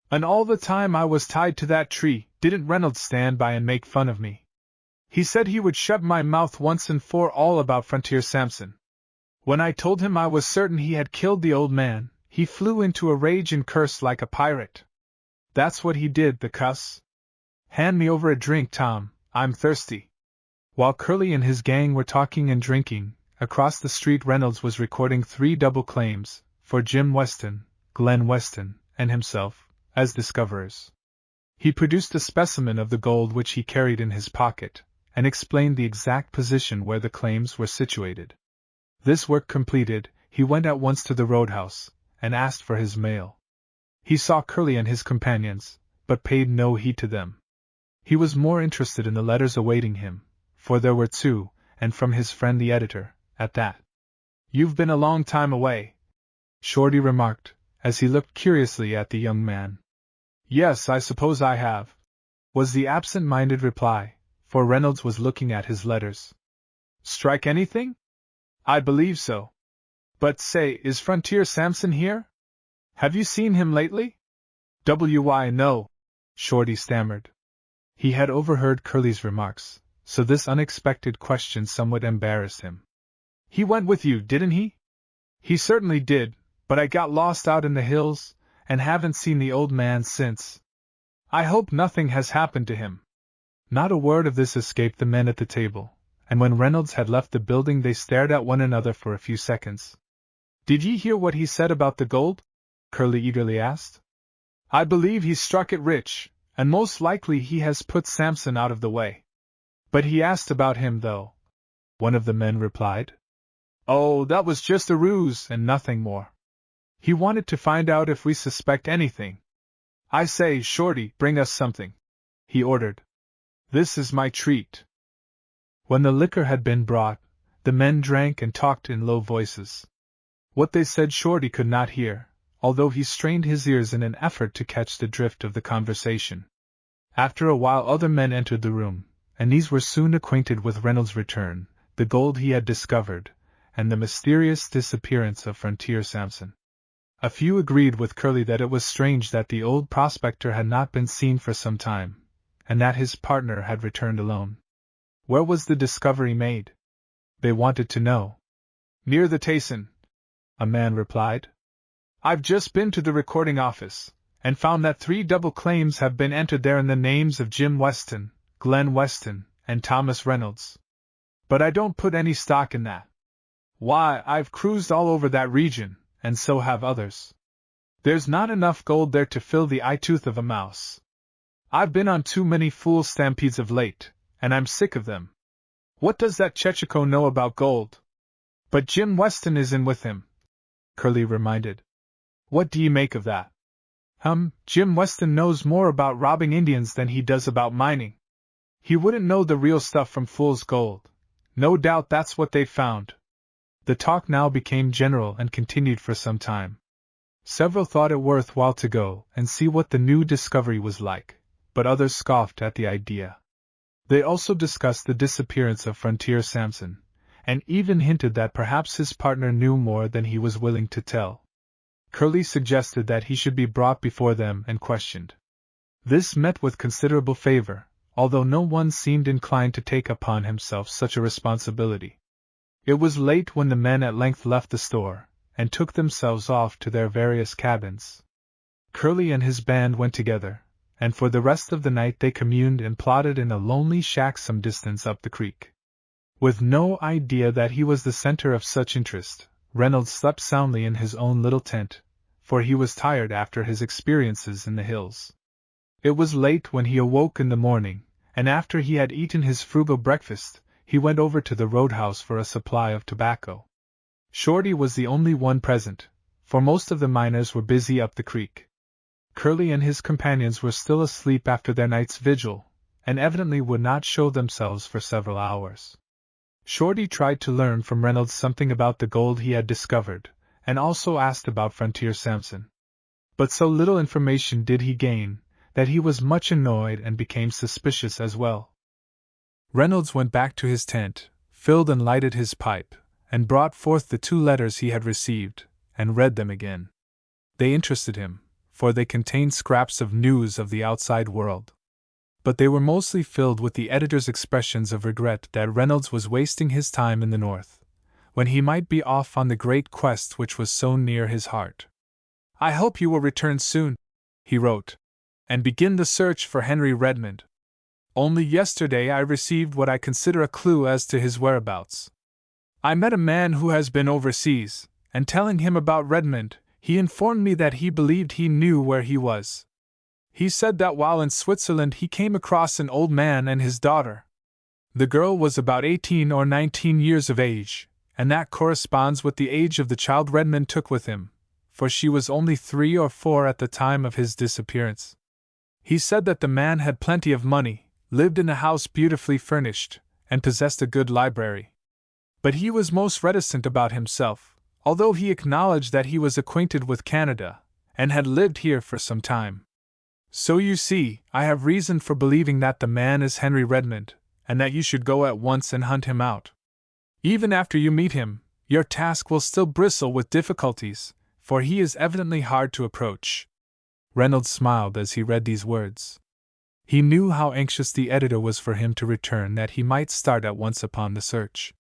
And all the time I was tied to that tree, didn't Reynolds stand by and make fun of me? He said he would shut my mouth once and for all about Frontier Sampson. When I told him I was certain he had killed the old man, he flew into a rage and cursed like a pirate. That's what he did, the cuss. Hand me over a drink, Tom, I'm thirsty." While Curly and his gang were talking and drinking, across the street Reynolds was recording 3 double claims, for Jim Weston, Glen Weston, and himself, as discoverers. He produced a specimen of the gold which he carried in his pocket, and explained the exact position where the claims were situated. This work completed, he went at once to the roadhouse, and asked for his mail. He saw Curly and his companions, but paid no heed to them. He was more interested in the letters awaiting him, for there were 2, and from his friend the editor, at that. "You've been a long time away," Shorty remarked, as he looked curiously at the young man. "Yes, I suppose I have," was the absent-minded reply, for Reynolds was looking at his letters. "Strike anything? I believe so. But say, is Frontier Sampson here? Have you seen him lately?" "Why, no," Shorty stammered. He had overheard Curly's remarks, so this unexpected question somewhat embarrassed him. He went with you, didn't he? He certainly did, but I got lost out in the hills, and haven't seen the old man since. I hope nothing has happened to him. Not a word of this escaped the men at the table, and when Reynolds had left the building they stared at one another for a few seconds. Did ye hear what he said about the gold? Curly eagerly asked. I believe he struck it rich, and most likely he has put Samson out of the way. But he asked about him, though, one of the men replied. Oh, that was just a ruse and nothing more. He wanted to find out if we suspect anything. I say, Shorty, bring us something, he ordered. This is my treat. When the liquor had been brought, the men drank and talked in low voices. What they said Shorty could not hear, although he strained his ears in an effort to catch the drift of the conversation. After a while other men entered the room, and these were soon acquainted with Reynolds' return, the gold he had discovered, and the mysterious disappearance of Frontier Samson. A few agreed with Curly that it was strange that the old prospector had not been seen for some time, and that his partner had returned alone. Where was the discovery made? They wanted to know. Near the Tayson, a man replied. I've just been to the recording office, and found that 3 double claims have been entered there in the names of Jim Weston, Glen Weston, and Thomas Reynolds. But I don't put any stock in that. Why, I've cruised all over that region, and so have others. There's not enough gold there to fill the eye-tooth of a mouse. I've been on too many fool stampedes of late, and I'm sick of them. What does that Chechacho know about gold? But Jim Weston is in with him, Curly reminded. What do you make of that? Jim Weston knows more about robbing Indians than he does about mining. He wouldn't know the real stuff from fool's gold. No doubt that's what they found. The talk now became general and continued for some time. Several thought it worthwhile to go and see what the new discovery was like, but others scoffed at the idea. They also discussed the disappearance of Frontier Samson, and even hinted that perhaps his partner knew more than he was willing to tell. Curly suggested that he should be brought before them and questioned. This met with considerable favor, although no one seemed inclined to take upon himself such a responsibility. It was late when the men at length left the store, and took themselves off to their various cabins. Curly and his band went together, and for the rest of the night they communed and plotted in a lonely shack some distance up the creek. With no idea that he was the center of such interest, Reynolds slept soundly in his own little tent, for he was tired after his experiences in the hills. It was late when he awoke in the morning, and after he had eaten his frugal breakfast, he went over to the roadhouse for a supply of tobacco. Shorty was the only one present, for most of the miners were busy up the creek. Curly and his companions were still asleep after their night's vigil, and evidently would not show themselves for several hours. Shorty tried to learn from Reynolds something about the gold he had discovered, and also asked about Frontier Samson. But so little information did he gain, that he was much annoyed and became suspicious as well. Reynolds went back to his tent, filled and lighted his pipe, and brought forth the 2 letters he had received, and read them again. They interested him, for they contained scraps of news of the outside world. But they were mostly filled with the editor's expressions of regret that Reynolds was wasting his time in the North, when he might be off on the great quest which was so near his heart. I hope you will return soon, he wrote, and begin the search for Henry Redmond. Only yesterday I received what I consider a clue as to his whereabouts. I met a man who has been overseas, and telling him about Redmond, he informed me that he believed he knew where he was. He said that while in Switzerland he came across an old man and his daughter. The girl was about 18 or 19 years of age, and that corresponds with the age of the child Redmond took with him, for she was only 3 or 4 at the time of his disappearance. He said that the man had plenty of money, lived in a house beautifully furnished, and possessed a good library. But he was most reticent about himself, although he acknowledged that he was acquainted with Canada, and had lived here for some time. So you see, I have reason for believing that the man is Henry Redmond, and that you should go at once and hunt him out. Even after you meet him, your task will still bristle with difficulties, for he is evidently hard to approach. Reynolds smiled as he read these words. He knew how anxious the editor was for him to return, that he might start at once upon the search.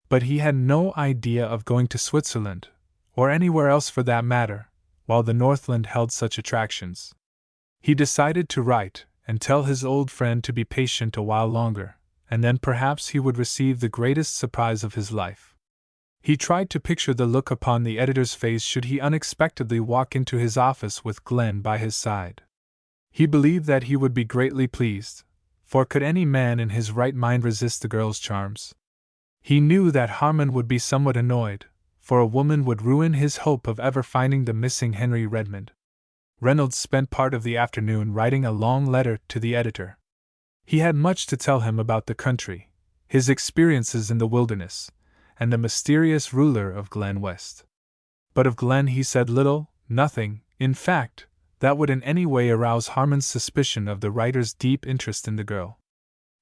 But he had no idea of going to Switzerland, or anywhere else for that matter, while the Northland held such attractions. He decided to write, and tell his old friend to be patient a while longer, and then perhaps he would receive the greatest surprise of his life. He tried to picture the look upon the editor's face should he unexpectedly walk into his office with Glen by his side. He believed that he would be greatly pleased, for could any man in his right mind resist the girl's charms? He knew that Harmon would be somewhat annoyed, for a woman would ruin his hope of ever finding the missing Henry Redmond. Reynolds spent part of the afternoon writing a long letter to the editor. He had much to tell him about the country, his experiences in the wilderness, and the mysterious ruler of Glen West. But of Glen he said little, nothing, in fact, that would in any way arouse Harmon's suspicion of the writer's deep interest in the girl.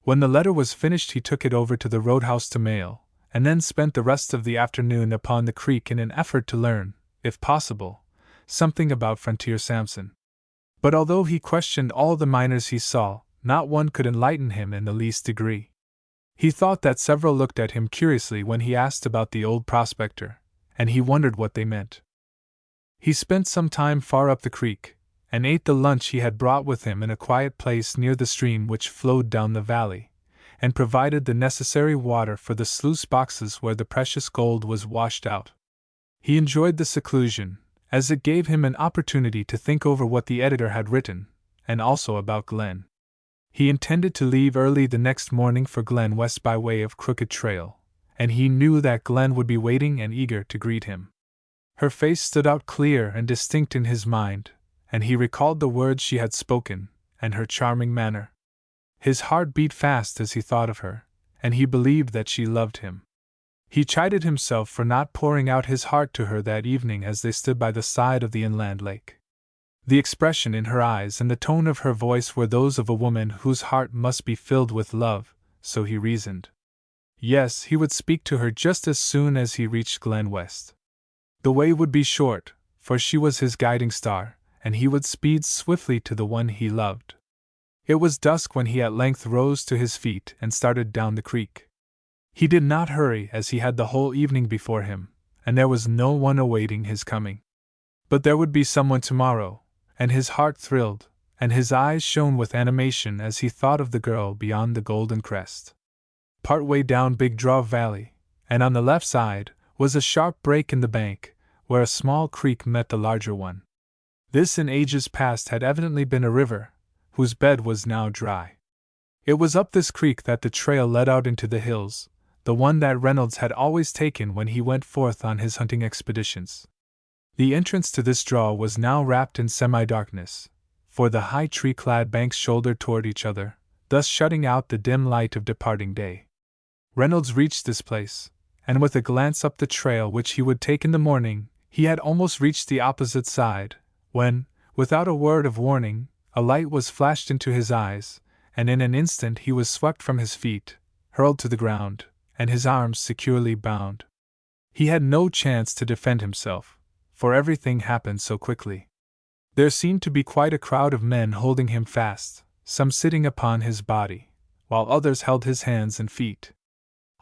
When the letter was finished, he took it over to the roadhouse to mail, and then spent the rest of the afternoon upon the creek in an effort to learn, if possible, something about Frontier Samson. But although he questioned all the miners he saw, not one could enlighten him in the least degree. He thought that several looked at him curiously when he asked about the old prospector, and he wondered what they meant. He spent some time far up the creek, and ate the lunch he had brought with him in a quiet place near the stream which flowed down the valley, and provided the necessary water for the sluice boxes where the precious gold was washed out. He enjoyed the seclusion, as it gave him an opportunity to think over what the editor had written, and also about Glen. He intended to leave early the next morning for Glen West by way of Crooked Trail, and he knew that Glen would be waiting and eager to greet him. Her face stood out clear and distinct in his mind, and he recalled the words she had spoken, and her charming manner. His heart beat fast as he thought of her, and he believed that she loved him. He chided himself for not pouring out his heart to her that evening as they stood by the side of the inland lake. The expression in her eyes and the tone of her voice were those of a woman whose heart must be filled with love, so he reasoned. Yes, he would speak to her just as soon as he reached Glen West. The way would be short, for she was his guiding star, and he would speed swiftly to the one he loved. It was dusk when he at length rose to his feet and started down the creek. He did not hurry, as he had the whole evening before him, and there was no one awaiting his coming. But there would be someone tomorrow, and his heart thrilled, and his eyes shone with animation as he thought of the girl beyond the Golden Crest. Part way down Big Draw Valley, and on the left side, was a sharp break in the bank, where a small creek met the larger one. This in ages past had evidently been a river, whose bed was now dry. It was up this creek that the trail led out into the hills, the one that Reynolds had always taken when he went forth on his hunting expeditions. The entrance to this draw was now wrapped in semi-darkness, for the high tree-clad banks shouldered toward each other, thus shutting out the dim light of departing day. Reynolds reached this place, and with a glance up the trail which he would take in the morning, he had almost reached the opposite side, when, without a word of warning, a light was flashed into his eyes, and in an instant he was swept from his feet, hurled to the ground, and his arms securely bound. He had no chance to defend himself, for everything happened so quickly. There seemed to be quite a crowd of men holding him fast, some sitting upon his body, while others held his hands and feet.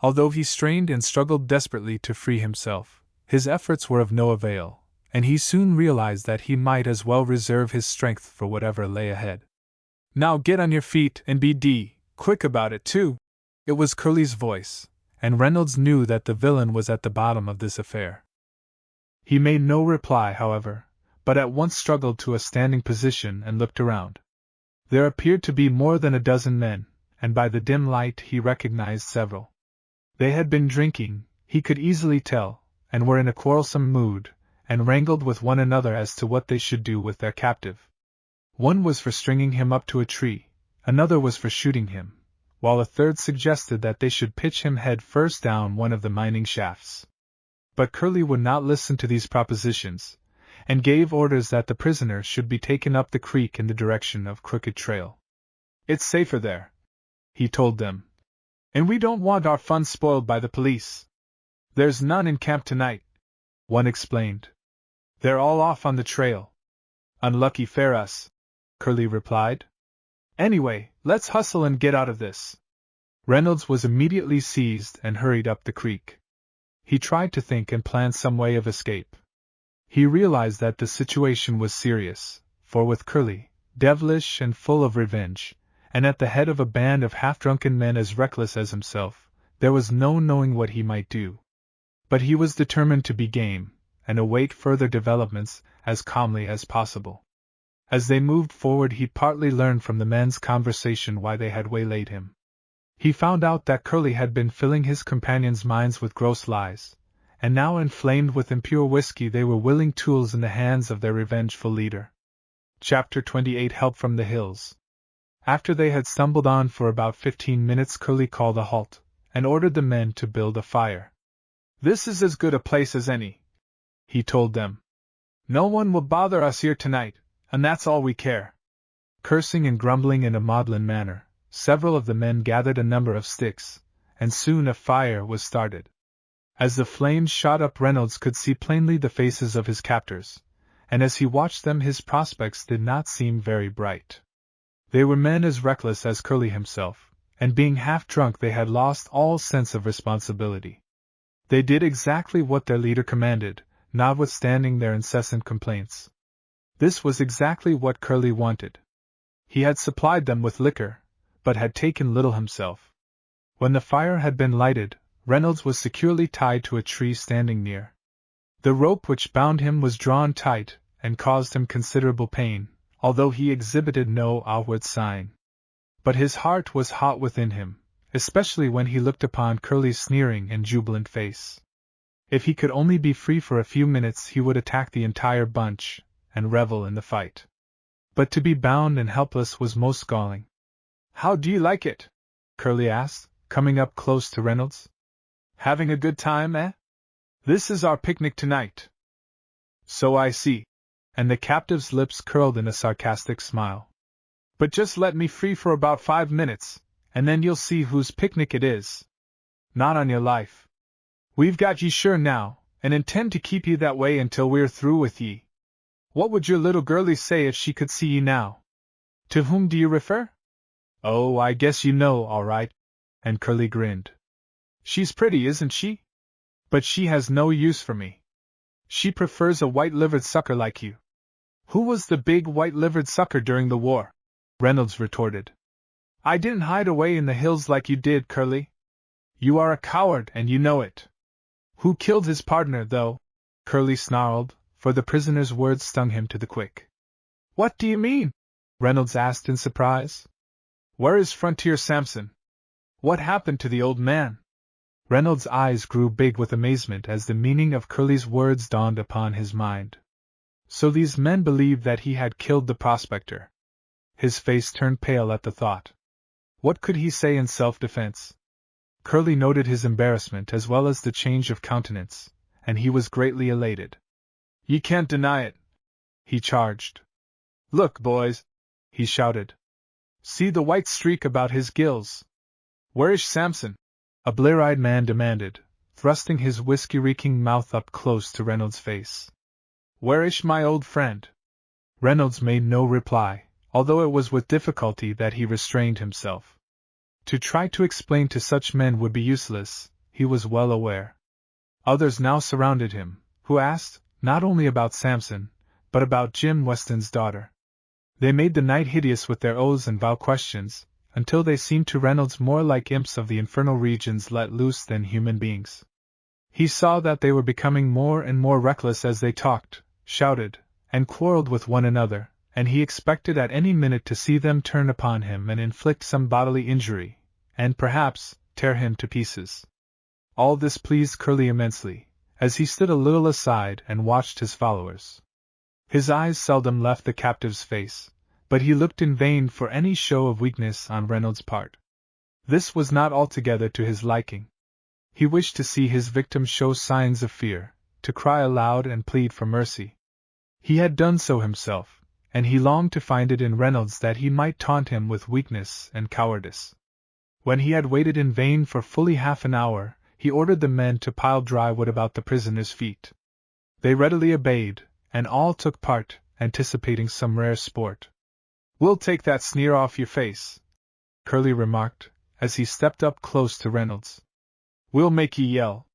Although he strained and struggled desperately to free himself, his efforts were of no avail, and he soon realized that he might as well reserve his strength for whatever lay ahead. "Now get on your feet and be quick about it, too!" It was Curly's voice, and Reynolds knew that the villain was at the bottom of this affair. He made no reply, however, but at once struggled to a standing position and looked around. There appeared to be more than a dozen men, and by the dim light he recognized several. They had been drinking, he could easily tell, and were in a quarrelsome mood, and wrangled with one another as to what they should do with their captive. One was for stringing him up to a tree, another was for shooting him, while a third suggested that they should pitch him head first down one of the mining shafts. But Curly would not listen to these propositions, and gave orders that the prisoner should be taken up the creek in the direction of Crooked Trail. "It's safer there," he told them, "and we don't want our fun spoiled by the police." "There's none in camp tonight," one explained. "They're all off on the trail." "Unlucky for us," Curly replied. Anyway, let's hustle and get out of this. Reynolds was immediately seized and hurried up the creek. He tried to think and plan some way of escape. He realized that the situation was serious, for with Curly, devilish and full of revenge, and at the head of a band of half-drunken men as reckless as himself, there was no knowing what he might do. But he was determined to be game, and await further developments as calmly as possible. As they moved forward, he partly learned from the men's conversation why they had waylaid him. He found out that Curly had been filling his companions' minds with gross lies, and now inflamed with impure whiskey they were willing tools in the hands of their revengeful leader. Chapter 28 Help from the Hills. After they had stumbled on for about 15 minutes, Curly called a halt, and ordered the men to build a fire. "This is as good a place as any," he told them. "No one will bother us here tonight, and that's all we care." Cursing and grumbling in a maudlin manner, several of the men gathered a number of sticks, and soon a fire was started. As the flames shot up, Reynolds could see plainly the faces of his captors, and as he watched them his prospects did not seem very bright. They were men as reckless as Curly himself, and being half drunk they had lost all sense of responsibility. They did exactly what their leader commanded, notwithstanding their incessant complaints. This was exactly what Curly wanted. He had supplied them with liquor, but had taken little himself. When the fire had been lighted, Reynolds was securely tied to a tree standing near. The rope which bound him was drawn tight, and caused him considerable pain, although he exhibited no outward sign. But his heart was hot within him, especially when he looked upon Curly's sneering and jubilant face. If he could only be free for a few minutes he would attack the entire bunch, and revel in the fight. But to be bound and helpless was most galling. "How do you like it?" Curly asked, coming up close to Reynolds. "Having a good time, eh? This is our picnic tonight." "So I see," and the captive's lips curled in a sarcastic smile. "But just let me free for about 5 minutes, and then you'll see whose picnic it is." "Not on your life. We've got ye sure now, and intend to keep ye that way until we're through with ye. What would your little girlie say if she could see ye now?" "To whom do you refer?" "Oh, I guess you know, all right," and Curly grinned. "She's pretty, isn't she? But she has no use for me. She prefers a white-livered sucker like you." "Who was the big white-livered sucker during the war?" Reynolds retorted. "I didn't hide away in the hills like you did, Curly. You are a coward and you know it." "Who killed his partner, though?" Curly snarled, for the prisoner's words stung him to the quick. "What do you mean?" Reynolds asked in surprise. "Where is Frontier Samson? What happened to the old man?" Reynolds' eyes grew big with amazement as the meaning of Curly's words dawned upon his mind. So these men believed that he had killed the prospector. His face turned pale at the thought. What could he say in self-defense? Curly noted his embarrassment as well as the change of countenance, and he was greatly elated. "Ye can't deny it," he charged. "Look, boys," he shouted. "See the white streak about his gills." "Where is Samson?" a blear-eyed man demanded, thrusting his whiskey-reeking mouth up close to Reynolds' face. "Where is my old friend?" Reynolds made no reply, although it was with difficulty that he restrained himself. To try to explain to such men would be useless, he was well aware. Others now surrounded him, who asked, not only about Samson, but about Jim Weston's daughter. They made the night hideous with their oaths and vile questions, until they seemed to Reynolds more like imps of the infernal regions let loose than human beings. He saw that they were becoming more and more reckless as they talked, shouted, and quarreled with one another, and he expected at any minute to see them turn upon him and inflict some bodily injury, and perhaps tear him to pieces. All this pleased Curly immensely, as he stood a little aside and watched his followers. His eyes seldom left the captive's face, but he looked in vain for any show of weakness on Reynolds' part. This was not altogether to his liking. He wished to see his victim show signs of fear, to cry aloud and plead for mercy. He had done so himself, and he longed to find it in Reynolds that he might taunt him with weakness and cowardice. When he had waited in vain for fully half an hour, he ordered the men to pile dry wood about the prisoner's feet. They readily obeyed, and all took part, anticipating some rare sport. "We'll take that sneer off your face," Curly remarked, as he stepped up close to Reynolds. "We'll make ye yell."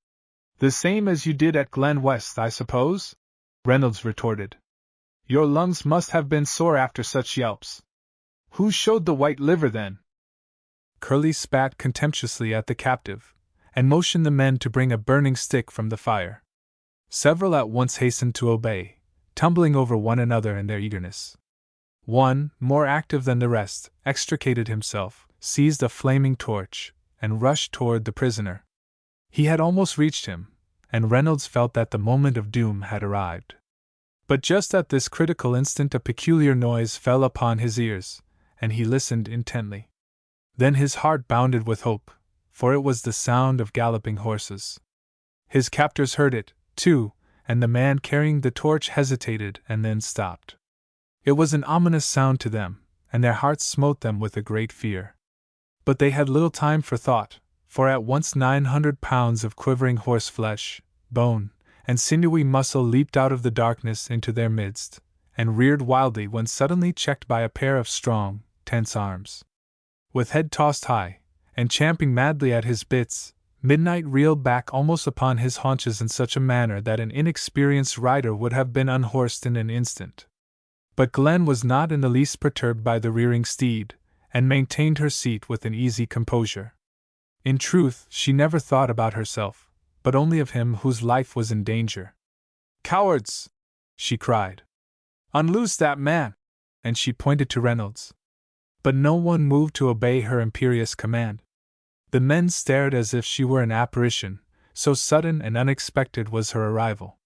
"The same as you did at Glen West, I suppose?" Reynolds retorted. "Your lungs must have been sore after such yelps. Who showed the white liver then?" Curly spat contemptuously at the captive, and motioned the men to bring a burning stick from the fire. Several at once hastened to obey, tumbling over one another in their eagerness. One, more active than the rest, extricated himself, seized a flaming torch, and rushed toward the prisoner. He had almost reached him, and Reynolds felt that the moment of doom had arrived. But just at this critical instant a peculiar noise fell upon his ears, and he listened intently. Then his heart bounded with hope, for it was the sound of galloping horses. His captors heard it, too, and the man carrying the torch hesitated and then stopped. It was an ominous sound to them, and their hearts smote them with a great fear. But they had little time for thought, for at once 900 pounds of quivering horse flesh, bone, and sinewy muscle leaped out of the darkness into their midst, and reared wildly when suddenly checked by a pair of strong, tense arms. With head tossed high, and champing madly at his bits, Midnight reeled back almost upon his haunches in such a manner that an inexperienced rider would have been unhorsed in an instant. But Glen was not in the least perturbed by the rearing steed, and maintained her seat with an easy composure. In truth, she never thought about herself, but only of him whose life was in danger. "Cowards!" she cried. "Unloose that man!" And she pointed to Reynolds. But no one moved to obey her imperious command. The men stared as if she were an apparition, so sudden and unexpected was her arrival.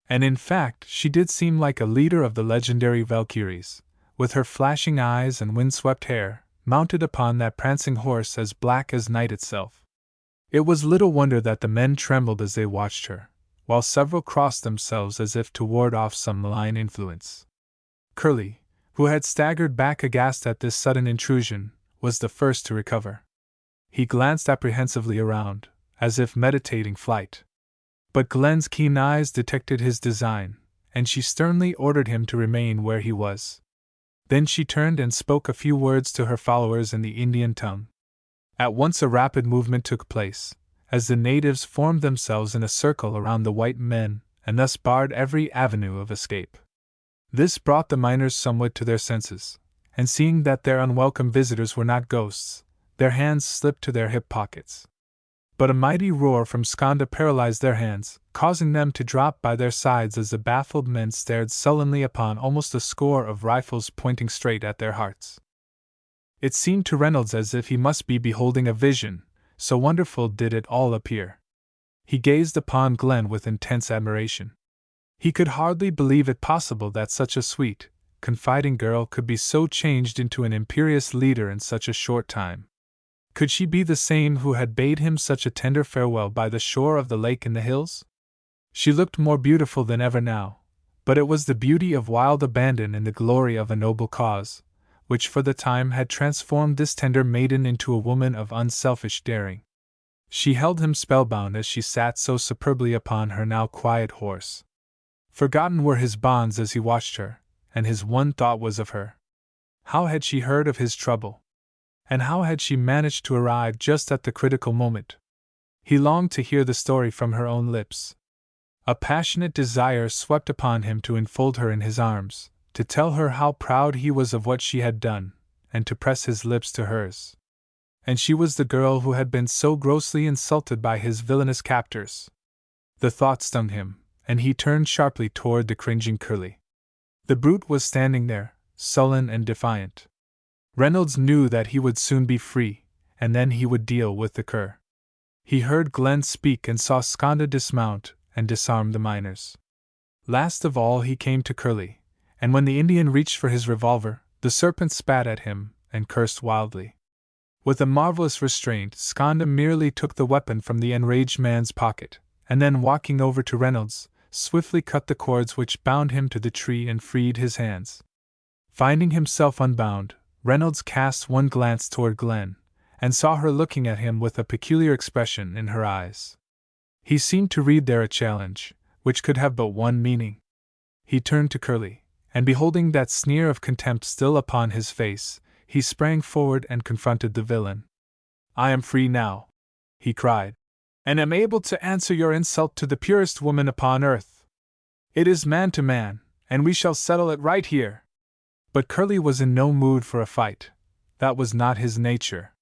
And in fact, she did seem like a leader of the legendary Valkyries, with her flashing eyes and windswept hair, mounted upon that prancing horse as black as night itself. It was little wonder that the men trembled as they watched her, while several crossed themselves as if to ward off some malign influence. Curly, who had staggered back aghast at this sudden intrusion, was the first to recover. He glanced apprehensively around, as if meditating flight. But Glen's keen eyes detected his design, and she sternly ordered him to remain where he was. Then she turned and spoke a few words to her followers in the Indian tongue. At once a rapid movement took place, as the natives formed themselves in a circle around the white men, and thus barred every avenue of escape. This brought the miners somewhat to their senses, and seeing that their unwelcome visitors were not ghosts, their hands slipped to their hip pockets. But a mighty roar from Skanda paralyzed their hands, causing them to drop by their sides as the baffled men stared sullenly upon almost a score of rifles pointing straight at their hearts. It seemed to Reynolds as if he must be beholding a vision, so wonderful did it all appear. He gazed upon Glen with intense admiration. He could hardly believe it possible that such a sweet, confiding girl could be so changed into an imperious leader in such a short time. Could she be the same who had bade him such a tender farewell by the shore of the lake in the hills? She looked more beautiful than ever now, but it was the beauty of wild abandon in the glory of a noble cause, which for the time had transformed this tender maiden into a woman of unselfish daring. She held him spellbound as she sat so superbly upon her now quiet horse. Forgotten were his bonds as he watched her, and his one thought was of her. How had she heard of his trouble? And how had she managed to arrive just at the critical moment? He longed to hear the story from her own lips. A passionate desire swept upon him to enfold her in his arms, to tell her how proud he was of what she had done, and to press his lips to hers. And she was the girl who had been so grossly insulted by his villainous captors. The thought stung him, and he turned sharply toward the cringing Curly. The brute was standing there, sullen and defiant. Reynolds knew that he would soon be free, and then he would deal with the cur. He heard Glen speak and saw Skanda dismount and disarm the miners. Last of all he came to Curly, and when the Indian reached for his revolver, the serpent spat at him and cursed wildly. With a marvelous restraint, Skanda merely took the weapon from the enraged man's pocket, and then walking over to Reynolds, swiftly cut the cords which bound him to the tree and freed his hands. Finding himself unbound, Reynolds cast one glance toward Glen, and saw her looking at him with a peculiar expression in her eyes. He seemed to read there a challenge, which could have but one meaning. He turned to Curly, and beholding that sneer of contempt still upon his face, he sprang forward and confronted the villain. "I am free now," he cried, "and am able to answer your insult to the purest woman upon earth. It is man to man, and we shall settle it right here." But Curly was in no mood for a fight. That was not his nature.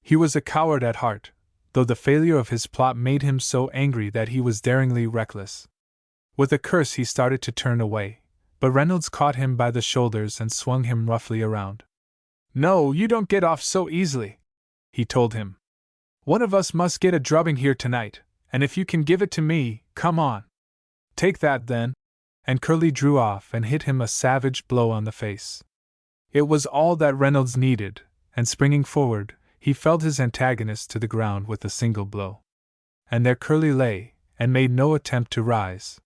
He was a coward at heart, though the failure of his plot made him so angry that he was daringly reckless. With a curse he started to turn away, but Reynolds caught him by the shoulders and swung him roughly around. "No, you don't get off so easily," he told him. "One of us must get a drubbing here tonight, and if you can give it to me, come on. Take that, then." And Curly drew off and hit him a savage blow on the face. It was all that Reynolds needed, and springing forward, he felled his antagonist to the ground with a single blow. And there Curly lay, and made no attempt to rise.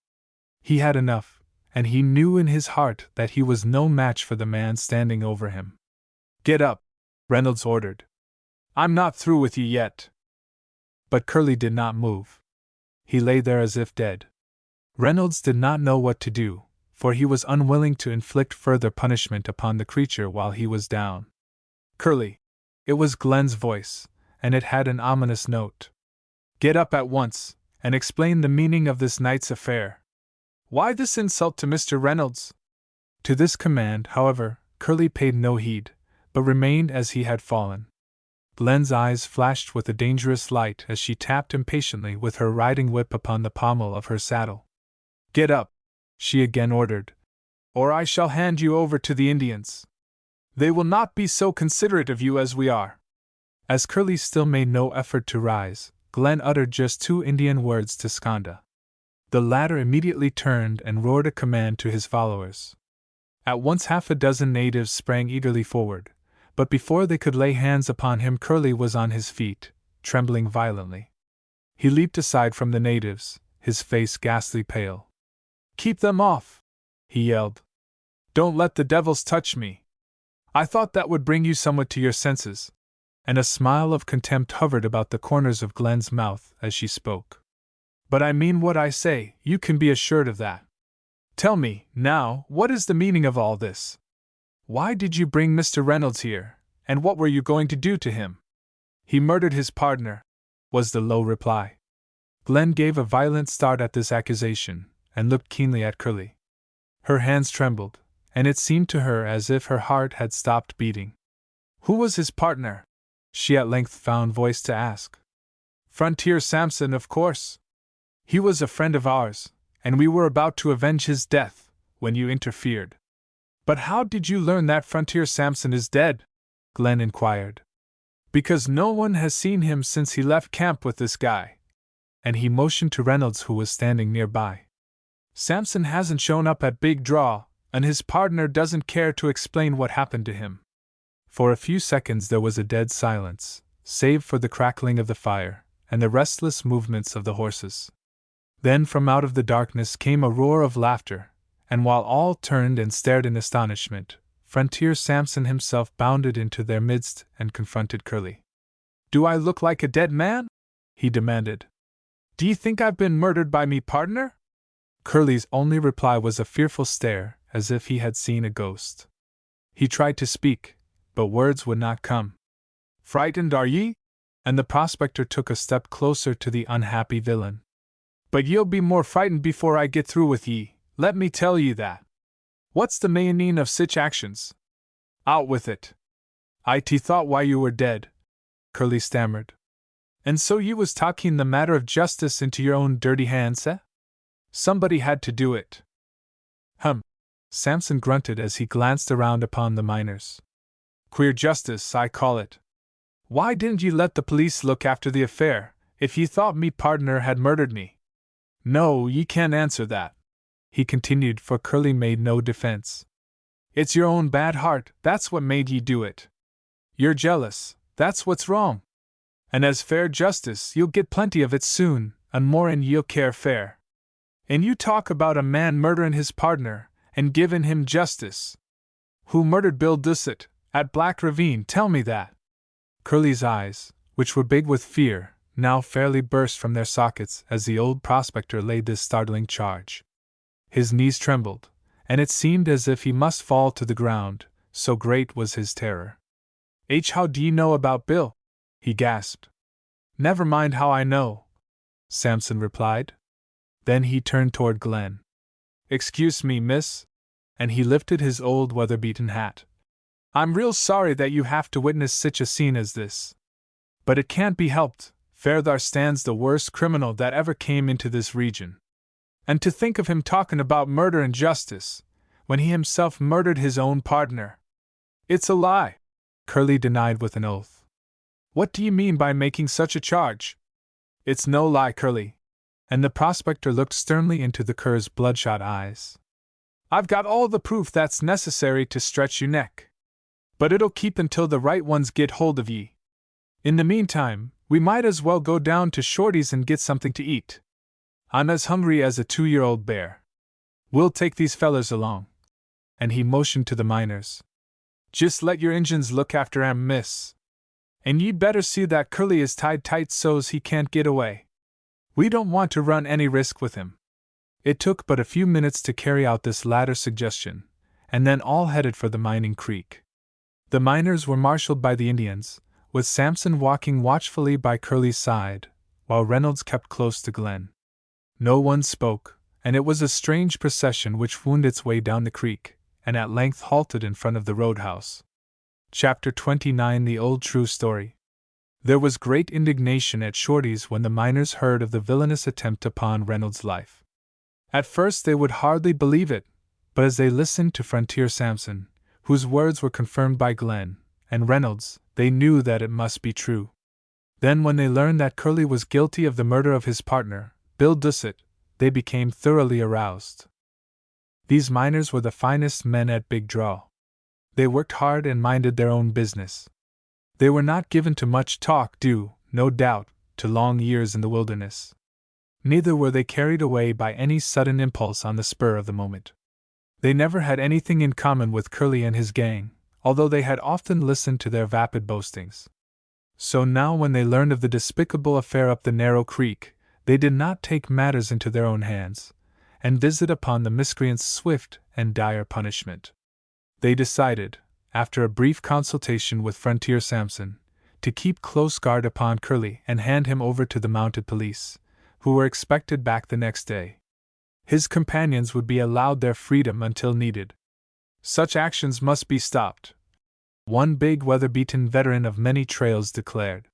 He had enough, and he knew in his heart that he was no match for the man standing over him. "Get up," Reynolds ordered. "I'm not through with you yet." But Curly did not move. He lay there as if dead. Reynolds did not know what to do, for he was unwilling to inflict further punishment upon the creature while he was down. "Curly!" It was Glen's voice, and it had an ominous note. "Get up at once, and explain the meaning of this night's affair. Why this insult to Mr. Reynolds?" To this command, however, Curly paid no heed, but remained as he had fallen. Glen's eyes flashed with a dangerous light as she tapped impatiently with her riding whip upon the pommel of her saddle. "Get up," she again ordered, "or I shall hand you over to the Indians. They will not be so considerate of you as we are." As Curly still made no effort to rise, Glen uttered just 2 Indian words to Skanda. The latter immediately turned and roared a command to his followers. At once 6 natives sprang eagerly forward, but before they could lay hands upon him Curly was on his feet, trembling violently. He leaped aside from the natives, his face ghastly pale. "Keep them off!" he yelled. "Don't let the devils touch me! I thought that would bring you somewhat to your senses." And a smile of contempt hovered about the corners of Glen's mouth as she spoke. "But I mean what I say, you can be assured of that. Tell me, now, what is the meaning of all this? Why did you bring Mr. Reynolds here, and what were you going to do to him?" "He murdered his partner," was the low reply. Glen gave a violent start at this accusation, and looked keenly at Curly. Her hands trembled, and it seemed to her as if her heart had stopped beating. "Who was his partner?" she at length found voice to ask. "Frontier Samson, of course. He was a friend of ours, and we were about to avenge his death, when you interfered." "But how did you learn that Frontier Samson is dead?" Glen inquired. "Because no one has seen him since he left camp with this guy." And he motioned to Reynolds, who was standing nearby. "Samson hasn't shown up at Big Draw, and his partner doesn't care to explain what happened to him." For a few seconds there was a dead silence, save for the crackling of the fire, and the restless movements of the horses. Then from out of the darkness came a roar of laughter, and while all turned and stared in astonishment, Frontier Samson himself bounded into their midst and confronted Curly. "Do I look like a dead man?" he demanded. "D'ye think I've been murdered by me partner?" Curly's only reply was a fearful stare, as if he had seen a ghost. He tried to speak, but words would not come. "Frightened, are ye?" And the prospector took a step closer to the unhappy villain. "But ye'll be more frightened before I get through with ye, let me tell ye that. What's the meaning of sich actions? Out with it." "I thought why you were dead," Curly stammered. "And so you was taking the matter of justice into your own dirty hands, eh? Somebody had to do it." Samson grunted as he glanced around upon the miners. "Queer justice, I call it. Why didn't ye let the police look after the affair, if ye thought me partner had murdered me?" "No, ye can't answer that," he continued, for Curly made no defense. "It's your own bad heart, that's what made ye do it. You're jealous, that's what's wrong. And as fair justice, you'll get plenty of it soon, and more'n ye'll care fair. And you talk about a man murderin' his partner, and givin' him justice. Who murdered Bill Dussett, at Black Ravine, tell me that." Curly's eyes, which were big with fear, now fairly burst from their sockets as the old prospector laid this startling charge. His knees trembled, and it seemed as if he must fall to the ground, so great was his terror. How do you know about Bill? He gasped. Never mind how I know, Samson replied. Then he turned toward Glen. Excuse me, miss, and he lifted his old weather-beaten hat. I'm real sorry that you have to witness such a scene as this. But it can't be helped, for there stands the worst criminal that ever came into this region. And to think of him talking about murder and justice, when he himself murdered his own partner. It's a lie, Curly denied with an oath. What do you mean by making such a charge? It's no lie, Curly. And the prospector looked sternly into the cur's bloodshot eyes. I've got all the proof that's necessary to stretch your neck. But it'll keep until the right ones get hold of ye. In the meantime, we might as well go down to Shorty's and get something to eat. I'm as hungry as a 2-year-old bear. We'll take these fellers along. And he motioned to the miners. Just let your Injuns look after 'em, miss. And you'd better see that Curly is tied tight so's he can't get away. We don't want to run any risk with him. It took but a few minutes to carry out this latter suggestion, and then all headed for the mining creek. The miners were marshaled by the Indians, with Samson walking watchfully by Curly's side, while Reynolds kept close to Glen. No one spoke, and it was a strange procession which wound its way down the creek, and at length halted in front of the roadhouse. Chapter 29 The Old True Story. There was great indignation at Shorty's when the miners heard of the villainous attempt upon Reynolds' life. At first they would hardly believe it, but as they listened to Frontier Samson, whose words were confirmed by Glen and Reynolds, they knew that it must be true. Then when they learned that Curly was guilty of the murder of his partner, Bill Dussett, they became thoroughly aroused. These miners were the finest men at Big Draw. They worked hard and minded their own business. They were not given to much talk due, no doubt, to long years in the wilderness. Neither were they carried away by any sudden impulse on the spur of the moment. They never had anything in common with Curly and his gang, although they had often listened to their vapid boastings. So now when they learned of the despicable affair up the narrow creek, they did not take matters into their own hands, and visit upon the miscreants swift and dire punishment. They decided, after a brief consultation with Frontier Samson, to keep close guard upon Curly and hand him over to the mounted police, who were expected back the next day. His companions would be allowed their freedom until needed. Such actions must be stopped, one big weather-beaten veteran of many trails declared.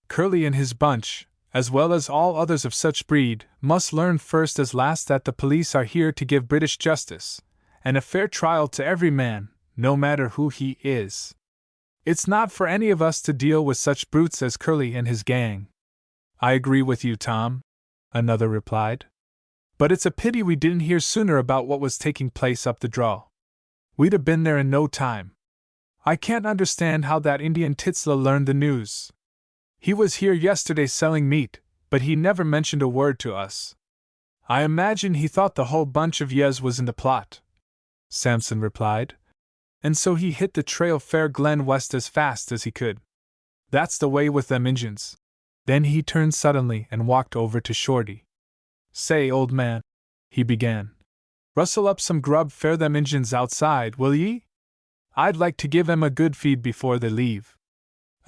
Curly and his bunch, as well as all others of such breed, must learn first as last that the police are here to give British justice, and a fair trial to every man, no matter who he is. It's not for any of us to deal with such brutes as Curly and his gang. I agree with you, Tom, another replied. But it's a pity we didn't hear sooner about what was taking place up the draw. We'd have been there in no time. I can't understand how that Indian Titzla learned the news. He was here yesterday selling meat, but he never mentioned a word to us. I imagine he thought the whole bunch of yez was in the plot, Samson replied, and so he hit the trail fair Glen west as fast as he could. That's the way with them Injuns. Then he turned suddenly and walked over to Shorty. Say, old man, he began, rustle up some grub fair them Injuns outside, will ye? I'd like to give 'em a good feed before they leave.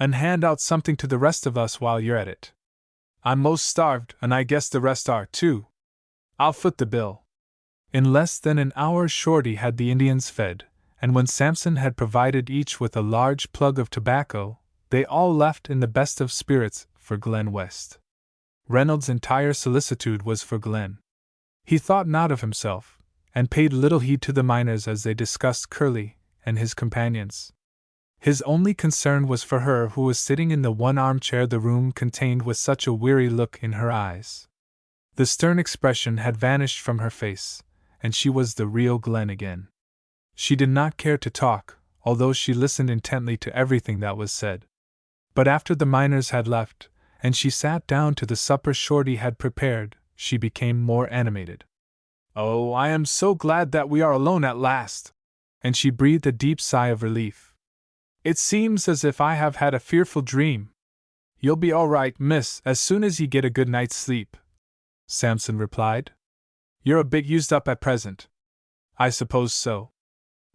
And hand out something to the rest of us while you're at it. I'm most starved, and I guess the rest are, too. I'll foot the bill. In less than an hour Shorty had the Indians fed, and when Samson had provided each with a large plug of tobacco, they all left in the best of spirits for Glen West. Reynolds' entire solicitude was for Glen. He thought not of himself, and paid little heed to the miners as they discussed Curly and his companions. His only concern was for her who was sitting in the one armchair the room contained with such a weary look in her eyes. The stern expression had vanished from her face, and she was the real Glen again. She did not care to talk, although she listened intently to everything that was said. But after the miners had left, and she sat down to the supper Shorty had prepared, she became more animated. Oh, I am so glad that we are alone at last! And she breathed a deep sigh of relief. It seems as if I have had a fearful dream. You'll be all right, miss, as soon as you get a good night's sleep, Samson replied. You're a bit used up at present. I suppose so.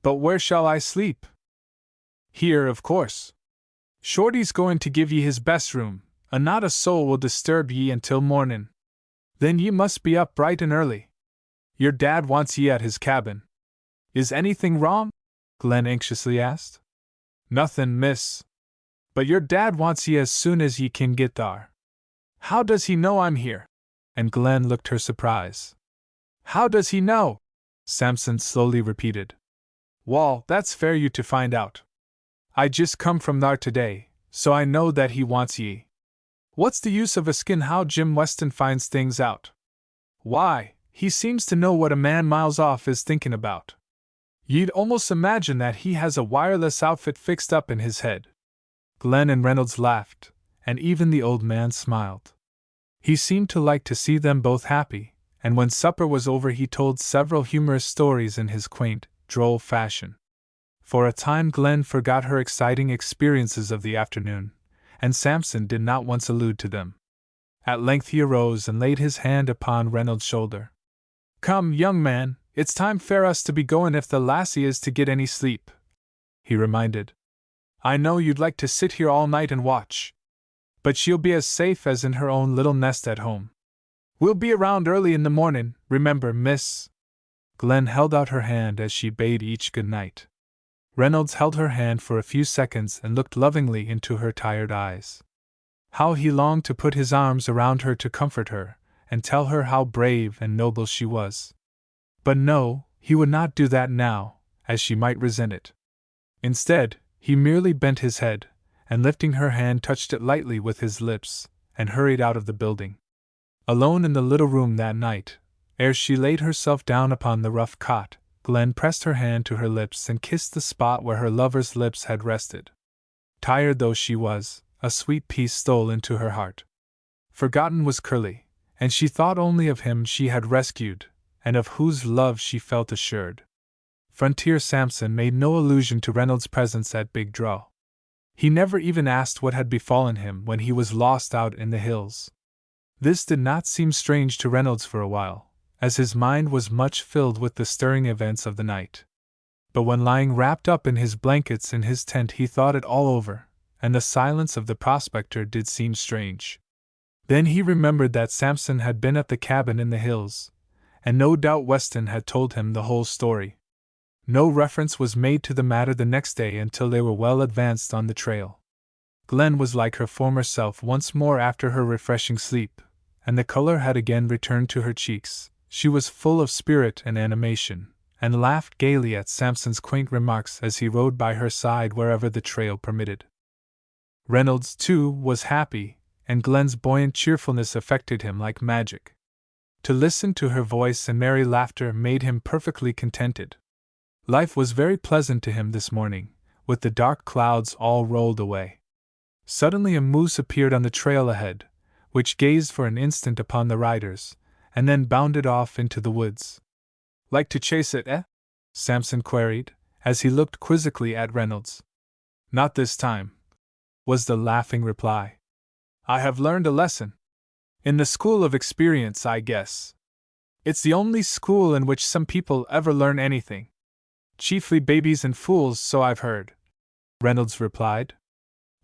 But where shall I sleep? Here, of course. Shorty's going to give ye his best room, and not a soul will disturb ye until mornin'. Then ye must be up bright and early. Your dad wants ye at his cabin. Is anything wrong? Glen anxiously asked. Nothin', miss. But your dad wants ye as soon as ye can get thar. How does he know I'm here? And Glen looked her surprise. How does he know? Samson slowly repeated. Wall, that's fair you to find out. I just come from thar today, so I know that he wants ye. What's the use of askin' how Jim Weston finds things out? Why, he seems to know what a man miles off is thinking about. You'd almost imagine that he has a wireless outfit fixed up in his head. Glen and Reynolds laughed, and even the old man smiled. He seemed to like to see them both happy, and when supper was over he told several humorous stories in his quaint, droll fashion. For a time Glen forgot her exciting experiences of the afternoon, and Samson did not once allude to them. At length he arose and laid his hand upon Reynolds' shoulder. Come, young man, it's time for us to be goin' if the lassie is to get any sleep, he reminded. I know you'd like to sit here all night and watch, but she'll be as safe as in her own little nest at home. We'll be around early in the mornin', remember, miss. Glen held out her hand as she bade each good night. Reynolds held her hand for a few seconds and looked lovingly into her tired eyes. How he longed to put his arms around her to comfort her, and tell her how brave and noble she was. But no, he would not do that now, as she might resent it. Instead, he merely bent his head, and lifting her hand touched it lightly with his lips, and hurried out of the building. Alone in the little room that night, ere she laid herself down upon the rough cot, Glen pressed her hand to her lips and kissed the spot where her lover's lips had rested. Tired though she was, a sweet peace stole into her heart. Forgotten was Curly, and she thought only of him she had rescued, and of whose love she felt assured. Frontier Samson made no allusion to Reynolds' presence at Big Draw. He never even asked what had befallen him when he was lost out in the hills. This did not seem strange to Reynolds for a while, as his mind was much filled with the stirring events of the night. But when lying wrapped up in his blankets in his tent he thought it all over, and the silence of the prospector did seem strange. Then he remembered that Samson had been at the cabin in the hills, and no doubt Weston had told him the whole story. No reference was made to the matter the next day until they were well advanced on the trail. Glen was like her former self once more after her refreshing sleep, and the color had again returned to her cheeks. She was full of spirit and animation, and laughed gaily at Samson's quaint remarks as he rode by her side wherever the trail permitted. Reynolds, too, was happy, and Glen's buoyant cheerfulness affected him like magic. To listen to her voice and merry laughter made him perfectly contented. Life was very pleasant to him this morning, with the dark clouds all rolled away. Suddenly a moose appeared on the trail ahead, which gazed for an instant upon the riders, and then bounded off into the woods. Like to chase it, eh? Samson queried, as he looked quizzically at Reynolds. Not this time, was the laughing reply. I have learned a lesson. In the school of experience, I guess. It's the only school in which some people ever learn anything. Chiefly babies and fools, so I've heard, Reynolds replied.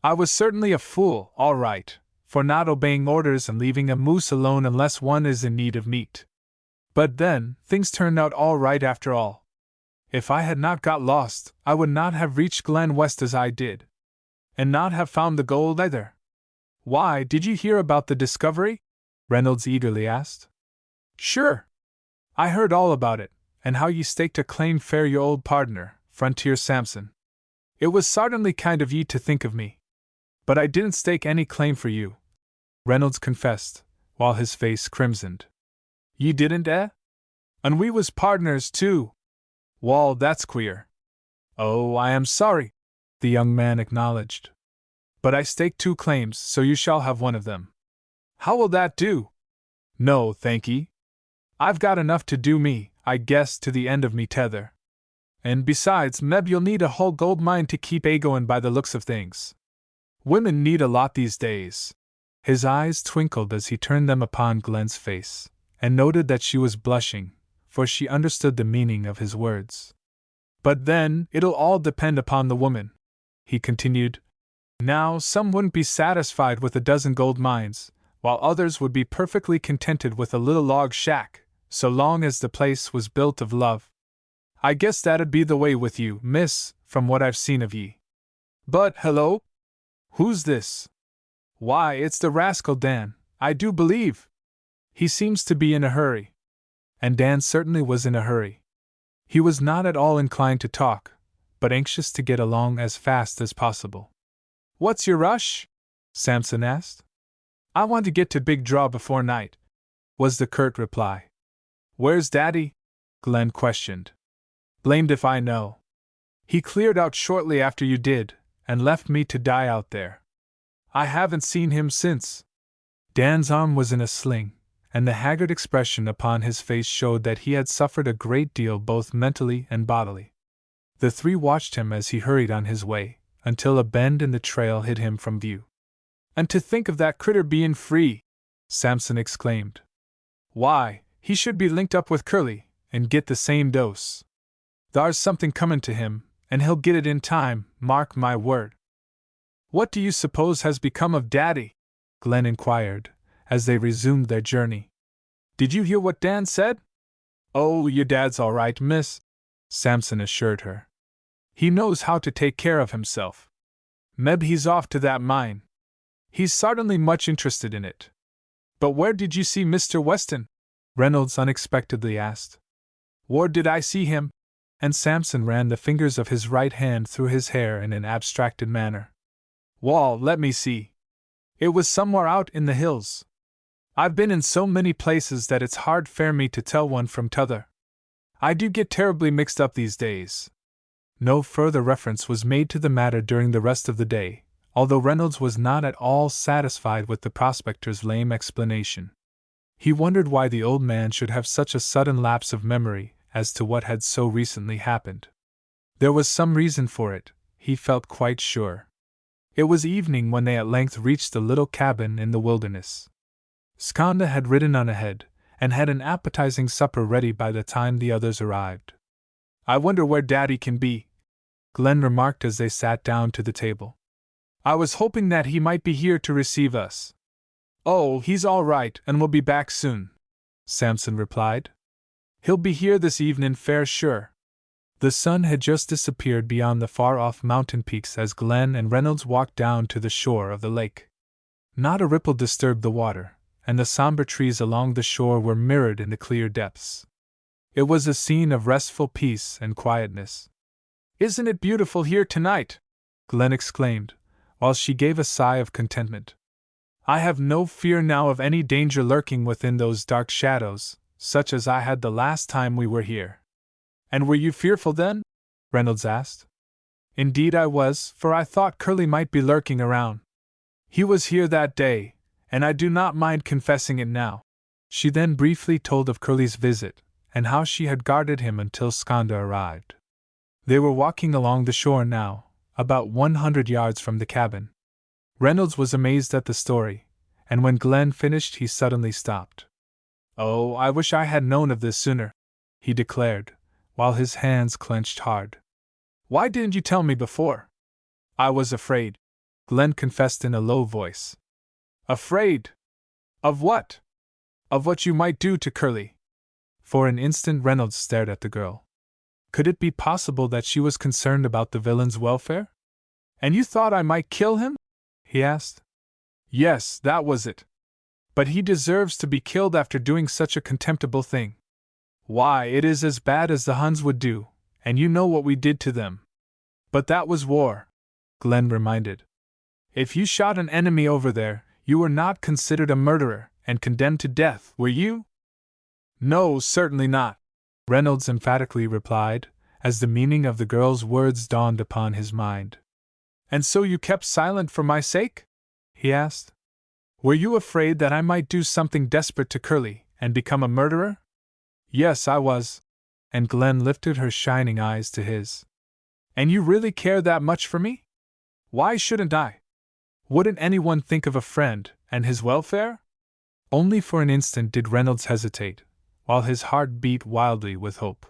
I was certainly a fool, all right, for not obeying orders and leaving a moose alone unless one is in need of meat. But then, things turned out all right after all. If I had not got lost, I would not have reached Glen West as I did. And not have found the gold either. Why, did you hear about the discovery? Reynolds eagerly asked. Sure. I heard all about it, and how ye staked a claim fair your old pardner, Frontier Samson. It was sartainly kind of ye to think of me. But I didn't stake any claim for you, Reynolds confessed, while his face crimsoned. Ye didn't, eh? And we was pardners, too. Wall, that's queer. Oh, I am sorry, the young man acknowledged. But I staked 2 claims, so you shall have one of them. How will that do? No, thank ye. I've got enough to do me, I guess, to the end of me tether. And besides, meb you'll need a whole gold mine to keep a-goin' by the looks of things. Women need a lot these days. His eyes twinkled as he turned them upon Glen's face, and noted that she was blushing, for she understood the meaning of his words. But then, it'll all depend upon the woman, he continued. Now, some wouldn't be satisfied with a dozen gold mines, while others would be perfectly contented with a little log shack, so long as the place was built of love. I guess that'd be the way with you, miss, from what I've seen of ye. But, hello? Who's this? Why, it's the rascal Dan, I do believe. He seems to be in a hurry. And Dan certainly was in a hurry. He was not at all inclined to talk, but anxious to get along as fast as possible. What's your rush? Samson asked. I want to get to Big Draw before night, was the curt reply. Where's Daddy? Glen questioned. Blamed if I know. He cleared out shortly after you did, and left me to die out there. I haven't seen him since. Dan's arm was in a sling, and the haggard expression upon his face showed that he had suffered a great deal both mentally and bodily. The three watched him as he hurried on his way, until a bend in the trail hid him from view. And to think of that critter bein' free! Samson exclaimed. Why, he should be linked up with Curly, and get the same dose. Thar's something comin' to him, and he'll get it in time, mark my word. What do you suppose has become of Daddy? Glen inquired, as they resumed their journey. Did you hear what Dan said? Oh, your dad's all right, miss, Samson assured her. He knows how to take care of himself. Meb he's off to that mine. He's certainly much interested in it. But where did you see Mr. Weston? Reynolds unexpectedly asked. Where did I see him? And Samson ran the fingers of his right hand through his hair in an abstracted manner. Wall, let me see. It was somewhere out in the hills. I've been in so many places that it's hard for me to tell one from t'other. I do get terribly mixed up these days. No further reference was made to the matter during the rest of the day, although Reynolds was not at all satisfied with the prospector's lame explanation. He wondered why the old man should have such a sudden lapse of memory as to what had so recently happened. There was some reason for it, he felt quite sure. It was evening when they at length reached the little cabin in the wilderness. Skanda had ridden on ahead, and had an appetizing supper ready by the time the others arrived. I wonder where Daddy can be, Glen remarked as they sat down to the table. I was hoping that he might be here to receive us. Oh, he's all right and will be back soon, Samson replied. He'll be here this evening fair sure. The sun had just disappeared beyond the far-off mountain peaks as Glen and Reynolds walked down to the shore of the lake. Not a ripple disturbed the water, and the somber trees along the shore were mirrored in the clear depths. It was a scene of restful peace and quietness. Isn't it beautiful here tonight? Glen exclaimed, while she gave a sigh of contentment. I have no fear now of any danger lurking within those dark shadows, such as I had the last time we were here. And were you fearful then? Reynolds asked. Indeed I was, for I thought Curly might be lurking around. He was here that day, and I do not mind confessing it now. She then briefly told of Curly's visit, and how she had guarded him until Skanda arrived. They were walking along the shore now, about 100 yards from the cabin. Reynolds was amazed at the story, and when Glen finished he suddenly stopped. Oh, I wish I had known of this sooner, he declared, while his hands clenched hard. Why didn't you tell me before? I was afraid, Glen confessed in a low voice. Afraid? Of what? Of what you might do to Curly. For an instant Reynolds stared at the girl. Could it be possible that she was concerned about the villain's welfare? And you thought I might kill him? He asked. Yes, that was it. But he deserves to be killed after doing such a contemptible thing. Why, it is as bad as the Huns would do, and you know what we did to them. But that was war, Glen reminded. If you shot an enemy over there, you were not considered a murderer and condemned to death, were you? No, certainly not, Reynolds emphatically replied, as the meaning of the girl's words dawned upon his mind. And so you kept silent for my sake? He asked. Were you afraid that I might do something desperate to Curly and become a murderer? Yes, I was. And Glen lifted her shining eyes to his. And you really care that much for me? Why shouldn't I? Wouldn't anyone think of a friend and his welfare? Only for an instant did Reynolds hesitate, while his heart beat wildly with hope.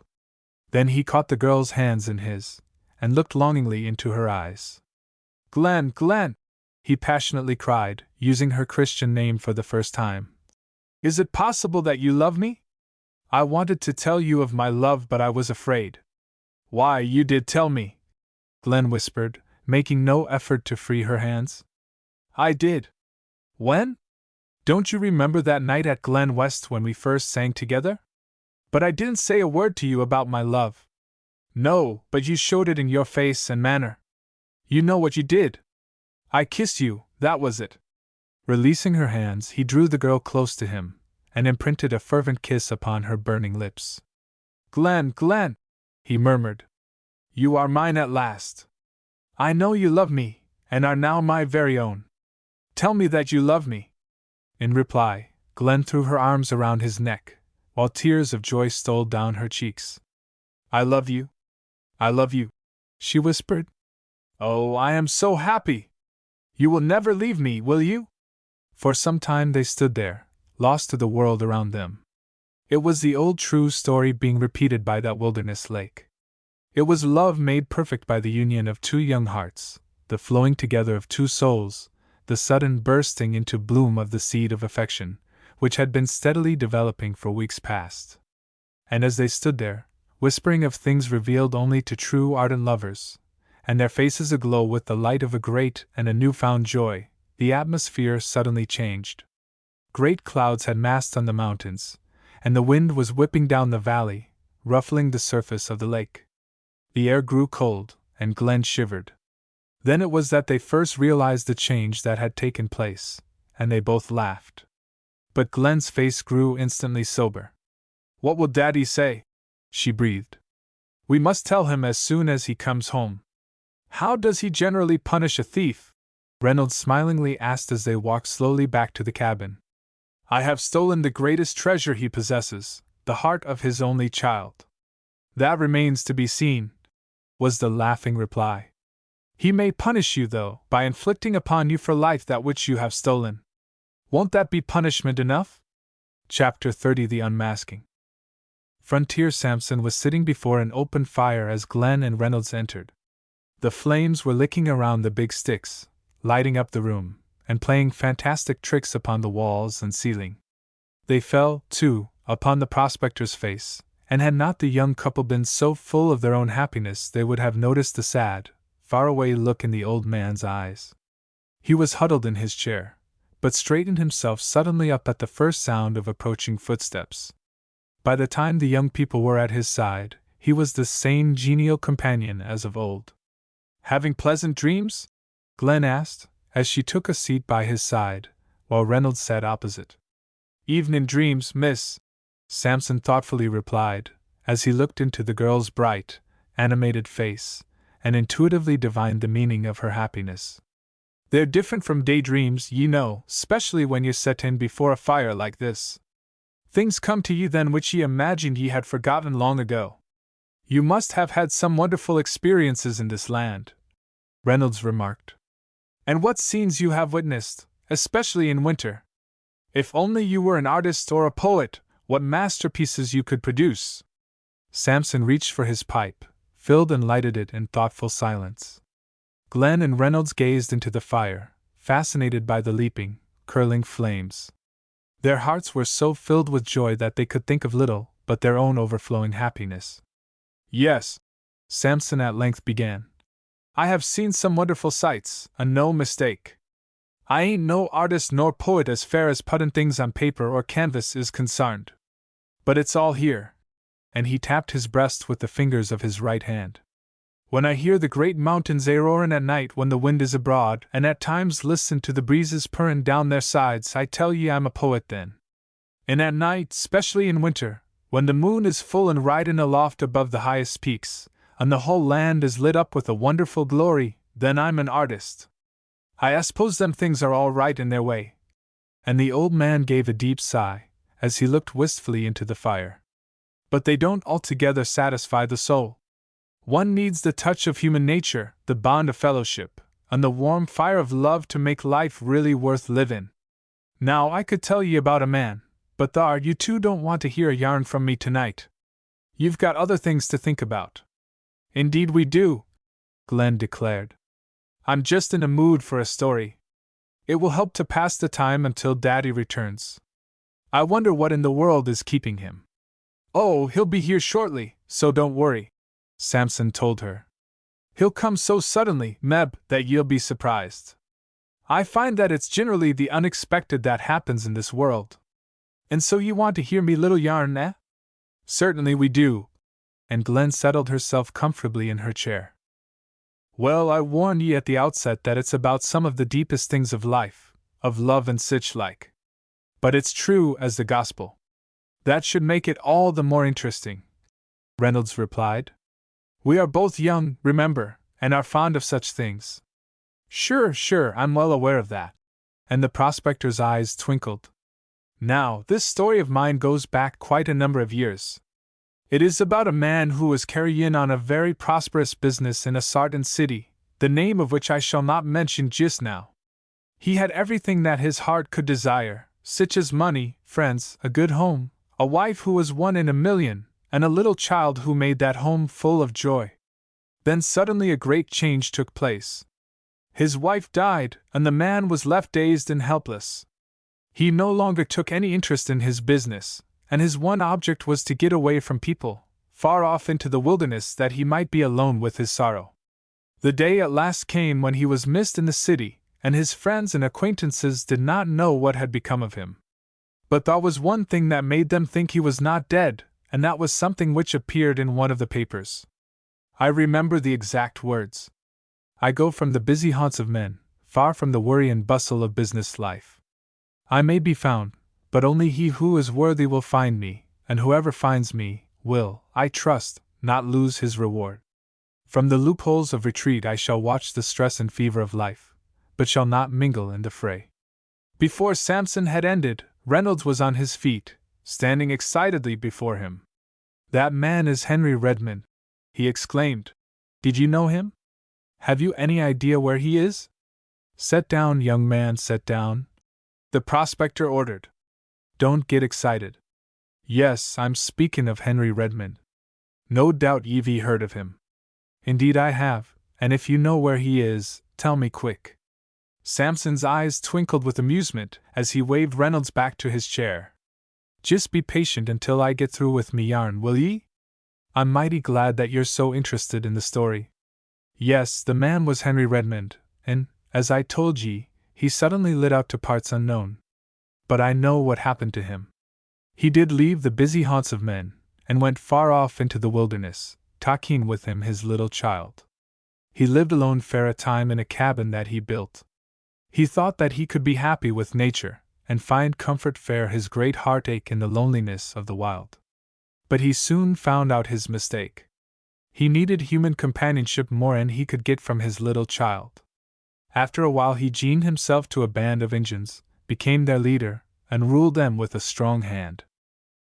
Then he caught the girl's hands in his, and looked longingly into her eyes. "Glen, Glen!" he passionately cried, using her Christian name for the first time. "Is it possible that you love me? I wanted to tell you of my love, but I was afraid." "Why, you did tell me," Glen whispered, making no effort to free her hands. "I did." "When? Don't you remember that night at Glen West when we first sang together? But I didn't say a word to you about my love." "No, but you showed it in your face and manner. You know what you did. I kissed you, that was it." Releasing her hands, he drew the girl close to him, and imprinted a fervent kiss upon her burning lips. "Glen, Glen!" he murmured. "You are mine at last. I know you love me, and are now my very own. Tell me that you love me." In reply, Glen threw her arms around his neck, while tears of joy stole down her cheeks. "I love you. I love you," she whispered. "Oh, I am so happy! You will never leave me, will you?" For some time they stood there, lost to the world around them. It was the old true story being repeated by that wilderness lake. It was love made perfect by the union of two young hearts, the flowing together of two souls, the sudden bursting into bloom of the seed of affection, which had been steadily developing for weeks past. And as they stood there, whispering of things revealed only to true ardent lovers, and their faces aglow with the light of a great and a new-found joy, the atmosphere suddenly changed. Great clouds had massed on the mountains, and the wind was whipping down the valley, ruffling the surface of the lake. The air grew cold, and Glen shivered. Then it was that they first realized the change that had taken place, and they both laughed. But Glen's face grew instantly sober. "What will Daddy say?" she breathed. "We must tell him as soon as he comes home." "How does he generally punish a thief?" Reynolds smilingly asked as they walked slowly back to the cabin. "I have stolen the greatest treasure he possesses, the heart of his only child." "That remains to be seen," was the laughing reply. "He may punish you, though, by inflicting upon you for life that which you have stolen. Won't that be punishment enough?" Chapter 30 The Unmasking. Frontier Samson was sitting before an open fire as Glen and Reynolds entered. The flames were licking around the big sticks, lighting up the room, and playing fantastic tricks upon the walls and ceiling. They fell, too, upon the prospector's face, and had not the young couple been so full of their own happiness they would have noticed the sad, faraway look in the old man's eyes. He was huddled in his chair, but straightened himself suddenly up at the first sound of approaching footsteps. By the time the young people were at his side, he was the same genial companion as of old. "Having pleasant dreams?" Glen asked, as she took a seat by his side, while Reynolds sat opposite. "Evening dreams, miss," Samson thoughtfully replied, as he looked into the girl's bright, animated face, and intuitively divined the meaning of her happiness. "They're different from daydreams, ye know, specially when ye set in before a fire like this. Things come to ye then which ye imagined ye had forgotten long ago. You must have had some wonderful experiences in this land," Reynolds remarked. "And what scenes you have witnessed, especially in winter. If only you were an artist or a poet, what masterpieces you could produce." Samson reached for his pipe, filled and lighted it in thoughtful silence. Glen and Reynolds gazed into the fire, fascinated by the leaping, curling flames. Their hearts were so filled with joy that they could think of little but their own overflowing happiness. "Yes," Samson at length began, "I have seen some wonderful sights, and no mistake. I ain't no artist nor poet as fair as puttin' things on paper or canvas is concerned. But it's all here," and he tapped his breast with the fingers of his right hand. "When I hear the great mountains a-roarin' at night when the wind is abroad, and at times listen to the breezes purrin' down their sides, I tell ye I'm a poet then. And at night, specially in winter, when the moon is full and ridin' aloft above the highest peaks, and the whole land is lit up with a wonderful glory, then I'm an artist. I suppose them things are all right in their way." And the old man gave a deep sigh, as he looked wistfully into the fire. "But they don't altogether satisfy the soul. One needs the touch of human nature, the bond of fellowship, and the warm fire of love to make life really worth livin'. Now I could tell ye about a man, But thar, you two don't want to hear a yarn from me tonight. You've got other things to think about. Indeed we do, Glen declared. I'm just in a mood for a story. It will help to pass the time until Daddy returns. I wonder what in the world is keeping him. Oh, he'll be here shortly, so don't worry, Samson told her. He'll come so suddenly, Meb, that you'll be surprised. I find that it's generally the unexpected that happens in this world. And so you want to hear me little yarn, eh? Certainly we do. And Glen settled herself comfortably in her chair. Well, I warn ye at the outset that it's about some of the deepest things of life, of love and sich like. But it's true as the gospel. That should make it all the more interesting, Reynolds replied. We are both young, remember, and are fond of such things. Sure, I'm well aware of that. And the prospector's eyes twinkled. Now, this story of mine goes back quite a number of years. It is about a man who was carrying on a very prosperous business in a sartain city, the name of which I shall not mention just now. He had everything that his heart could desire, such as money, friends, a good home, a wife who was 1 in a million, and a little child who made that home full of joy. Then suddenly a great change took place. His wife died, and the man was left dazed and helpless. He no longer took any interest in his business, and his one object was to get away from people, far off into the wilderness that he might be alone with his sorrow. The day at last came when he was missed in the city, and his friends and acquaintances did not know what had become of him. But there was one thing that made them think he was not dead, and that was something which appeared in one of the papers. I remember the exact words. I go from the busy haunts of men, far from the worry and bustle of business life. I may be found, but only he who is worthy will find me, and whoever finds me, will, I trust, not lose his reward. From the loopholes of retreat I shall watch the stress and fever of life, but shall not mingle in the fray. Before Samson had ended, Reynolds was on his feet, standing excitedly before him. That man is Henry Redmond, he exclaimed. Did you know him? Have you any idea where he is? Set down, young man, set down, the prospector ordered. Don't get excited. Yes, I'm speaking of Henry Redmond. No doubt you've heard of him. Indeed I have, and if you know where he is, tell me quick. Samson's eyes twinkled with amusement as he waved Reynolds back to his chair. Just be patient until I get through with me yarn, will ye? I'm mighty glad that you're so interested in the story. Yes, the man was Henry Redmond, and, as I told ye, he suddenly lit out to parts unknown. But I know what happened to him. He did leave the busy haunts of men, and went far off into the wilderness, taking with him his little child. He lived alone for a time in a cabin that he built. He thought that he could be happy with nature, and find comfort for his great heartache in the loneliness of the wild. But he soon found out his mistake. He needed human companionship more than he could get from his little child. After a while he joined himself to a band of Injuns, became their leader, and ruled them with a strong hand.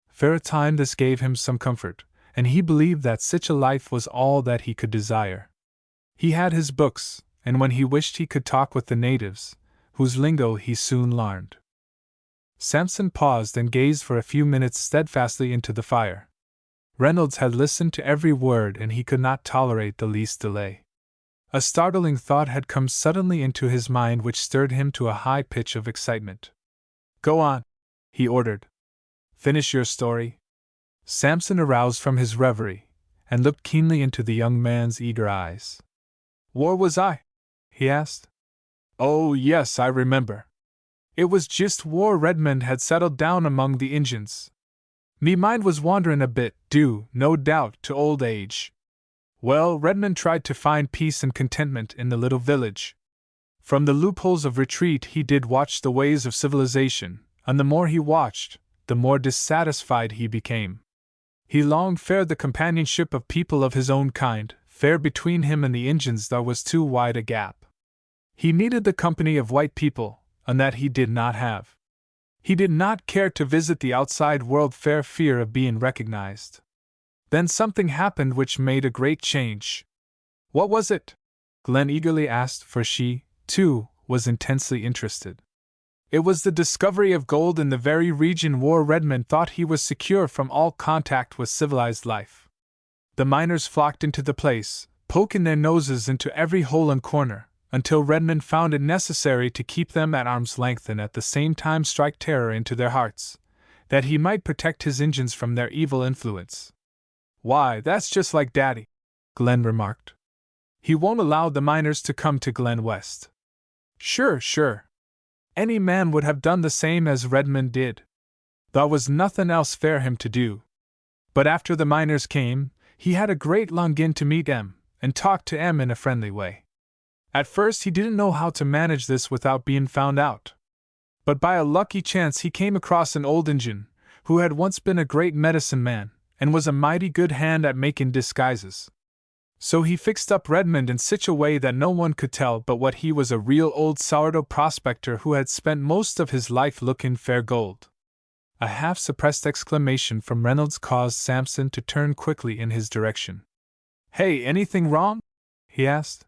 For a time this gave him some comfort, and he believed that such a life was all that he could desire. He had his books, and when he wished he could talk with the natives, whose lingo he soon learned. Samson paused and gazed for a few minutes steadfastly into the fire. Reynolds had listened to every word and he could not tolerate the least delay. A startling thought had come suddenly into his mind which stirred him to a high pitch of excitement. Go on, he ordered. Finish your story. Samson aroused from his reverie, and looked keenly into the young man's eager eyes. Where was I? He asked. Oh, yes, I remember. It was just where Redmond had settled down among the Injuns. Me mind was wandering a bit, due, no doubt, to old age. Well, Redmond tried to find peace and contentment in the little village. From the loopholes of retreat he did watch the ways of civilization, and the more he watched, the more dissatisfied he became. He longed for the companionship of people of his own kind, for between him and the Injuns there was too wide a gap. He needed the company of white people, and that he did not have. He did not care to visit the outside world for fear of being recognized. Then something happened which made a great change. What was it? Glen eagerly asked, for she, too, was intensely interested. It was the discovery of gold in the very region where Redmond thought he was secure from all contact with civilized life. The miners flocked into the place, poking their noses into every hole and corner, until Redmond found it necessary to keep them at arm's length and at the same time strike terror into their hearts, that he might protect his engines from their evil influence. "Why, that's just like Daddy," Glen remarked. "He won't allow the miners to come to Glen West." Sure. Any man would have done the same as Redmond did. There was nothing else for him to do. But after the miners came, he had a great longing to meet them, and talk to them in a friendly way. At first he didn't know how to manage this without being found out. But by a lucky chance he came across an old Injun, who had once been a great medicine man, and was a mighty good hand at making disguises. So he fixed up Redmond in such a way that no one could tell but what he was a real old sourdough prospector who had spent most of his life looking for gold. A half-suppressed exclamation from Reynolds caused Sampson to turn quickly in his direction. "Hey, anything wrong?" he asked.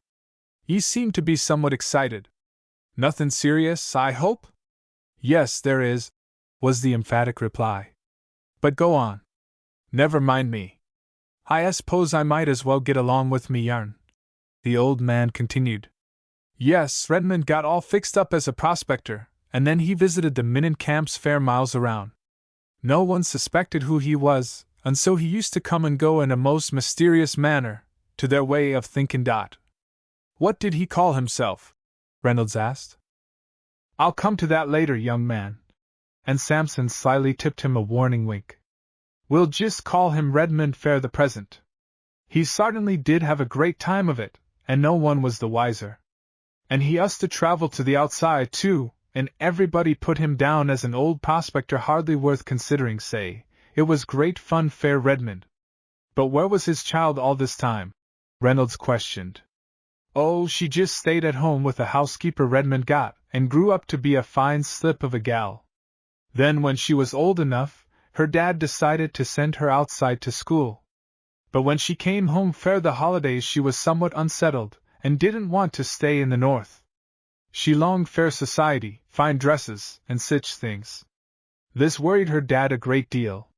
"You seem to be somewhat excited. Nothing serious, I hope?" "Yes, there is," was the emphatic reply. "But go on. Never mind me. I suppose I might as well get along with me yarn," the old man continued. "Yes, Redmond got all fixed up as a prospector, and then he visited the minin camps fair miles around. No one suspected who he was, and so he used to come and go in a most mysterious manner, to their way of thinking. What did he call himself?" Reynolds asked. "I'll come to that later, young man," and Sampson slyly tipped him a warning wink. "We'll just call him Redmond for the present. He certainly did have a great time of it, and no one was the wiser. And he used to travel to the outside, too, and everybody put him down as an old prospector hardly worth considering. Say, it was great fun for Redmond." "But where was his child all this time?" Reynolds questioned. "Oh, she just stayed at home with a housekeeper Redmond got, and grew up to be a fine slip of a gal. Then when she was old enough, her dad decided to send her outside to school. But when she came home for the holidays she was somewhat unsettled, and didn't want to stay in the north. She longed for society, fine dresses, and such things. This worried her dad a great deal.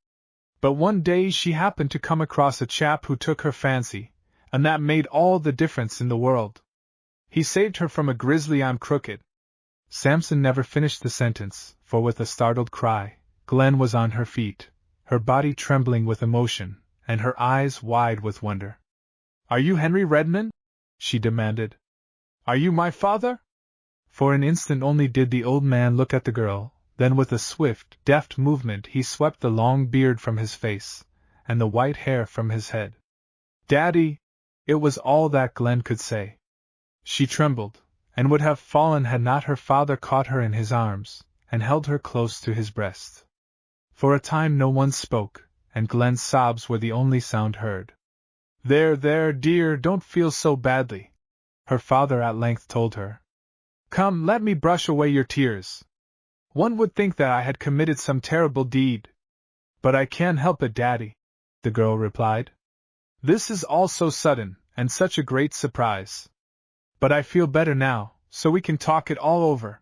But one day she happened to come across a chap who took her fancy, and that made all the difference in the world. He saved her from a grizzly on crooked." Sampson never finished the sentence, for with a startled cry, Glen was on her feet, her body trembling with emotion, and her eyes wide with wonder. "Are you Henry Redmond?" she demanded. "Are you my father?" For an instant only did the old man look at the girl, then with a swift, deft movement he swept the long beard from his face, and the white hair from his head. "Daddy!" It was all that Glen could say. She trembled, and would have fallen had not her father caught her in his arms, and held her close to his breast. For a time no one spoke, and Glen's sobs were the only sound heard. There, dear, don't feel so badly," her father at length told her. "Come, let me brush away your tears. One would think that I had committed some terrible deed. But I can't help it, Daddy," the girl replied. "This is all so sudden, and such a great surprise. But I feel better now, so we can talk it all over.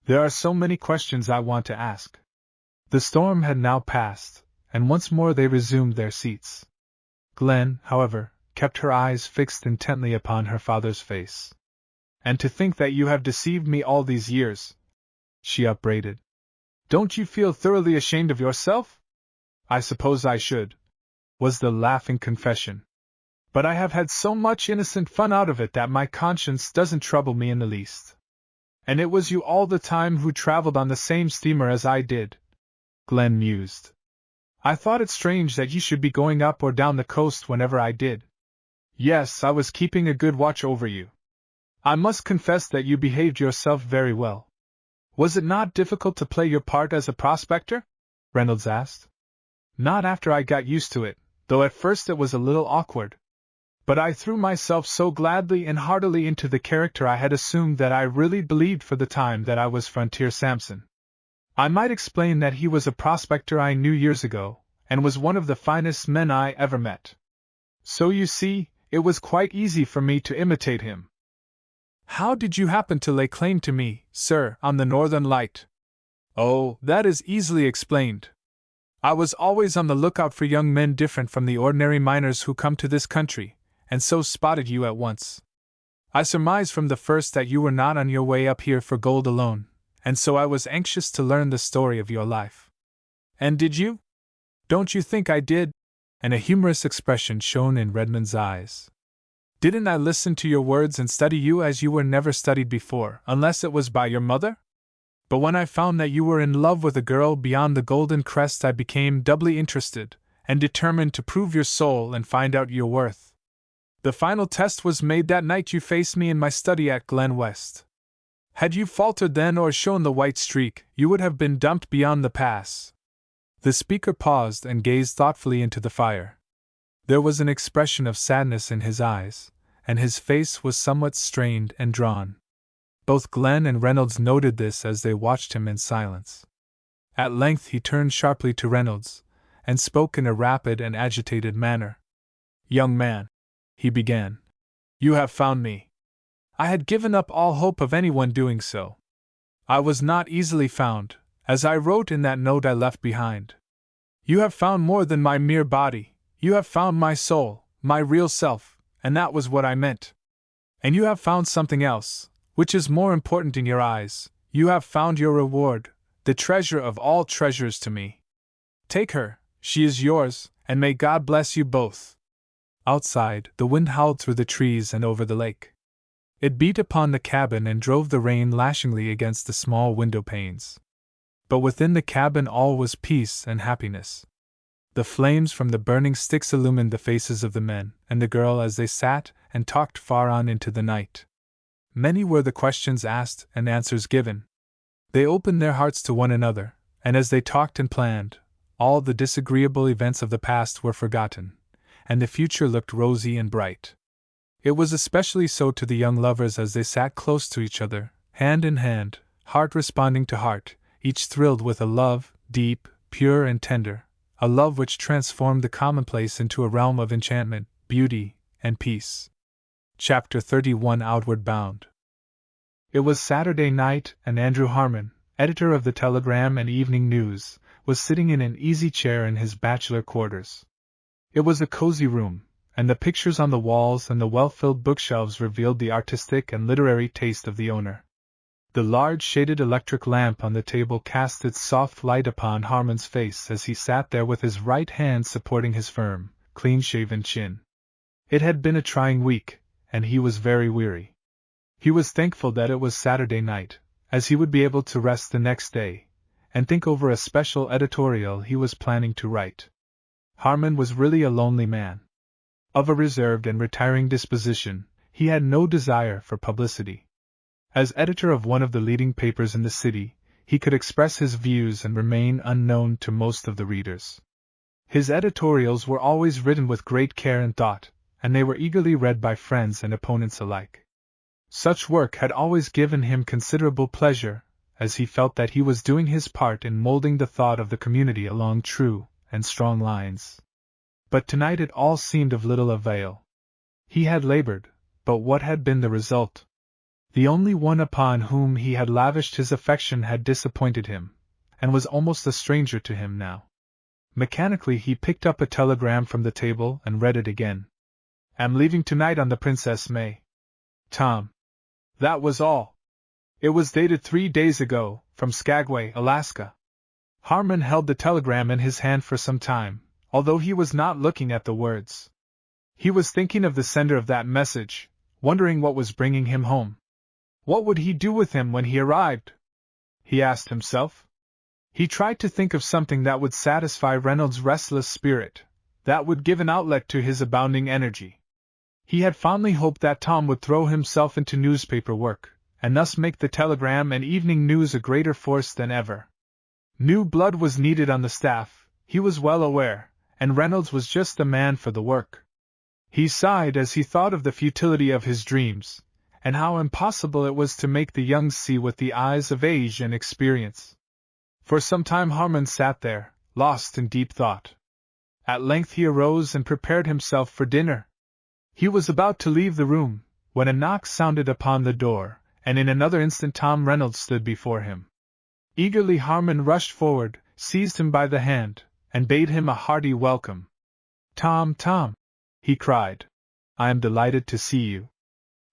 There are so many questions I want to ask." The storm had now passed, and once more they resumed their seats. Glen, however, kept her eyes fixed intently upon her father's face. "And to think that you have deceived me all these years," she upbraided. "Don't you feel thoroughly ashamed of yourself?" "I suppose I should," was the laughing confession. "But I have had so much innocent fun out of it that my conscience doesn't trouble me in the least. And it was you all the time who traveled on the same steamer as I did," Glen mused. "I thought it strange that you should be going up or down the coast whenever I did. Yes, I was keeping a good watch over you. I must confess that you behaved yourself very well." "Was it not difficult to play your part as a prospector?" Reynolds asked. "Not after I got used to it, though at first it was a little awkward. But I threw myself so gladly and heartily into the character I had assumed that I really believed for the time that I was Frontier Sampson. I might explain that he was a prospector I knew years ago, and was one of the finest men I ever met. So you see, it was quite easy for me to imitate him." "How did you happen to lay claim to me, sir, on the Northern Light?" Oh, that is easily explained. I was always on the lookout for young men different from the ordinary miners who come to this country, and so spotted you at once. I surmised from the first that you were not on your way up here for gold alone, and so I was anxious to learn the story of your life. And did you? Don't you think I did? And a humorous expression shone in Redmond's eyes. Didn't I listen to your words and study you as you were never studied before, unless it was by your mother? But when I found that you were in love with a girl beyond the Golden Crest, I became doubly interested, and determined to prove your soul and find out your worth. The final test was made that night you faced me in my study at Glen West. Had you faltered then or shown the white streak, you would have been dumped beyond the pass. The speaker paused and gazed thoughtfully into the fire. There was an expression of sadness in his eyes, and his face was somewhat strained and drawn. Both Glen and Reynolds noted this as they watched him in silence. At length he turned sharply to Reynolds, and spoke in a rapid and agitated manner. "Young man," he began, "you have found me. I had given up all hope of anyone doing so. I was not easily found, as I wrote in that note I left behind. You have found more than my mere body, you have found my soul, my real self, and that was what I meant. And you have found something else, which is more important in your eyes. You have found your reward, the treasure of all treasures to me. Take her, she is yours, and may God bless you both." Outside, the wind howled through the trees and over the lake. It beat upon the cabin and drove the rain lashingly against the small window panes. But within the cabin all was peace and happiness. The flames from the burning sticks illumined the faces of the men and the girl as they sat and talked far on into the night. Many were the questions asked and answers given. They opened their hearts to one another, and as they talked and planned, all the disagreeable events of the past were forgotten, and the future looked rosy and bright. It was especially so to the young lovers as they sat close to each other, hand in hand, heart responding to heart, each thrilled with a love, deep, pure and tender, a love which transformed the commonplace into a realm of enchantment, beauty, and peace. Chapter 31 Outward Bound. It was Saturday night, and Andrew Harmon, editor of the Telegram and Evening News, was sitting in an easy chair in his bachelor quarters. It was a cozy room, and the pictures on the walls and the well-filled bookshelves revealed the artistic and literary taste of the owner. The large shaded electric lamp on the table cast its soft light upon Harmon's face as he sat there with his right hand supporting his firm, clean-shaven chin. It had been a trying week, and he was very weary. He was thankful that it was Saturday night, as he would be able to rest the next day, and think over a special editorial he was planning to write. Harmon was really a lonely man. Of a reserved and retiring disposition, he had no desire for publicity. As editor of one of the leading papers in the city, he could express his views and remain unknown to most of the readers. His editorials were always written with great care and thought, and they were eagerly read by friends and opponents alike. Such work had always given him considerable pleasure, as he felt that he was doing his part in molding the thought of the community along true and strong lines. But tonight it all seemed of little avail. He had labored, but what had been the result? The only one upon whom he had lavished his affection had disappointed him, and was almost a stranger to him now. Mechanically he picked up a telegram from the table and read it again. "Am leaving tonight on the Princess May. Tom." That was all. It was dated 3 days ago, from Skagway, Alaska. Harmon held the telegram in his hand for some time, although he was not looking at the words. He was thinking of the sender of that message, wondering what was bringing him home. What would he do with him when he arrived? He asked himself. He tried to think of something that would satisfy Reynolds' restless spirit, that would give an outlet to his abounding energy. He had fondly hoped that Tom would throw himself into newspaper work, and thus make the Telegram and Evening News a greater force than ever. New blood was needed on the staff, he was well aware, and Reynolds was just the man for the work. He sighed as he thought of the futility of his dreams, and how impossible it was to make the young see with the eyes of age and experience. For some time Harmon sat there, lost in deep thought. At length he arose and prepared himself for dinner. He was about to leave the room, when a knock sounded upon the door, and in another instant Tom Reynolds stood before him. Eagerly Harmon rushed forward, seized him by the hand, and bade him a hearty welcome. "Tom, Tom!" he cried. "I am delighted to see you.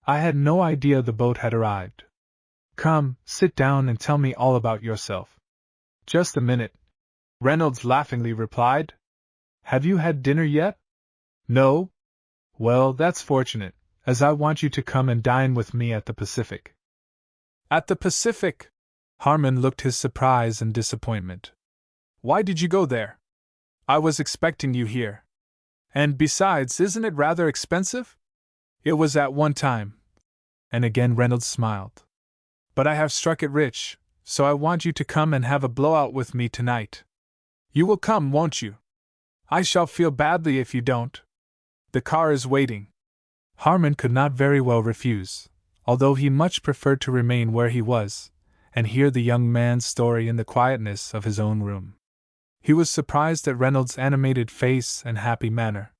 I had no idea the boat had arrived. Come, sit down and tell me all about yourself." "Just a minute," Reynolds laughingly replied. "Have you had dinner yet?" "No?" "Well, that's fortunate, as I want you to come and dine with me at the Pacific." "At the Pacific?" Harmon looked his surprise and disappointment. "Why did you go there? I was expecting you here. And besides, isn't it rather expensive?" "It was at one time." And again Reynolds smiled. "But I have struck it rich, so I want you to come and have a blowout with me tonight. You will come, won't you? I shall feel badly if you don't. The car is waiting." Harmon could not very well refuse, although he much preferred to remain where he was, and hear the young man's story in the quietness of his own room. He was surprised at Reynolds' animated face and happy manner.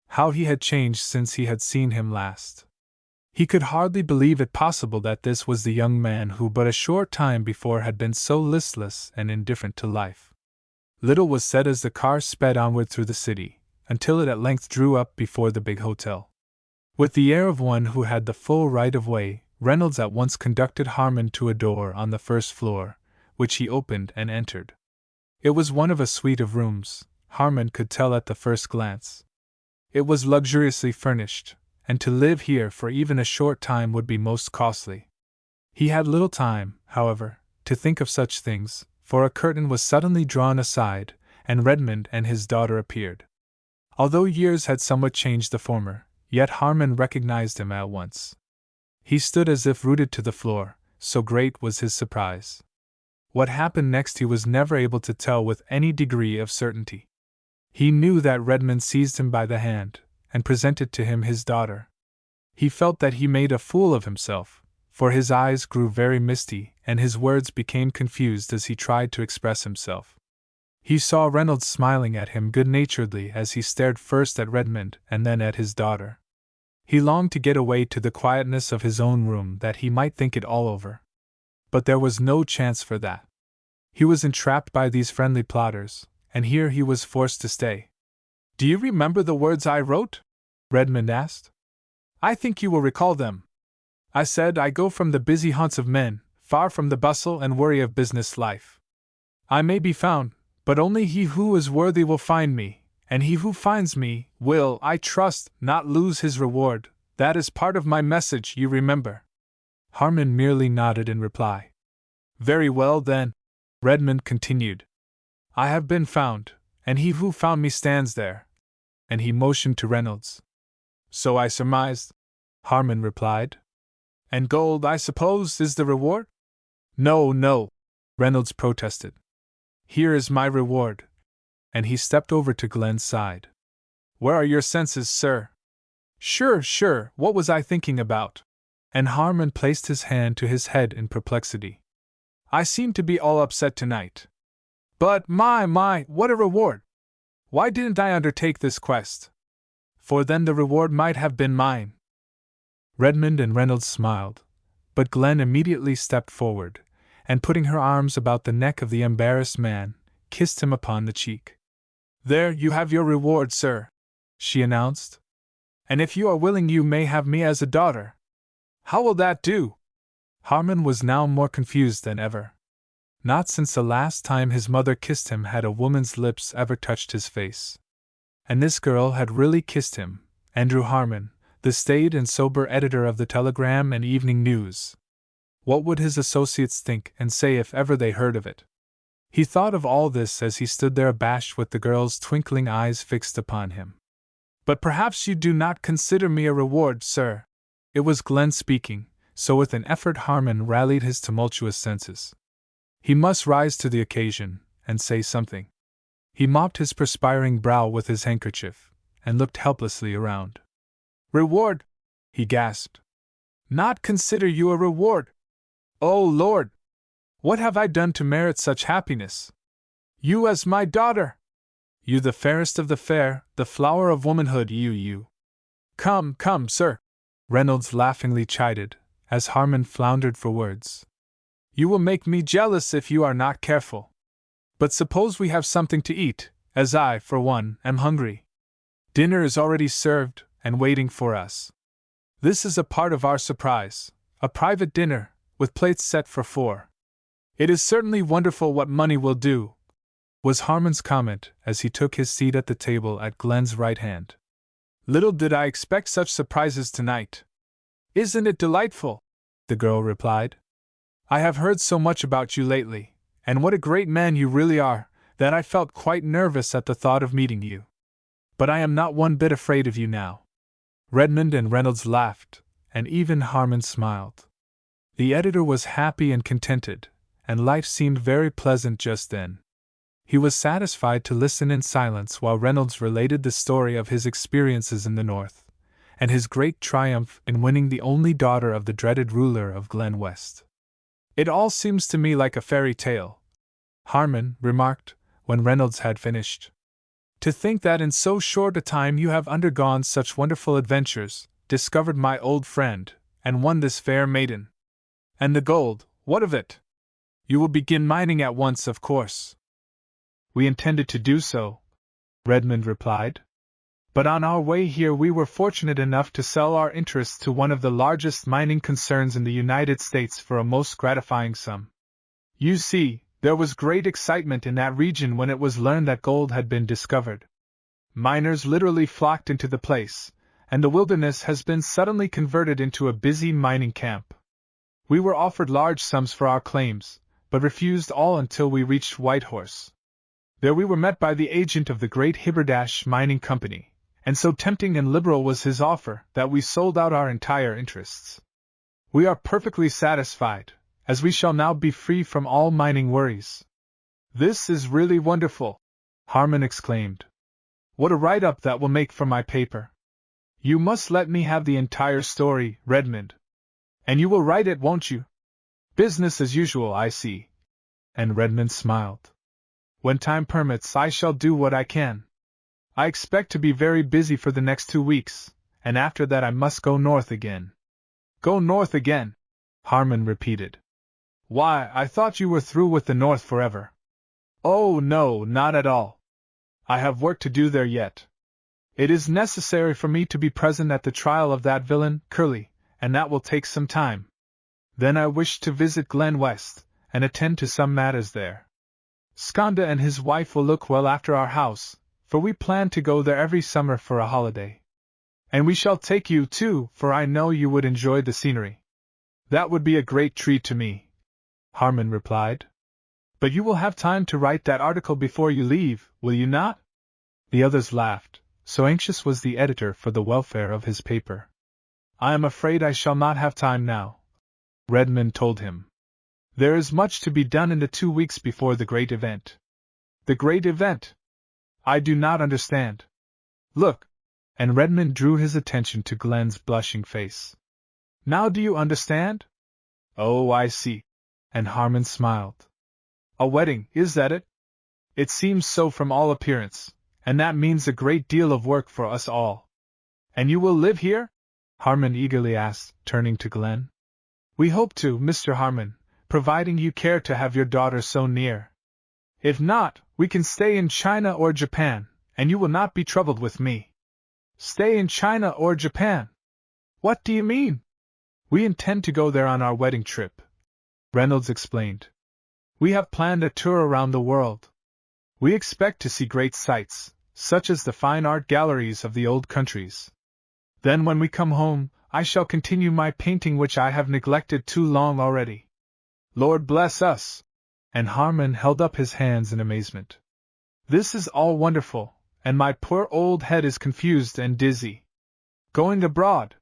How he had changed since he had seen him last. He could hardly believe it possible that this was the young man who but a short time before had been so listless and indifferent to life. Little was said as the car sped onward through the city, until it at length drew up before the big hotel. With the air of one who had the full right of way, Reynolds at once conducted Harmon to a door on the first floor, which he opened and entered. It was one of a suite of rooms, Harmon could tell at the first glance. It was luxuriously furnished, and to live here for even a short time would be most costly. He had little time, however, to think of such things, for a curtain was suddenly drawn aside, and Redmond and his daughter appeared. Although years had somewhat changed the former, yet Harmon recognized him at once. He stood as if rooted to the floor, so great was his surprise. What happened next he was never able to tell with any degree of certainty. He knew that Redmond seized him by the hand, and presented to him his daughter. He felt that he made a fool of himself, for his eyes grew very misty and his words became confused as he tried to express himself. He saw Reynolds smiling at him good-naturedly as he stared first at Redmond and then at his daughter. He longed to get away to the quietness of his own room that he might think it all over. But there was no chance for that. He was entrapped by these friendly plotters, and here he was forced to stay. "Do you remember the words I wrote?" Redmond asked. "I think you will recall them. I said I go from the busy haunts of men, far from the bustle and worry of business life. I may be found, but only he who is worthy will find me, and he who finds me will, I trust, not lose his reward. That is part of my message, you remember." Harmon merely nodded in reply. "Very well, then," Redmond continued. "I have been found, and he who found me stands there." And he motioned to Reynolds. "So I surmised," Harmon replied. "And gold, I suppose, is the reward?" "No, no," Reynolds protested. "Here is my reward." And he stepped over to Glen's side. "Where are your senses, sir?" Sure, what was I thinking about?" And Harmon placed his hand to his head in perplexity. "I seem to be all upset tonight. But, my, what a reward! Why didn't I undertake this quest? For then the reward might have been mine." Redmond and Reynolds smiled, but Glen immediately stepped forward, and putting her arms about the neck of the embarrassed man, kissed him upon the cheek. "There you have your reward, sir," she announced. "And if you are willing you may have me as a daughter. How will that do?" Harmon was now more confused than ever. Not since the last time his mother kissed him had a woman's lips ever touched his face. And this girl had really kissed him, Andrew Harmon, the staid and sober editor of the Telegram and Evening News. What would his associates think and say if ever they heard of it? He thought of all this as he stood there abashed with the girl's twinkling eyes fixed upon him. "But perhaps you do not consider me a reward, sir." It was Glen speaking, so with an effort Harmon rallied his tumultuous senses. He must rise to the occasion, and say something. He mopped his perspiring brow with his handkerchief, and looked helplessly around. "Reward?" he gasped. "Not consider you a reward? Oh, Lord! What have I done to merit such happiness? You as my daughter! You the fairest of the fair, the flower of womanhood, you. Come, sir," Reynolds laughingly chided, as Harmon floundered for words. You will make me jealous if you are not careful. But suppose we have something to eat, as I, for one, am hungry. Dinner is already served and waiting for us. This is a part of our surprise, a private dinner, with plates set for 4. It is certainly wonderful what money will do, was Harmon's comment as he took his seat at the table at Glen's right hand. Little did I expect such surprises tonight. Isn't it delightful? The girl replied. I have heard so much about you lately, and what a great man you really are, that I felt quite nervous at the thought of meeting you. But I am not one bit afraid of you now. Redmond and Reynolds laughed, and even Harmon smiled. The editor was happy and contented, and life seemed very pleasant just then. He was satisfied to listen in silence while Reynolds related the story of his experiences in the North, and his great triumph in winning the only daughter of the dreaded ruler of Glen West. It all seems to me like a fairy tale, Harmon remarked, when Reynolds had finished. To think that in so short a time you have undergone such wonderful adventures, discovered my old friend, and won this fair maiden. And the gold, what of it? You will begin mining at once, of course. We intended to do so, Redmond replied. But on our way here we were fortunate enough to sell our interests to one of the largest mining concerns in the United States for a most gratifying sum. You see, there was great excitement in that region when it was learned that gold had been discovered. Miners literally flocked into the place, and the wilderness has been suddenly converted into a busy mining camp. We were offered large sums for our claims, but refused all until we reached Whitehorse. There we were met by the agent of the great Hiberdash Mining Company, and so tempting and liberal was his offer that we sold out our entire interests. We are perfectly satisfied, as we shall now be free from all mining worries. This is really wonderful, Harmon exclaimed. What a write-up that will make for my paper. You must let me have the entire story, Redmond. And you will write it, won't you? Business as usual, I see. And Redmond smiled. When time permits, I shall do what I can. I expect to be very busy for the next 2 weeks, and after that I must go north again. Go north again? Harmon repeated. Why, I thought you were through with the north forever. Oh no, not at all. I have work to do there yet. It is necessary for me to be present at the trial of that villain, Curly, and that will take some time. Then I wish to visit Glen West, and attend to some matters there. Skanda and his wife will look well after our house, for we plan to go there every summer for a holiday. And we shall take you too, for I know you would enjoy the scenery. That would be a great treat to me, Harmon replied. But you will have time to write that article before you leave, will you not? The others laughed, so anxious was the editor for the welfare of his paper. I am afraid I shall not have time now, Redmond told him. There is much to be done in the 2 weeks before the great event. The great event? I do not understand. Look, and Redmond drew his attention to Glen's blushing face. Now do you understand? Oh, I see. And Harmon smiled. A wedding, is that it? It seems so from all appearance, and that means a great deal of work for us all. And you will live here? Harmon eagerly asked, turning to Glen. We hope to, Mr. Harmon, providing you care to have your daughter so near. If not, we can stay in China or Japan, and you will not be troubled with me. Stay in China or Japan? What do you mean? We intend to go there on our wedding trip, Reynolds explained. We have planned a tour around the world. We expect to see great sights, such as the fine art galleries of the old countries. Then when we come home, I shall continue my painting which I have neglected too long already. Lord bless us! And Harmon held up his hands in amazement. This is all wonderful, and my poor old head is confused and dizzy. Going abroad?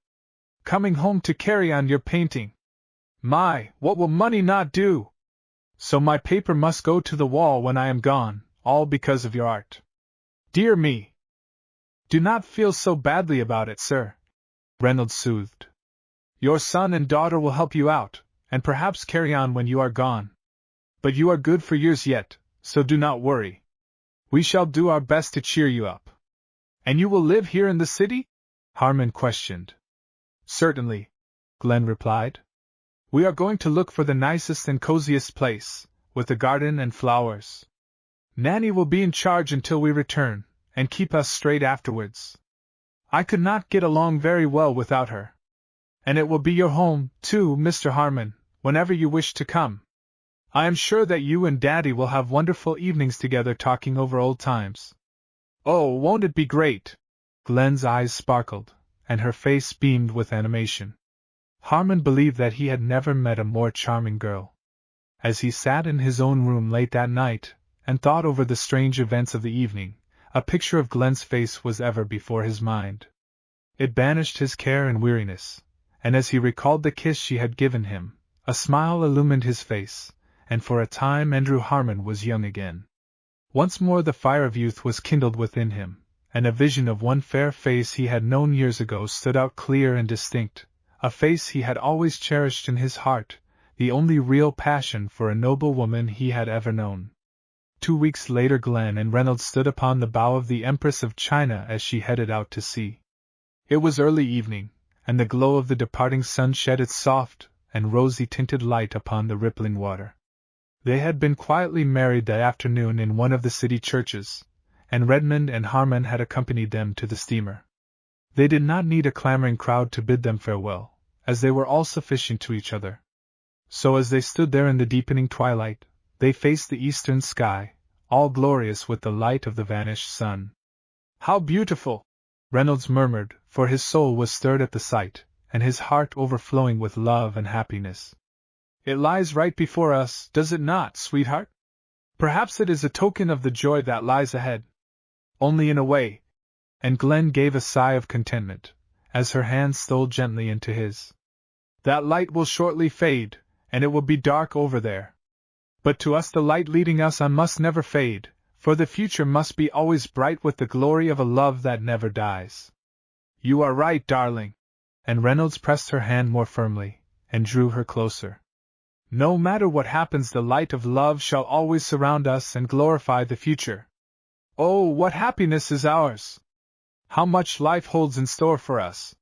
Coming home to carry on your painting? My, what will money not do? So my paper must go to the wall when I am gone, all because of your art. Dear me! Do not feel so badly about it, sir, Reynolds soothed. Your son and daughter will help you out, and perhaps carry on when you are gone. But you are good for years yet, so do not worry. We shall do our best to cheer you up. And you will live here in the city? Harmon questioned. Certainly, Glen replied. We are going to look for the nicest and coziest place, with a garden and flowers. Nanny will be in charge until we return, and keep us straight afterwards. I could not get along very well without her. And it will be your home, too, Mr. Harmon, whenever you wish to come. I am sure that you and Daddy will have wonderful evenings together talking over old times. Oh, won't it be great? Glen's eyes sparkled, and her face beamed with animation. Harmon believed that he had never met a more charming girl. As he sat in his own room late that night, and thought over the strange events of the evening, a picture of Glen's face was ever before his mind. It banished his care and weariness, and as he recalled the kiss she had given him, a smile illumined his face, and for a time Andrew Harmon was young again. Once more the fire of youth was kindled within him, and a vision of one fair face he had known years ago stood out clear and distinct, a face he had always cherished in his heart, the only real passion for a noble woman he had ever known. 2 weeks later Glen and Reynolds stood upon the bow of the Empress of China as she headed out to sea. It was early evening, and the glow of the departing sun shed its soft and rosy-tinted light upon the rippling water. They had been quietly married that afternoon in one of the city churches, and Redmond and Harmon had accompanied them to the steamer. They did not need a clamoring crowd to bid them farewell, as they were all sufficient to each other. So as they stood there in the deepening twilight, they faced the eastern sky, all glorious with the light of the vanished sun. How beautiful! Reynolds murmured, for his soul was stirred at the sight, and his heart overflowing with love and happiness. It lies right before us, does it not, sweetheart? Perhaps it is a token of the joy that lies ahead. Only in a way. And Glen gave a sigh of contentment, as her hand stole gently into his. That light will shortly fade, and it will be dark over there. But to us the light leading us on must never fade, for the future must be always bright with the glory of a love that never dies. You are right, darling. And Reynolds pressed her hand more firmly, and drew her closer. No matter what happens, the light of love shall always surround us and glorify the future. Oh, what happiness is ours! How much life holds in store for us!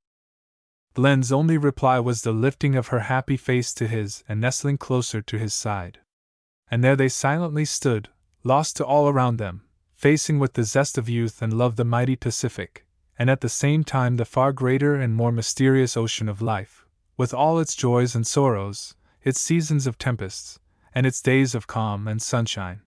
Glen's only reply was the lifting of her happy face to his and nestling closer to his side. And there they silently stood, lost to all around them, facing with the zest of youth and love the mighty Pacific, and at the same time the far greater and more mysterious ocean of life, with all its joys and sorrows, its seasons of tempests, and its days of calm and sunshine.